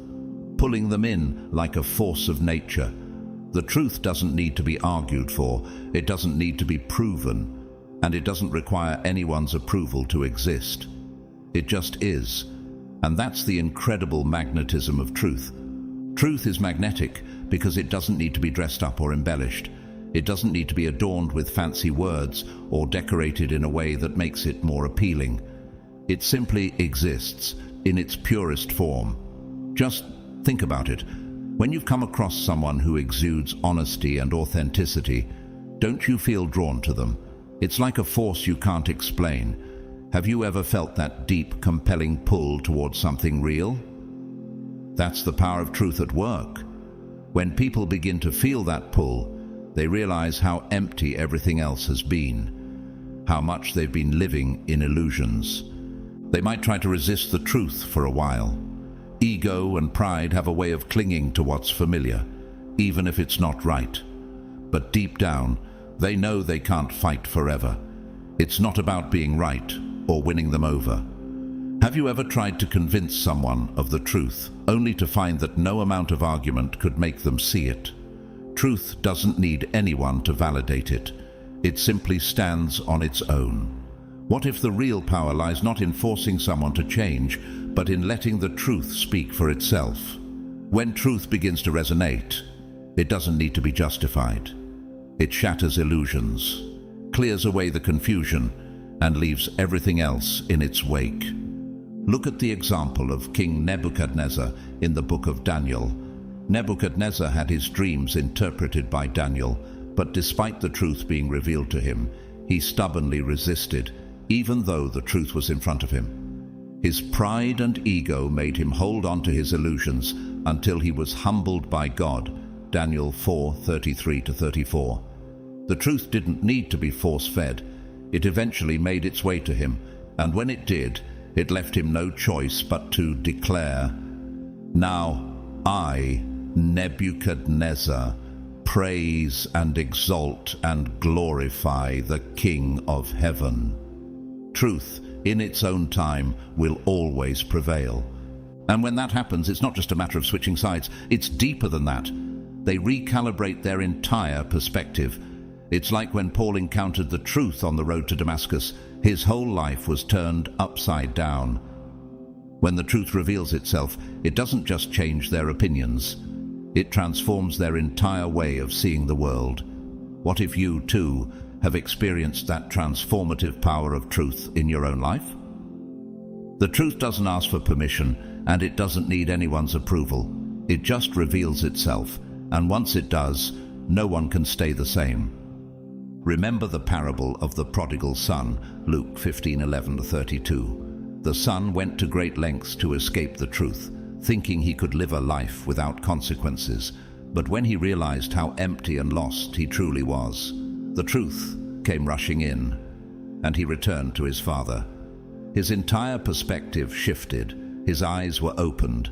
pulling them in like a force of nature. The truth doesn't need to be argued for, it doesn't need to be proven, and it doesn't require anyone's approval to exist. It just is, and that's the incredible magnetism of truth. Truth is magnetic because it doesn't need to be dressed up or embellished. It doesn't need to be adorned with fancy words or decorated in a way that makes it more appealing. It simply exists in its purest form. Just think about it. When you've come across someone who exudes honesty and authenticity, don't you feel drawn to them? It's like a force you can't explain. Have you ever felt that deep, compelling pull towards something real? That's the power of truth at work. When people begin to feel that pull, they realize how empty everything else has been, how much they've been living in illusions. They might try to resist the truth for a while. Ego and pride have a way of clinging to what's familiar, even if it's not right. But deep down, they know they can't fight forever. It's not about being right or winning them over. Have you ever tried to convince someone of the truth, only to find that no amount of argument could make them see it? Truth doesn't need anyone to validate it. It simply stands on its own. What if the real power lies not in forcing someone to change, but in letting the truth speak for itself? When truth begins to resonate, it doesn't need to be justified. It shatters illusions, clears away the confusion, and leaves everything else in its wake. Look at the example of King Nebuchadnezzar in the book of Daniel. Nebuchadnezzar had his dreams interpreted by Daniel, but despite the truth being revealed to him, he stubbornly resisted, even though the truth was in front of him. His pride and ego made him hold on to his illusions until he was humbled by God. Daniel 4:33-34. The truth didn't need to be force-fed. It eventually made its way to him, and when it did, it left him no choice but to declare, "Now I, Nebuchadnezzar, praise and exalt and glorify the King of heaven." Truth, in its own time, will always prevail. And when that happens, it's not just a matter of switching sides, it's deeper than that. They recalibrate their entire perspective. It's like when Paul encountered the truth on the road to Damascus, his whole life was turned upside down. When the truth reveals itself, it doesn't just change their opinions, it transforms their entire way of seeing the world. What if you, too, have experienced that transformative power of truth in your own life? The truth doesn't ask for permission, and it doesn't need anyone's approval. It just reveals itself, and once it does, no one can stay the same. Remember the parable of the prodigal son, Luke 15:11-32. The son went to great lengths to escape the truth, thinking he could live a life without consequences. But when he realized how empty and lost he truly was, the truth came rushing in, and he returned to his father. His entire perspective shifted, his eyes were opened,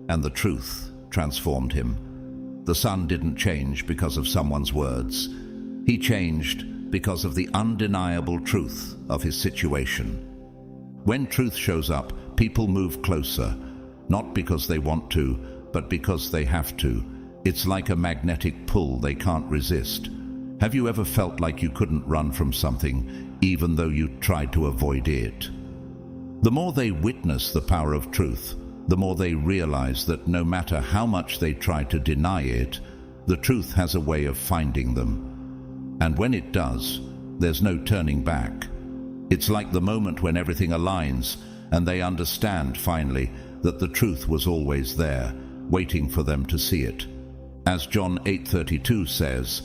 and the truth transformed him. The son didn't change because of someone's words. He changed because of the undeniable truth of his situation. When truth shows up, people move closer, not because they want to, but because they have to. It's like a magnetic pull they can't resist. Have you ever felt like you couldn't run from something, even though you tried to avoid it? The more they witness the power of truth, the more they realize that no matter how much they try to deny it, the truth has a way of finding them. And when it does, there's no turning back. It's like the moment when everything aligns and they understand finally that the truth was always there, waiting for them to see it. As John 8:32 says,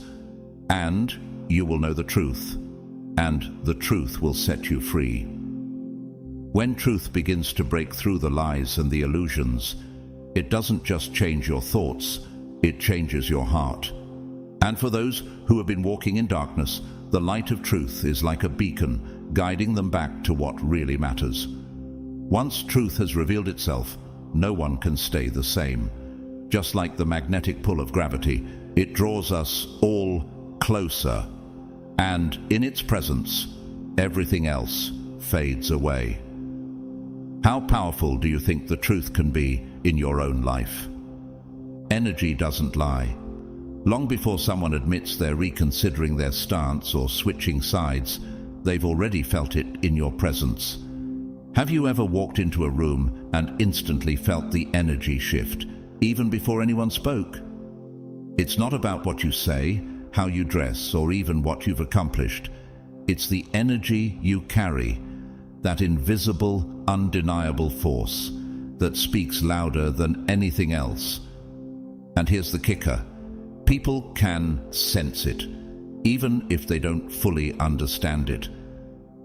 "And you will know the truth, and the truth will set you free." When truth begins to break through the lies and the illusions, it doesn't just change your thoughts, it changes your heart. And for those who have been walking in darkness, the light of truth is like a beacon, guiding them back to what really matters. Once truth has revealed itself, no one can stay the same. Just like the magnetic pull of gravity, it draws us all closer. And in its presence, everything else fades away. How powerful do you think the truth can be in your own life? Energy doesn't lie. Long before someone admits they're reconsidering their stance or switching sides, they've already felt it in your presence. Have you ever walked into a room and instantly felt the energy shift, even before anyone spoke? It's not about what you say, how you dress, or even what you've accomplished. It's the energy you carry, that invisible, undeniable force that speaks louder than anything else. And here's the kicker. People can sense it, even if they don't fully understand it.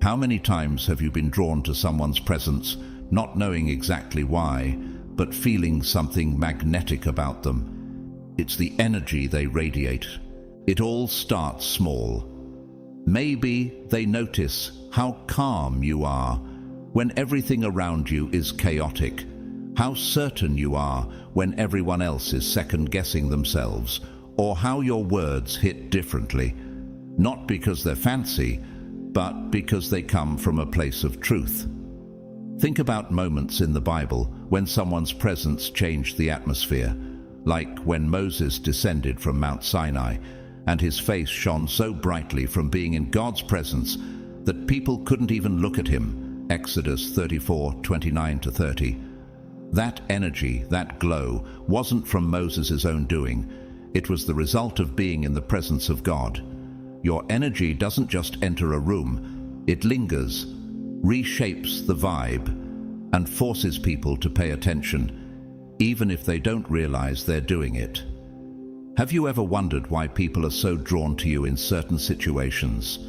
How many times have you been drawn to someone's presence, not knowing exactly why, but feeling something magnetic about them? It's the energy they radiate. It all starts small. Maybe they notice how calm you are when everything around you is chaotic, how certain you are when everyone else is second-guessing themselves, or how your words hit differently, not because they're fancy, but because they come from a place of truth. Think about moments in the Bible when someone's presence changed the atmosphere, like when Moses descended from Mount Sinai, and his face shone so brightly from being in God's presence that people couldn't even look at him. Exodus 34:29-30. That energy, that glow, wasn't from Moses' own doing. It was the result of being in the presence of God. Your energy doesn't just enter a room, it lingers, reshapes the vibe, and forces people to pay attention, even if they don't realize they're doing it. Have you ever wondered why people are so drawn to you in certain situations?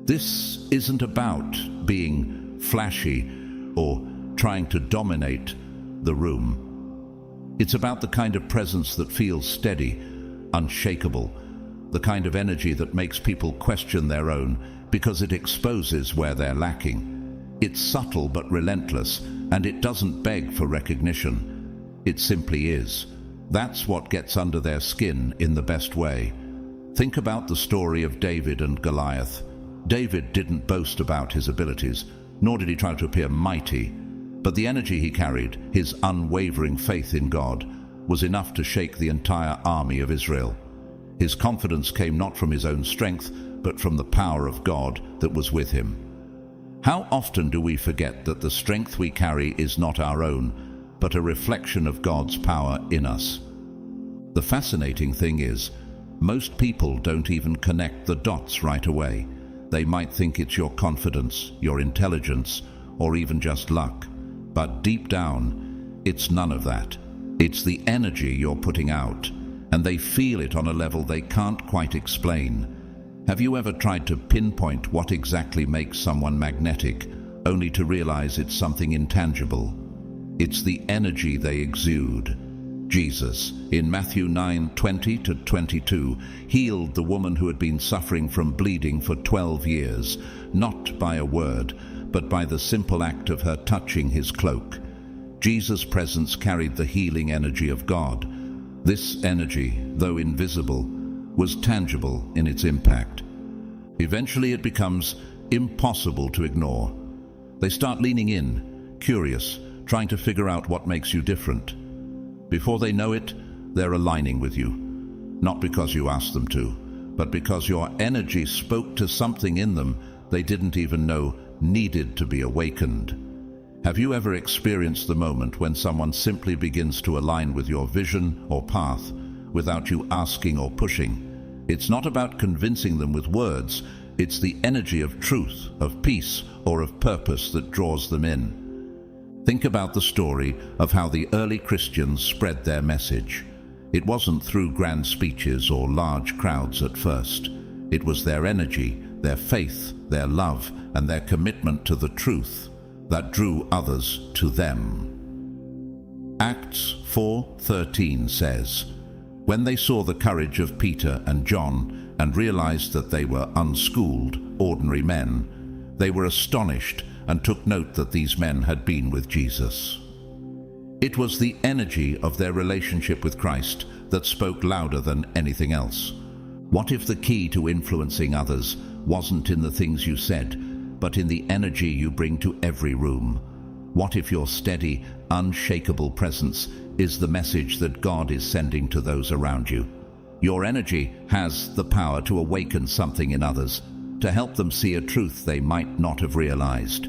This isn't about being flashy or trying to dominate the room. It's about the kind of presence that feels steady, unshakable, the kind of energy that makes people question their own because it exposes where they're lacking. It's subtle but relentless, and it doesn't beg for recognition. It simply is. That's what gets under their skin in the best way. Think about the story of David and Goliath. David didn't boast about his abilities, nor did he try to appear mighty, but the energy he carried, his unwavering faith in God, was enough to shake the entire army of Israel. His confidence came not from his own strength, but from the power of God that was with him. How often do we forget that the strength we carry is not our own, but a reflection of God's power in us? The fascinating thing is, most people don't even connect the dots right away. They might think it's your confidence, your intelligence, or even just luck. But deep down, it's none of that. It's the energy you're putting out, and they feel it on a level they can't quite explain. Have you ever tried to pinpoint what exactly makes someone magnetic, only to realize it's something intangible? It's the energy they exude. Jesus, in Matthew 9:20-22, healed the woman who had been suffering from bleeding for 12 years, not by a word, but by the simple act of her touching his cloak. Jesus' presence carried the healing energy of God. This energy, though invisible, was tangible in its impact. Eventually it becomes impossible to ignore. They start leaning in, curious, trying to figure out what makes you different. Before they know it, they're aligning with you. Not because you asked them to, but because your energy spoke to something in them they didn't even know needed to be awakened. Have you ever experienced the moment when someone simply begins to align with your vision or path without you asking or pushing? It's not about convincing them with words, it's the energy of truth, of peace, or of purpose that draws them in. Think about the story of how the early Christians spread their message. It wasn't through grand speeches or large crowds at first. It was their energy, their faith, their love, and their commitment to the truth that drew others to them. Acts 4:13 says, "When they saw the courage of Peter and John and realized that they were unschooled, ordinary men, they were astonished and took note that these men had been with Jesus." It was the energy of their relationship with Christ that spoke louder than anything else. What if the key to influencing others wasn't in the things you said, but in the energy you bring to every room? What if your steady, unshakable presence is the message that God is sending to those around you? Your energy has the power to awaken something in others, to help them see a truth they might not have realized.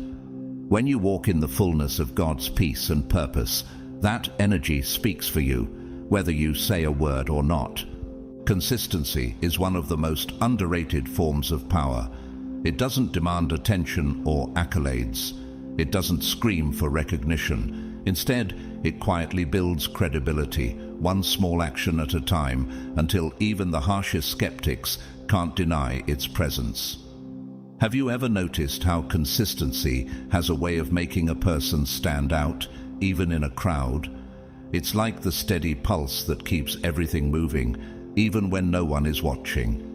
When you walk in the fullness of God's peace and purpose, that energy speaks for you, whether you say a word or not. Consistency is one of the most underrated forms of power. It doesn't demand attention or accolades. It doesn't scream for recognition. Instead, it quietly builds credibility, one small action at a time, until even the harshest skeptics can't deny its presence. Have you ever noticed how consistency has a way of making a person stand out, even in a crowd? It's like the steady pulse that keeps everything moving, even when no one is watching.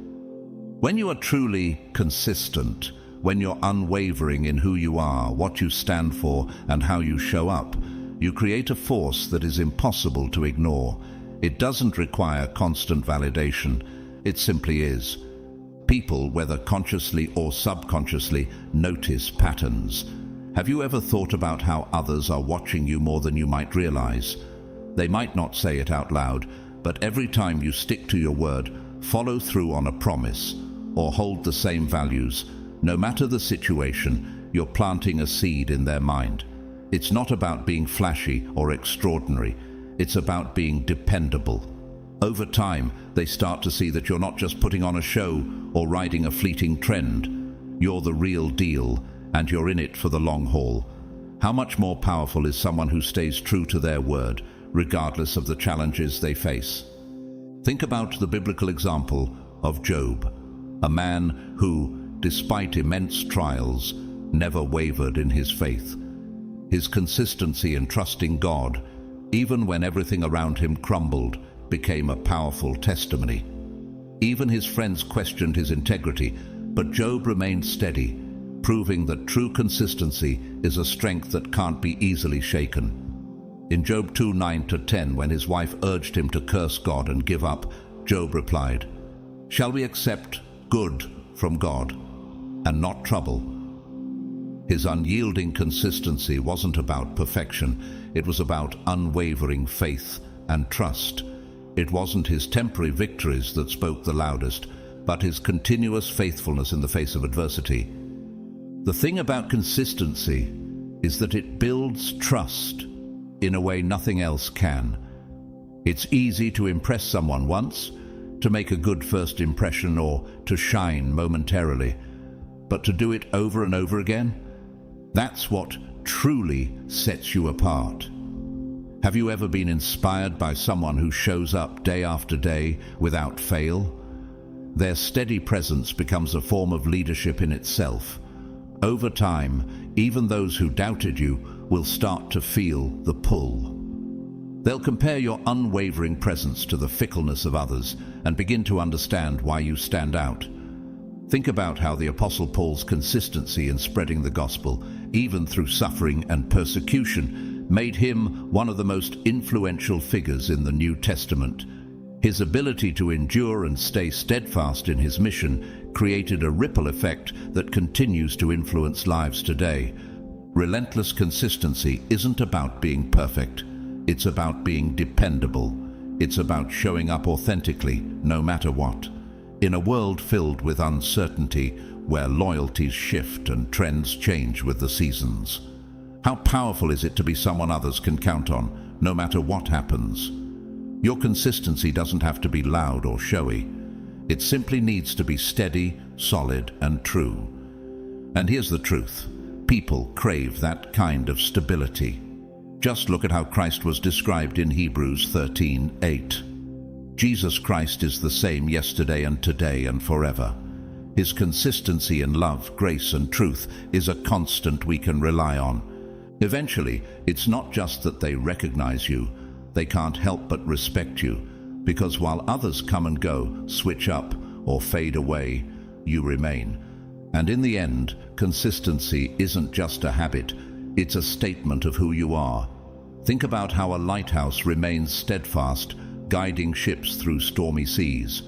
When you are truly consistent, when you're unwavering in who you are, what you stand for, and how you show up, you create a force that is impossible to ignore. It doesn't require constant validation. It simply is. People, whether consciously or subconsciously, notice patterns. Have you ever thought about how others are watching you more than you might realize? They might not say it out loud, but every time you stick to your word, follow through on a promise, or hold the same values, no matter the situation, you're planting a seed in their mind. It's not about being flashy or extraordinary. It's about being dependable. Over time, they start to see that you're not just putting on a show or riding a fleeting trend. You're the real deal, and you're in it for the long haul. How much more powerful is someone who stays true to their word, regardless of the challenges they face? Think about the biblical example of Job, a man who, despite immense trials, never wavered in his faith. His consistency in trusting God, even when everything around him crumbled, became a powerful testimony. Even his friends questioned his integrity, but Job remained steady, proving that true consistency is a strength that can't be easily shaken. In Job 2:9-10, when his wife urged him to curse God and give up, Job replied, "Shall we accept good from God and not trouble?" His unyielding consistency wasn't about perfection. It was about unwavering faith and trust. It wasn't his temporary victories that spoke the loudest, but his continuous faithfulness in the face of adversity. The thing about consistency is that it builds trust in a way nothing else can. It's easy to impress someone once, to make a good first impression, or to shine momentarily. But to do it over and over again, that's what truly sets you apart. Have you ever been inspired by someone who shows up day after day without fail? Their steady presence becomes a form of leadership in itself. Over time, even those who doubted you will start to feel the pull. They'll compare your unwavering presence to the fickleness of others and begin to understand why you stand out. Think about how the Apostle Paul's consistency in spreading the gospel, even through suffering and persecution, made him one of the most influential figures in the New Testament. His ability to endure and stay steadfast in his mission created a ripple effect that continues to influence lives today. Relentless consistency isn't about being perfect. It's about being dependable. It's about showing up authentically, no matter what. In a world filled with uncertainty, where loyalties shift and trends change with the seasons, how powerful is it to be someone others can count on, no matter what happens? Your consistency doesn't have to be loud or showy. It simply needs to be steady, solid, and true. And here's the truth. People crave that kind of stability. Just look at how Christ was described in Hebrews 13:8. Jesus Christ is the same yesterday and today and forever. His consistency in love, grace, and truth is a constant we can rely on. Eventually, it's not just that they recognize you, they can't help but respect you, because while others come and go, switch up, or fade away, you remain. And in the end, consistency isn't just a habit, it's a statement of who you are. Think about how a lighthouse remains steadfast, guiding ships through stormy seas.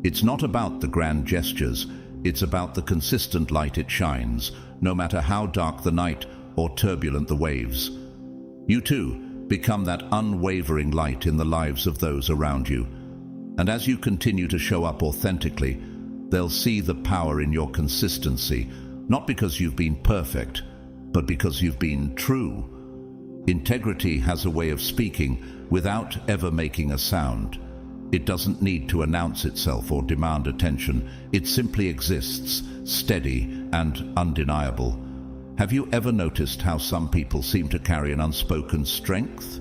It's not about the grand gestures, It's about the consistent light it shines, no matter how dark the night or turbulent the waves. You too become that unwavering light in the lives of those around you. And as you continue to show up authentically, they'll see the power in your consistency, not because you've been perfect, but because you've been true. Integrity has a way of speaking without ever making a sound. It doesn't need to announce itself or demand attention. It simply exists, steady and undeniable. Have you ever noticed how some people seem to carry an unspoken strength?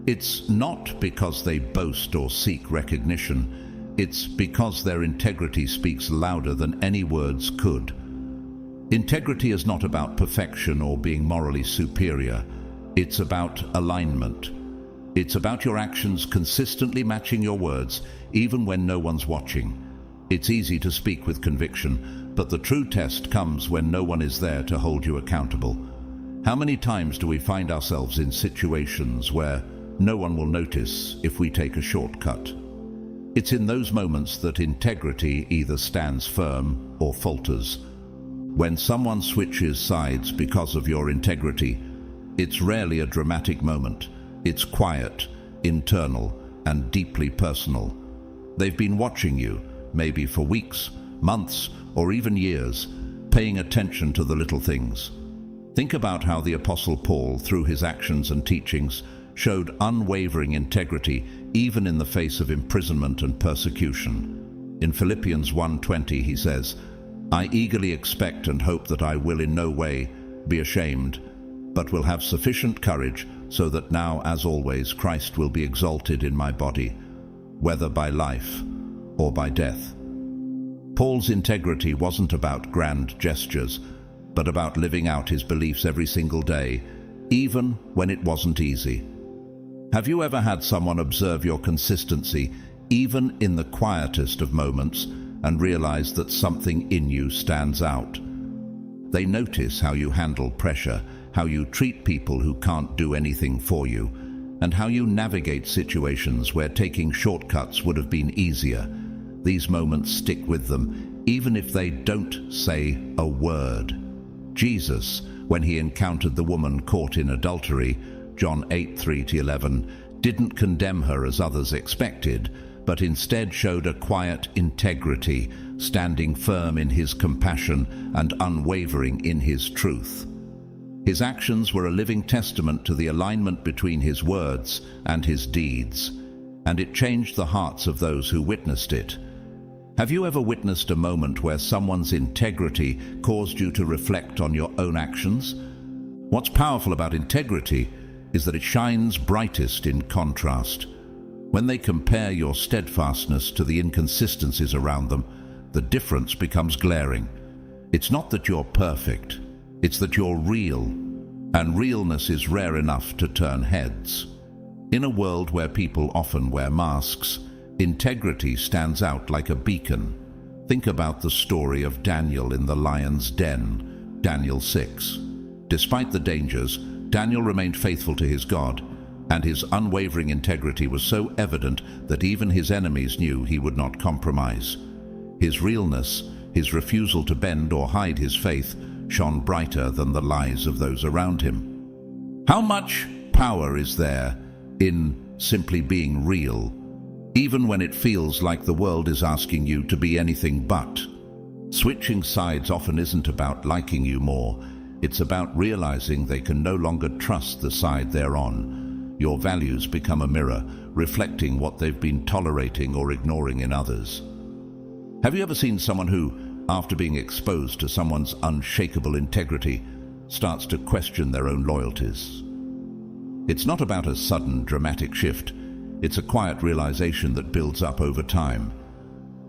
It's not because they boast or seek recognition. It's because their integrity speaks louder than any words could. Integrity is not about perfection or being morally superior. It's about alignment. It's about your actions consistently matching your words, even when no one's watching. It's easy to speak with conviction, but the true test comes when no one is there to hold you accountable. How many times do we find ourselves in situations where no one will notice if we take a shortcut? It's in those moments that integrity either stands firm or falters. When someone switches sides because of your integrity, it's rarely a dramatic moment. It's quiet, internal, and deeply personal. They've been watching you, maybe for weeks, months, or even years, paying attention to the little things. Think about how the Apostle Paul, through his actions and teachings, showed unwavering integrity even in the face of imprisonment and persecution. In Philippians 1:20 he says, "I eagerly expect and hope that I will in no way be ashamed, but will have sufficient courage so that now, as always, Christ will be exalted in my body, whether by life or by death." Paul's integrity wasn't about grand gestures, but about living out his beliefs every single day, even when it wasn't easy. Have you ever had someone observe your consistency, even in the quietest of moments, and realize that something in you stands out? They notice how you handle pressure, how you treat people who can't do anything for you, and how you navigate situations where taking shortcuts would have been easier. These moments stick with them, even if they don't say a word. Jesus, when he encountered the woman caught in adultery, John 8:3-11, didn't condemn her as others expected, but instead showed a quiet integrity, standing firm in his compassion and unwavering in his truth. His actions were a living testament to the alignment between his words and his deeds, and it changed the hearts of those who witnessed it. Have you ever witnessed a moment where someone's integrity caused you to reflect on your own actions? What's powerful about integrity is that it shines brightest in contrast. When they compare your steadfastness to the inconsistencies around them, the difference becomes glaring. It's not that you're perfect, it's that you're real, and realness is rare enough to turn heads. In a world where people often wear masks, integrity stands out like a beacon. Think about the story of Daniel in the lion's den, Daniel 6. Despite the dangers, Daniel remained faithful to his God, and his unwavering integrity was so evident that even his enemies knew he would not compromise. His realness, his refusal to bend or hide his faith, shone brighter than the lies of those around him. How much power is there in simply being real, even when it feels like the world is asking you to be anything but? Switching sides often isn't about liking you more. It's about realizing they can no longer trust the side they're on. Your values become a mirror, reflecting what they've been tolerating or ignoring in others. Have you ever seen someone who, after being exposed to someone's unshakable integrity, starts to question their own loyalties? It's not about a sudden, dramatic shift. It's a quiet realization that builds up over time.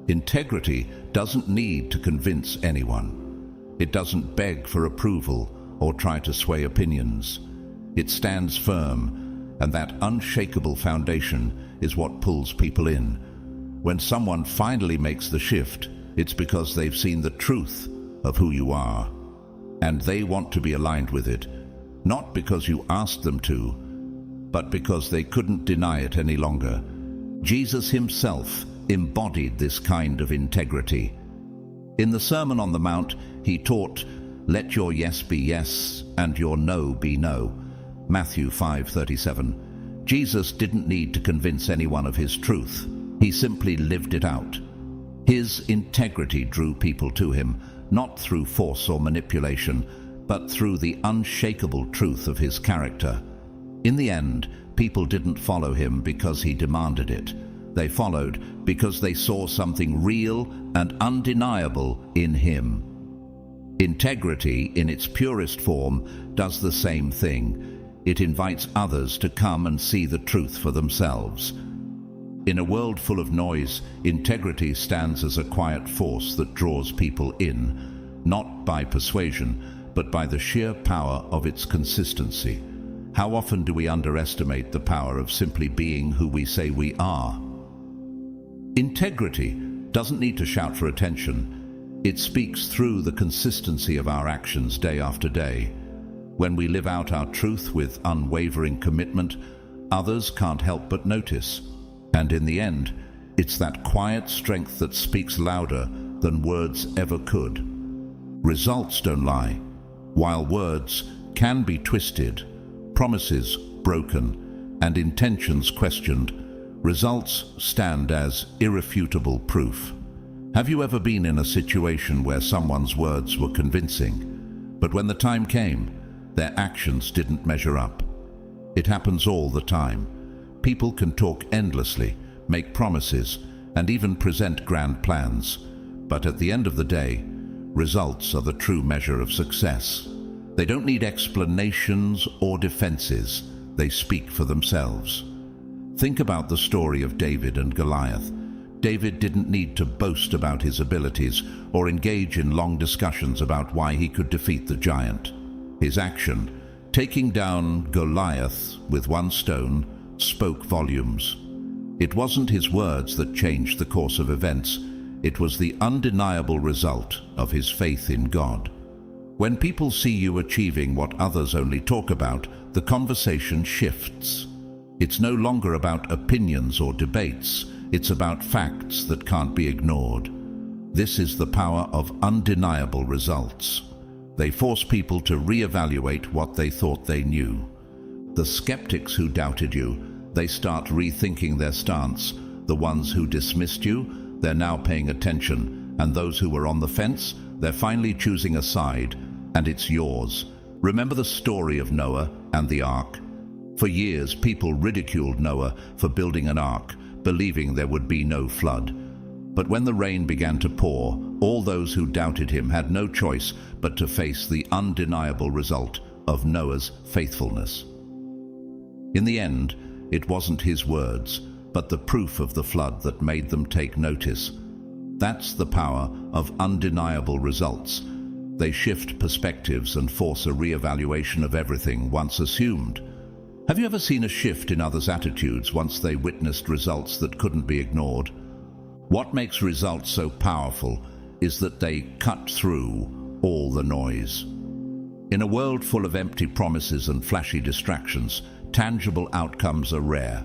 Integrity doesn't need to convince anyone. It doesn't beg for approval or try to sway opinions. It stands firm, and that unshakable foundation is what pulls people in. When someone finally makes the shift, it's because they've seen the truth of who you are, and they want to be aligned with it, not because you asked them to, but because they couldn't deny it any longer. Jesus himself embodied this kind of integrity. In the Sermon on the Mount, he taught, "Let your yes be yes and your no be no." Matthew 5:37. Jesus didn't need to convince anyone of his truth. He simply lived it out. His integrity drew people to him, not through force or manipulation, but through the unshakable truth of his character. In the end, people didn't follow him because he demanded it. They followed because they saw something real and undeniable in him. Integrity, in its purest form, does the same thing. It invites others to come and see the truth for themselves. In a world full of noise, integrity stands as a quiet force that draws people in, not by persuasion, but by the sheer power of its consistency. How often do we underestimate the power of simply being who we say we are? Integrity doesn't need to shout for attention. It speaks through the consistency of our actions day after day. When we live out our truth with unwavering commitment, others can't help but notice. And in the end, it's that quiet strength that speaks louder than words ever could. Results don't lie. While words can be twisted, promises broken, and intentions questioned, results stand as irrefutable proof. Have you ever been in a situation where someone's words were convincing, but when the time came, their actions didn't measure up? It happens all the time. People can talk endlessly, make promises, and even present grand plans, but at the end of the day, results are the true measure of success. They don't need explanations or defenses. They speak for themselves. Think about the story of David and Goliath. David didn't need to boast about his abilities or engage in long discussions about why he could defeat the giant. His action, taking down Goliath with one stone, spoke volumes. It wasn't his words that changed the course of events. It was the undeniable result of his faith in God. When people see you achieving what others only talk about, the conversation shifts. It's no longer about opinions or debates. It's about facts that can't be ignored. This is the power of undeniable results. They force people to reevaluate what they thought they knew. The skeptics who doubted you, they start rethinking their stance. The ones who dismissed you, they're now paying attention. And those who were on the fence, they're finally choosing a side, and it's yours. Remember the story of Noah and the ark? For years, people ridiculed Noah for building an ark, believing there would be no flood. But when the rain began to pour, all those who doubted him had no choice but to face the undeniable result of Noah's faithfulness. In the end, it wasn't his words, but the proof of the flood that made them take notice. That's the power of undeniable results. They shift perspectives and force a re-evaluation of everything once assumed. Have you ever seen a shift in others' attitudes once they witnessed results that couldn't be ignored? What makes results so powerful is that they cut through all the noise. In a world full of empty promises and flashy distractions, tangible outcomes are rare.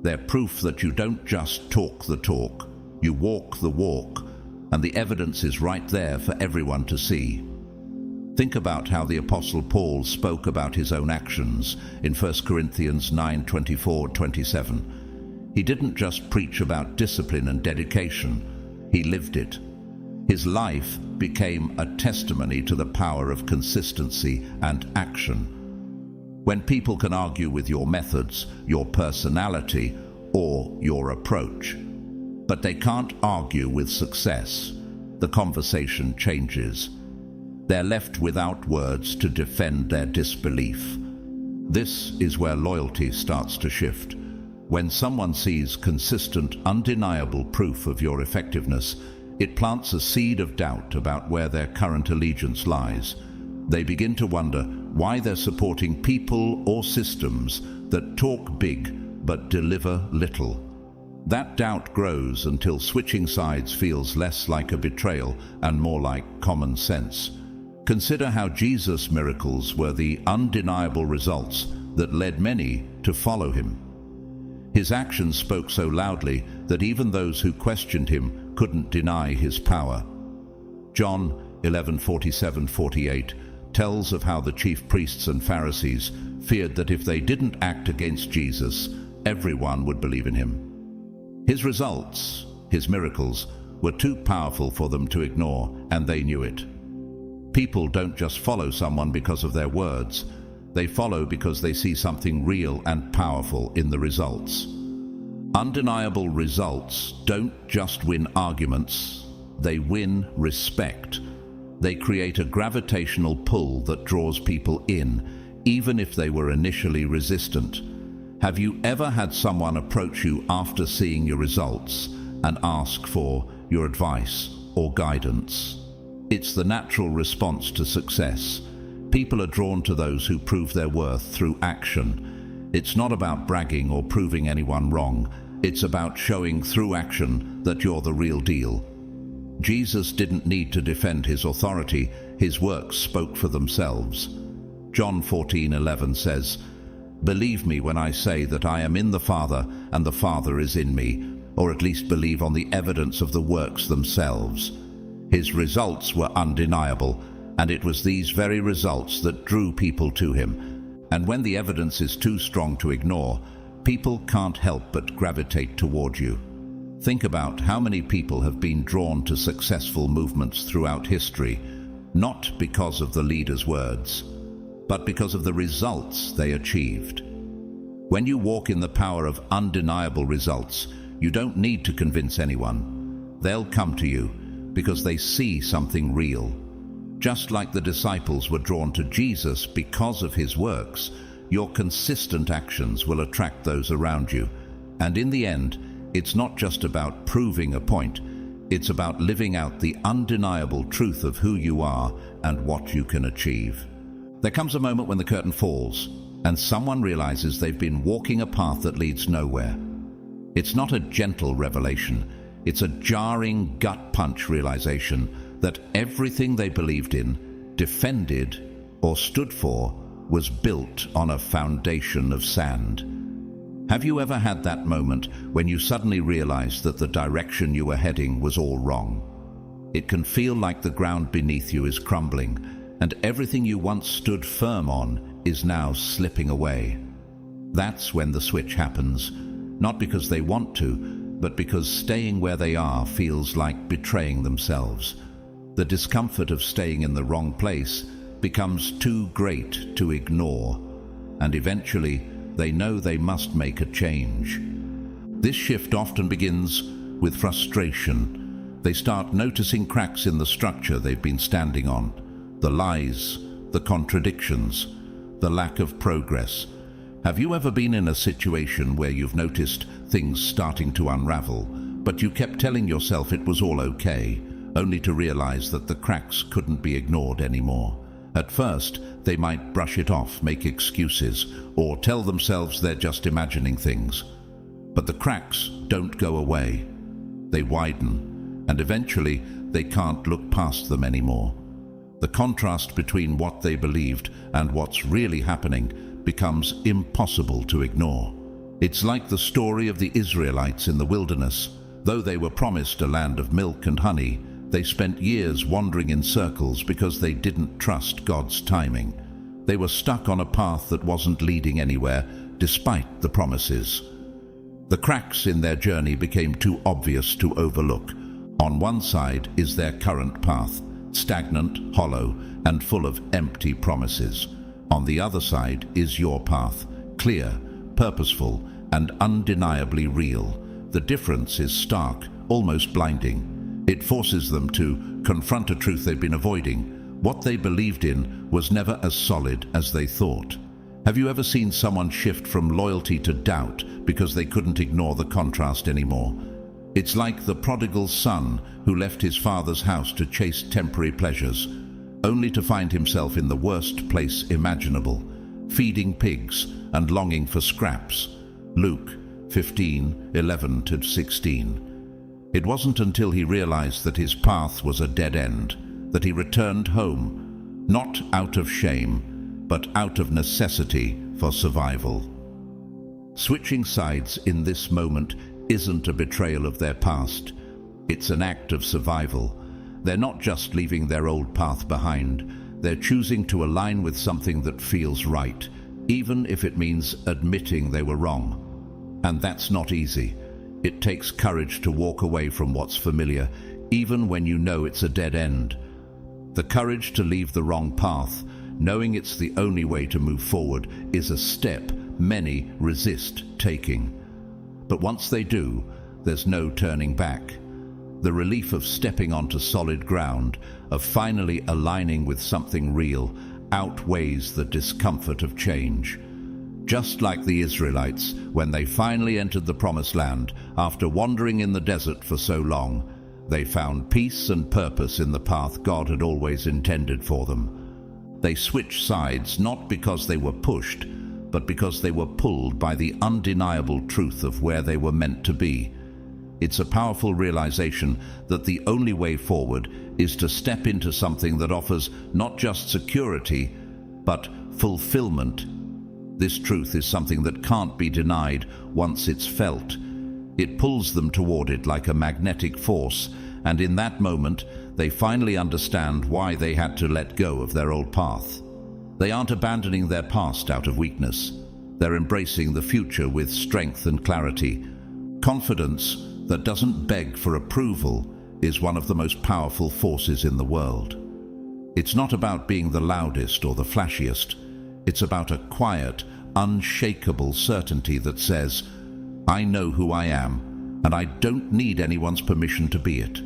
They're proof that you don't just talk the talk, you walk the walk, and the evidence is right there for everyone to see. Think about how the Apostle Paul spoke about his own actions in 1 Corinthians 9:24-27. He didn't just preach about discipline and dedication, he lived it. His life became a testimony to the power of consistency and action. When people can argue with your methods, your personality, or your approach, but they can't argue with success, the conversation changes. They're left without words to defend their disbelief. This is where loyalty starts to shift. When someone sees consistent, undeniable proof of your effectiveness, it plants a seed of doubt about where their current allegiance lies. They begin to wonder why they're supporting people or systems that talk big but deliver little. That doubt grows until switching sides feels less like a betrayal and more like common sense. Consider how Jesus' miracles were the undeniable results that led many to follow him. His actions spoke so loudly that even those who questioned him couldn't deny his power. John 11:47-48 tells of how the chief priests and Pharisees feared that if they didn't act against Jesus, everyone would believe in him. His results, his miracles, were too powerful for them to ignore, and they knew it. People don't just follow someone because of their words. They follow because they see something real and powerful in the results. Undeniable results don't just win arguments, they win respect. They create a gravitational pull that draws people in, even if they were initially resistant. Have you ever had someone approach you after seeing your results and ask for your advice or guidance? It's the natural response to success. People are drawn to those who prove their worth through action. It's not about bragging or proving anyone wrong. It's about showing through action that you're the real deal. Jesus didn't need to defend his authority. His works spoke for themselves. John 14:11 says, "Believe me when I say that I am in the Father and the Father is in me," or at least believe on the evidence of the works themselves. His results were undeniable, and it was these very results that drew people to him. And when the evidence is too strong to ignore, people can't help but gravitate toward you. Think about how many people have been drawn to successful movements throughout history, not because of the leader's words, but because of the results they achieved. When you walk in the power of undeniable results, you don't need to convince anyone. They'll come to you because they see something real. Just like the disciples were drawn to Jesus because of his works, your consistent actions will attract those around you. And in the end, it's not just about proving a point, it's about living out the undeniable truth of who you are and what you can achieve. There comes a moment when the curtain falls, and someone realizes they've been walking a path that leads nowhere. It's not a gentle revelation, it's a jarring gut punch realization that everything they believed in, defended, or stood for was built on a foundation of sand. Have you ever had that moment when you suddenly realize that the direction you were heading was all wrong? It can feel like the ground beneath you is crumbling, and everything you once stood firm on is now slipping away. That's when the switch happens, not because they want to, but because staying where they are feels like betraying themselves. The discomfort of staying in the wrong place becomes too great to ignore, and eventually they know they must make a change. This shift often begins with frustration. They start noticing cracks in the structure they've been standing on, the lies, the contradictions, the lack of progress. Have you ever been in a situation where you've noticed things starting to unravel, but you kept telling yourself it was all okay, only to realize that the cracks couldn't be ignored anymore? At first, they might brush it off, make excuses, or tell themselves they're just imagining things. But the cracks don't go away. They widen, and eventually they can't look past them anymore. The contrast between what they believed and what's really happening becomes impossible to ignore. It's like the story of the Israelites in the wilderness. Though they were promised a land of milk and honey, they spent years wandering in circles because they didn't trust God's timing. They were stuck on a path that wasn't leading anywhere, despite the promises. The cracks in their journey became too obvious to overlook. On one side is their current path, stagnant, hollow, and full of empty promises. On the other side is your path, clear, purposeful, and undeniably real. The difference is stark, almost blinding. It forces them to confront a truth they've been avoiding. What they believed in was never as solid as they thought. Have you ever seen someone shift from loyalty to doubt because they couldn't ignore the contrast anymore? It's like the prodigal son who left his father's house to chase temporary pleasures, only to find himself in the worst place imaginable, feeding pigs and longing for scraps. Luke 15:11-16. It wasn't until he realized that his path was a dead end that he returned home, not out of shame, but out of necessity for survival. Switching sides in this moment isn't a betrayal of their past. It's an act of survival. They're not just leaving their old path behind. They're choosing to align with something that feels right, even if it means admitting they were wrong. And that's not easy. It takes courage to walk away from what's familiar, even when you know it's a dead end. The courage to leave the wrong path, knowing it's the only way to move forward, is a step many resist taking. But once they do, there's no turning back. The relief of stepping onto solid ground, of finally aligning with something real, outweighs the discomfort of change. Just like the Israelites, when they finally entered the Promised Land, after wandering in the desert for so long, they found peace and purpose in the path God had always intended for them. They switched sides not because they were pushed, but because they were pulled by the undeniable truth of where they were meant to be. It's a powerful realization that the only way forward is to step into something that offers not just security, but fulfillment. This truth is something that can't be denied once it's felt. It pulls them toward it like a magnetic force, and in that moment, they finally understand why they had to let go of their old path. They aren't abandoning their past out of weakness. They're embracing the future with strength and clarity. Confidence that doesn't beg for approval is one of the most powerful forces in the world. It's not about being the loudest or the flashiest. It's about a quiet, unshakable certainty that says, I know who I am, and I don't need anyone's permission to be it.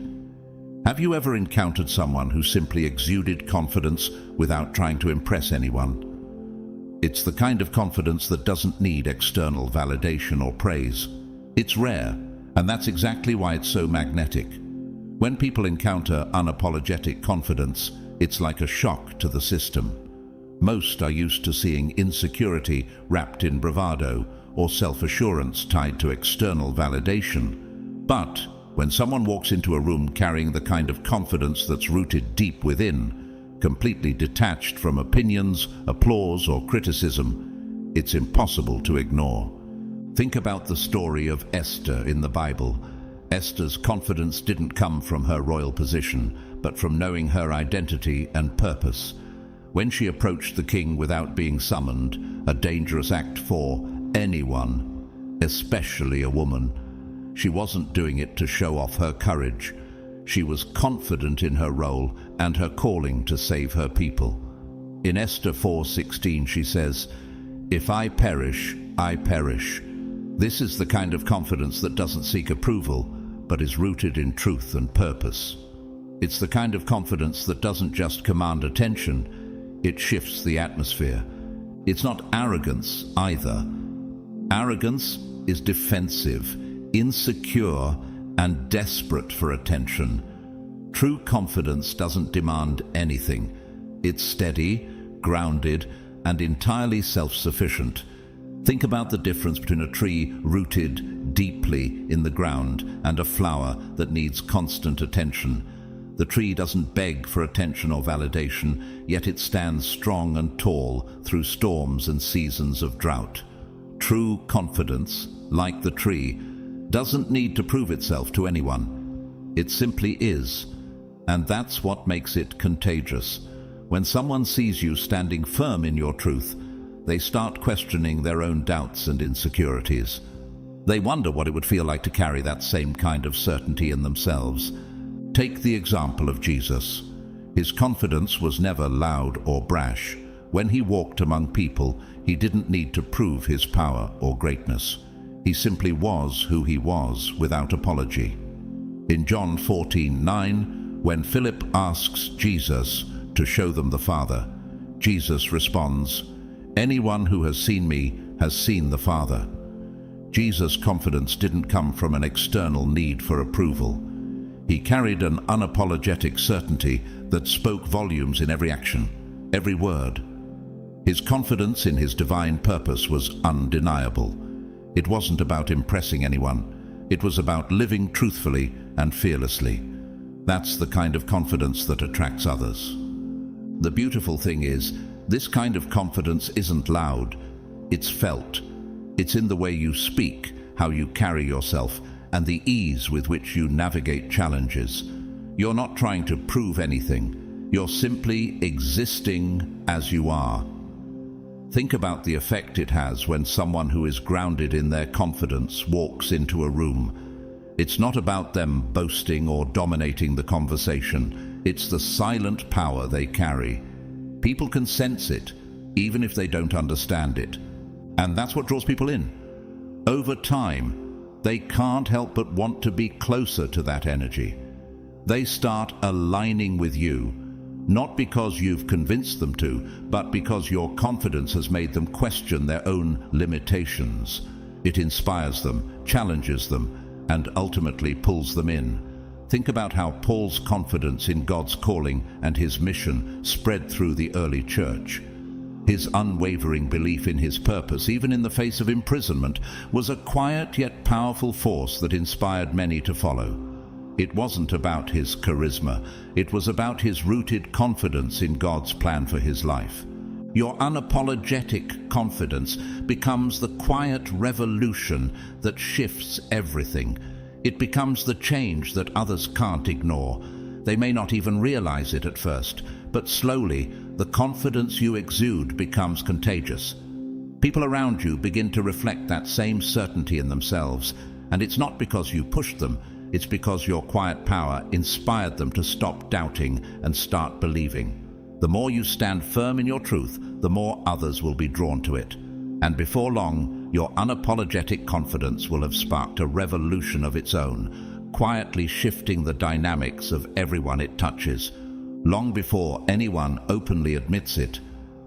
Have you ever encountered someone who simply exuded confidence without trying to impress anyone? It's the kind of confidence that doesn't need external validation or praise. It's rare, and that's exactly why it's so magnetic. When people encounter unapologetic confidence, it's like a shock to the system. Most are used to seeing insecurity wrapped in bravado or self-assurance tied to external validation. But when someone walks into a room carrying the kind of confidence that's rooted deep within, completely detached from opinions, applause, or criticism, it's impossible to ignore. Think about the story of Esther in the Bible. Esther's confidence didn't come from her royal position, but from knowing her identity and purpose. When she approached the king without being summoned, a dangerous act for anyone, especially a woman, she wasn't doing it to show off her courage. She was confident in her role and her calling to save her people. In Esther 4:16 she says, "If I perish, I perish." This is the kind of confidence that doesn't seek approval, but is rooted in truth and purpose. It's the kind of confidence that doesn't just command attention, it shifts the atmosphere. It's not arrogance either. Arrogance is defensive, insecure, and desperate for attention. True confidence doesn't demand anything. It's steady, grounded, and entirely self-sufficient. Think about the difference between a tree rooted deeply in the ground and a flower that needs constant attention. The tree doesn't beg for attention or validation, yet it stands strong and tall through storms and seasons of drought. True confidence, like the tree, doesn't need to prove itself to anyone. It simply is, and that's what makes it contagious. When someone sees you standing firm in your truth, they start questioning their own doubts and insecurities. They wonder what it would feel like to carry that same kind of certainty in themselves. Take the example of Jesus. His confidence was never loud or brash. When he walked among people, he didn't need to prove his power or greatness. He simply was who he was without apology. In John 14:9, when Philip asks Jesus to show them the Father, Jesus responds, "Anyone who has seen me has seen the Father." Jesus' confidence didn't come from an external need for approval. He carried an unapologetic certainty that spoke volumes in every action, every word. His confidence in his divine purpose was undeniable. It wasn't about impressing anyone. It was about living truthfully and fearlessly. That's the kind of confidence that attracts others. The beautiful thing is, this kind of confidence isn't loud. It's felt. It's in the way you speak, how you carry yourself, and the ease with which you navigate challenges. You're not trying to prove anything. You're simply existing as you are. Think about the effect it has when someone who is grounded in their confidence walks into a room. It's not about them boasting or dominating the conversation. It's the silent power they carry. People can sense it, even if they don't understand it. And that's what draws people in. Over time, they can't help but want to be closer to that energy. They start aligning with you, not because you've convinced them to, but because your confidence has made them question their own limitations. It inspires them, challenges them, and ultimately pulls them in. Think about how Paul's confidence in God's calling and his mission spread through the early church. His unwavering belief in his purpose, even in the face of imprisonment, was a quiet yet powerful force that inspired many to follow. It wasn't about his charisma. It was about his rooted confidence in God's plan for his life. Your unapologetic confidence becomes the quiet revolution that shifts everything. It becomes the change that others can't ignore. They may not even realize it at first, but slowly, the confidence you exude becomes contagious. People around you begin to reflect that same certainty in themselves, and it's not because you pushed them, it's because your quiet power inspired them to stop doubting and start believing. The more you stand firm in your truth, the more others will be drawn to it. And before long, your unapologetic confidence will have sparked a revolution of its own, quietly shifting the dynamics of everyone it touches. Long before anyone openly admits it,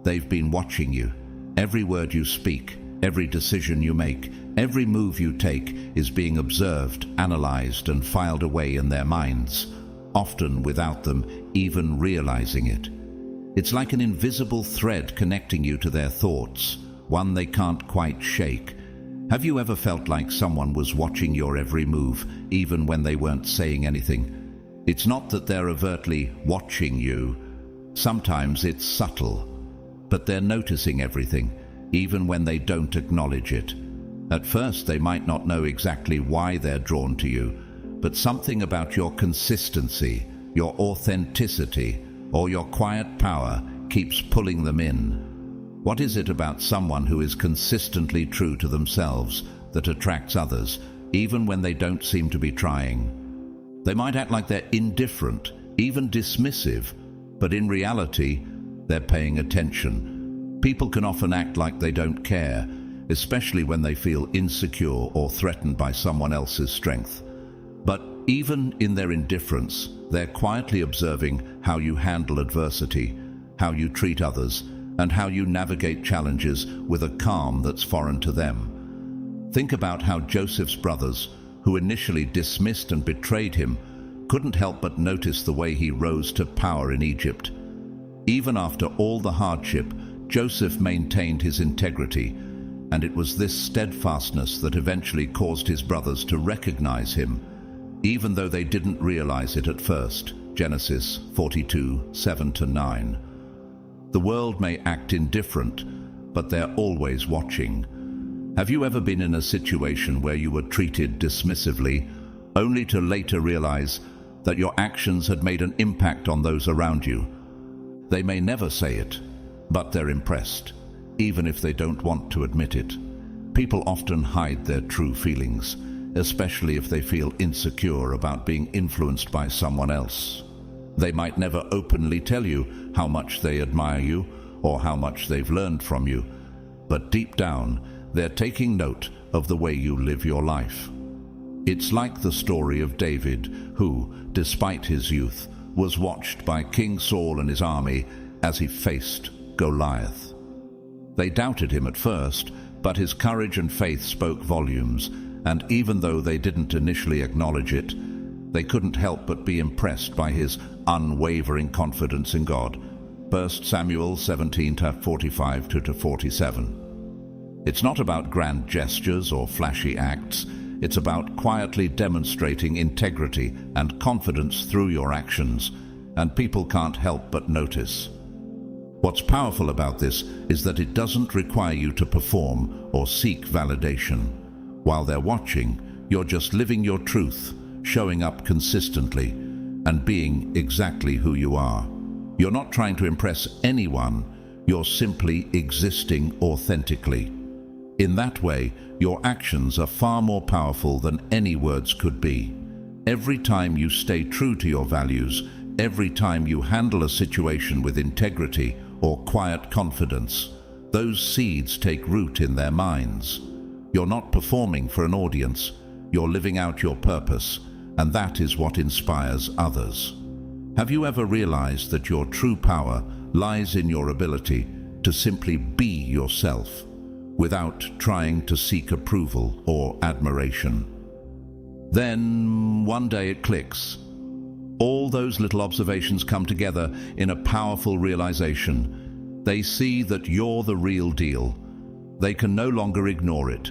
they've been watching you. Every word you speak, every decision you make, every move you take is being observed, analyzed, and filed away in their minds, often without them even realizing it. It's like an invisible thread connecting you to their thoughts, one they can't quite shake. Have you ever felt like someone was watching your every move, even when they weren't saying anything? It's not that they're overtly watching you. Sometimes it's subtle, but they're noticing everything, even when they don't acknowledge it. At first, they might not know exactly why they're drawn to you, but something about your consistency, your authenticity, or your quiet power keeps pulling them in. What is it about someone who is consistently true to themselves that attracts others, even when they don't seem to be trying? They might act like they're indifferent, even dismissive, but in reality, they're paying attention. People can often act like they don't care, especially when they feel insecure or threatened by someone else's strength. But even in their indifference, they're quietly observing how you handle adversity, how you treat others, and how you navigate challenges with a calm that's foreign to them. Think about how Joseph's brothers, who initially dismissed and betrayed him, couldn't help but notice the way he rose to power in Egypt. Even after all the hardship, Joseph maintained his integrity, and it was this steadfastness that eventually caused his brothers to recognize him, even though they didn't realize it at first. Genesis 42, 7-9. The world may act indifferent, but they're always watching. Have you ever been in a situation where you were treated dismissively, only to later realize that your actions had made an impact on those around you? They may never say it, but they're impressed, even if they don't want to admit it. People often hide their true feelings, especially if they feel insecure about being influenced by someone else. They might never openly tell you how much they admire you or how much they've learned from you, but deep down, they're taking note of the way you live your life. It's like the story of David, who, despite his youth, was watched by King Saul and his army as he faced Goliath. They doubted him at first, but his courage and faith spoke volumes, and even though they didn't initially acknowledge it, they couldn't help but be impressed by his unwavering confidence in God. 1 Samuel 17:45-47. It's not about grand gestures or flashy acts. It's about quietly demonstrating integrity and confidence through your actions, and people can't help but notice. What's powerful about this is that it doesn't require you to perform or seek validation. While they're watching, you're just living your truth, showing up consistently, and being exactly who you are. You're not trying to impress anyone, you're simply existing authentically. In that way, your actions are far more powerful than any words could be. Every time you stay true to your values, every time you handle a situation with integrity or quiet confidence, those seeds take root in their minds. You're not performing for an audience, you're living out your purpose, and that is what inspires others. Have you ever realized that your true power lies in your ability to simply be yourself, without trying to seek approval or admiration? Then, one day it clicks. All those little observations come together in a powerful realization. They see that you're the real deal. They can no longer ignore it.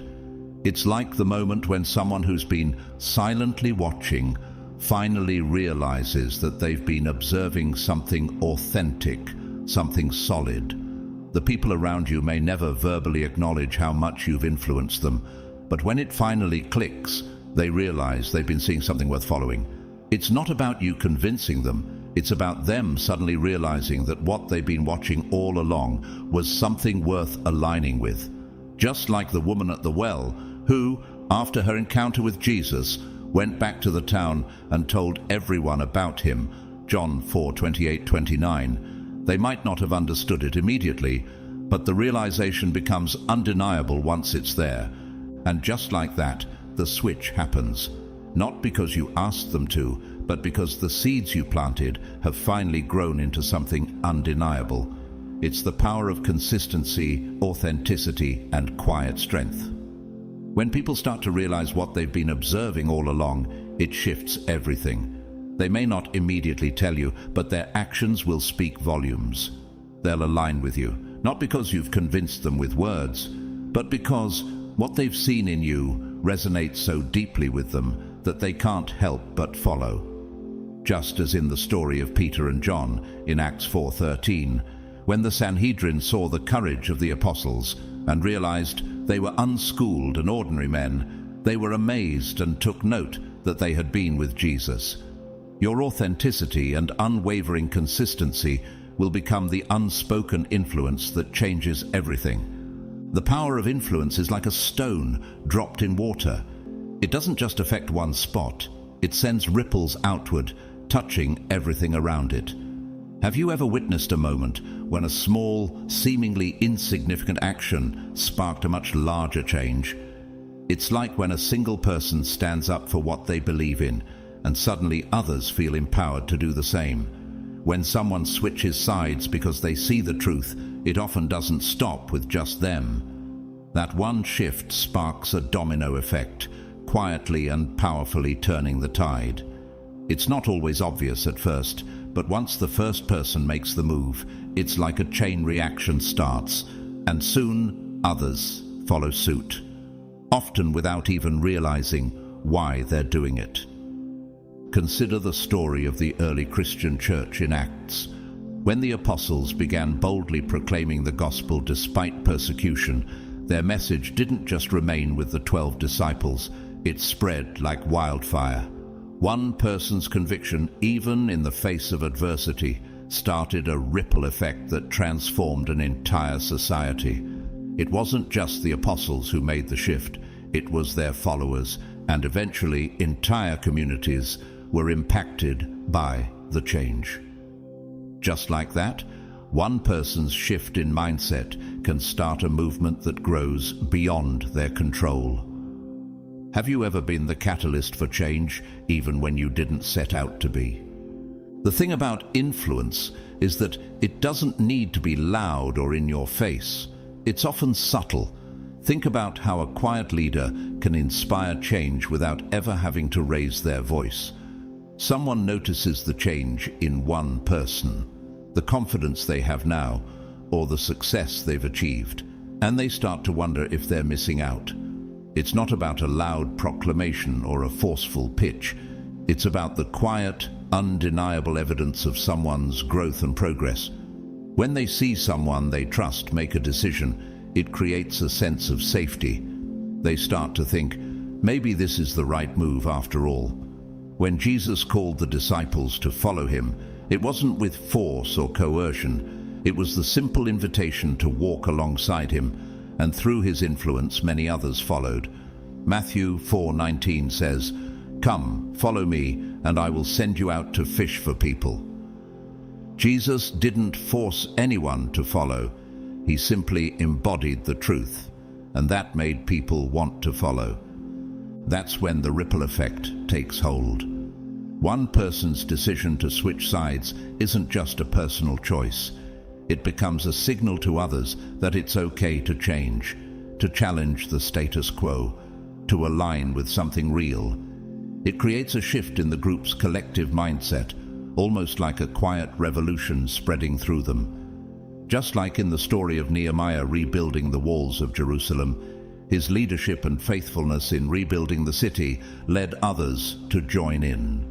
It's like the moment when someone who's been silently watching finally realizes that they've been observing something authentic, something solid. The people around you may never verbally acknowledge how much you've influenced them, but when it finally clicks, they realize they've been seeing something worth following. It's not about you convincing them, it's about them suddenly realizing that what they've been watching all along was something worth aligning with. Just like the woman at the well, who, after her encounter with Jesus, went back to the town and told everyone about him, John 4:28-29. They might not have understood it immediately, but the realization becomes undeniable once it's there. And just like that, the switch happens. Not because you asked them to, but because the seeds you planted have finally grown into something undeniable. It's the power of consistency, authenticity, and quiet strength. When people start to realize what they've been observing all along, it shifts everything. They may not immediately tell you, but their actions will speak volumes. They'll align with you, not because you've convinced them with words, but because what they've seen in you resonates so deeply with them that they can't help but follow. Just as in the story of Peter and John in Acts 4:13, when the Sanhedrin saw the courage of the apostles and realized they were unschooled and ordinary men, they were amazed and took note that they had been with Jesus. Your authenticity and unwavering consistency will become the unspoken influence that changes everything. The power of influence is like a stone dropped in water. It doesn't just affect one spot, it sends ripples outward, touching everything around it. Have you ever witnessed a moment when a small, seemingly insignificant action sparked a much larger change? It's like when a single person stands up for what they believe in, and suddenly others feel empowered to do the same. When someone switches sides because they see the truth, it often doesn't stop with just them. That one shift sparks a domino effect, quietly and powerfully turning the tide. It's not always obvious at first, but once the first person makes the move, it's like a chain reaction starts, and soon others follow suit, often without even realizing why they're doing it. Consider the story of the early Christian church in Acts. When the apostles began boldly proclaiming the gospel despite persecution, their message didn't just remain with the 12 disciples, it spread like wildfire. One person's conviction, even in the face of adversity, started a ripple effect that transformed an entire society. It wasn't just the apostles who made the shift, it was their followers, and eventually entire communities were impacted by the change. Just like that, one person's shift in mindset can start a movement that grows beyond their control. Have you ever been the catalyst for change, even when you didn't set out to be? The thing about influence is that it doesn't need to be loud or in your face. It's often subtle. Think about how a quiet leader can inspire change without ever having to raise their voice. Someone notices the change in one person, the confidence they have now, or the success they've achieved, and they start to wonder if they're missing out. It's not about a loud proclamation or a forceful pitch. It's about the quiet, undeniable evidence of someone's growth and progress. When they see someone they trust make a decision, it creates a sense of safety. They start to think, maybe this is the right move after all. When Jesus called the disciples to follow him, it wasn't with force or coercion. It was the simple invitation to walk alongside him, and through his influence many others followed. Matthew 4:19 says, "Come, follow me, and I will send you out to fish for people." Jesus didn't force anyone to follow. He simply embodied the truth, and that made people want to follow. That's when the ripple effect takes hold. One person's decision to switch sides isn't just a personal choice. It becomes a signal to others that it's okay to change, to challenge the status quo, to align with something real. It creates a shift in the group's collective mindset, almost like a quiet revolution spreading through them. Just like in the story of Nehemiah rebuilding the walls of Jerusalem, his leadership and faithfulness in rebuilding the city led others to join in.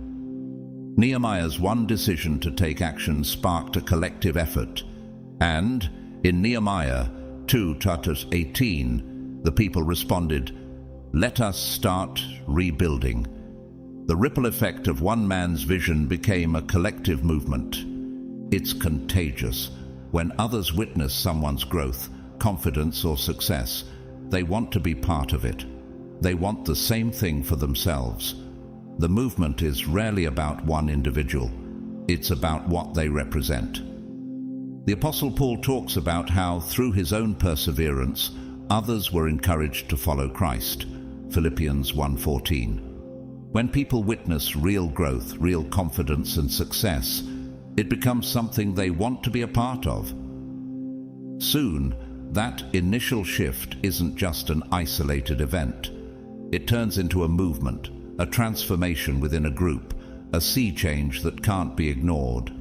Nehemiah's one decision to take action sparked a collective effort. And in Nehemiah 2:18, the people responded, "Let us start rebuilding." The ripple effect of one man's vision became a collective movement. It's contagious. When others witness someone's growth, confidence, or success, they want to be part of it. They want the same thing for themselves. The movement is rarely about one individual. It's about what they represent. The Apostle Paul talks about how, through his own perseverance, others were encouraged to follow Christ. Philippians 1:14. When people witness real growth, real confidence and success, it becomes something they want to be a part of. Soon, that initial shift isn't just an isolated event. It turns into a movement, a transformation within a group, a sea change that can't be ignored.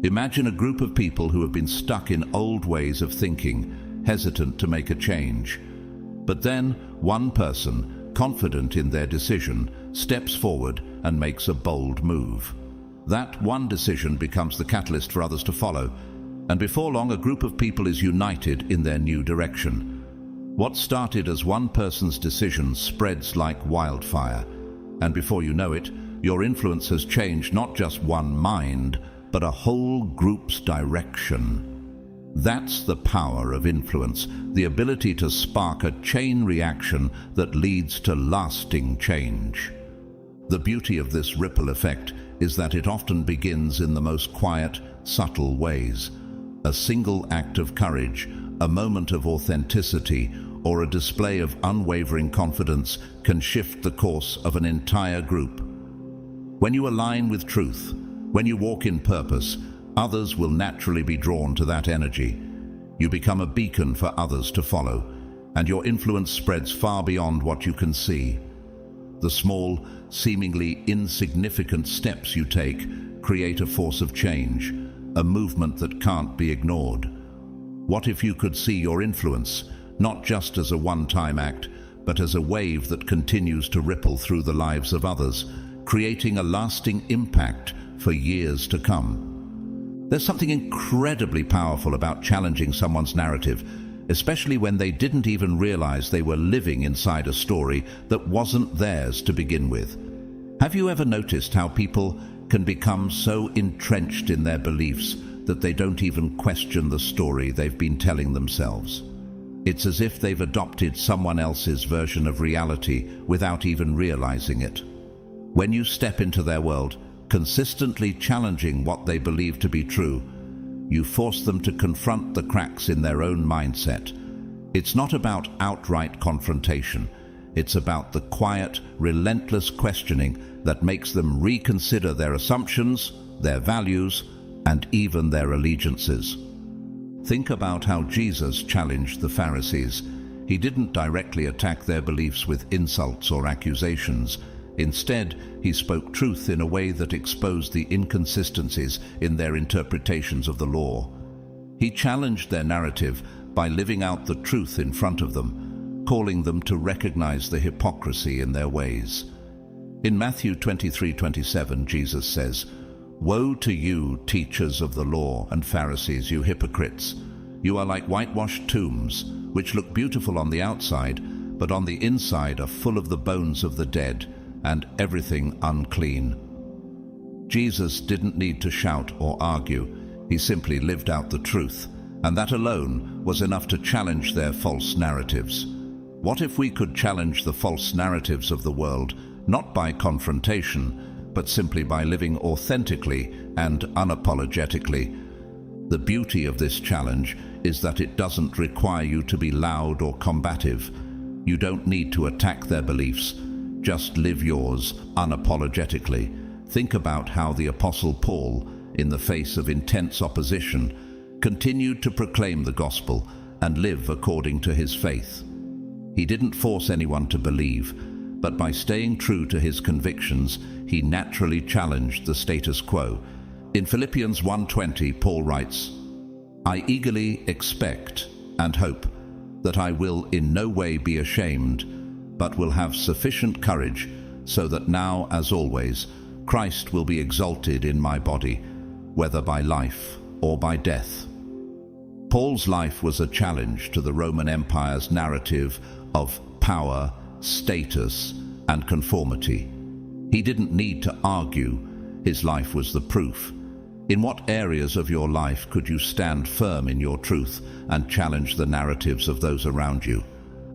Imagine a group of people who have been stuck in old ways of thinking, hesitant to make a change. But then, one person, confident in their decision, steps forward and makes a bold move. That one decision becomes the catalyst for others to follow, and before long a group of people is united in their new direction. What started as one person's decision spreads like wildfire, and before you know it, your influence has changed not just one mind, but a whole group's direction. That's the power of influence, the ability to spark a chain reaction that leads to lasting change. The beauty of this ripple effect is that it often begins in the most quiet, subtle ways. A single act of courage, a moment of authenticity, or a display of unwavering confidence can shift the course of an entire group. When you align with truth, when you walk in purpose, others will naturally be drawn to that energy. You become a beacon for others to follow, and your influence spreads far beyond what you can see. The small, seemingly insignificant steps you take create a force of change, a movement that can't be ignored. What if you could see your influence, not just as a one-time act, but as a wave that continues to ripple through the lives of others, creating a lasting impact for years to come? There's something incredibly powerful about challenging someone's narrative, especially when they didn't even realize they were living inside a story that wasn't theirs to begin with. Have you ever noticed how people can become so entrenched in their beliefs that they don't even question the story they've been telling themselves? It's as if they've adopted someone else's version of reality without even realizing it. When you step into their world, consistently challenging what they believe to be true, you force them to confront the cracks in their own mindset. It's not about outright confrontation. It's about the quiet, relentless questioning that makes them reconsider their assumptions, their values, and even their allegiances. Think about how Jesus challenged the Pharisees. He didn't directly attack their beliefs with insults or accusations. Instead, he spoke truth in a way that exposed the inconsistencies in their interpretations of the law. He challenged their narrative by living out the truth in front of them, calling them to recognize the hypocrisy in their ways. In Matthew 23:27, Jesus says, "Woe to you, teachers of the law and Pharisees, you hypocrites! You are like whitewashed tombs, which look beautiful on the outside, but on the inside are full of the bones of the dead and everything unclean. Jesus didn't need to shout or argue. He simply lived out the truth, and that alone was enough to challenge their false narratives. What if we could challenge the false narratives of the world, not by confrontation, but simply by living authentically and unapologetically? The beauty of this challenge is that it doesn't require you to be loud or combative. You don't need to attack their beliefs. Just live yours unapologetically. Think about how the Apostle Paul, in the face of intense opposition, continued to proclaim the gospel and live according to his faith. He didn't force anyone to believe, but by staying true to his convictions, he naturally challenged the status quo. In Philippians 1:20, Paul writes, "I eagerly expect and hope that I will in no way be ashamed, but will have sufficient courage, so that now, as always, Christ will be exalted in my body, whether by life or by death." Paul's life was a challenge to the Roman Empire's narrative of power, status, and conformity. He didn't need to argue. His life was the proof. In what areas of your life could you stand firm in your truth and challenge the narratives of those around you?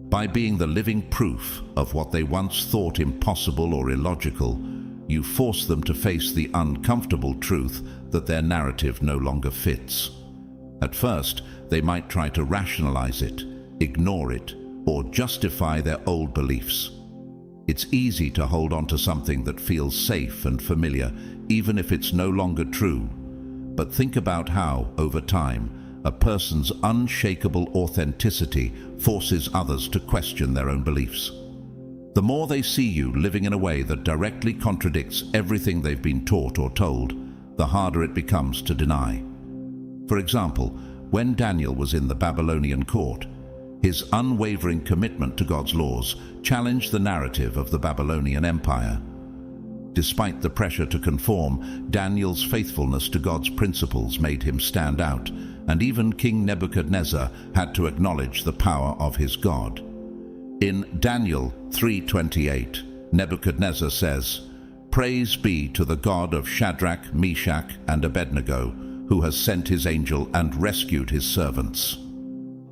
By being the living proof of what they once thought impossible or illogical, you force them to face the uncomfortable truth that their narrative no longer fits. At first, they might try to rationalize it, ignore it, or justify their old beliefs. It's easy to hold on to something that feels safe and familiar, even if it's no longer true. But think about how, over time, a person's unshakable authenticity forces others to question their own beliefs. The more they see you living in a way that directly contradicts everything they've been taught or told, the harder it becomes to deny. For example, when Daniel was in the Babylonian court, his unwavering commitment to God's laws challenged the narrative of the Babylonian Empire. Despite the pressure to conform, Daniel's faithfulness to God's principles made him stand out, and even King Nebuchadnezzar had to acknowledge the power of his God. In Daniel 3:28, Nebuchadnezzar says, "Praise be to the God of Shadrach, Meshach, and Abednego, who has sent his angel and rescued his servants."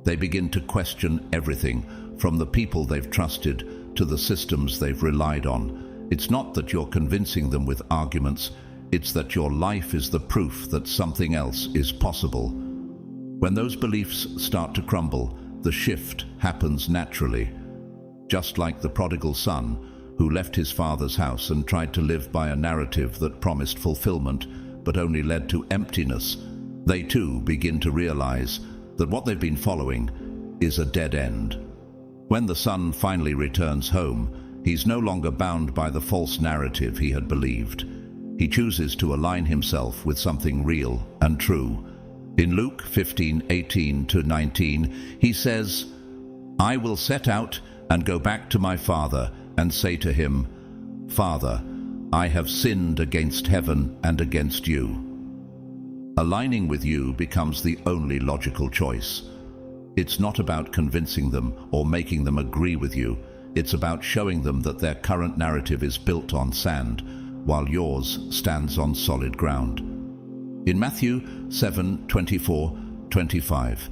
They begin to question everything, from the people they've trusted to the systems they've relied on. It's not that you're convincing them with arguments, it's that your life is the proof that something else is possible. When those beliefs start to crumble, the shift happens naturally. Just like the prodigal son, who left his father's house and tried to live by a narrative that promised fulfillment but only led to emptiness, they too begin to realize that what they've been following is a dead end. When the son finally returns home, he's no longer bound by the false narrative he had believed. He chooses to align himself with something real and true. In Luke 15:18-19, he says, "I will set out and go back to my father and say to him, 'Father, I have sinned against heaven and against you.'" Aligning with you becomes the only logical choice. It's not about convincing them or making them agree with you. It's about showing them that their current narrative is built on sand, while yours stands on solid ground. In Matthew 7:24-25,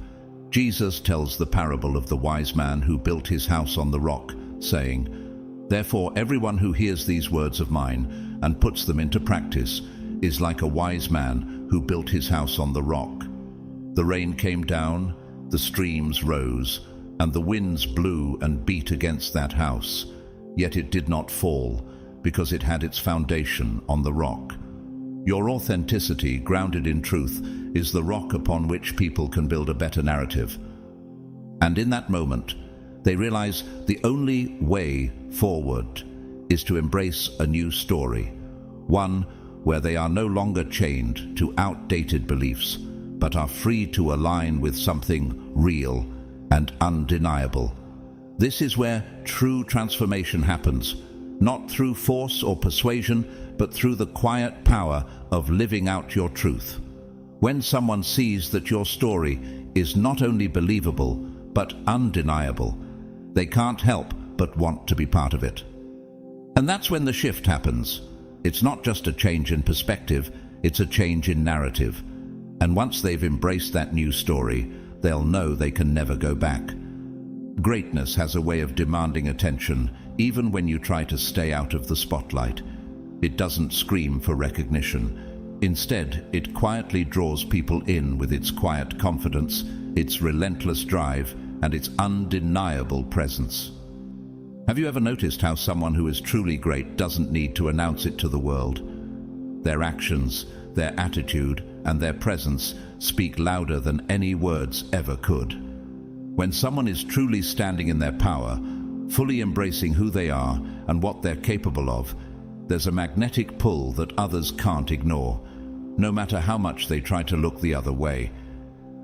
Jesus tells the parable of the wise man who built his house on the rock, saying, "Therefore everyone who hears these words of mine and puts them into practice is like a wise man who built his house on the rock. The rain came down, the streams rose, and the winds blew and beat against that house. Yet it did not fall, because it had its foundation on the rock." Your authenticity, grounded in truth, is the rock upon which people can build a better narrative. And in that moment, they realize the only way forward is to embrace a new story, one where they are no longer chained to outdated beliefs, but are free to align with something real and undeniable. This is where true transformation happens, not through force or persuasion, but through the quiet power of living out your truth. When someone sees that your story is not only believable, but undeniable, they can't help but want to be part of it. And that's when the shift happens. It's not just a change in perspective, it's a change in narrative. And once they've embraced that new story, they'll know they can never go back. Greatness has a way of demanding attention, even when you try to stay out of the spotlight. It doesn't scream for recognition. Instead, it quietly draws people in with its quiet confidence, its relentless drive, and its undeniable presence. Have you ever noticed how someone who is truly great doesn't need to announce it to the world? Their actions, their attitude, and their presence speak louder than any words ever could. When someone is truly standing in their power, fully embracing who they are and what they're capable of, there's a magnetic pull that others can't ignore, no matter how much they try to look the other way.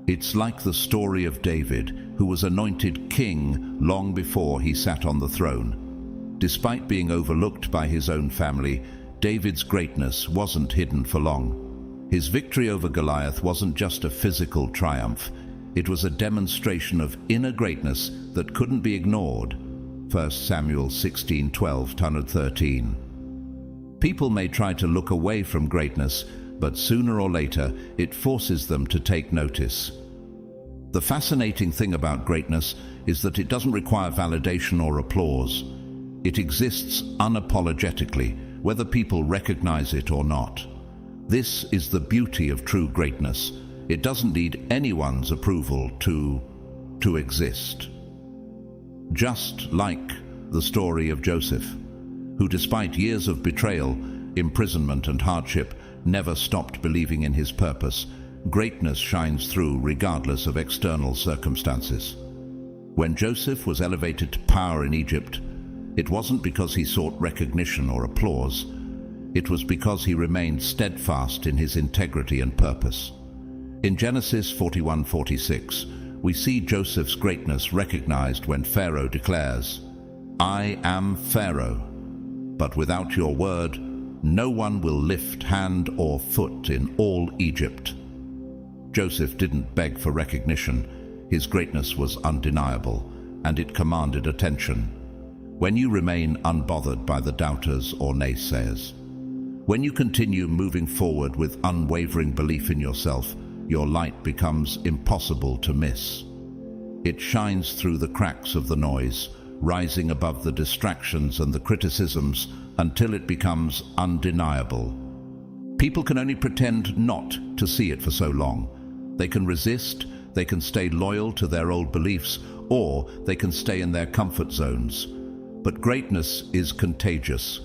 It's like the story of David, who was anointed king long before he sat on the throne. Despite being overlooked by his own family, David's greatness wasn't hidden for long. His victory over Goliath wasn't just a physical triumph. It was a demonstration of inner greatness that couldn't be ignored. 1 Samuel 16:12-13. People may try to look away from greatness, but sooner or later it forces them to take notice. The fascinating thing about greatness is that it doesn't require validation or applause. It exists unapologetically, whether people recognize it or not. This is the beauty of true greatness. It doesn't need anyone's approval to exist. Just like the story of Joseph, who despite years of betrayal, imprisonment and hardship, never stopped believing in his purpose. Greatness shines through regardless of external circumstances. When Joseph was elevated to power in Egypt, it wasn't because he sought recognition or applause. It was because he remained steadfast in his integrity and purpose. In Genesis 41:46, we see Joseph's greatness recognized when Pharaoh declares, "I am Pharaoh, but without your word, no one will lift hand or foot in all Egypt." Joseph didn't beg for recognition. His greatness was undeniable, and it commanded attention. When you remain unbothered by the doubters or naysayers, when you continue moving forward with unwavering belief in yourself, your light becomes impossible to miss. It shines through the cracks of the noise, rising above the distractions and the criticisms until it becomes undeniable. People can only pretend not to see it for so long. They can resist, they can stay loyal to their old beliefs, or they can stay in their comfort zones. But greatness is contagious.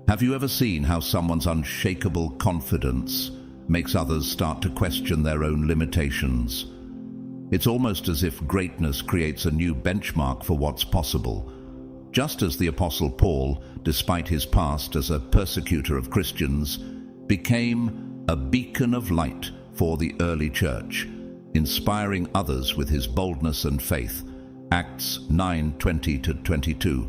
Have you ever seen how someone's unshakable confidence makes others start to question their own limitations? It's almost as if greatness creates a new benchmark for what's possible. Just as the Apostle Paul, despite his past as a persecutor of Christians, became a beacon of light for the early church, inspiring others with his boldness and faith. Acts 9:20-22.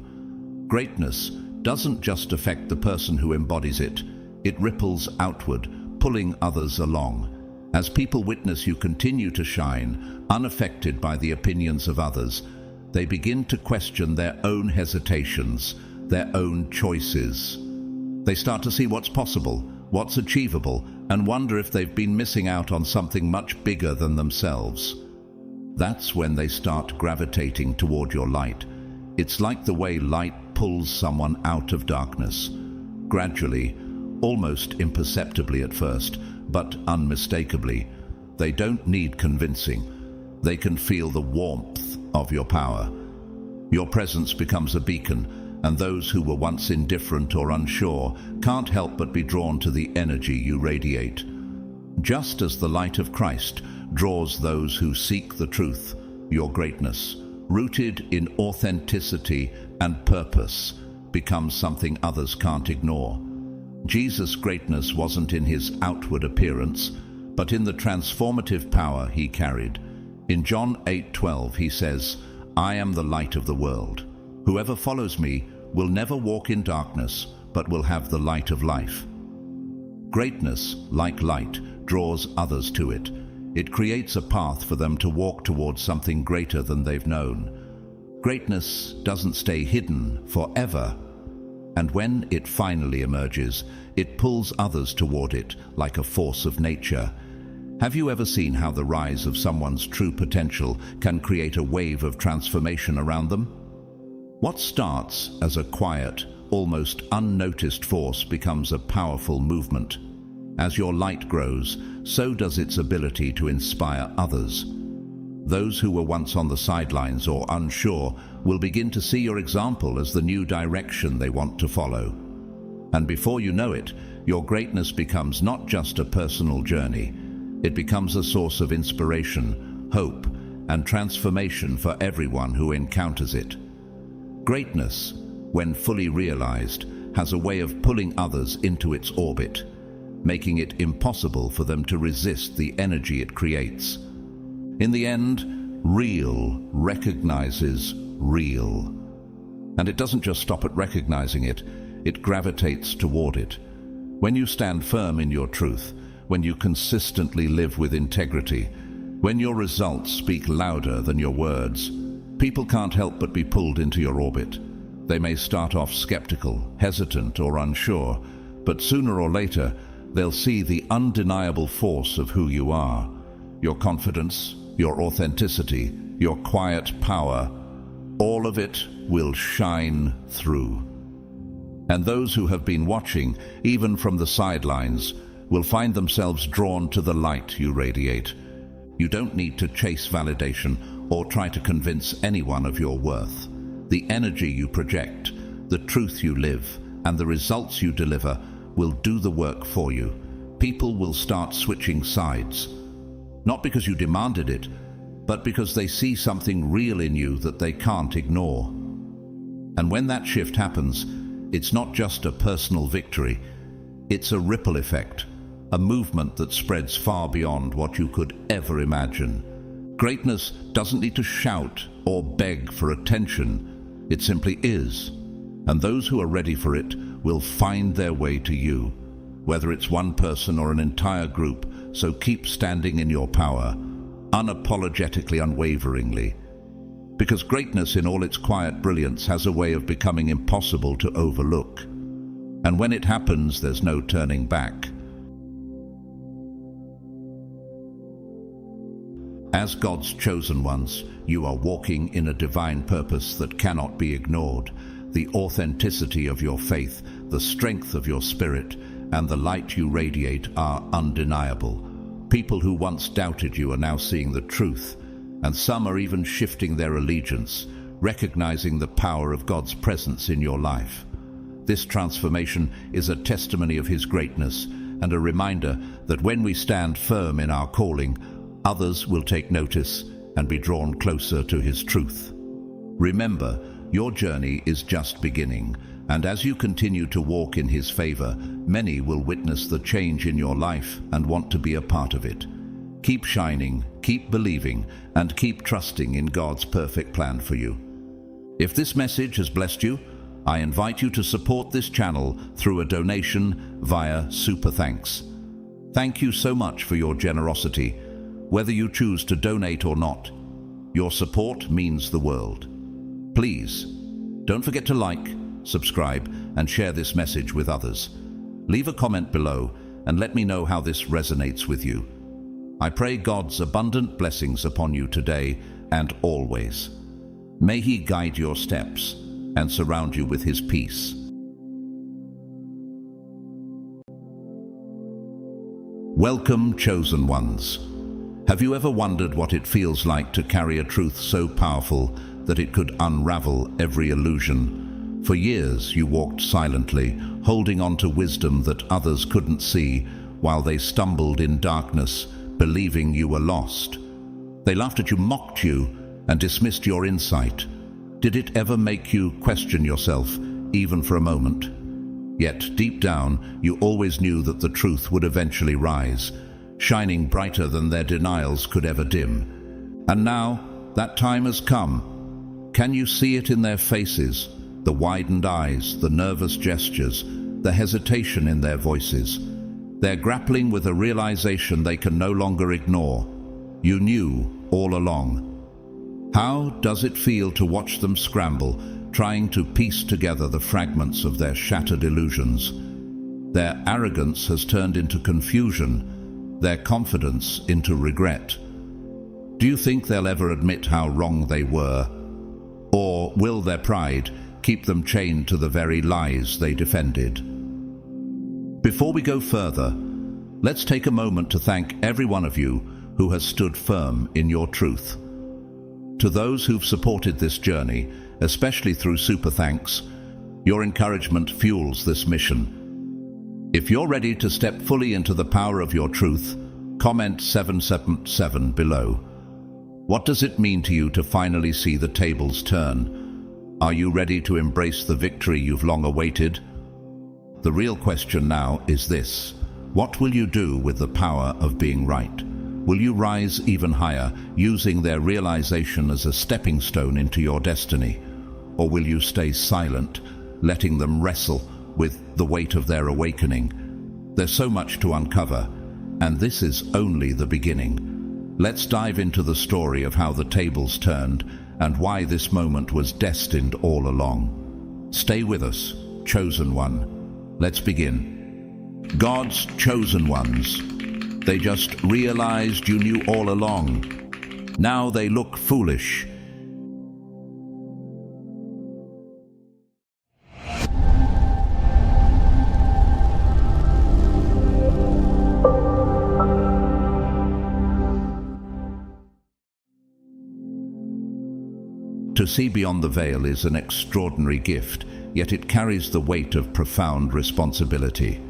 Greatness doesn't just affect the person who embodies it. It ripples outward, pulling others along. As people witness you continue to shine, unaffected by the opinions of others, they begin to question their own hesitations, their own choices. They start to see what's possible, what's achievable, and wonder if they've been missing out on something much bigger than themselves. That's when they start gravitating toward your light. It's like the way light pulls someone out of darkness. Gradually, almost imperceptibly at first, but unmistakably. They don't need convincing. They can feel the warmth of your power. Your presence becomes a beacon, and those who were once indifferent or unsure can't help but be drawn to the energy you radiate. Just as the light of Christ draws those who seek the truth, your greatness, rooted in authenticity and purpose, becomes something others can't ignore. Jesus' greatness wasn't in his outward appearance, but in the transformative power he carried. In John 8:12 he says, "I am the light of the world. Whoever follows me will never walk in darkness, but will have the light of life." Greatness, like light, draws others to it. It creates a path for them to walk towards something greater than they've known. Greatness doesn't stay hidden forever. And when it finally emerges, it pulls others toward it like a force of nature. Have you ever seen how the rise of someone's true potential can create a wave of transformation around them? What starts as a quiet, almost unnoticed force becomes a powerful movement. As your light grows, so does its ability to inspire others. Those who were once on the sidelines or unsure will begin to see your example as the new direction they want to follow. And before you know it, your greatness becomes not just a personal journey. It becomes a source of inspiration, hope, and transformation for everyone who encounters it. Greatness, when fully realized, has a way of pulling others into its orbit, making it impossible for them to resist the energy it creates. In the end, real recognizes real. And it doesn't just stop at recognizing it, it gravitates toward it. When you stand firm in your truth, when you consistently live with integrity, when your results speak louder than your words, people can't help but be pulled into your orbit. They may start off skeptical, hesitant, or unsure, but sooner or later, they'll see the undeniable force of who you are. Your confidence, your authenticity, your quiet power, all of it will shine through. And those who have been watching, even from the sidelines, will find themselves drawn to the light you radiate. You don't need to chase validation or try to convince anyone of your worth. The energy you project, the truth you live, and the results you deliver will do the work for you. People will start switching sides. Not because you demanded it, but because they see something real in you that they can't ignore. And when that shift happens, it's not just a personal victory, it's a ripple effect, a movement that spreads far beyond what you could ever imagine. Greatness doesn't need to shout or beg for attention, it simply is. And those who are ready for it will find their way to you, whether it's one person or an entire group. So keep standing in your power, unapologetically, unwaveringly. Because greatness in all its quiet brilliance has a way of becoming impossible to overlook. And when it happens, there's no turning back. As God's chosen ones, you are walking in a divine purpose that cannot be ignored. The authenticity of your faith, the strength of your spirit, and the light you radiate are undeniable. People who once doubted you are now seeing the truth, and some are even shifting their allegiance, recognizing the power of God's presence in your life. This transformation is a testimony of His greatness and a reminder that when we stand firm in our calling, others will take notice and be drawn closer to His truth. Remember, your journey is just beginning, and as you continue to walk in His favor, many will witness the change in your life and want to be a part of it. Keep shining, keep believing, and keep trusting in God's perfect plan for you. If this message has blessed you, I invite you to support this channel through a donation via Super Thanks. Thank you so much for your generosity. Whether you choose to donate or not, your support means the world. Please, don't forget to like, subscribe, and share this message with others. Leave a comment below and let me know how this resonates with you. I pray God's abundant blessings upon you today and always. May He guide your steps and surround you with His peace. Welcome, chosen ones. Have you ever wondered what it feels like to carry a truth so powerful that it could unravel every illusion? For years you walked silently, holding on to wisdom that others couldn't see, while they stumbled in darkness, believing you were lost. They laughed at you, mocked you, and dismissed your insight. Did it ever make you question yourself, even for a moment? Yet deep down, you always knew that the truth would eventually rise, shining brighter than their denials could ever dim. And now, that time has come. Can you see it in their faces? The widened eyes, the nervous gestures, the hesitation in their voices. They're grappling with a realization they can no longer ignore. You knew all along. How does it feel to watch them scramble, trying to piece together the fragments of their shattered illusions. Their arrogance has turned into confusion, their confidence into regret. Do you think they'll ever admit how wrong they were? Or will their pride keep them chained to the very lies they defended? Before we go further, let's take a moment to thank every one of you who has stood firm in your truth. To those who've supported this journey, especially through super thanks, your encouragement fuels this mission. If you're ready to step fully into the power of your truth, comment 777 below. What does it mean to you to finally see the tables turn? Are you ready to embrace the victory you've long awaited? The real question now is this: what will you do with the power of being right? Will you rise even higher, using their realization as a stepping stone into your destiny? Or will you stay silent, letting them wrestle with the weight of their awakening? There's so much to uncover, and this is only the beginning. Let's dive into the story of how the tables turned and why this moment was destined all along. Stay with us, chosen one. Let's begin. God's chosen ones. They just realized you knew all along. Now they look foolish. To see beyond the veil is an extraordinary gift, yet it carries the weight of profound responsibility.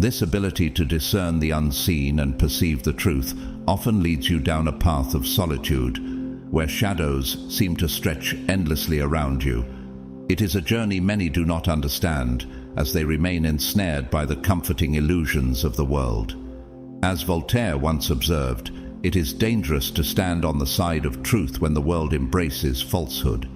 This ability to discern the unseen and perceive the truth often leads you down a path of solitude, where shadows seem to stretch endlessly around you. It is a journey many do not understand, as they remain ensnared by the comforting illusions of the world. As Voltaire once observed, it is dangerous to stand on the side of truth when the world embraces falsehood.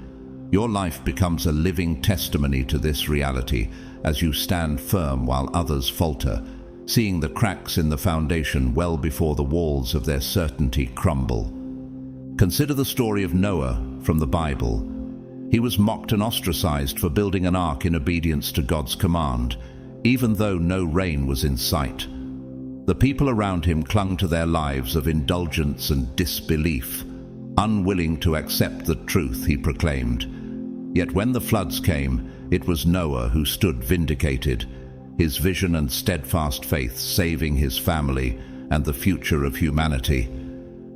Your life becomes a living testimony to this reality as you stand firm while others falter, seeing the cracks in the foundation well before the walls of their certainty crumble. Consider the story of Noah from the Bible. He was mocked and ostracized for building an ark in obedience to God's command, even though no rain was in sight. The people around him clung to their lives of indulgence and disbelief, unwilling to accept the truth he proclaimed. Yet when the floods came, it was Noah who stood vindicated, his vision and steadfast faith saving his family and the future of humanity.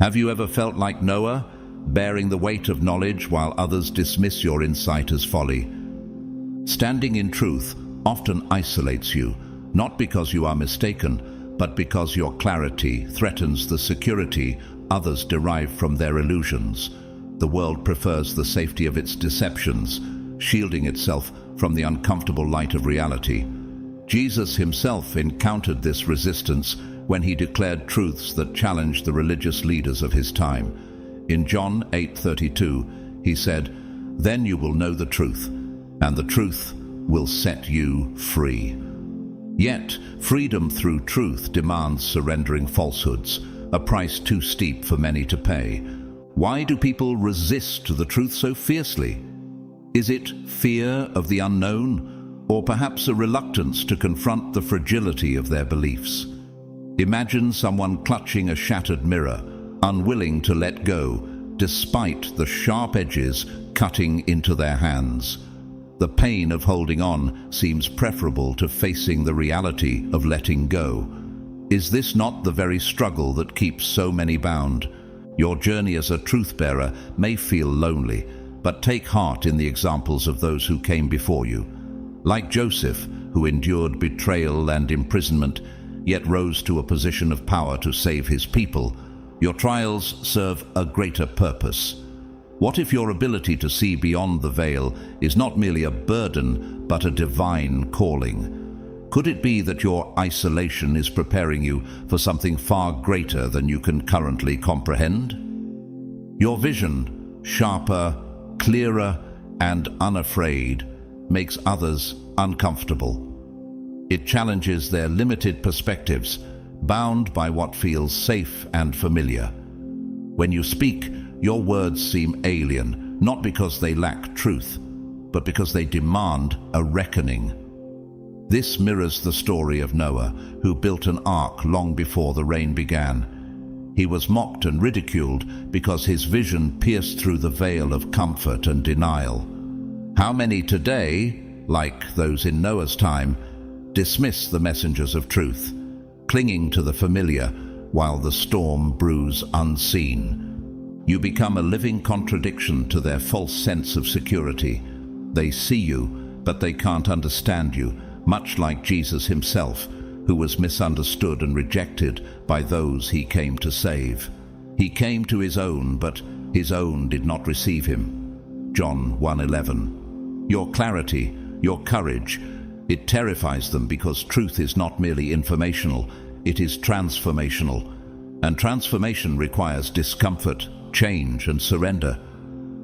Have you ever felt like Noah, bearing the weight of knowledge while others dismiss your insight as folly? Standing in truth often isolates you, not because you are mistaken, but because your clarity threatens the security others derive from their illusions. The world prefers the safety of its deceptions, shielding itself from the uncomfortable light of reality. Jesus himself encountered this resistance when he declared truths that challenged the religious leaders of his time. In John 8:32, he said, "Then you will know the truth, and the truth will set you free." Yet, freedom through truth demands surrendering falsehoods, a price too steep for many to pay. Why do people resist the truth so fiercely? Is it fear of the unknown, or perhaps a reluctance to confront the fragility of their beliefs? Imagine someone clutching a shattered mirror, unwilling to let go, despite the sharp edges cutting into their hands. The pain of holding on seems preferable to facing the reality of letting go. Is this not the very struggle that keeps so many bound? Your journey as a truth-bearer may feel lonely, but take heart in the examples of those who came before you. Like Joseph, who endured betrayal and imprisonment, yet rose to a position of power to save his people, your trials serve a greater purpose. What if your ability to see beyond the veil is not merely a burden, but a divine calling? Could it be that your isolation is preparing you for something far greater than you can currently comprehend? Your vision, sharper, clearer, and unafraid, makes others uncomfortable. It challenges their limited perspectives, bound by what feels safe and familiar. When you speak, your words seem alien, not because they lack truth, but because they demand a reckoning. This mirrors the story of Noah, who built an ark long before the rain began. He was mocked and ridiculed because his vision pierced through the veil of comfort and denial. How many today, like those in Noah's time, dismiss the messengers of truth, clinging to the familiar while the storm brews unseen? You become a living contradiction to their false sense of security. They see you, but they can't understand you, much like Jesus himself, who was misunderstood and rejected by those he came to save. He came to his own, but his own did not receive him. John 1:11. Your clarity, your courage, it terrifies them because truth is not merely informational, it is transformational. And transformation requires discomfort, change, and surrender,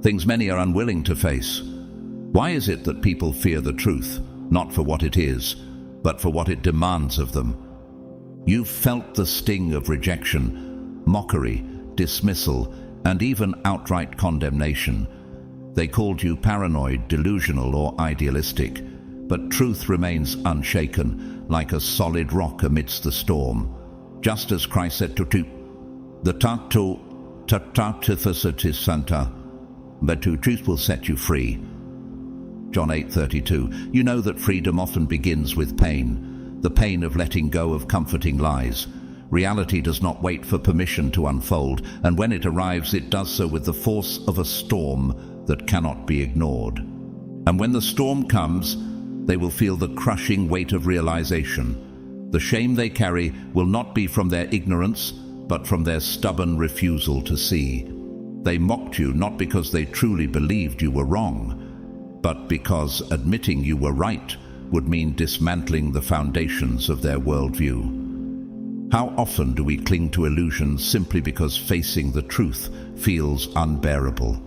things many are unwilling to face. Why is it that people fear the truth, not for what it is, but for what it demands of them? You've felt the sting of rejection, mockery, dismissal, and even outright condemnation. They called you paranoid, delusional, or idealistic, but truth remains unshaken, like a solid rock amidst the storm. Just as Christ said to the Tato Tatatifasatis Santa, but truth will set you free. John 8:32. You know that freedom often begins with pain, the pain of letting go of comforting lies. Reality does not wait for permission to unfold, and when it arrives, it does so with the force of a storm that cannot be ignored. And when the storm comes, they will feel the crushing weight of realization. The shame they carry will not be from their ignorance, but from their stubborn refusal to see. They mocked you not because they truly believed you were wrong, but because admitting you were right would mean dismantling the foundations of their worldview. How often do we cling to illusions simply because facing the truth feels unbearable?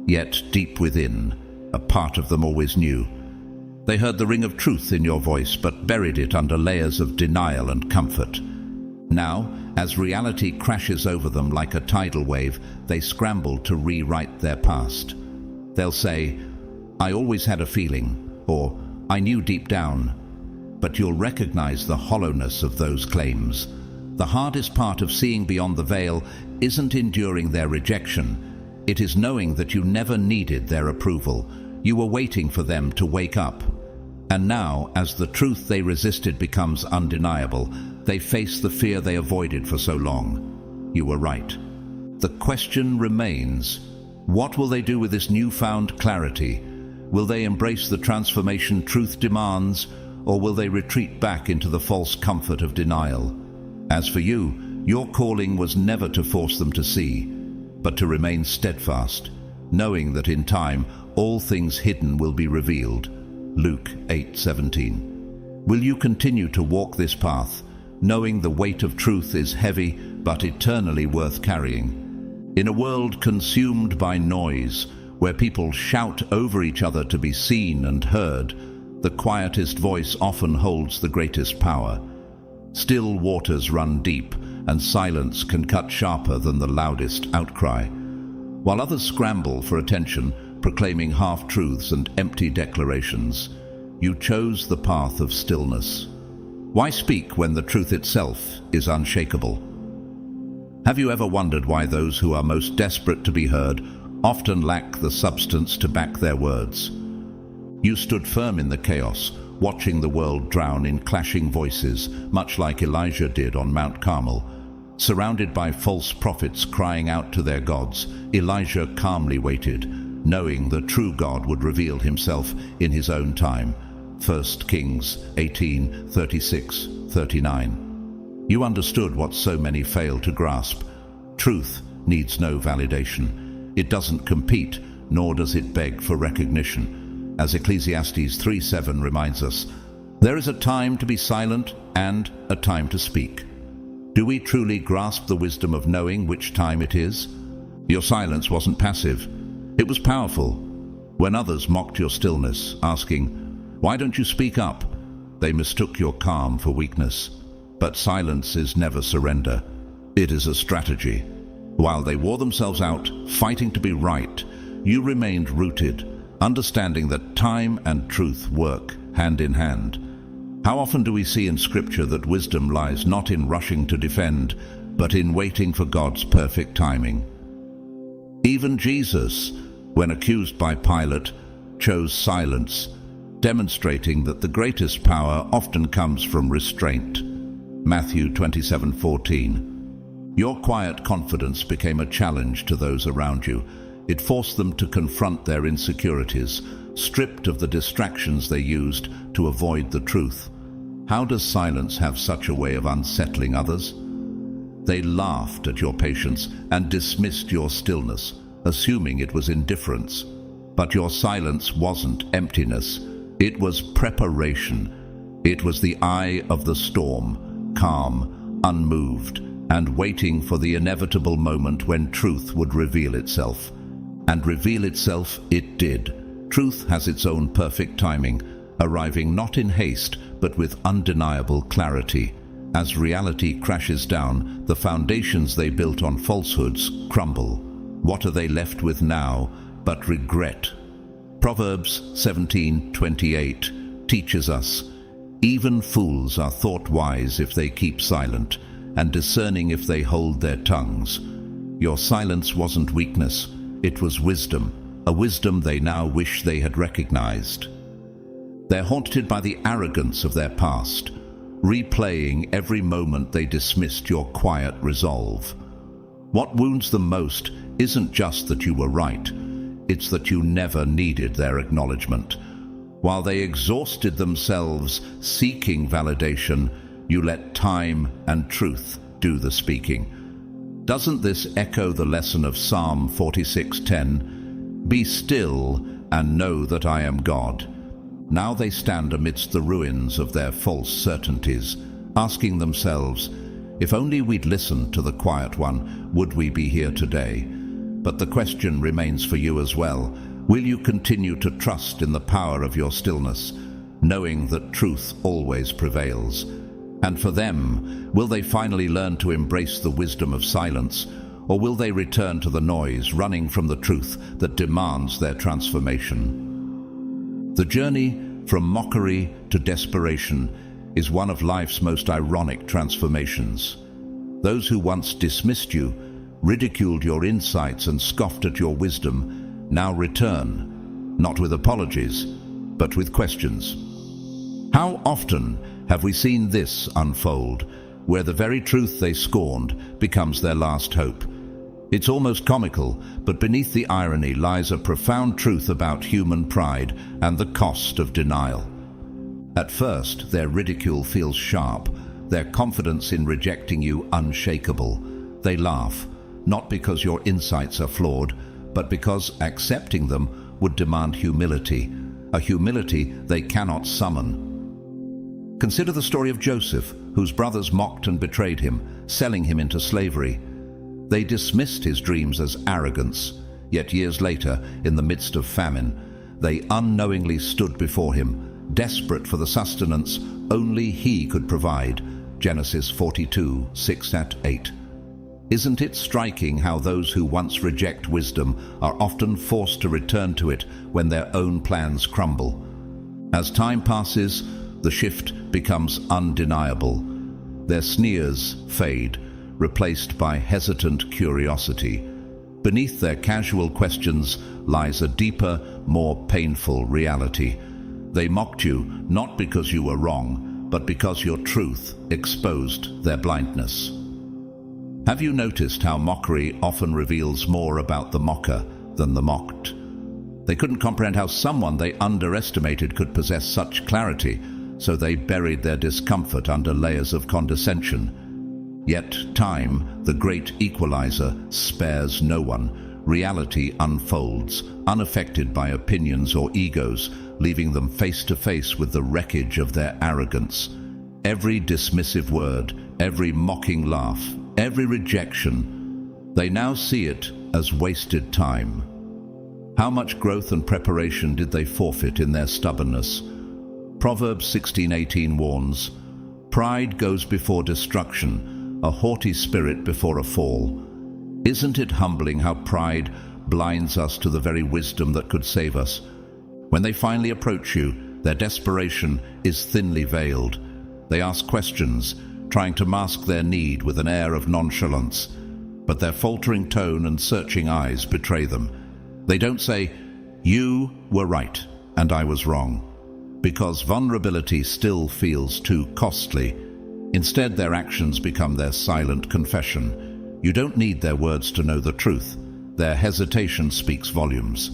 Yet deep within, a part of them always knew. They heard the ring of truth in your voice, but buried it under layers of denial and comfort. Now, as reality crashes over them like a tidal wave, they scramble to rewrite their past. They'll say, I always had a feeling, or I knew deep down. But you'll recognize the hollowness of those claims. The hardest part of seeing beyond the veil isn't enduring their rejection. It is knowing that you never needed their approval. You were waiting for them to wake up. And now, as the truth they resisted becomes undeniable, they face the fear they avoided for so long. You were right. The question remains, what will they do with this newfound clarity? Will they embrace the transformation truth demands, or will they retreat back into the false comfort of denial? As for you, your calling was never to force them to see, but to remain steadfast, knowing that in time all things hidden will be revealed. Luke 8:17. Will you continue to walk this path, knowing the weight of truth is heavy but eternally worth carrying? In a world consumed by noise, where people shout over each other to be seen and heard, the quietest voice often holds the greatest power. Still waters run deep, and silence can cut sharper than the loudest outcry. While others scramble for attention, proclaiming half-truths and empty declarations, you chose the path of stillness. Why speak when the truth itself is unshakable? Have you ever wondered why those who are most desperate to be heard often lack the substance to back their words? You stood firm in the chaos, watching the world drown in clashing voices, much like Elijah did on Mount Carmel. Surrounded by false prophets crying out to their gods, Elijah calmly waited, knowing the true God would reveal himself in his own time. 1 Kings 18:36-39. You understood what so many fail to grasp. Truth needs no validation. It doesn't compete, nor does it beg for recognition. As Ecclesiastes 3:7 reminds us, there is a time to be silent and a time to speak. Do we truly grasp the wisdom of knowing which time it is? Your silence wasn't passive. It was powerful. When others mocked your stillness, asking, "Why don't you speak up?" they mistook your calm for weakness. But silence is never surrender. It is a strategy. While they wore themselves out, fighting to be right, you remained rooted, understanding that time and truth work hand in hand. How often do we see in Scripture that wisdom lies not in rushing to defend, but in waiting for God's perfect timing? Even Jesus, when accused by Pilate, chose silence, demonstrating that the greatest power often comes from restraint. Matthew 27:14. Your quiet confidence became a challenge to those around you. It forced them to confront their insecurities, stripped of the distractions they used to avoid the truth. How does silence have such a way of unsettling others? They laughed at your patience and dismissed your stillness, assuming it was indifference. But your silence wasn't emptiness. It was preparation. It was the eye of the storm, calm, unmoved, and waiting for the inevitable moment when truth would reveal itself. And reveal itself it did. Truth has its own perfect timing, arriving not in haste, but with undeniable clarity. As reality crashes down, the foundations they built on falsehoods crumble. What are they left with now but regret? Proverbs 17:28 teaches us, "Even fools are thought wise if they keep silent, and discerning if they hold their tongues." Your silence wasn't weakness, it was wisdom, a wisdom they now wish they had recognized. They're haunted by the arrogance of their past, replaying every moment they dismissed your quiet resolve. What wounds them most isn't just that you were right, it's that you never needed their acknowledgement. While they exhausted themselves seeking validation, you let time and truth do the speaking. Doesn't this echo the lesson of Psalm 46:10? "Be still and know that I am God." Now they stand amidst the ruins of their false certainties, asking themselves, if only we'd listened to the quiet one, would we be here today? But the question remains for you as well. Will you continue to trust in the power of your stillness, knowing that truth always prevails? And for them, will they finally learn to embrace the wisdom of silence, or will they return to the noise, running from the truth that demands their transformation? The journey from mockery to desperation is one of life's most ironic transformations. Those who once dismissed you, ridiculed your insights and scoffed at your wisdom, now return, not with apologies, but with questions. How often have we seen this unfold, where the very truth they scorned becomes their last hope? It's almost comical, but beneath the irony lies a profound truth about human pride and the cost of denial. At first, their ridicule feels sharp, their confidence in rejecting you unshakable. They laugh, not because your insights are flawed, but because accepting them would demand humility, a humility they cannot summon. Consider the story of Joseph, whose brothers mocked and betrayed him, selling him into slavery. They dismissed his dreams as arrogance, yet years later, in the midst of famine, they unknowingly stood before him, desperate for the sustenance only he could provide. Genesis 42:6-8. Isn't it striking how those who once reject wisdom are often forced to return to it when their own plans crumble? As time passes, the shift becomes undeniable. Their sneers fade, replaced by hesitant curiosity. Beneath their casual questions lies a deeper, more painful reality. They mocked you not because you were wrong, but because your truth exposed their blindness. Have you noticed how mockery often reveals more about the mocker than the mocked? They couldn't comprehend how someone they underestimated could possess such clarity, so they buried their discomfort under layers of condescension. Yet time, the great equalizer, spares no one. Reality unfolds, unaffected by opinions or egos, leaving them face to face with the wreckage of their arrogance. Every dismissive word, every mocking laugh, every rejection, they now see it as wasted time. How much growth and preparation did they forfeit in their stubbornness? Proverbs 16:18 warns, "Pride goes before destruction, a haughty spirit before a fall." Isn't it humbling how pride blinds us to the very wisdom that could save us? When they finally approach you, their desperation is thinly veiled. They ask questions, trying to mask their need with an air of nonchalance, but their faltering tone and searching eyes betray them. They don't say, "You were right, and I was wrong," because vulnerability still feels too costly. Instead, their actions become their silent confession. You don't need their words to know the truth. Their hesitation speaks volumes.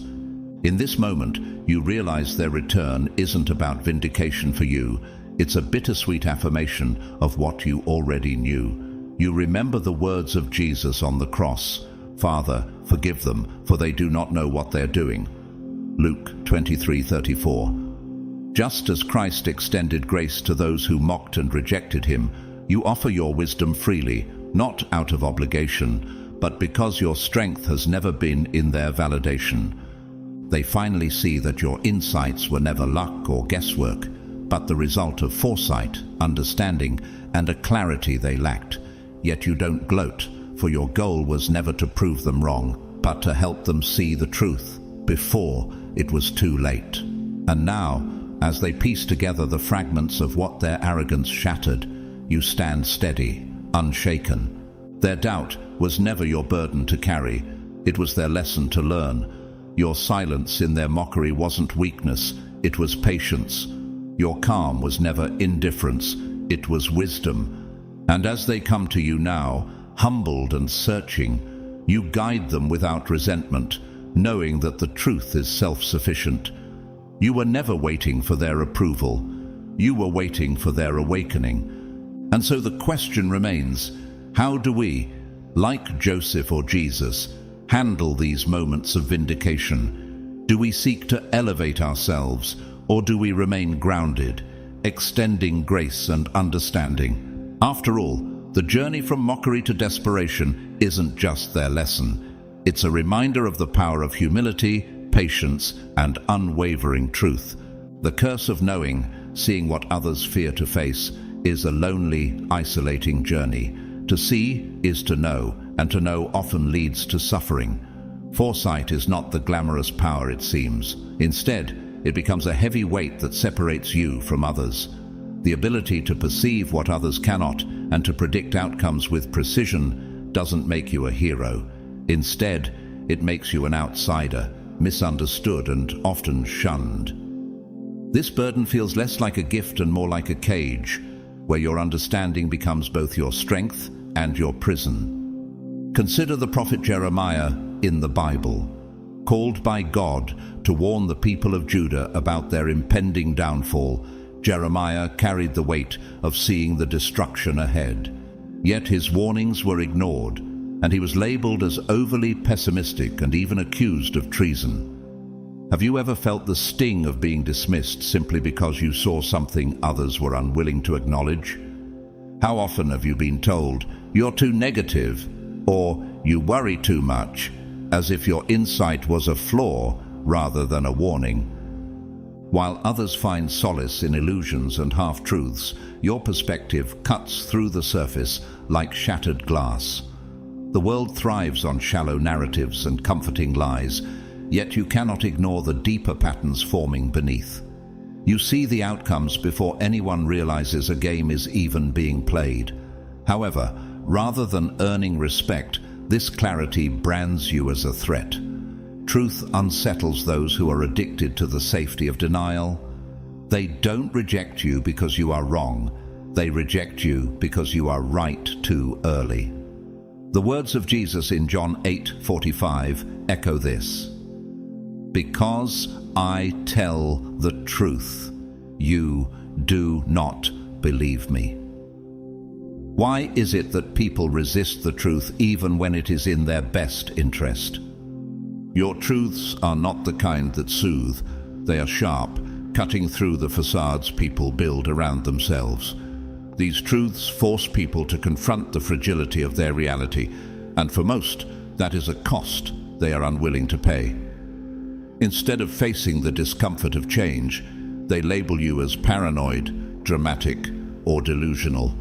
In this moment, you realize their return isn't about vindication for you. It's a bittersweet affirmation of what you already knew. You remember the words of Jesus on the cross, "Father, forgive them, for they do not know what they're doing." Luke 23:34. Just as Christ extended grace to those who mocked and rejected him, you offer your wisdom freely, not out of obligation, but because your strength has never been in their validation. They finally see that your insights were never luck or guesswork, but the result of foresight, understanding, and a clarity they lacked. Yet you don't gloat, for your goal was never to prove them wrong, but to help them see the truth before it was too late. And now, as they piece together the fragments of what their arrogance shattered, you stand steady, unshaken. Their doubt was never your burden to carry, it was their lesson to learn. Your silence in their mockery wasn't weakness, it was patience. Your calm was never indifference, it was wisdom. And as they come to you now, humbled and searching, you guide them without resentment, knowing that the truth is self-sufficient. You were never waiting for their approval, you were waiting for their awakening. And so the question remains, how do we, like Joseph or Jesus, handle these moments of vindication? Do we seek to elevate ourselves, or do we remain grounded, extending grace and understanding? After all, the journey from mockery to desperation isn't just their lesson. It's a reminder of the power of humility, patience, and unwavering truth. The curse of knowing, seeing what others fear to face, is a lonely, isolating journey. To see is to know, and to know often leads to suffering. Foresight is not the glamorous power it seems. Instead, it becomes a heavy weight that separates you from others. The ability to perceive what others cannot and to predict outcomes with precision doesn't make you a hero. Instead, it makes you an outsider, misunderstood and often shunned. This burden feels less like a gift and more like a cage, where your understanding becomes both your strength and your prison. Consider the prophet Jeremiah in the Bible. Called by God to warn the people of Judah about their impending downfall, Jeremiah carried the weight of seeing the destruction ahead. Yet his warnings were ignored, and he was labeled as overly pessimistic and even accused of treason. Have you ever felt the sting of being dismissed simply because you saw something others were unwilling to acknowledge? How often have you been told, "You're too negative," or "You worry too much," as if your insight was a flaw rather than a warning? While others find solace in illusions and half-truths, your perspective cuts through the surface like shattered glass. The world thrives on shallow narratives and comforting lies, yet you cannot ignore the deeper patterns forming beneath. You see the outcomes before anyone realizes a game is even being played. However, rather than earning respect, this clarity brands you as a threat. Truth unsettles those who are addicted to the safety of denial. They don't reject you because you are wrong. They reject you because you are right too early. The words of Jesus in John 8:45 echo this. Because I tell the truth, you do not believe me. Why is it that people resist the truth even when it is in their best interest? Your truths are not the kind that soothe. They are sharp, cutting through the facades people build around themselves. These truths force people to confront the fragility of their reality, and for most, that is a cost they are unwilling to pay. Instead of facing the discomfort of change, they label you as paranoid, dramatic, or delusional.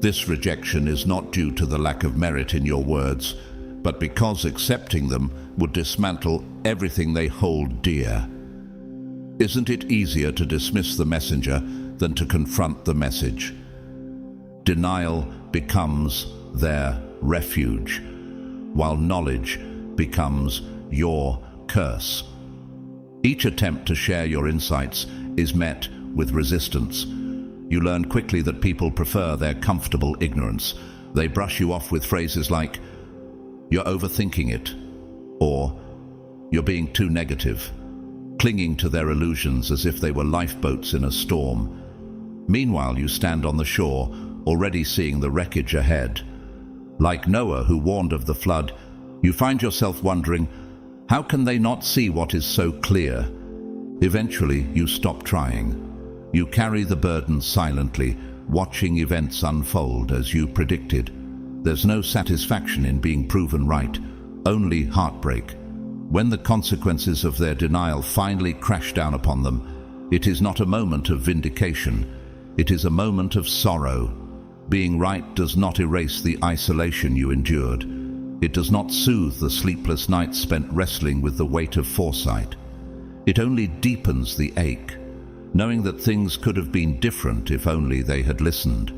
This rejection is not due to the lack of merit in your words, but because accepting them would dismantle everything they hold dear. Isn't it easier to dismiss the messenger than to confront the message? Denial becomes their refuge, while knowledge becomes your curse. Each attempt to share your insights is met with resistance. You learn quickly that people prefer their comfortable ignorance. They brush you off with phrases like, "You're overthinking it," or "You're being too negative," clinging to their illusions as if they were lifeboats in a storm. Meanwhile, you stand on the shore, already seeing the wreckage ahead. Like Noah, who warned of the flood, you find yourself wondering, how can they not see what is so clear? Eventually, you stop trying. You carry the burden silently, watching events unfold as you predicted. There's no satisfaction in being proven right, only heartbreak. When the consequences of their denial finally crash down upon them, it is not a moment of vindication. It is a moment of sorrow. Being right does not erase the isolation you endured. It does not soothe the sleepless nights spent wrestling with the weight of foresight. It only deepens the ache, knowing that things could have been different if only they had listened.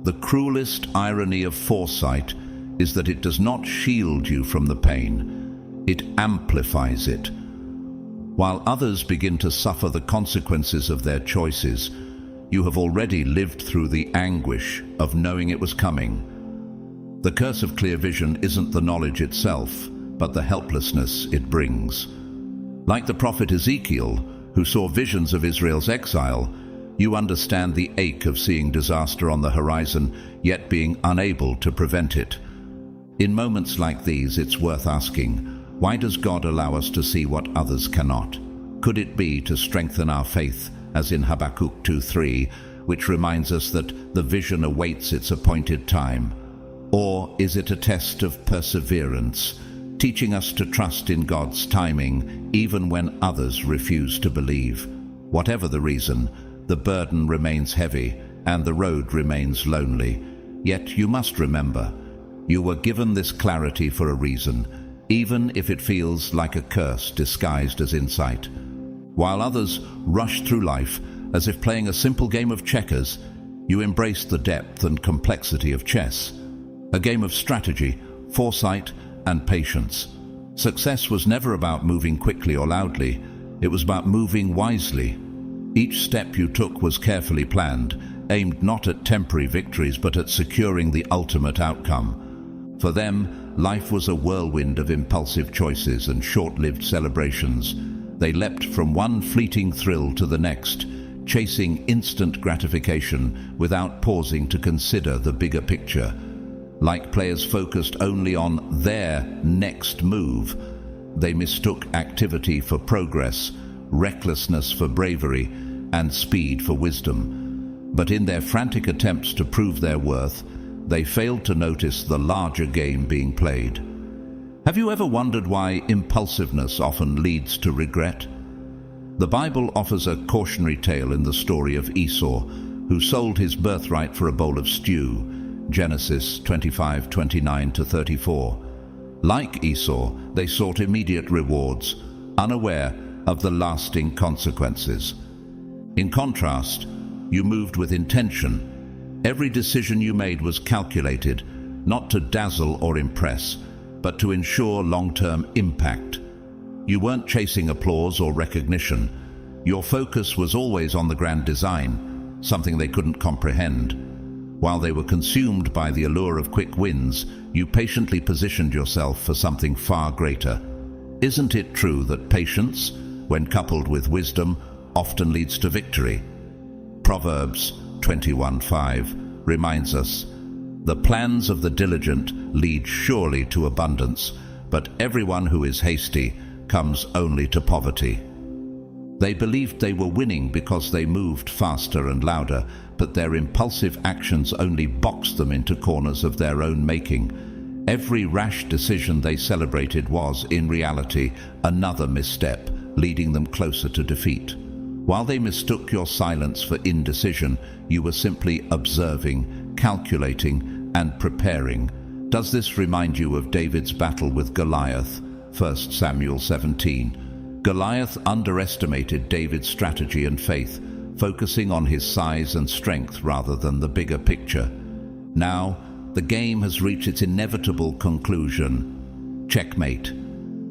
The cruelest irony of foresight is that it does not shield you from the pain. It amplifies it. While others begin to suffer the consequences of their choices, you have already lived through the anguish of knowing it was coming. The curse of clear vision isn't the knowledge itself, but the helplessness it brings. Like the prophet Ezekiel, who saw visions of Israel's exile, you understand the ache of seeing disaster on the horizon, yet being unable to prevent it. In moments like these, it's worth asking, why does God allow us to see what others cannot? Could it be to strengthen our faith, as in Habakkuk 2:3, which reminds us that the vision awaits its appointed time? Or is it a test of perseverance, teaching us to trust in God's timing even when others refuse to believe? Whatever the reason, the burden remains heavy and the road remains lonely. Yet you must remember, you were given this clarity for a reason, even if it feels like a curse disguised as insight. While others rush through life as if playing a simple game of checkers, you embrace the depth and complexity of chess, a game of strategy, foresight, and patience. Success was never about moving quickly or loudly. It was about moving wisely. Each step you took was carefully planned, aimed not at temporary victories but at securing the ultimate outcome. For them, life was a whirlwind of impulsive choices and short-lived celebrations. They leapt from one fleeting thrill to the next, chasing instant gratification without pausing to consider the bigger picture. Like players focused only on their next move, they mistook activity for progress, recklessness for bravery, and speed for wisdom. But in their frantic attempts to prove their worth, they failed to notice the larger game being played. Have you ever wondered why impulsiveness often leads to regret? The Bible offers a cautionary tale in the story of Esau, who sold his birthright for a bowl of stew, Genesis 25:29-34. Like Esau, they sought immediate rewards, unaware of the lasting consequences. In contrast, you moved with intention. Every decision you made was calculated, not to dazzle or impress, but to ensure long-term impact. You weren't chasing applause or recognition. Your focus was always on the grand design, something they couldn't comprehend. While they were consumed by the allure of quick wins, you patiently positioned yourself for something far greater. Isn't it true that patience, when coupled with wisdom, often leads to victory? Proverbs 21:5 reminds us, "The plans of the diligent lead surely to abundance, but everyone who is hasty comes only to poverty." They believed they were winning because they moved faster and louder, but their impulsive actions only boxed them into corners of their own making. Every rash decision they celebrated was, in reality, another misstep, leading them closer to defeat. While they mistook your silence for indecision, you were simply observing, calculating, and preparing. Does this remind you of David's battle with Goliath, 1 Samuel 17? Goliath underestimated David's strategy and faith, focusing on his size and strength rather than the bigger picture. Now, the game has reached its inevitable conclusion. Checkmate.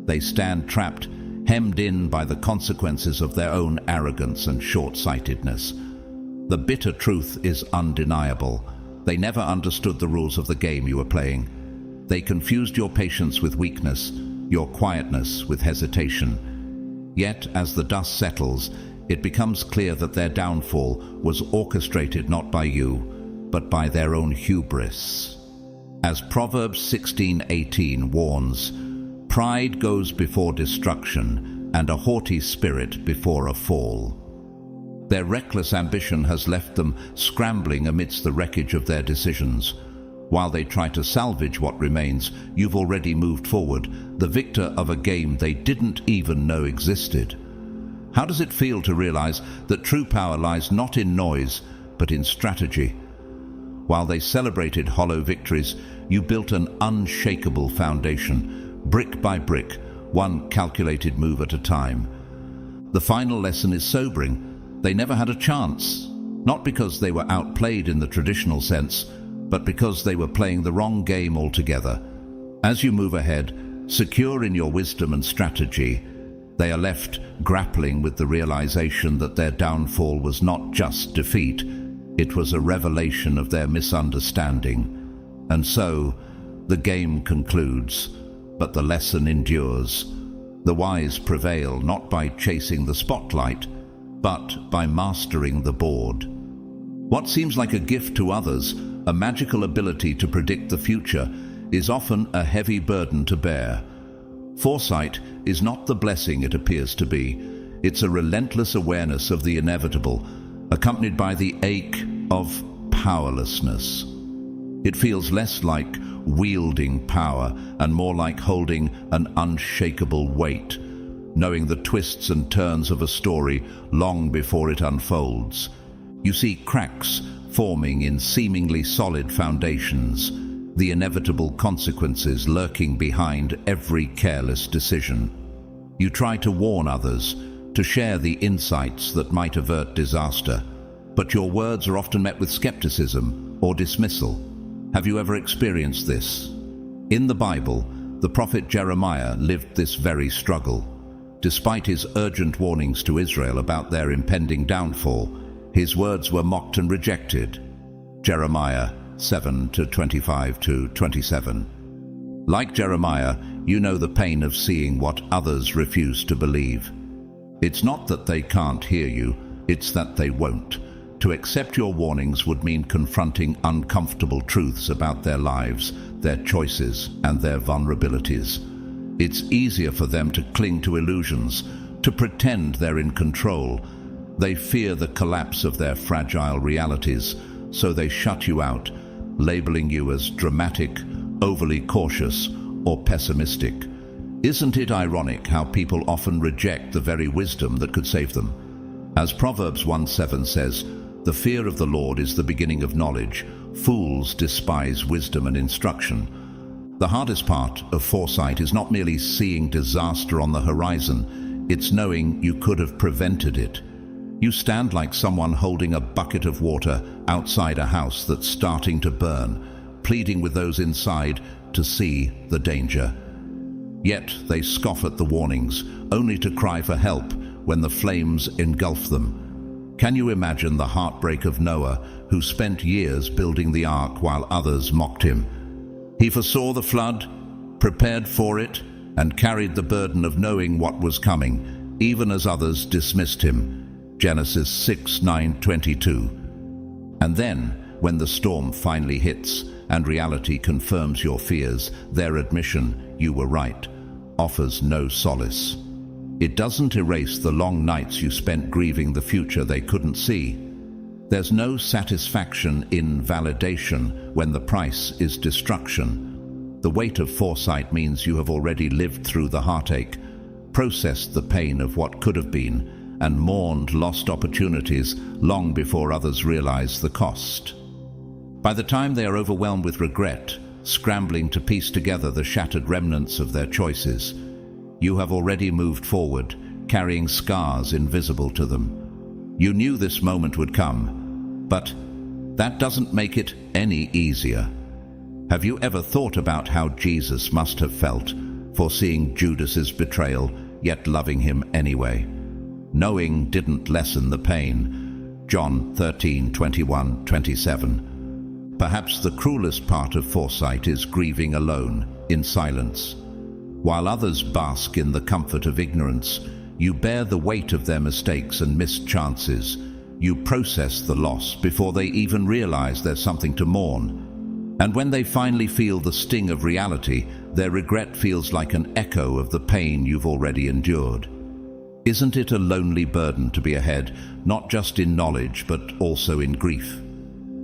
They stand trapped, hemmed in by the consequences of their own arrogance and short-sightedness. The bitter truth is undeniable. They never understood the rules of the game you were playing. They confused your patience with weakness, your quietness with hesitation. Yet, as the dust settles, it becomes clear that their downfall was orchestrated not by you, but by their own hubris. As Proverbs 16:18 warns, pride goes before destruction, and a haughty spirit before a fall. Their reckless ambition has left them scrambling amidst the wreckage of their decisions. While they try to salvage what remains, you've already moved forward, the victor of a game they didn't even know existed. How does it feel to realize that true power lies not in noise, but in strategy? While they celebrated hollow victories, you built an unshakable foundation, brick by brick, one calculated move at a time. The final lesson is sobering. They never had a chance, not because they were outplayed in the traditional sense, but because they were playing the wrong game altogether. As you move ahead, secure in your wisdom and strategy, they are left grappling with the realization that their downfall was not just defeat, it was a revelation of their misunderstanding. And so, the game concludes, but the lesson endures. The wise prevail not by chasing the spotlight, but by mastering the board. What seems like a gift to others, a magical ability to predict the future, is often a heavy burden to bear. Foresight is not the blessing it appears to be. It's a relentless awareness of the inevitable, accompanied by the ache of powerlessness. It feels less like wielding power and more like holding an unshakable weight, knowing the twists and turns of a story long before it unfolds. You see cracks forming in seemingly solid foundations, the inevitable consequences lurking behind every careless decision. You try to warn others, to share the insights that might avert disaster, but your words are often met with skepticism or dismissal. Have you ever experienced this? In the Bible, the prophet Jeremiah lived this very struggle. Despite his urgent warnings to Israel about their impending downfall, his words were mocked and rejected. Jeremiah 7:25-27. Like Jeremiah, you know the pain of seeing what others refuse to believe. It's not that they can't hear you, it's that they won't. To accept your warnings would mean confronting uncomfortable truths about their lives, their choices, and their vulnerabilities. It's easier for them to cling to illusions, to pretend they're in control. They fear the collapse of their fragile realities, so they shut you out, labeling you as dramatic, overly cautious, or pessimistic. Isn't it ironic how people often reject the very wisdom that could save them? As Proverbs 1:7 says, "The fear of the Lord is the beginning of knowledge. Fools despise wisdom and instruction." The hardest part of foresight is not merely seeing disaster on the horizon, it's knowing you could have prevented it. You stand like someone holding a bucket of water outside a house that's starting to burn, pleading with those inside to see the danger. Yet they scoff at the warnings, only to cry for help when the flames engulf them. Can you imagine the heartbreak of Noah, who spent years building the ark while others mocked him? He foresaw the flood, prepared for it, and carried the burden of knowing what was coming, even as others dismissed him. Genesis 6:9-22. And then, when the storm finally hits and reality confirms your fears, their admission, "You were right," offers no solace. It doesn't erase the long nights you spent grieving the future they couldn't see. There's no satisfaction in validation when the price is destruction. The weight of foresight means you have already lived through the heartache, processed the pain of what could have been, and mourned lost opportunities long before others realize the cost. By the time they are overwhelmed with regret, scrambling to piece together the shattered remnants of their choices, you have already moved forward, carrying scars invisible to them. You knew this moment would come, but that doesn't make it any easier. Have you ever thought about how Jesus must have felt, foreseeing Judas's betrayal, yet loving him anyway? Knowing didn't lessen the pain. John 13:21-27. Perhaps the cruelest part of foresight is grieving alone, in silence. While others bask in the comfort of ignorance, you bear the weight of their mistakes and missed chances. You process the loss before they even realize there's something to mourn. And when they finally feel the sting of reality, their regret feels like an echo of the pain you've already endured. Isn't it a lonely burden to be ahead, not just in knowledge, but also in grief?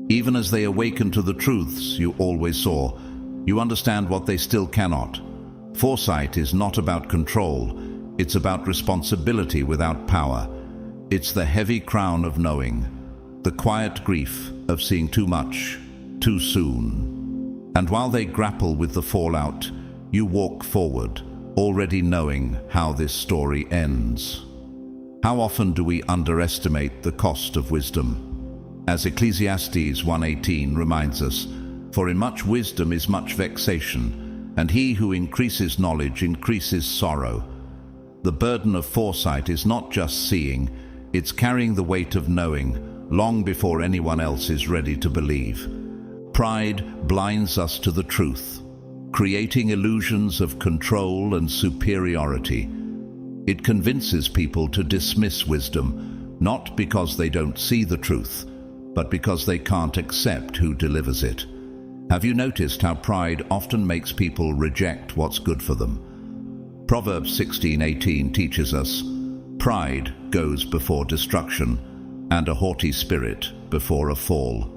Even as they awaken to the truths you always saw, you understand what they still cannot. Foresight is not about control, it's about responsibility without power. It's the heavy crown of knowing, the quiet grief of seeing too much, too soon. And while they grapple with the fallout, you walk forward, already knowing how this story ends. How often do we underestimate the cost of wisdom? As Ecclesiastes 1:18 reminds us, "For in much wisdom is much vexation, and he who increases knowledge increases sorrow." The burden of foresight is not just seeing, it's carrying the weight of knowing, long before anyone else is ready to believe. Pride blinds us to the truth, creating illusions of control and superiority. It convinces people to dismiss wisdom, not because they don't see the truth, but because they can't accept who delivers it. Have you noticed how pride often makes people reject what's good for them? Proverbs 16:18 teaches us, "Pride goes before destruction, and a haughty spirit before a fall."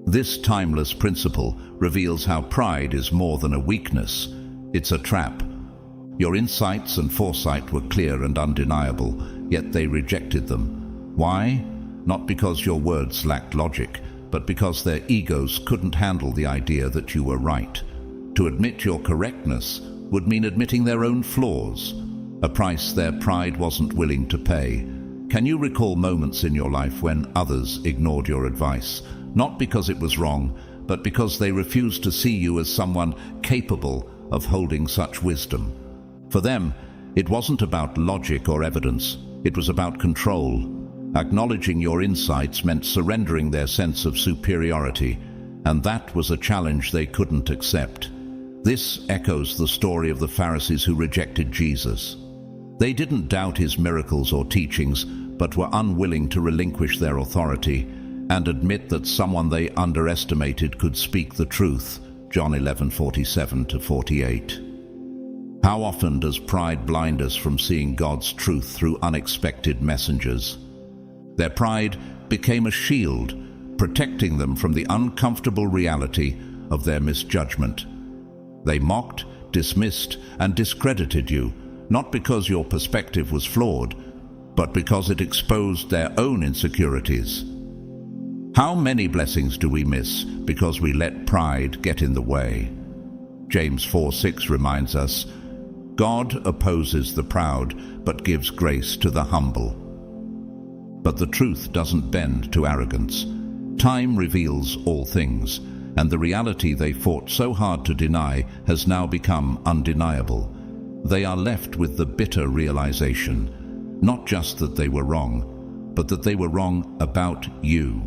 This timeless principle reveals how pride is more than a weakness, it's a trap. Your insights and foresight were clear and undeniable, yet they rejected them. Why? Not because your words lacked logic, but because their egos couldn't handle the idea that you were right. To admit your correctness would mean admitting their own flaws, a price their pride wasn't willing to pay. Can you recall moments in your life when others ignored your advice? Not because it was wrong, but because they refused to see you as someone capable of holding such wisdom. For them, it wasn't about logic or evidence, it was about control. Acknowledging your insights meant surrendering their sense of superiority, and that was a challenge they couldn't accept. This echoes the story of the Pharisees who rejected Jesus. They didn't doubt his miracles or teachings, but were unwilling to relinquish their authority and admit that someone they underestimated could speak the truth. John 11:47-48. How often does pride blind us from seeing God's truth through unexpected messengers? Their pride became a shield, protecting them from the uncomfortable reality of their misjudgment. They mocked, dismissed, and discredited you, not because your perspective was flawed, but because it exposed their own insecurities. How many blessings do we miss because we let pride get in the way? James 4:6 reminds us, "God opposes the proud, but gives grace to the humble." But the truth doesn't bend to arrogance. Time reveals all things, and the reality they fought so hard to deny has now become undeniable. They are left with the bitter realization, not just that they were wrong, but that they were wrong about you.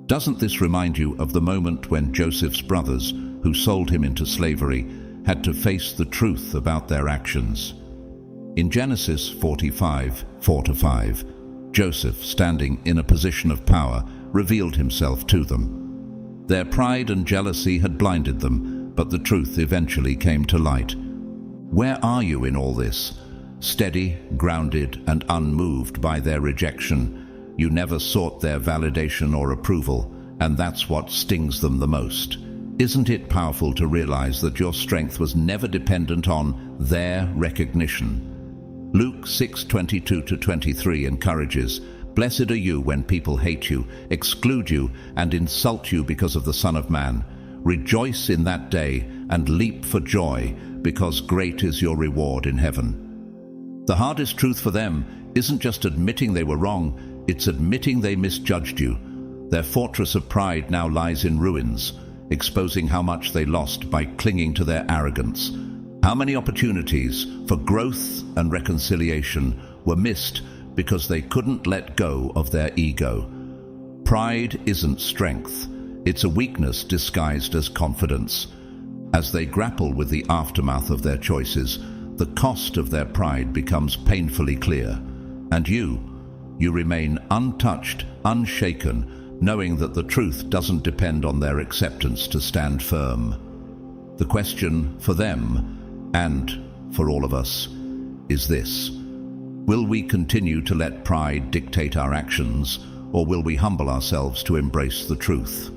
Doesn't this remind you of the moment when Joseph's brothers, who sold him into slavery, had to face the truth about their actions? In Genesis 45:4-5, Joseph, standing in a position of power, revealed himself to them. Their pride and jealousy had blinded them, but the truth eventually came to light. Where are you in all this? Steady, grounded, and unmoved by their rejection. You never sought their validation or approval, and that's what stings them the most. Isn't it powerful to realize that your strength was never dependent on their recognition? Luke 6:22-23 encourages, "Blessed are you when people hate you, exclude you, and insult you because of the Son of Man. Rejoice in that day and leap for joy, because great is your reward in heaven." The hardest truth for them isn't just admitting they were wrong, it's admitting they misjudged you. Their fortress of pride now lies in ruins, exposing how much they lost by clinging to their arrogance. How many opportunities for growth and reconciliation were missed because they couldn't let go of their ego. Pride isn't strength, it's a weakness disguised as confidence. As they grapple with the aftermath of their choices, the cost of their pride becomes painfully clear. And you remain untouched, unshaken, knowing that the truth doesn't depend on their acceptance to stand firm. The question for them, and for all of us, is this: will we continue to let pride dictate our actions, or will we humble ourselves to embrace the truth?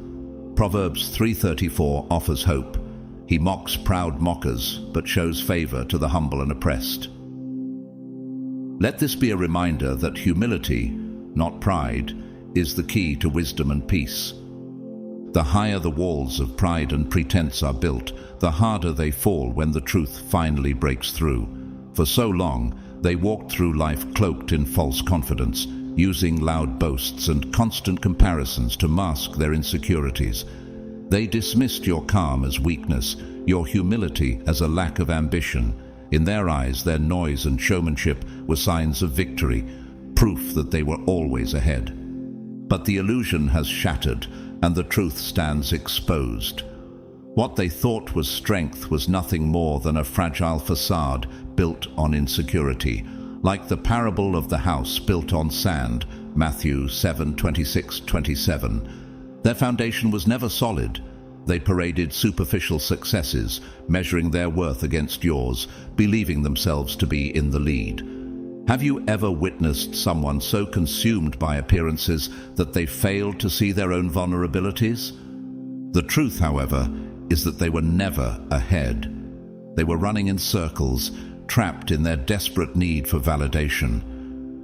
Proverbs 3:34 offers hope. He mocks proud mockers, but shows favor to the humble and oppressed. Let this be a reminder that humility, not pride, is the key to wisdom and peace. The higher the walls of pride and pretense are built, the harder they fall when the truth finally breaks through. For so long, they walked through life cloaked in false confidence, using loud boasts and constant comparisons to mask their insecurities. They dismissed your calm as weakness, your humility as a lack of ambition. In their eyes, their noise and showmanship were signs of victory, proof that they were always ahead. But the illusion has shattered, and the truth stands exposed. What they thought was strength was nothing more than a fragile facade built on insecurity, like the parable of the house built on sand, Matthew 7:26-27. Their foundation was never solid. They paraded superficial successes, measuring their worth against yours, believing themselves to be in the lead. Have you ever witnessed someone so consumed by appearances that they failed to see their own vulnerabilities? The truth, however, is that they were never ahead. They were running in circles, trapped in their desperate need for validation.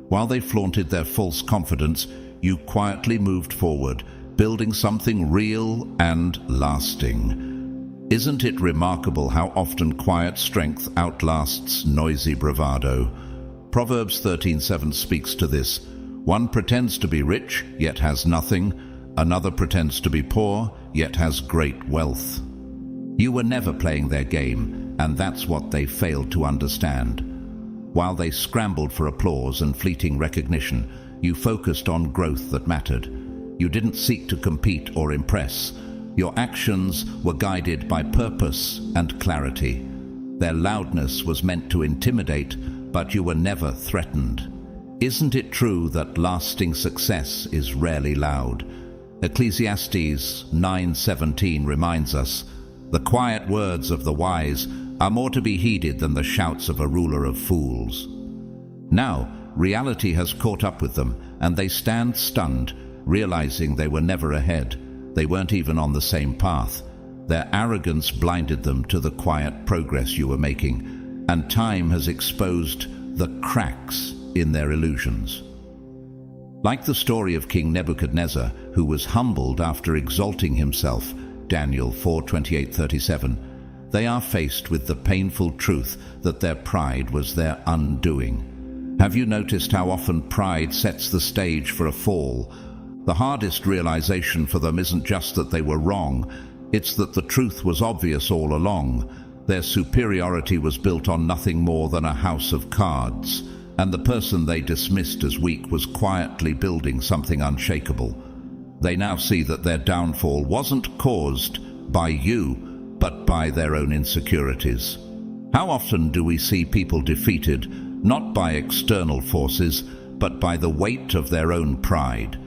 While they flaunted their false confidence, you quietly moved forward, building something real and lasting. Isn't it remarkable how often quiet strength outlasts noisy bravado? Proverbs 13:7 speaks to this. One pretends to be rich, yet has nothing. Another pretends to be poor, yet has great wealth. You were never playing their game, and that's what they failed to understand. While they scrambled for applause and fleeting recognition, you focused on growth that mattered. You didn't seek to compete or impress. Your actions were guided by purpose and clarity. Their loudness was meant to intimidate, but you were never threatened. Isn't it true that lasting success is rarely loud? Ecclesiastes 9:17 reminds us, "The quiet words of the wise are more to be heeded than the shouts of a ruler of fools." Now, reality has caught up with them, and they stand stunned, realizing they were never ahead. They weren't even on the same path. Their arrogance blinded them to the quiet progress you were making, and time has exposed the cracks in their illusions. Like the story of King Nebuchadnezzar, who was humbled after exalting himself, Daniel 4:28-37, they are faced with the painful truth that their pride was their undoing. Have you noticed how often pride sets the stage for a fall? The hardest realization for them isn't just that they were wrong, it's that the truth was obvious all along. Their superiority was built on nothing more than a house of cards, and the person they dismissed as weak was quietly building something unshakable. They now see that their downfall wasn't caused by you, but by their own insecurities. How often do we see people defeated, not by external forces, but by the weight of their own pride?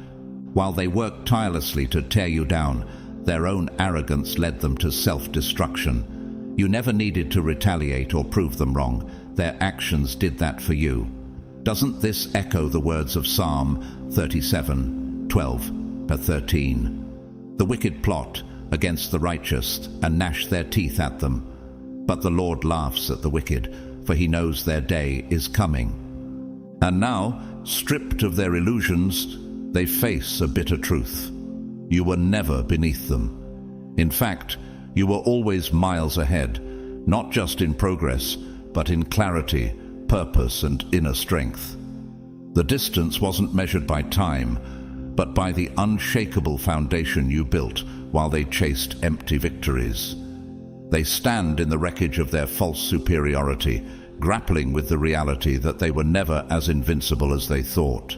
While they worked tirelessly to tear you down, their own arrogance led them to self-destruction. You never needed to retaliate or prove them wrong. Their actions did that for you. Doesn't this echo the words of Psalm 37:12-13? The wicked plot against the righteous and gnash their teeth at them. But the Lord laughs at the wicked, for he knows their day is coming. And now, stripped of their illusions, they face a bitter truth. You were never beneath them. In fact, you were always miles ahead, not just in progress, but in clarity, purpose, and inner strength. The distance wasn't measured by time, but by the unshakable foundation you built while they chased empty victories. They stand in the wreckage of their false superiority, grappling with the reality that they were never as invincible as they thought.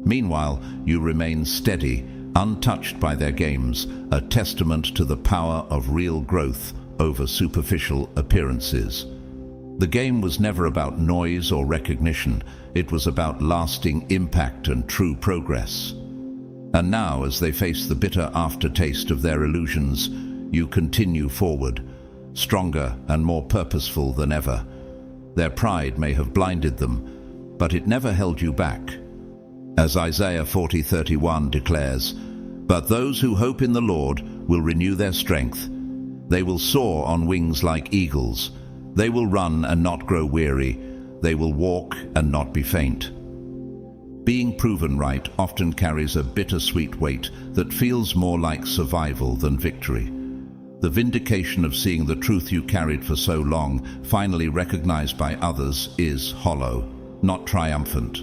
Meanwhile, you remain steady, untouched by their games, a testament to the power of real growth over superficial appearances. The game was never about noise or recognition. It was about lasting impact and true progress. And now, as they face the bitter aftertaste of their illusions, you continue forward, stronger and more purposeful than ever. Their pride may have blinded them, but it never held you back. As Isaiah 40:31 declares, "But those who hope in the Lord will renew their strength. They will soar on wings like eagles. They will run and not grow weary. They will walk and not be faint." Being proven right often carries a bittersweet weight that feels more like survival than victory. The vindication of seeing the truth you carried for so long finally recognized by others is hollow, not triumphant.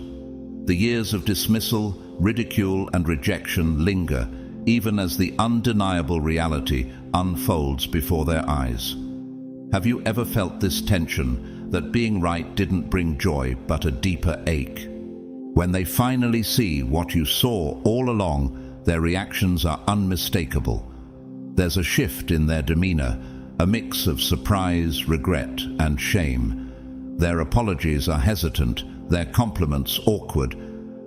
The years of dismissal, ridicule, and rejection linger, even as the undeniable reality unfolds before their eyes. Have you ever felt this tension, that being right didn't bring joy but a deeper ache? When they finally see what you saw all along, their reactions are unmistakable. There's a shift in their demeanor, a mix of surprise, regret, and shame. Their apologies are hesitant, their compliments awkward,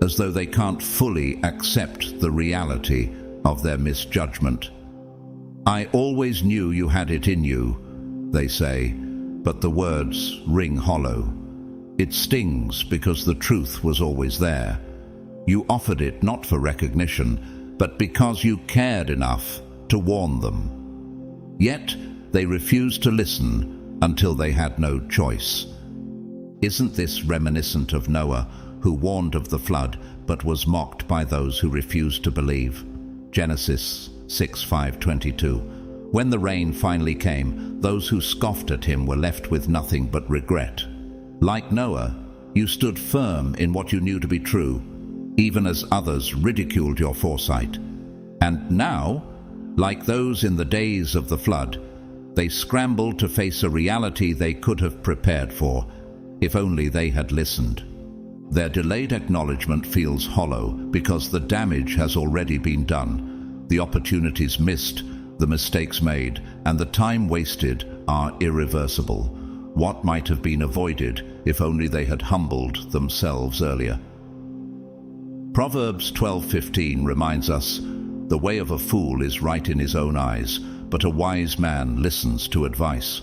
as though they can't fully accept the reality of their misjudgment. "I always knew you had it in you," they say, but the words ring hollow. It stings because the truth was always there. You offered it not for recognition, but because you cared enough to warn them. Yet they refused to listen until they had no choice. Isn't this reminiscent of Noah, who warned of the flood but was mocked by those who refused to believe? Genesis 6:5-22. When the rain finally came, those who scoffed at him were left with nothing but regret. Like Noah, you stood firm in what you knew to be true, even as others ridiculed your foresight. And now, like those in the days of the flood, they scrambled to face a reality they could have prepared for, if only they had listened. Their delayed acknowledgement feels hollow because the damage has already been done. The opportunities missed, the mistakes made, and the time wasted are irreversible. What might have been avoided if only they had humbled themselves earlier? Proverbs 12:15 reminds us, "The way of a fool is right in his own eyes, but a wise man listens to advice."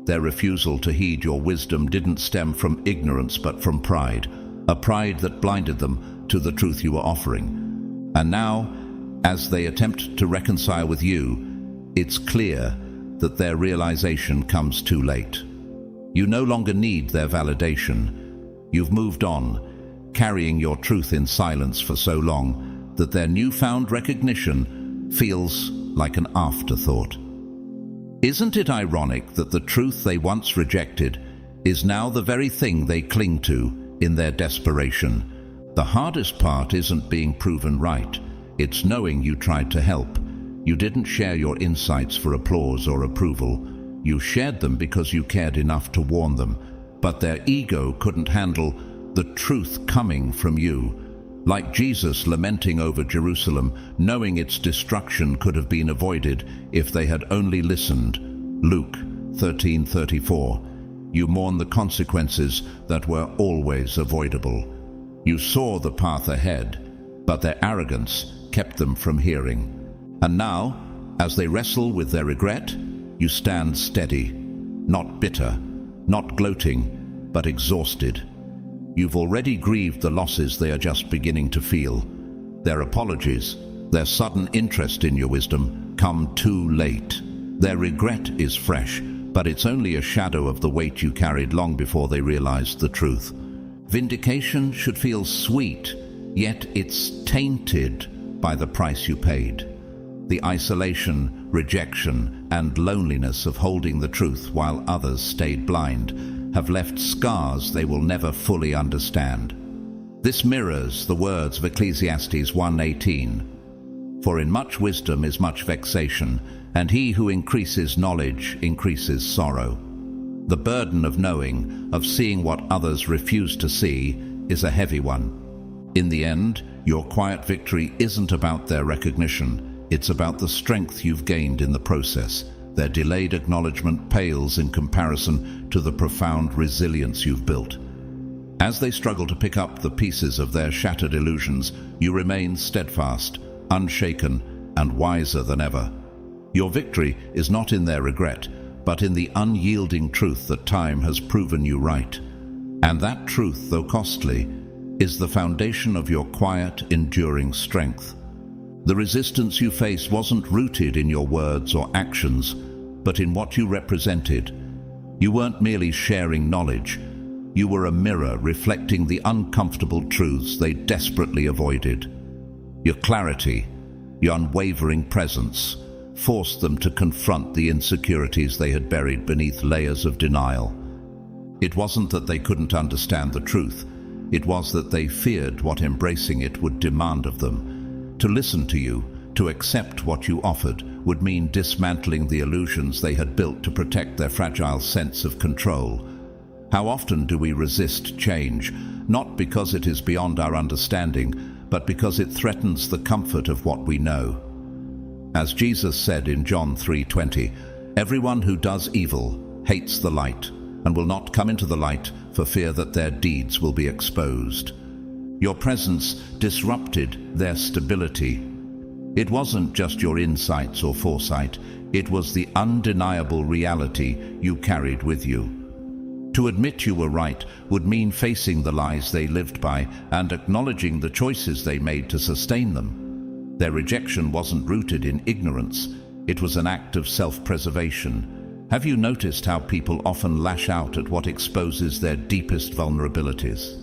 Their refusal to heed your wisdom didn't stem from ignorance but from pride, a pride that blinded them to the truth you were offering. And now, as they attempt to reconcile with you, it's clear that their realization comes too late. You no longer need their validation. You've moved on, carrying your truth in silence for so long that their newfound recognition feels like an afterthought. Isn't it ironic that the truth they once rejected is now the very thing they cling to in their desperation? The hardest part isn't being proven right. It's knowing you tried to help. You didn't share your insights for applause or approval. You shared them because you cared enough to warn them. But their ego couldn't handle the truth coming from you. Like Jesus lamenting over Jerusalem, knowing its destruction could have been avoided if they had only listened. Luke 13:34. You mourn the consequences that were always avoidable. You saw the path ahead, but their arrogance kept them from hearing. And now, as they wrestle with their regret, you stand steady, not bitter, not gloating, but exhausted. You've already grieved the losses they are just beginning to feel. Their apologies, their sudden interest in your wisdom, come too late. Their regret is fresh, but it's only a shadow of the weight you carried long before they realized the truth. Vindication should feel sweet, yet it's tainted by the price you paid. The isolation, rejection, and loneliness of holding the truth while others stayed blind. have left scars they will never fully understand. This mirrors the words of Ecclesiastes 1:18. For in much wisdom is much vexation, and he who increases knowledge increases sorrow. The burden of knowing, of seeing what others refuse to see, is a heavy one. In the end, your quiet victory isn't about their recognition, it's about the strength you've gained in the process. Their delayed acknowledgement pales in comparison to the profound resilience you've built. As they struggle to pick up the pieces of their shattered illusions, you remain steadfast, unshaken, and wiser than ever. Your victory is not in their regret, but in the unyielding truth that time has proven you right. And that truth, though costly, is the foundation of your quiet, enduring strength. The resistance you face wasn't rooted in your words or actions, but in what you represented. You weren't merely sharing knowledge. You were a mirror reflecting the uncomfortable truths they desperately avoided. Your clarity, your unwavering presence, forced them to confront the insecurities they had buried beneath layers of denial. It wasn't that they couldn't understand the truth. It was that they feared what embracing it would demand of them. To listen to you, to accept what you offered, would mean dismantling the illusions they had built to protect their fragile sense of control. How often do we resist change, not because it is beyond our understanding, but because it threatens the comfort of what we know? As Jesus said in John 3:20, "Everyone who does evil hates the light and will not come into the light for fear that their deeds will be exposed." Your presence disrupted their stability. It wasn't just your insights or foresight, it was the undeniable reality you carried with you. To admit you were right would mean facing the lies they lived by and acknowledging the choices they made to sustain them. Their rejection wasn't rooted in ignorance, it was an act of self-preservation. Have you noticed how people often lash out at what exposes their deepest vulnerabilities?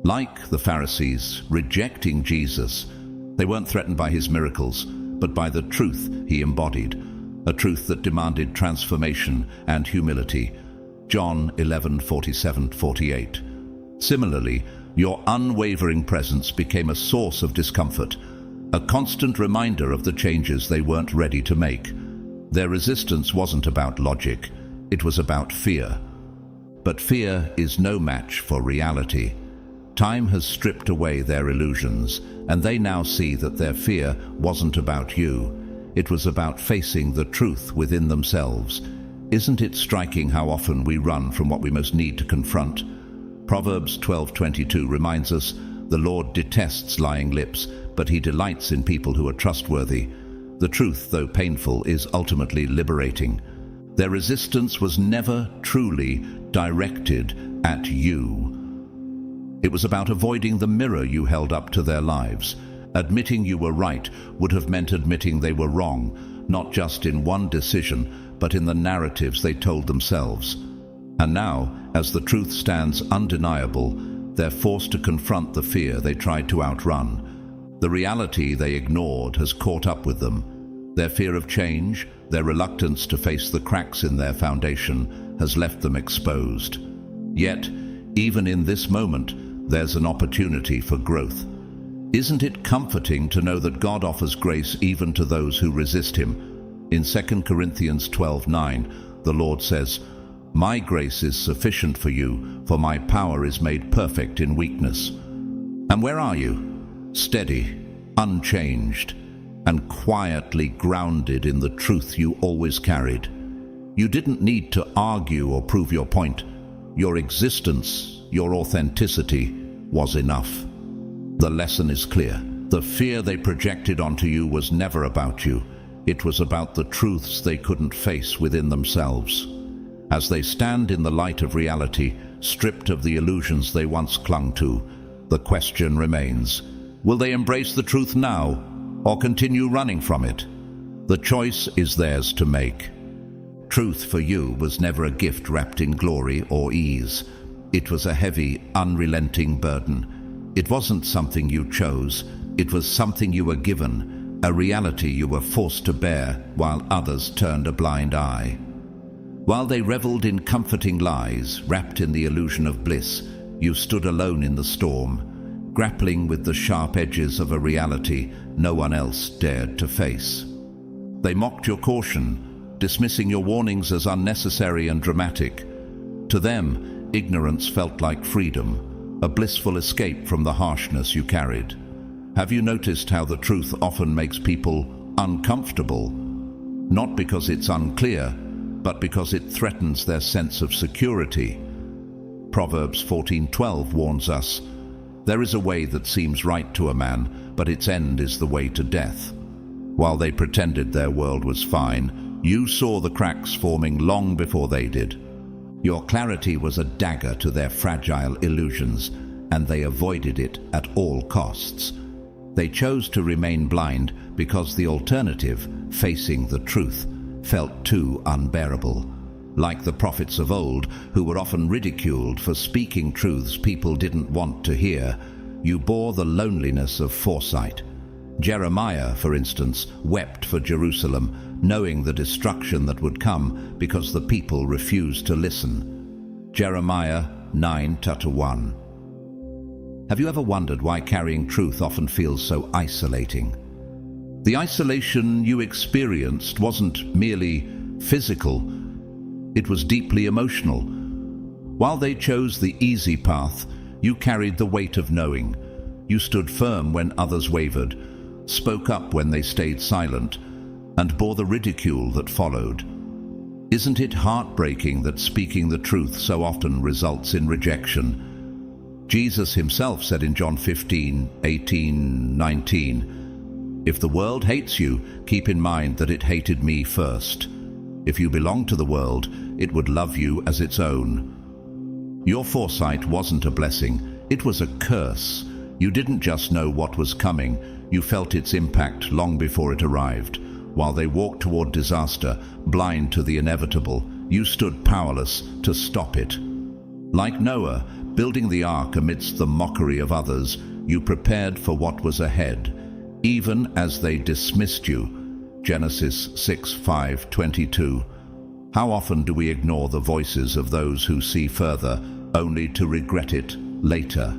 Like the Pharisees rejecting Jesus, they weren't threatened by his miracles, but by the truth he embodied, a truth that demanded transformation and humility. John 11:47-48. Similarly, your unwavering presence became a source of discomfort, a constant reminder of the changes they weren't ready to make. Their resistance wasn't about logic, it was about fear. But fear is no match for reality. Time has stripped away their illusions, and they now see that their fear wasn't about you. It was about facing the truth within themselves. Isn't it striking how often we run from what we most need to confront? Proverbs 12:22 reminds us, "The Lord detests lying lips, but he delights in people who are trustworthy." The truth, though painful, is ultimately liberating. Their resistance was never truly directed at you. It was about avoiding the mirror you held up to their lives. Admitting you were right would have meant admitting they were wrong, not just in one decision, but in the narratives they told themselves. And now, as the truth stands undeniable, they're forced to confront the fear they tried to outrun. The reality they ignored has caught up with them. Their fear of change, their reluctance to face the cracks in their foundation, has left them exposed. Yet, even in this moment, there's an opportunity for growth. Isn't it comforting to know that God offers grace even to those who resist him? In 2 Corinthians 12:9, the Lord says, "My grace is sufficient for you, for my power is made perfect in weakness." And where are you? Steady, unchanged, and quietly grounded in the truth you always carried. You didn't need to argue or prove your point. Your existence, your authenticity, was enough. The lesson is clear. The fear they projected onto you was never about you. It was about the truths they couldn't face within themselves. As they stand in the light of reality, stripped of the illusions they once clung to, the question remains, will they embrace the truth now, or continue running from it? The choice is theirs to make. Truth for you was never a gift wrapped in glory or ease. It was a heavy, unrelenting burden. It wasn't something you chose, it was something you were given, a reality you were forced to bear while others turned a blind eye. While they reveled in comforting lies, wrapped in the illusion of bliss, you stood alone in the storm, grappling with the sharp edges of a reality no one else dared to face. They mocked your caution, dismissing your warnings as unnecessary and dramatic. To them, ignorance felt like freedom, a blissful escape from the harshness you carried. Have you noticed how the truth often makes people uncomfortable? Not because it's unclear, but because it threatens their sense of security. Proverbs 14:12 warns us, "There is a way that seems right to a man, but its end is the way to death." While they pretended their world was fine, you saw the cracks forming long before they did. Your clarity was a dagger to their fragile illusions, and they avoided it at all costs. They chose to remain blind because the alternative, facing the truth, felt too unbearable. Like the prophets of old, who were often ridiculed for speaking truths people didn't want to hear, you bore the loneliness of foresight. Jeremiah, for instance, wept for Jerusalem, knowing the destruction that would come because the people refused to listen. Jeremiah 9:1. Have you ever wondered why carrying truth often feels so isolating? The isolation you experienced wasn't merely physical, it was deeply emotional. While they chose the easy path, you carried the weight of knowing. You stood firm when others wavered, spoke up when they stayed silent, and bore the ridicule that followed. Isn't it heartbreaking that speaking the truth so often results in rejection? Jesus himself said in John 15:18-19, "If the world hates you, keep in mind that it hated me first. If you belong to the world, it would love you as its own." Your foresight wasn't a blessing, it was a curse. You didn't just know what was coming, you felt its impact long before it arrived. While they walked toward disaster, blind to the inevitable, you stood powerless to stop it. Like Noah, building the ark amidst the mockery of others, you prepared for what was ahead, even as they dismissed you. Genesis 6:5-22. How often do we ignore the voices of those who see further, only to regret it later?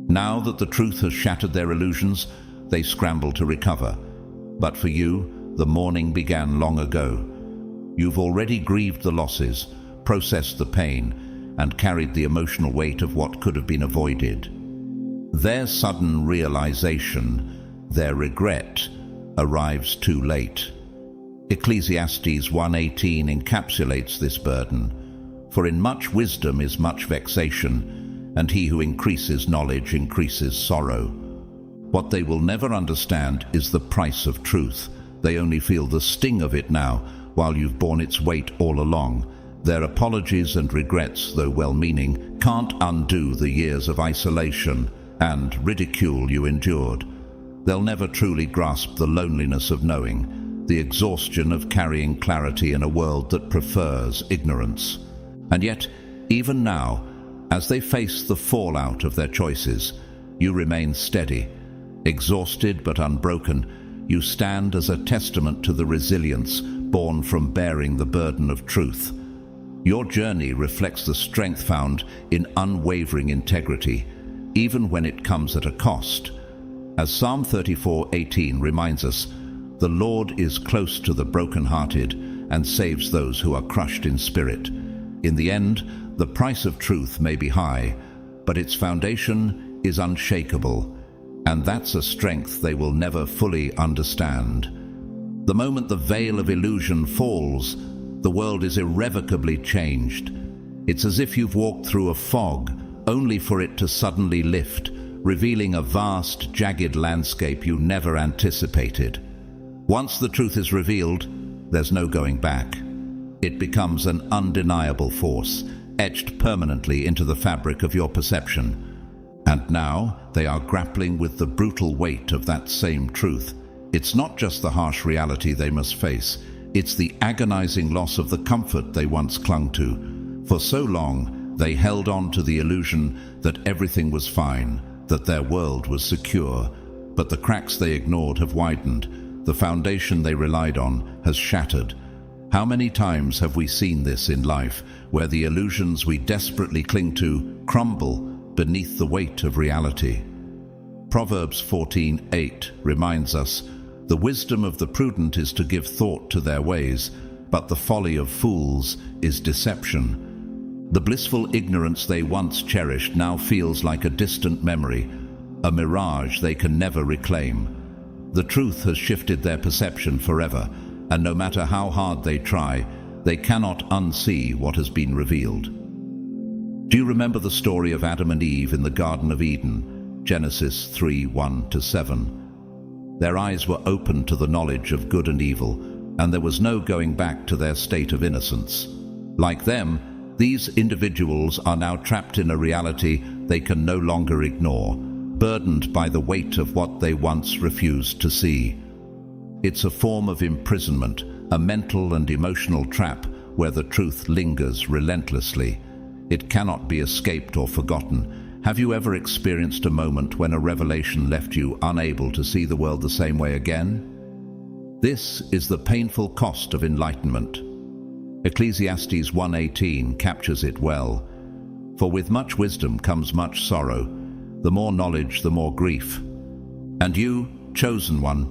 Now that the truth has shattered their illusions, they scramble to recover. But for you, the mourning began long ago. You've already grieved the losses, processed the pain, and carried the emotional weight of what could have been avoided. Their sudden realization, their regret, arrives too late. Ecclesiastes 1:18 encapsulates this burden. "For in much wisdom is much vexation, and he who increases knowledge increases sorrow." What they will never understand is the price of truth. They only feel the sting of it now, while you've borne its weight all along. Their apologies and regrets, though well-meaning, can't undo the years of isolation and ridicule you endured. They'll never truly grasp the loneliness of knowing, the exhaustion of carrying clarity in a world that prefers ignorance. And yet, even now, as they face the fallout of their choices, you remain steady. Exhausted but unbroken, you stand as a testament to the resilience born from bearing the burden of truth. Your journey reflects the strength found in unwavering integrity, even when it comes at a cost. As Psalm 34:18 reminds us, "The Lord is close to the brokenhearted and saves those who are crushed in spirit." In the end, the price of truth may be high, but its foundation is unshakable, and that's a strength they will never fully understand. The moment the veil of illusion falls, the world is irrevocably changed. It's as if you've walked through a fog, only for it to suddenly lift, revealing a vast, jagged landscape you never anticipated. Once the truth is revealed, there's no going back. It becomes an undeniable force, etched permanently into the fabric of your perception. And now they are grappling with the brutal weight of that same truth. It's not just the harsh reality they must face, it's the agonizing loss of the comfort they once clung to. For so long, they held on to the illusion that everything was fine, that their world was secure. But the cracks they ignored have widened. The foundation they relied on has shattered. How many times have we seen this in life, where the illusions we desperately cling to crumble beneath the weight of reality? Proverbs 14:8 reminds us, "The wisdom of the prudent is to give thought to their ways, but the folly of fools is deception." The blissful ignorance they once cherished now feels like a distant memory, a mirage they can never reclaim. The truth has shifted their perception forever, and no matter how hard they try, they cannot unsee what has been revealed. Do you remember the story of Adam and Eve in the Garden of Eden? Genesis 3:1-7. Their eyes were opened to the knowledge of good and evil, and there was no going back to their state of innocence. Like them, these individuals are now trapped in a reality they can no longer ignore, burdened by the weight of what they once refused to see. It's a form of imprisonment, a mental and emotional trap where the truth lingers relentlessly. It cannot be escaped or forgotten. Have you ever experienced a moment when a revelation left you unable to see the world the same way again? This is the painful cost of enlightenment. Ecclesiastes 1:18 captures it well. "For with much wisdom comes much sorrow. The more knowledge, the more grief. And you, chosen one,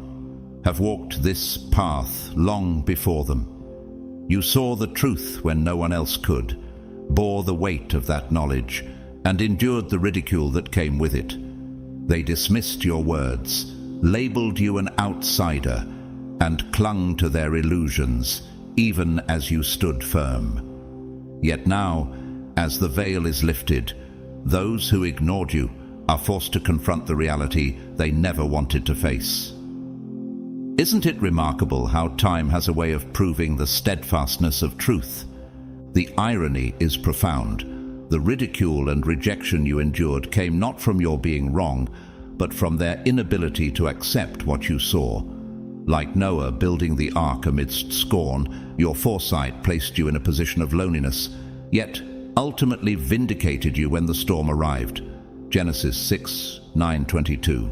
have walked this path long before them. You saw the truth when no one else could, bore the weight of that knowledge, and endured the ridicule that came with it. They dismissed your words, labeled you an outsider, and clung to their illusions, even as you stood firm. Yet now, as the veil is lifted, those who ignored you are forced to confront the reality they never wanted to face." Isn't it remarkable how time has a way of proving the steadfastness of truth? The irony is profound. The ridicule and rejection you endured came not from your being wrong, but from their inability to accept what you saw. Like Noah building the ark amidst scorn, your foresight placed you in a position of loneliness, yet ultimately vindicated you when the storm arrived. Genesis 6:9-22.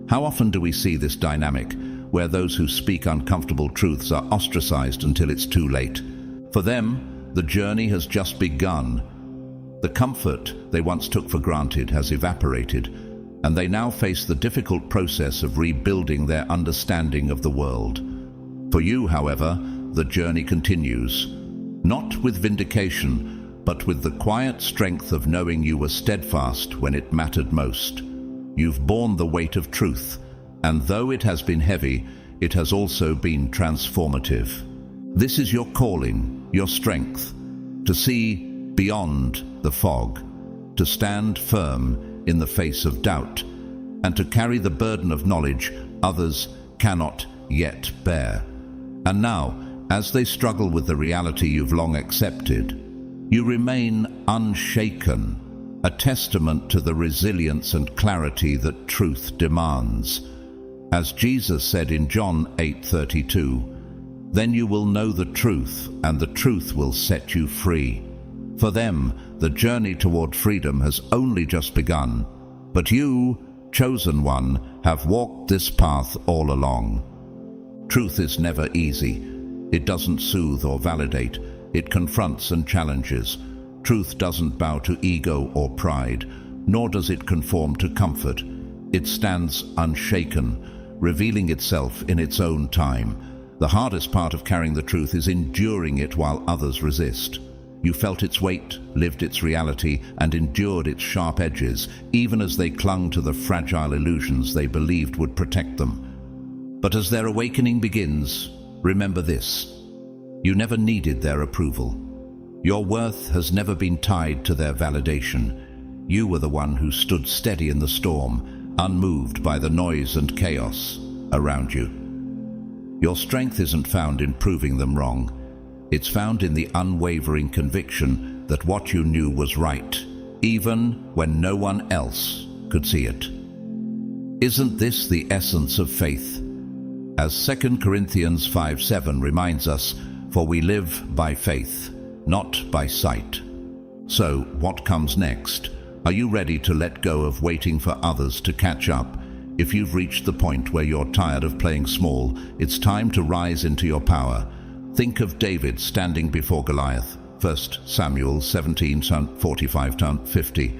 How often do we see this dynamic, where those who speak uncomfortable truths are ostracized until it's too late? For them, the journey has just begun. The comfort they once took for granted has evaporated, and they now face the difficult process of rebuilding their understanding of the world. For you, however, the journey continues, not with vindication, but with the quiet strength of knowing you were steadfast when it mattered most. You've borne the weight of truth, and though it has been heavy, it has also been transformative. This is your calling, your strength, to see beyond the fog, to stand firm in the face of doubt, and to carry the burden of knowledge others cannot yet bear. And now, as they struggle with the reality you've long accepted, you remain unshaken, a testament to the resilience and clarity that truth demands. As Jesus said in John 8:32, "Then you will know the truth, and the truth will set you free." For them, the journey toward freedom has only just begun, but you, chosen one, have walked this path all along. Truth is never easy. It doesn't soothe or validate. It confronts and challenges. Truth doesn't bow to ego or pride, nor does it conform to comfort. It stands unshaken, revealing itself in its own time. The hardest part of carrying the truth is enduring it while others resist. You felt its weight, lived its reality, and endured its sharp edges, even as they clung to the fragile illusions they believed would protect them. But as their awakening begins, remember this: you never needed their approval. Your worth has never been tied to their validation. You were the one who stood steady in the storm, unmoved by the noise and chaos around you. Your strength isn't found in proving them wrong. It's found in the unwavering conviction that what you knew was right, even when no one else could see it. Isn't this the essence of faith? As 2 Corinthians 5:7 reminds us, "For we live by faith, not by sight." So, what comes next? Are you ready to let go of waiting for others to catch up? If you've reached the point where you're tired of playing small, it's time to rise into your power. Think of David standing before Goliath, 1 Samuel 17:45-50.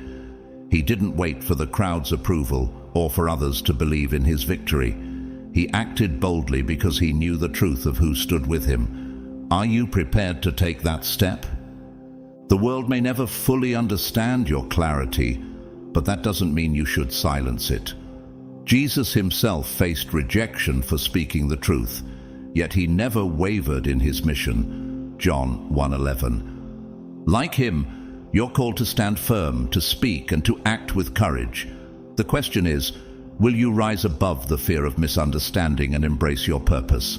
He didn't wait for the crowd's approval or for others to believe in his victory. He acted boldly because he knew the truth of who stood with him. Are you prepared to take that step? The world may never fully understand your clarity, but that doesn't mean you should silence it. Jesus himself faced rejection for speaking the truth, yet he never wavered in his mission. John 1:11. Like him, you're called to stand firm, to speak, and to act with courage. The question is, will you rise above the fear of misunderstanding and embrace your purpose?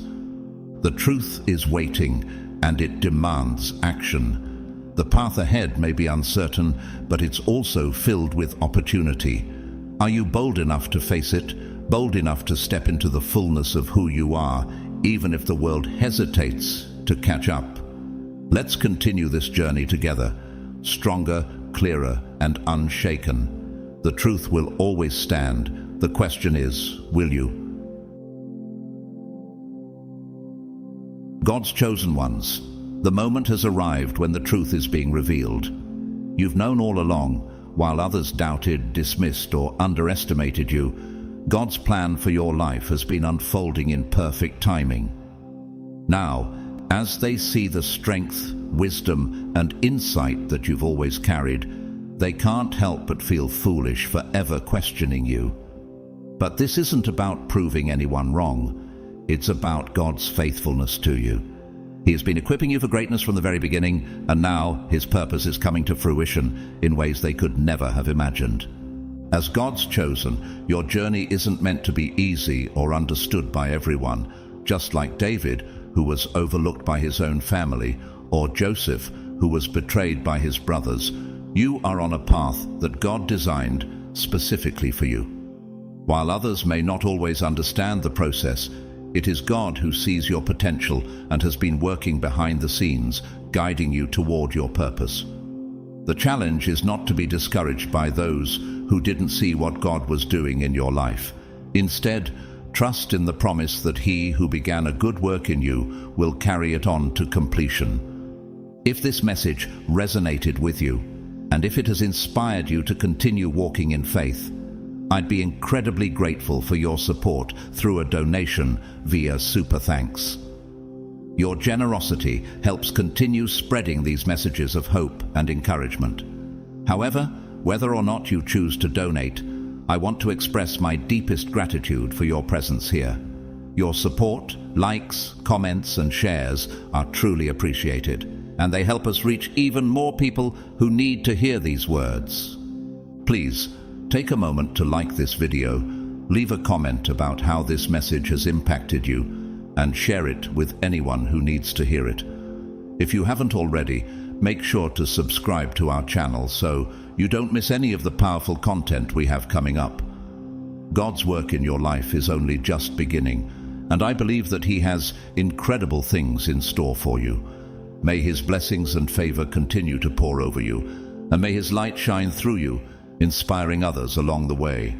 The truth is waiting, and it demands action. The path ahead may be uncertain, but it's also filled with opportunity. Are you bold enough to face it? Bold enough to step into the fullness of who you are, even if the world hesitates to catch up? Let's continue this journey together, stronger, clearer, and unshaken. The truth will always stand. The question is, will you? God's chosen ones. The moment has arrived when the truth is being revealed. You've known all along, while others doubted, dismissed, or underestimated you. God's plan for your life has been unfolding in perfect timing. Now, as they see the strength, wisdom, and insight that you've always carried, they can't help but feel foolish for ever questioning you. But this isn't about proving anyone wrong. It's about God's faithfulness to you. He has been equipping you for greatness from the very beginning, and now his purpose is coming to fruition in ways they could never have imagined. As God's chosen, your journey isn't meant to be easy or understood by everyone, just like David, who was overlooked by his own family, or Joseph, who was betrayed by his brothers. You are on a path that God designed specifically for you. While others may not always understand the process, it is God who sees your potential and has been working behind the scenes, guiding you toward your purpose. The challenge is not to be discouraged by those who didn't see what God was doing in your life. Instead, trust in the promise that He who began a good work in you will carry it on to completion. If this message resonated with you, and if it has inspired you to continue walking in faith, I'd be incredibly grateful for your support through a donation via Super Thanks. Your generosity helps continue spreading these messages of hope and encouragement. However, whether or not you choose to donate, I want to express my deepest gratitude for your presence here. Your support, likes, comments, and shares are truly appreciated, and they help us reach even more people who need to hear these words. Please, take a moment to like this video, leave a comment about how this message has impacted you, and share it with anyone who needs to hear it. If you haven't already, make sure to subscribe to our channel so you don't miss any of the powerful content we have coming up. God's work in your life is only just beginning, and I believe that He has incredible things in store for you. May His blessings and favor continue to pour over you, and may His light shine through you, inspiring others along the way.